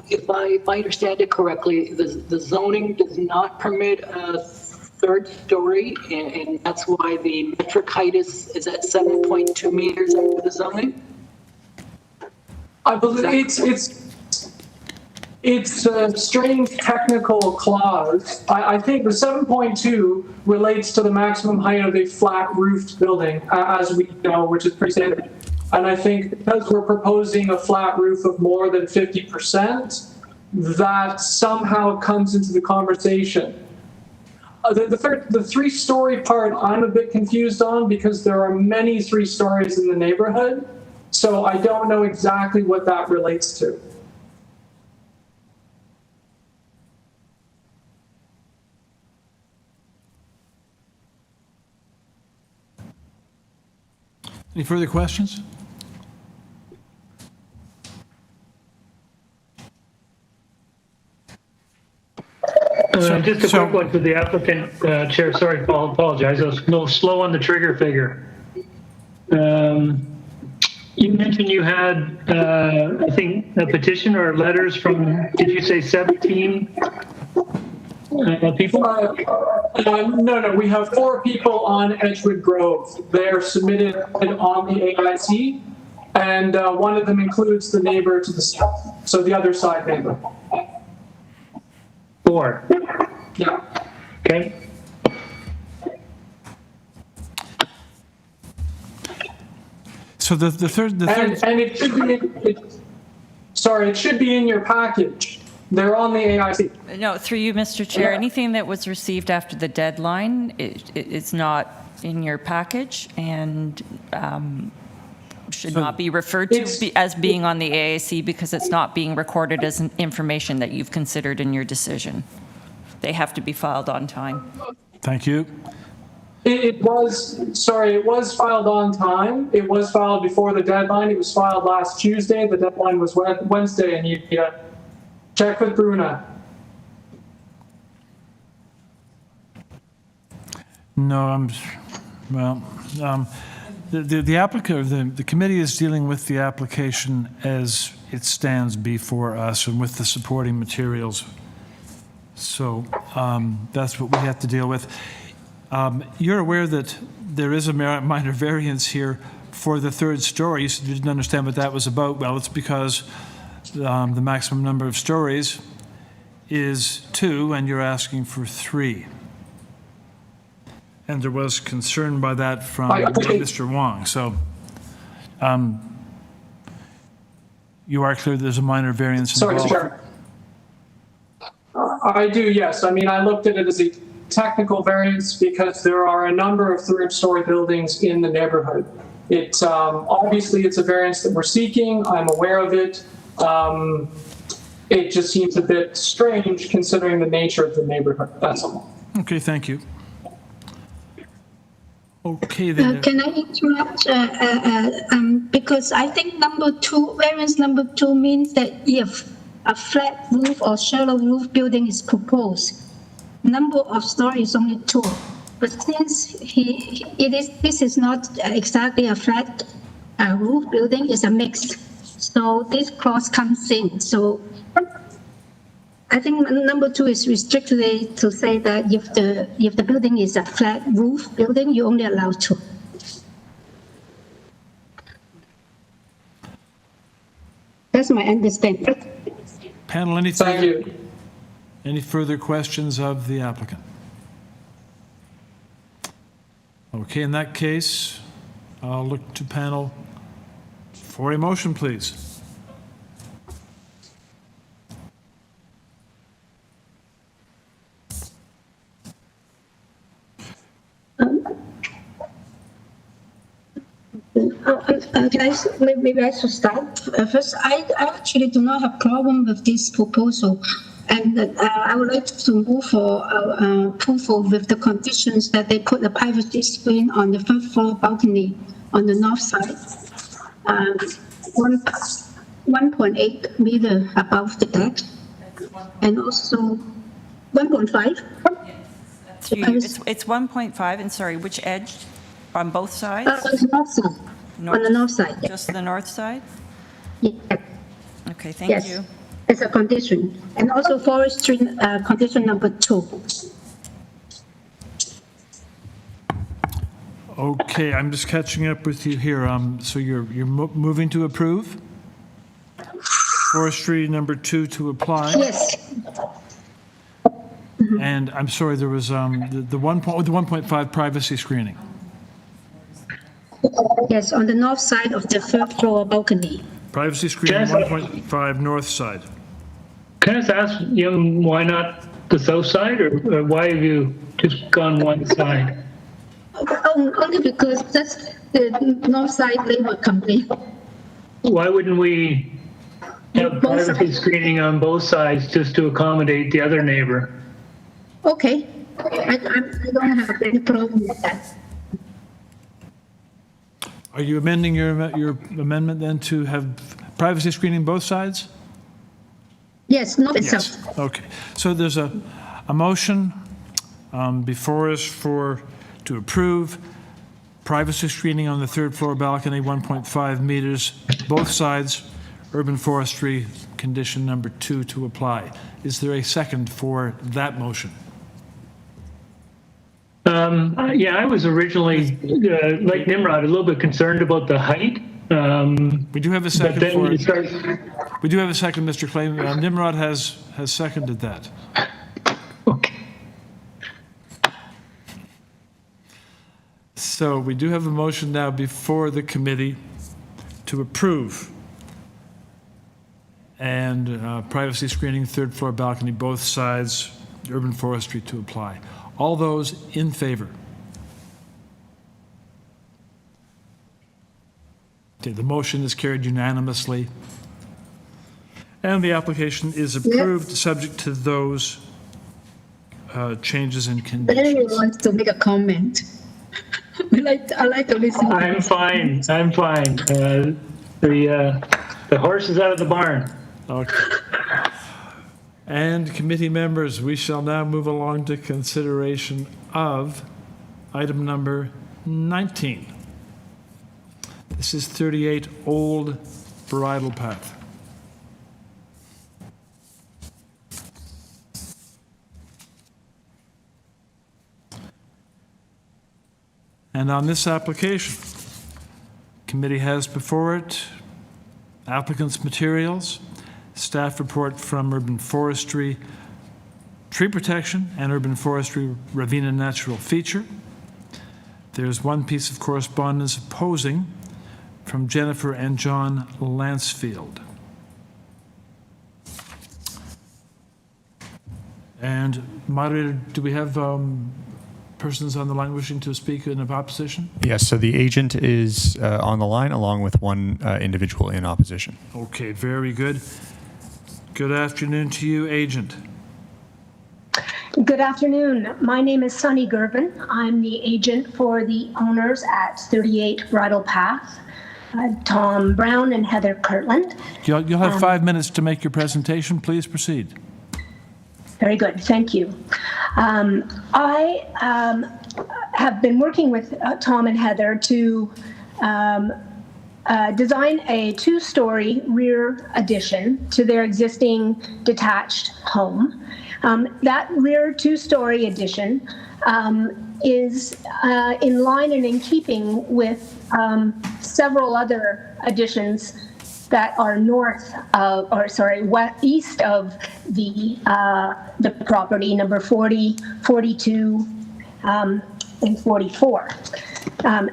If I understand it correctly, the zoning does not permit a third story, and that's why the metric height is at 7.2 meters under the zoning? I believe it's a strange technical clause. I think the 7.2 relates to the maximum height of a flat roofed building, as we know, which is pretty standard. And I think because we're proposing a flat roof of more than 50%, that somehow comes into the conversation. The three-story part I'm a bit confused on because there are many 3 stories in the neighborhood. So I don't know exactly what that relates to. Any further questions? Just a quick one for the applicant, Chair. Sorry, Paul, apologize. I was a little slow on the trigger figure. You mentioned you had, I think, a petition or letters from, did you say 17 people? No, we have 4 people on Edgewood Grove. They are submitted on the AIC, and one of them includes the neighbor to the south, so the other side neighbor. 4. Yeah. Okay. So the third. And it should be. It should be in your package. They're on the AIC. No, through you, Mr. Chair. Anything that was received after the deadline, it's not in your package and should not be referred to as being on the AIC because it's not being recorded as information that you've considered in your decision. They have to be filed on time. Thank you. It was filed on time. It was filed before the deadline. It was filed last Tuesday. The deadline was Wednesday, and you check with Bruna. No, the applicant, the committee is dealing with the application as it stands before us and with the supporting materials. So that's what we have to deal with. You're aware that there is a minor variance here for the 3rd story. You didn't understand what that was about. Well, it's because the maximum number of stories is 2, and you're asking for 3. And there was concern by that from Mr. Wong. So you are clear there's a minor variance involved. Sorry, Chair. I do, yes. I mean, I looked at it as a technical variance because there are a number of 3rd-story buildings in the neighborhood. It's obviously it's a variance that we're seeking. I'm aware of it. It just seems a bit strange considering the nature of the neighborhood. That's all. Okay, thank you. Okay, then. Can I interrupt? Because I think variance number 2 means that if a flat roof or shallow roof building is proposed, number of stories only 2. But since this is not exactly a flat roof building, it's a mix. So this clause comes in. So I think number 2 is restricted to say that if the building is a flat roof building, you only allow 2. That's my understanding. Panel, any further questions of the applicant? Okay, in that case, I'll look to panel for a motion, please. Can maybe I should start. First, I actually do not have problem with this proposal. And I would like to move for approval with the conditions that they put a privacy screen on the third floor balcony on the north side, 1.8 meter above the deck, and also 1.5. It's 1.5, and sorry, which edge? On both sides? On the north side. On the north side. Just the north side? Yeah. Okay, thank Yes. you. It's a condition. And also forestry condition number 2. Okay, I'm just catching up with you here. So you're moving to approve? Forestry number 2 to apply? Yes. And I'm sorry, there was the 1.5 privacy screening. Yes, on the north side of the third floor balcony. Privacy screening 1.5 north side. Can I just ask, why not the south side, or why have you just gone one side? Only because that's the north side labor company. Why wouldn't we have privacy screening on both sides just to accommodate the other neighbor? Okay, I don't have any problem with that. Are you amending your amendment then to have privacy screening both sides? Yes, not Yes. itself. Okay. So there's a motion before us to approve privacy screening on the third floor balcony, 1.5 meters, both sides, urban forestry, condition number 2 to apply. Is there a second for that motion? Yeah, I was originally, like Nimrod, a little bit concerned about the height. We do have a second for it. We do have a second, Mr. Clay. Nimrod has seconded that. Okay. So we do have a motion now before the committee to approve and privacy screening, third floor balcony, both sides, urban forestry to apply. All those in favor? Okay, the motion is carried unanimously. And the application is approved, subject to those changes and conditions. Larry wants to make a comment. I like to listen. I'm fine. The horse is out of the barn. Okay. And committee members, we shall now move along to consideration of item number 19. This is 38 Old Bridle Path. And on this application, committee has before it applicant's materials, staff report from Urban Forestry, Tree Protection, and Urban Forestry Ravenna Natural Feature. There's one piece of correspondence opposing from Jennifer and John Lansfield. And moderator, do we have persons on the line wishing to speak in opposition? Yes, so the agent is on the line along with one individual in opposition. Okay, very good. Good afternoon to you, agent. Good afternoon. My name is Sunny Gervin. I'm the agent for the owners at 38 Bridle Path, Tom Brown and Heather Kirtland. You'll have 5 minutes to make your presentation. Please proceed. Very good. Thank you. I have been working with Tom and Heather to design a 2-story rear addition to their existing detached home. That rear 2-story addition is in line and in keeping with several other additions that are east of the property, number 40, 42, and 44.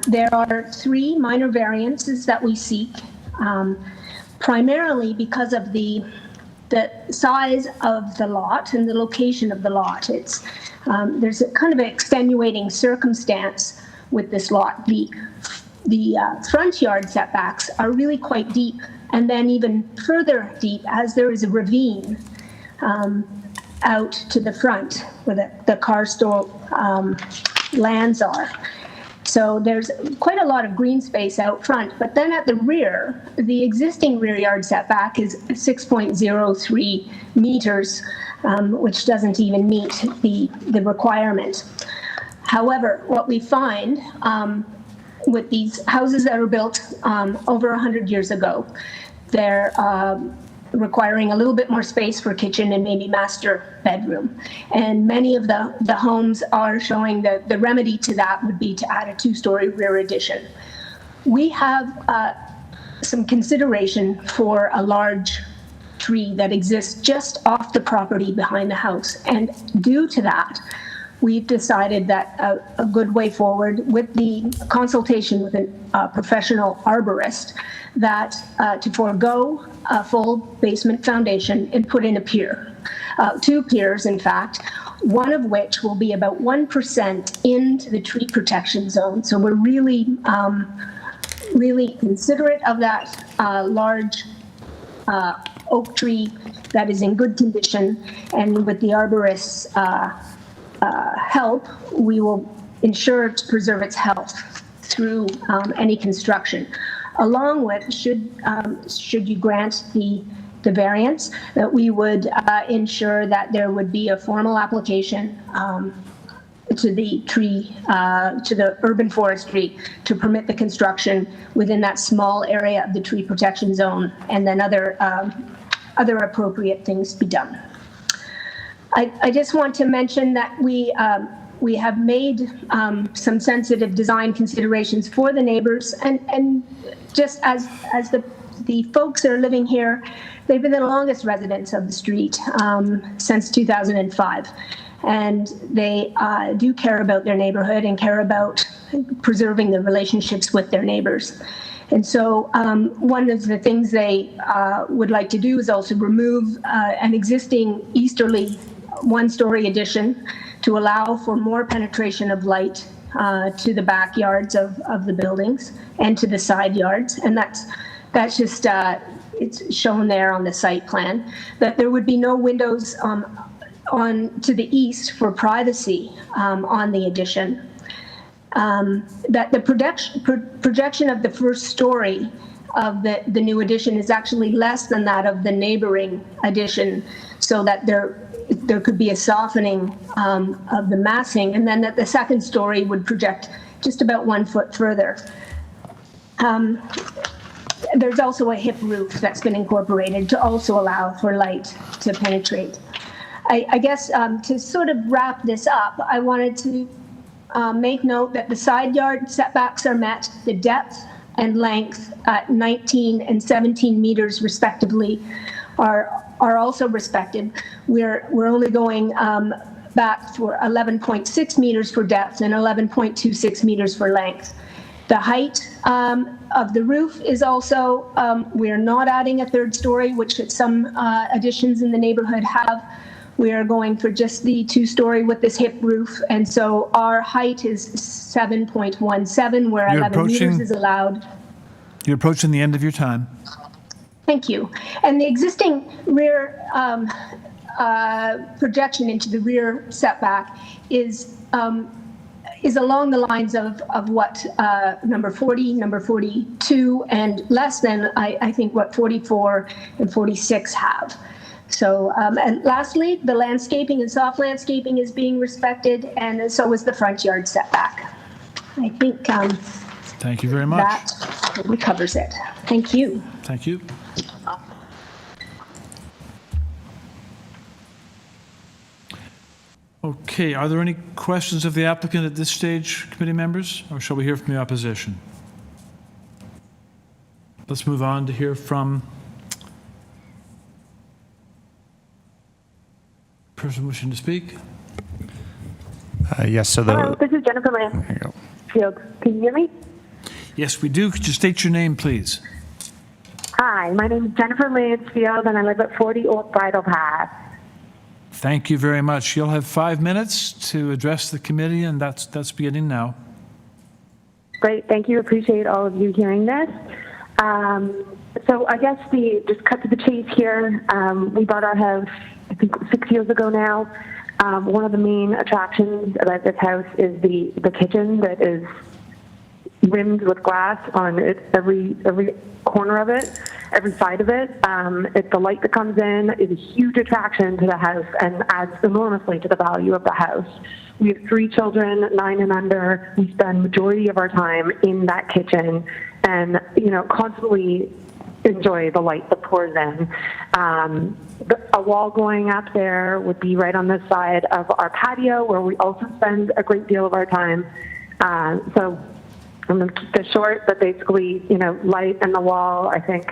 There are 3 minor variances that we seek, primarily because of the size of the lot and the location of the lot. There's a kind of an extenuating circumstance with this lot. front yard setbacks are really quite deep, and then even further deep as there is a ravine out to the front where the car store lands are. So there's quite a lot of green space out front, but then at the rear, the existing rear yard setback is 6.03 meters, which doesn't even meet the requirement. However, what we find with these houses that are built over 100 years ago, they're requiring a little bit more space for kitchen and maybe master bedroom. And many of the homes are showing that the remedy to that would be to add a 2-story rear addition. We have some consideration for a large tree that exists just off the property behind the house. And due to that, we've decided that a good way forward, with the consultation with a professional arborist, that to forego a full basement foundation and put in a pier, 2 piers in fact, one of which will be about 1% into the tree protection zone. So we're really, really considerate of that large oak tree that is in good condition, and with the arborist's help, we will ensure to preserve its health through any construction. Along with, should you grant the variance, that we would ensure that there would be a formal application to the tree, to the urban forestry, to permit the construction within that small area of the tree protection zone, and then other appropriate things be done. I just want to mention that we have made some sensitive design considerations for the neighbors, and just as the folks that are living here, they've been the longest residents of the street since 2005, and they do care about their neighborhood and care about preserving the relationships with their neighbors. And so one of the things they would like to do is also remove an existing easterly 1-story addition to allow for more penetration of light to the backyards of the buildings and to the side yards. And that's just, it's shown there on the site plan, that there would be no windows on to the east for privacy on the addition. That the projection of the first story of the new addition is actually less than that of the neighboring addition, so that there could be a softening of the massing, and then that the second story would project just about 1 foot further. There's also a hip roof that's been incorporated to also allow for light to penetrate. I guess to sort of wrap this up, I wanted to make note that the side yard setbacks are met, the depth and length at 19 and 17 meters respectively are also respected. We're only going back for 11.6 meters for depth and 11.26 meters for length. The height of the roof is also, we're not adding a 3rd story, which some additions in the neighborhood have. We are going for just the 2-story with this hip roof, and so our height is 7.17, where 11 meters is allowed. You're approaching the end of your time. Thank you. And the existing rear projection into the rear setback is along the lines of what number 40, number 42, and less than, I think, what 44 and 46 have. So, and lastly, the landscaping and soft landscaping is being respected, and so is the front yard setback. I think thank you very much. That really covers it. Thank you. Thank you. Okay, are there any questions of the applicant at this stage, committee members, or shall we hear from the opposition? Let's move on to hear from person wishing to speak. Yes, so Hello, this is Jennifer Mansfield. Can you hear me? Yes, we do. Could you state your name, please? Hi, my name is Jennifer Mansfield, and I live at 40 Old Bridle Path. Thank you very much. You'll have 5 minutes to address the committee, and that's beginning now. Great, thank you. Appreciate all of you hearing this. So I guess just cut to the chase here. We bought our house, I think 6 years ago now. One of the main attractions about this house is the kitchen that is rimmed with glass on every corner of it, every side of it. The light that comes in is a huge attraction to the house and adds enormously to the value of the house. We have 3 children, 9 and under. We spend majority of our time in that kitchen and, constantly enjoy the light that pours in. A wall going up there would be right on the side of our patio, where we also spend a great deal of our time. So I'm going to keep this short, but basically, light and the wall, I think,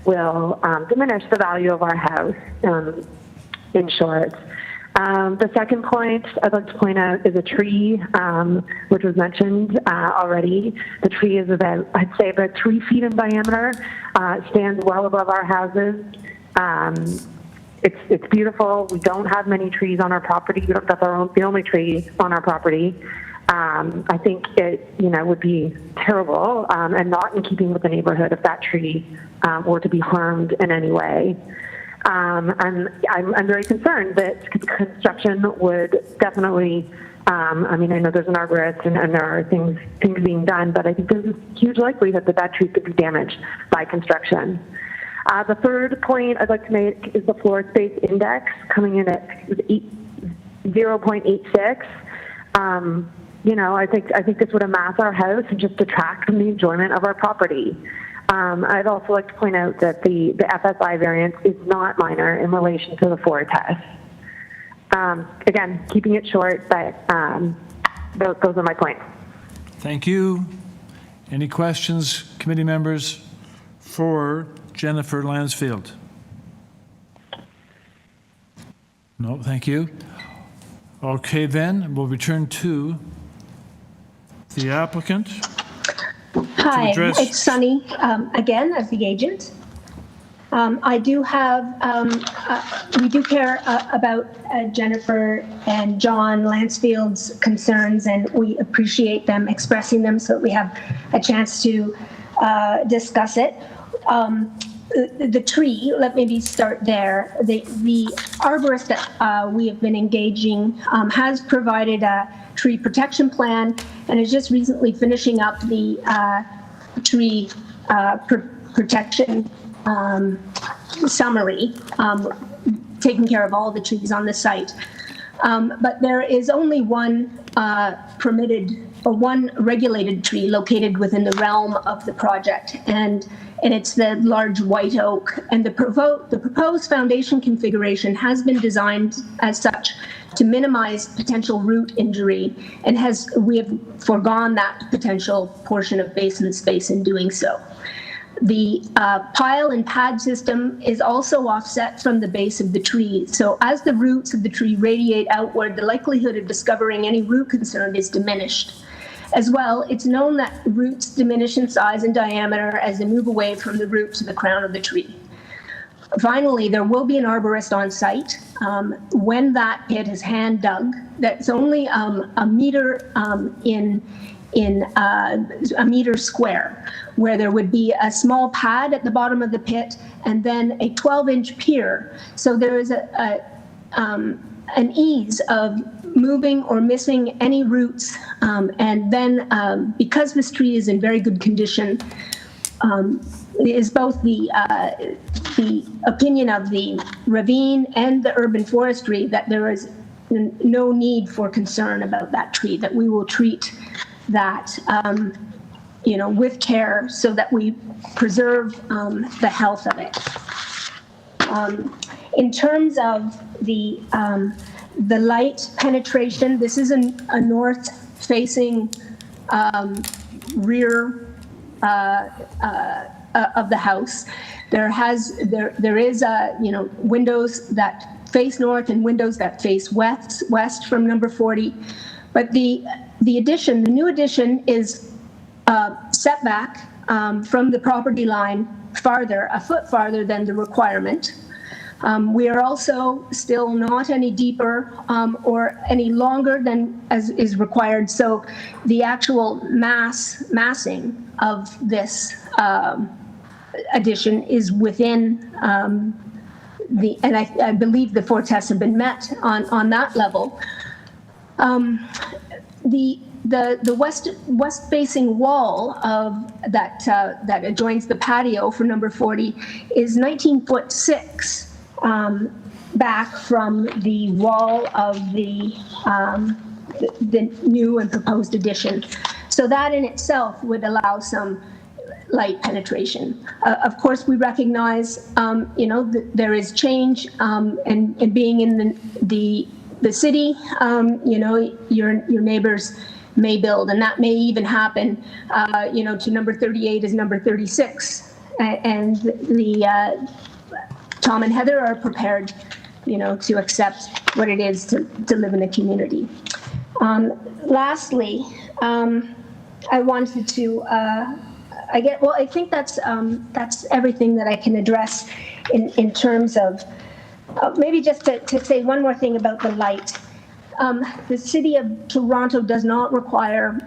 will diminish the value of our house, in short. The second point I'd like to point out is a tree, which was mentioned already. The tree is I'd say about 3 feet in diameter, stands well above our houses. It's beautiful. We don't have many trees on our property. That's the only tree on our property. I think it, would be terrible and not in keeping with the neighborhood if that tree were to be harmed in any way. And I'm very concerned that construction would definitely, I know there's an arborist and there are things being done, but I think there's a huge likelihood that tree could be damaged by construction. The third point I'd like to make is the floor space index coming in at 0.86. I think this would amass our house and just detract from the enjoyment of our property. I'd also like to point out that the FSI variance is not minor in relation to the 4 tests. Again, keeping it short, but those are my points. Thank you. Any questions, committee members, for Jennifer Lansfield? No, thank you. Okay, then we'll return to the applicant. Hi, it's Sunny again as the agent. I do have, we do care about Jennifer and John Lansfield's concerns, and we appreciate them expressing them so that we have a chance to discuss it. The tree, let me start there. The arborist that we have been engaging has provided a tree protection plan and is just recently finishing up the tree protection summary, taking care of all the trees on the site. But there is only one permitted or one regulated tree located within the realm of the project, and it's the large white oak. And the proposed foundation configuration has been designed as such to minimize potential root injury, and we have foregone that potential portion of basement space in doing so. The pile and pad system is also offset from the base of the tree. So as the roots of the tree radiate outward, the likelihood of discovering any root concern is diminished. As well, it's known that roots diminish in size and diameter as they move away from the root to the crown of the tree. Finally, there will be an arborist on site. When that pit is hand dug, that's only a meter in a meter square, where there would be a small pad at the bottom of the pit and then a 12-inch pier. So there is an ease of moving or missing any roots. And then because this tree is in very good condition, it is both the opinion of the ravine and the urban forestry that there is no need for concern about that tree, that we will treat that with care so that we preserve the health of it. In terms of the light penetration, this is a north-facing rear of the house. There is windows that face north and windows that face west from number 40. But the new addition is set back from the property line a foot farther than the requirement. We are also still not any deeper or any longer than as is required. So the actual massing of this addition is within and I believe the 4 tests have been met on that level. The west-facing wall of that adjoins the patio for number 40 is 19'6" back from the wall of the new and proposed addition. So that in itself would allow some light penetration. Of course, we recognize, there is change, and being in the city, your neighbors may build, and that may even happen, to number 38 is number 36, and the Tom and Heather are prepared, to accept what it is to live in a community. Lastly, I wanted to, I think that's everything that I can address in terms of maybe just to say one more thing about the light. The City of Toronto does not require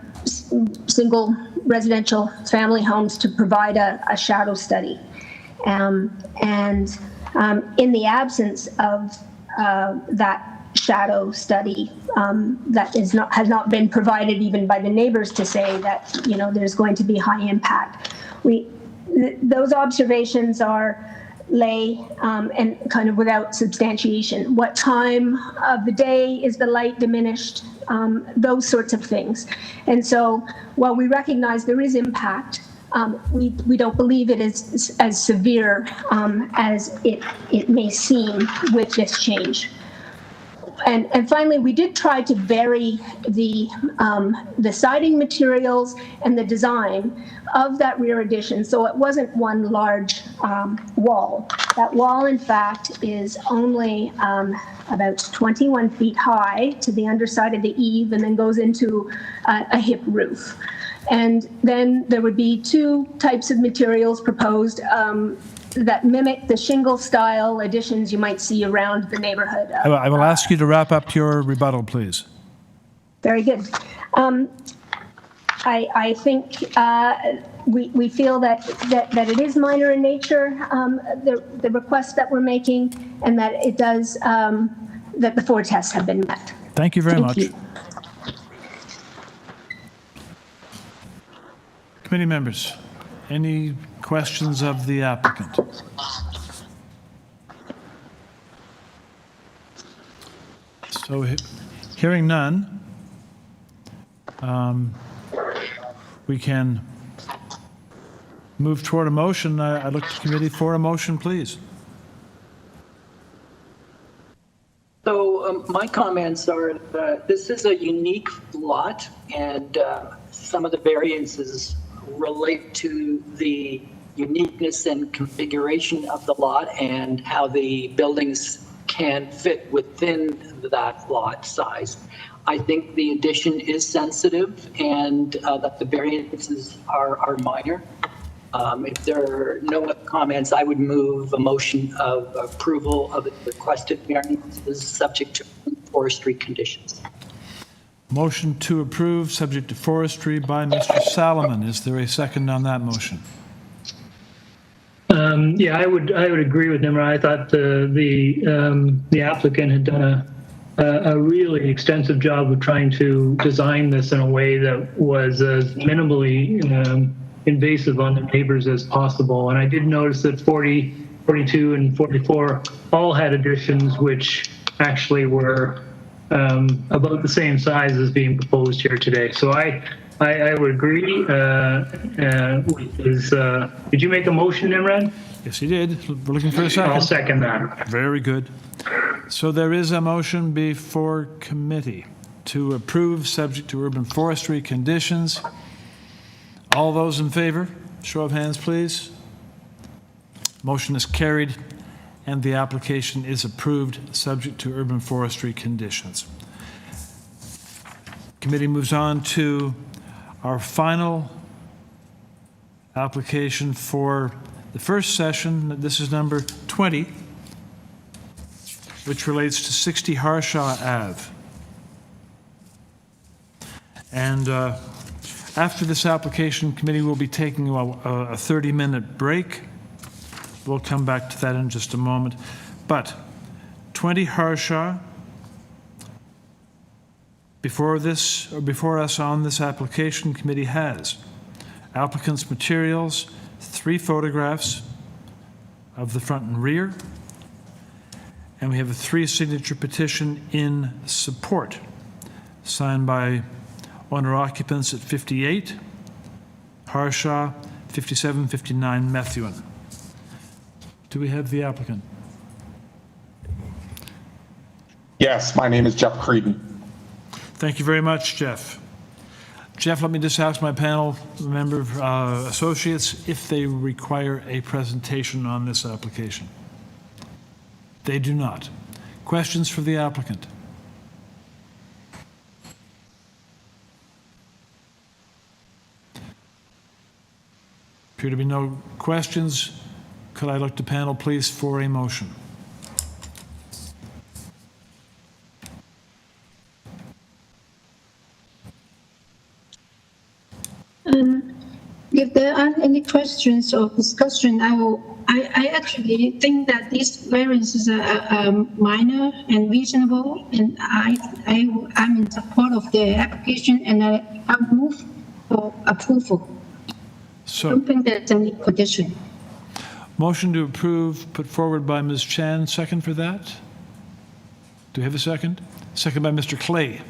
single residential family homes to provide a shadow study. And in the absence of that shadow study that has not been provided even by the neighbors to say that, there's going to be high impact. Those observations are lay and kind of without substantiation. What time of the day is the light diminished? Those sorts of things. And so while we recognize there is impact, we don't believe it is as severe as it may seem with this change. And finally, we did try to vary the siding materials and the design of that rear addition, so it wasn't one large wall. That wall, in fact, is only about 21 feet high to the underside of the eave, and then goes into a hip roof. And then there would be 2 types of materials proposed that mimic the shingle style additions you might see around the neighborhood. I will ask you to wrap up your rebuttal, please. Very good. I think we feel that it is minor in nature, the request that we're making, and that it does, that the 4 tests have been met. Thank you very much. You. Committee members, any questions of the applicant? So hearing none, we can move toward a motion. I look to committee for a motion, please. So my comments are that this is a unique lot, and some of the variances relate to the uniqueness and configuration of the lot and how the buildings can fit within that lot size. I think the addition is sensitive and that the variances are minor. If there are no other comments, I would move a motion of approval of the requested variances subject to forestry conditions. Motion to approve, subject to forestry, by Mr. Salomon. Is there a second on that motion? Yeah, I would agree with him. I thought the applicant had done a really extensive job of trying to design this in a way that was as minimally invasive on the neighbors as possible. And I did notice that 40, 42, and 44 all had additions which actually were about the same size as being proposed here today. So I would agree with his, did you make a motion, Imran? Yes, he did. We're looking for a second. I'll second that. Very good. So there is a motion before committee to approve, subject to urban forestry conditions. All those in favor, show of hands, please. Motion is carried, and the application is approved, subject to urban forestry conditions. Committee moves on to our final application for the first session. This is number 20. which relates to 60 Harshaw Ave. And after this application, committee will be taking a 30-minute break. We'll come back to that in just a moment. But 20 Harshaw, before us on this application, committee has applicant's materials, 3 photographs of the front and rear, and we have a 3-signature petition in support, signed by owner-occupants at 58 Harshaw, 57, 59 Methuen. Do we have the applicant? Yes, my name is Jeff Creedon. Thank you very much, Jeff. Jeff, let me just ask my panel member associates if they require a presentation on this application. They do not. Questions for the applicant? Appear to be no questions. Could I look to panel, please, for a motion? If there aren't any questions or discussion, I actually think that these variances are minor and reasonable, and I'm in support of the application, and I move for approval. So, I don't think there's any condition. motion to approve put forward by Ms. Chan. Second for that? Do we have a second? Second by Mr. Clay.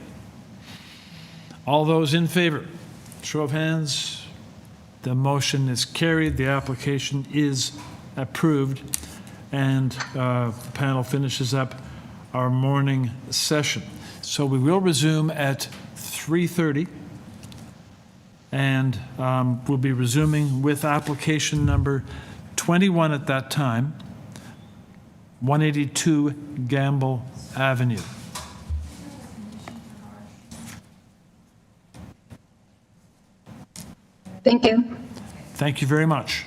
All those in favor? Show of hands. The motion is carried. The application is approved. And the panel finishes up our morning session. So we will resume at 3:30. And we'll be resuming with application number 21 at that time, 182 Gamble Avenue. Thank you. Thank you very much.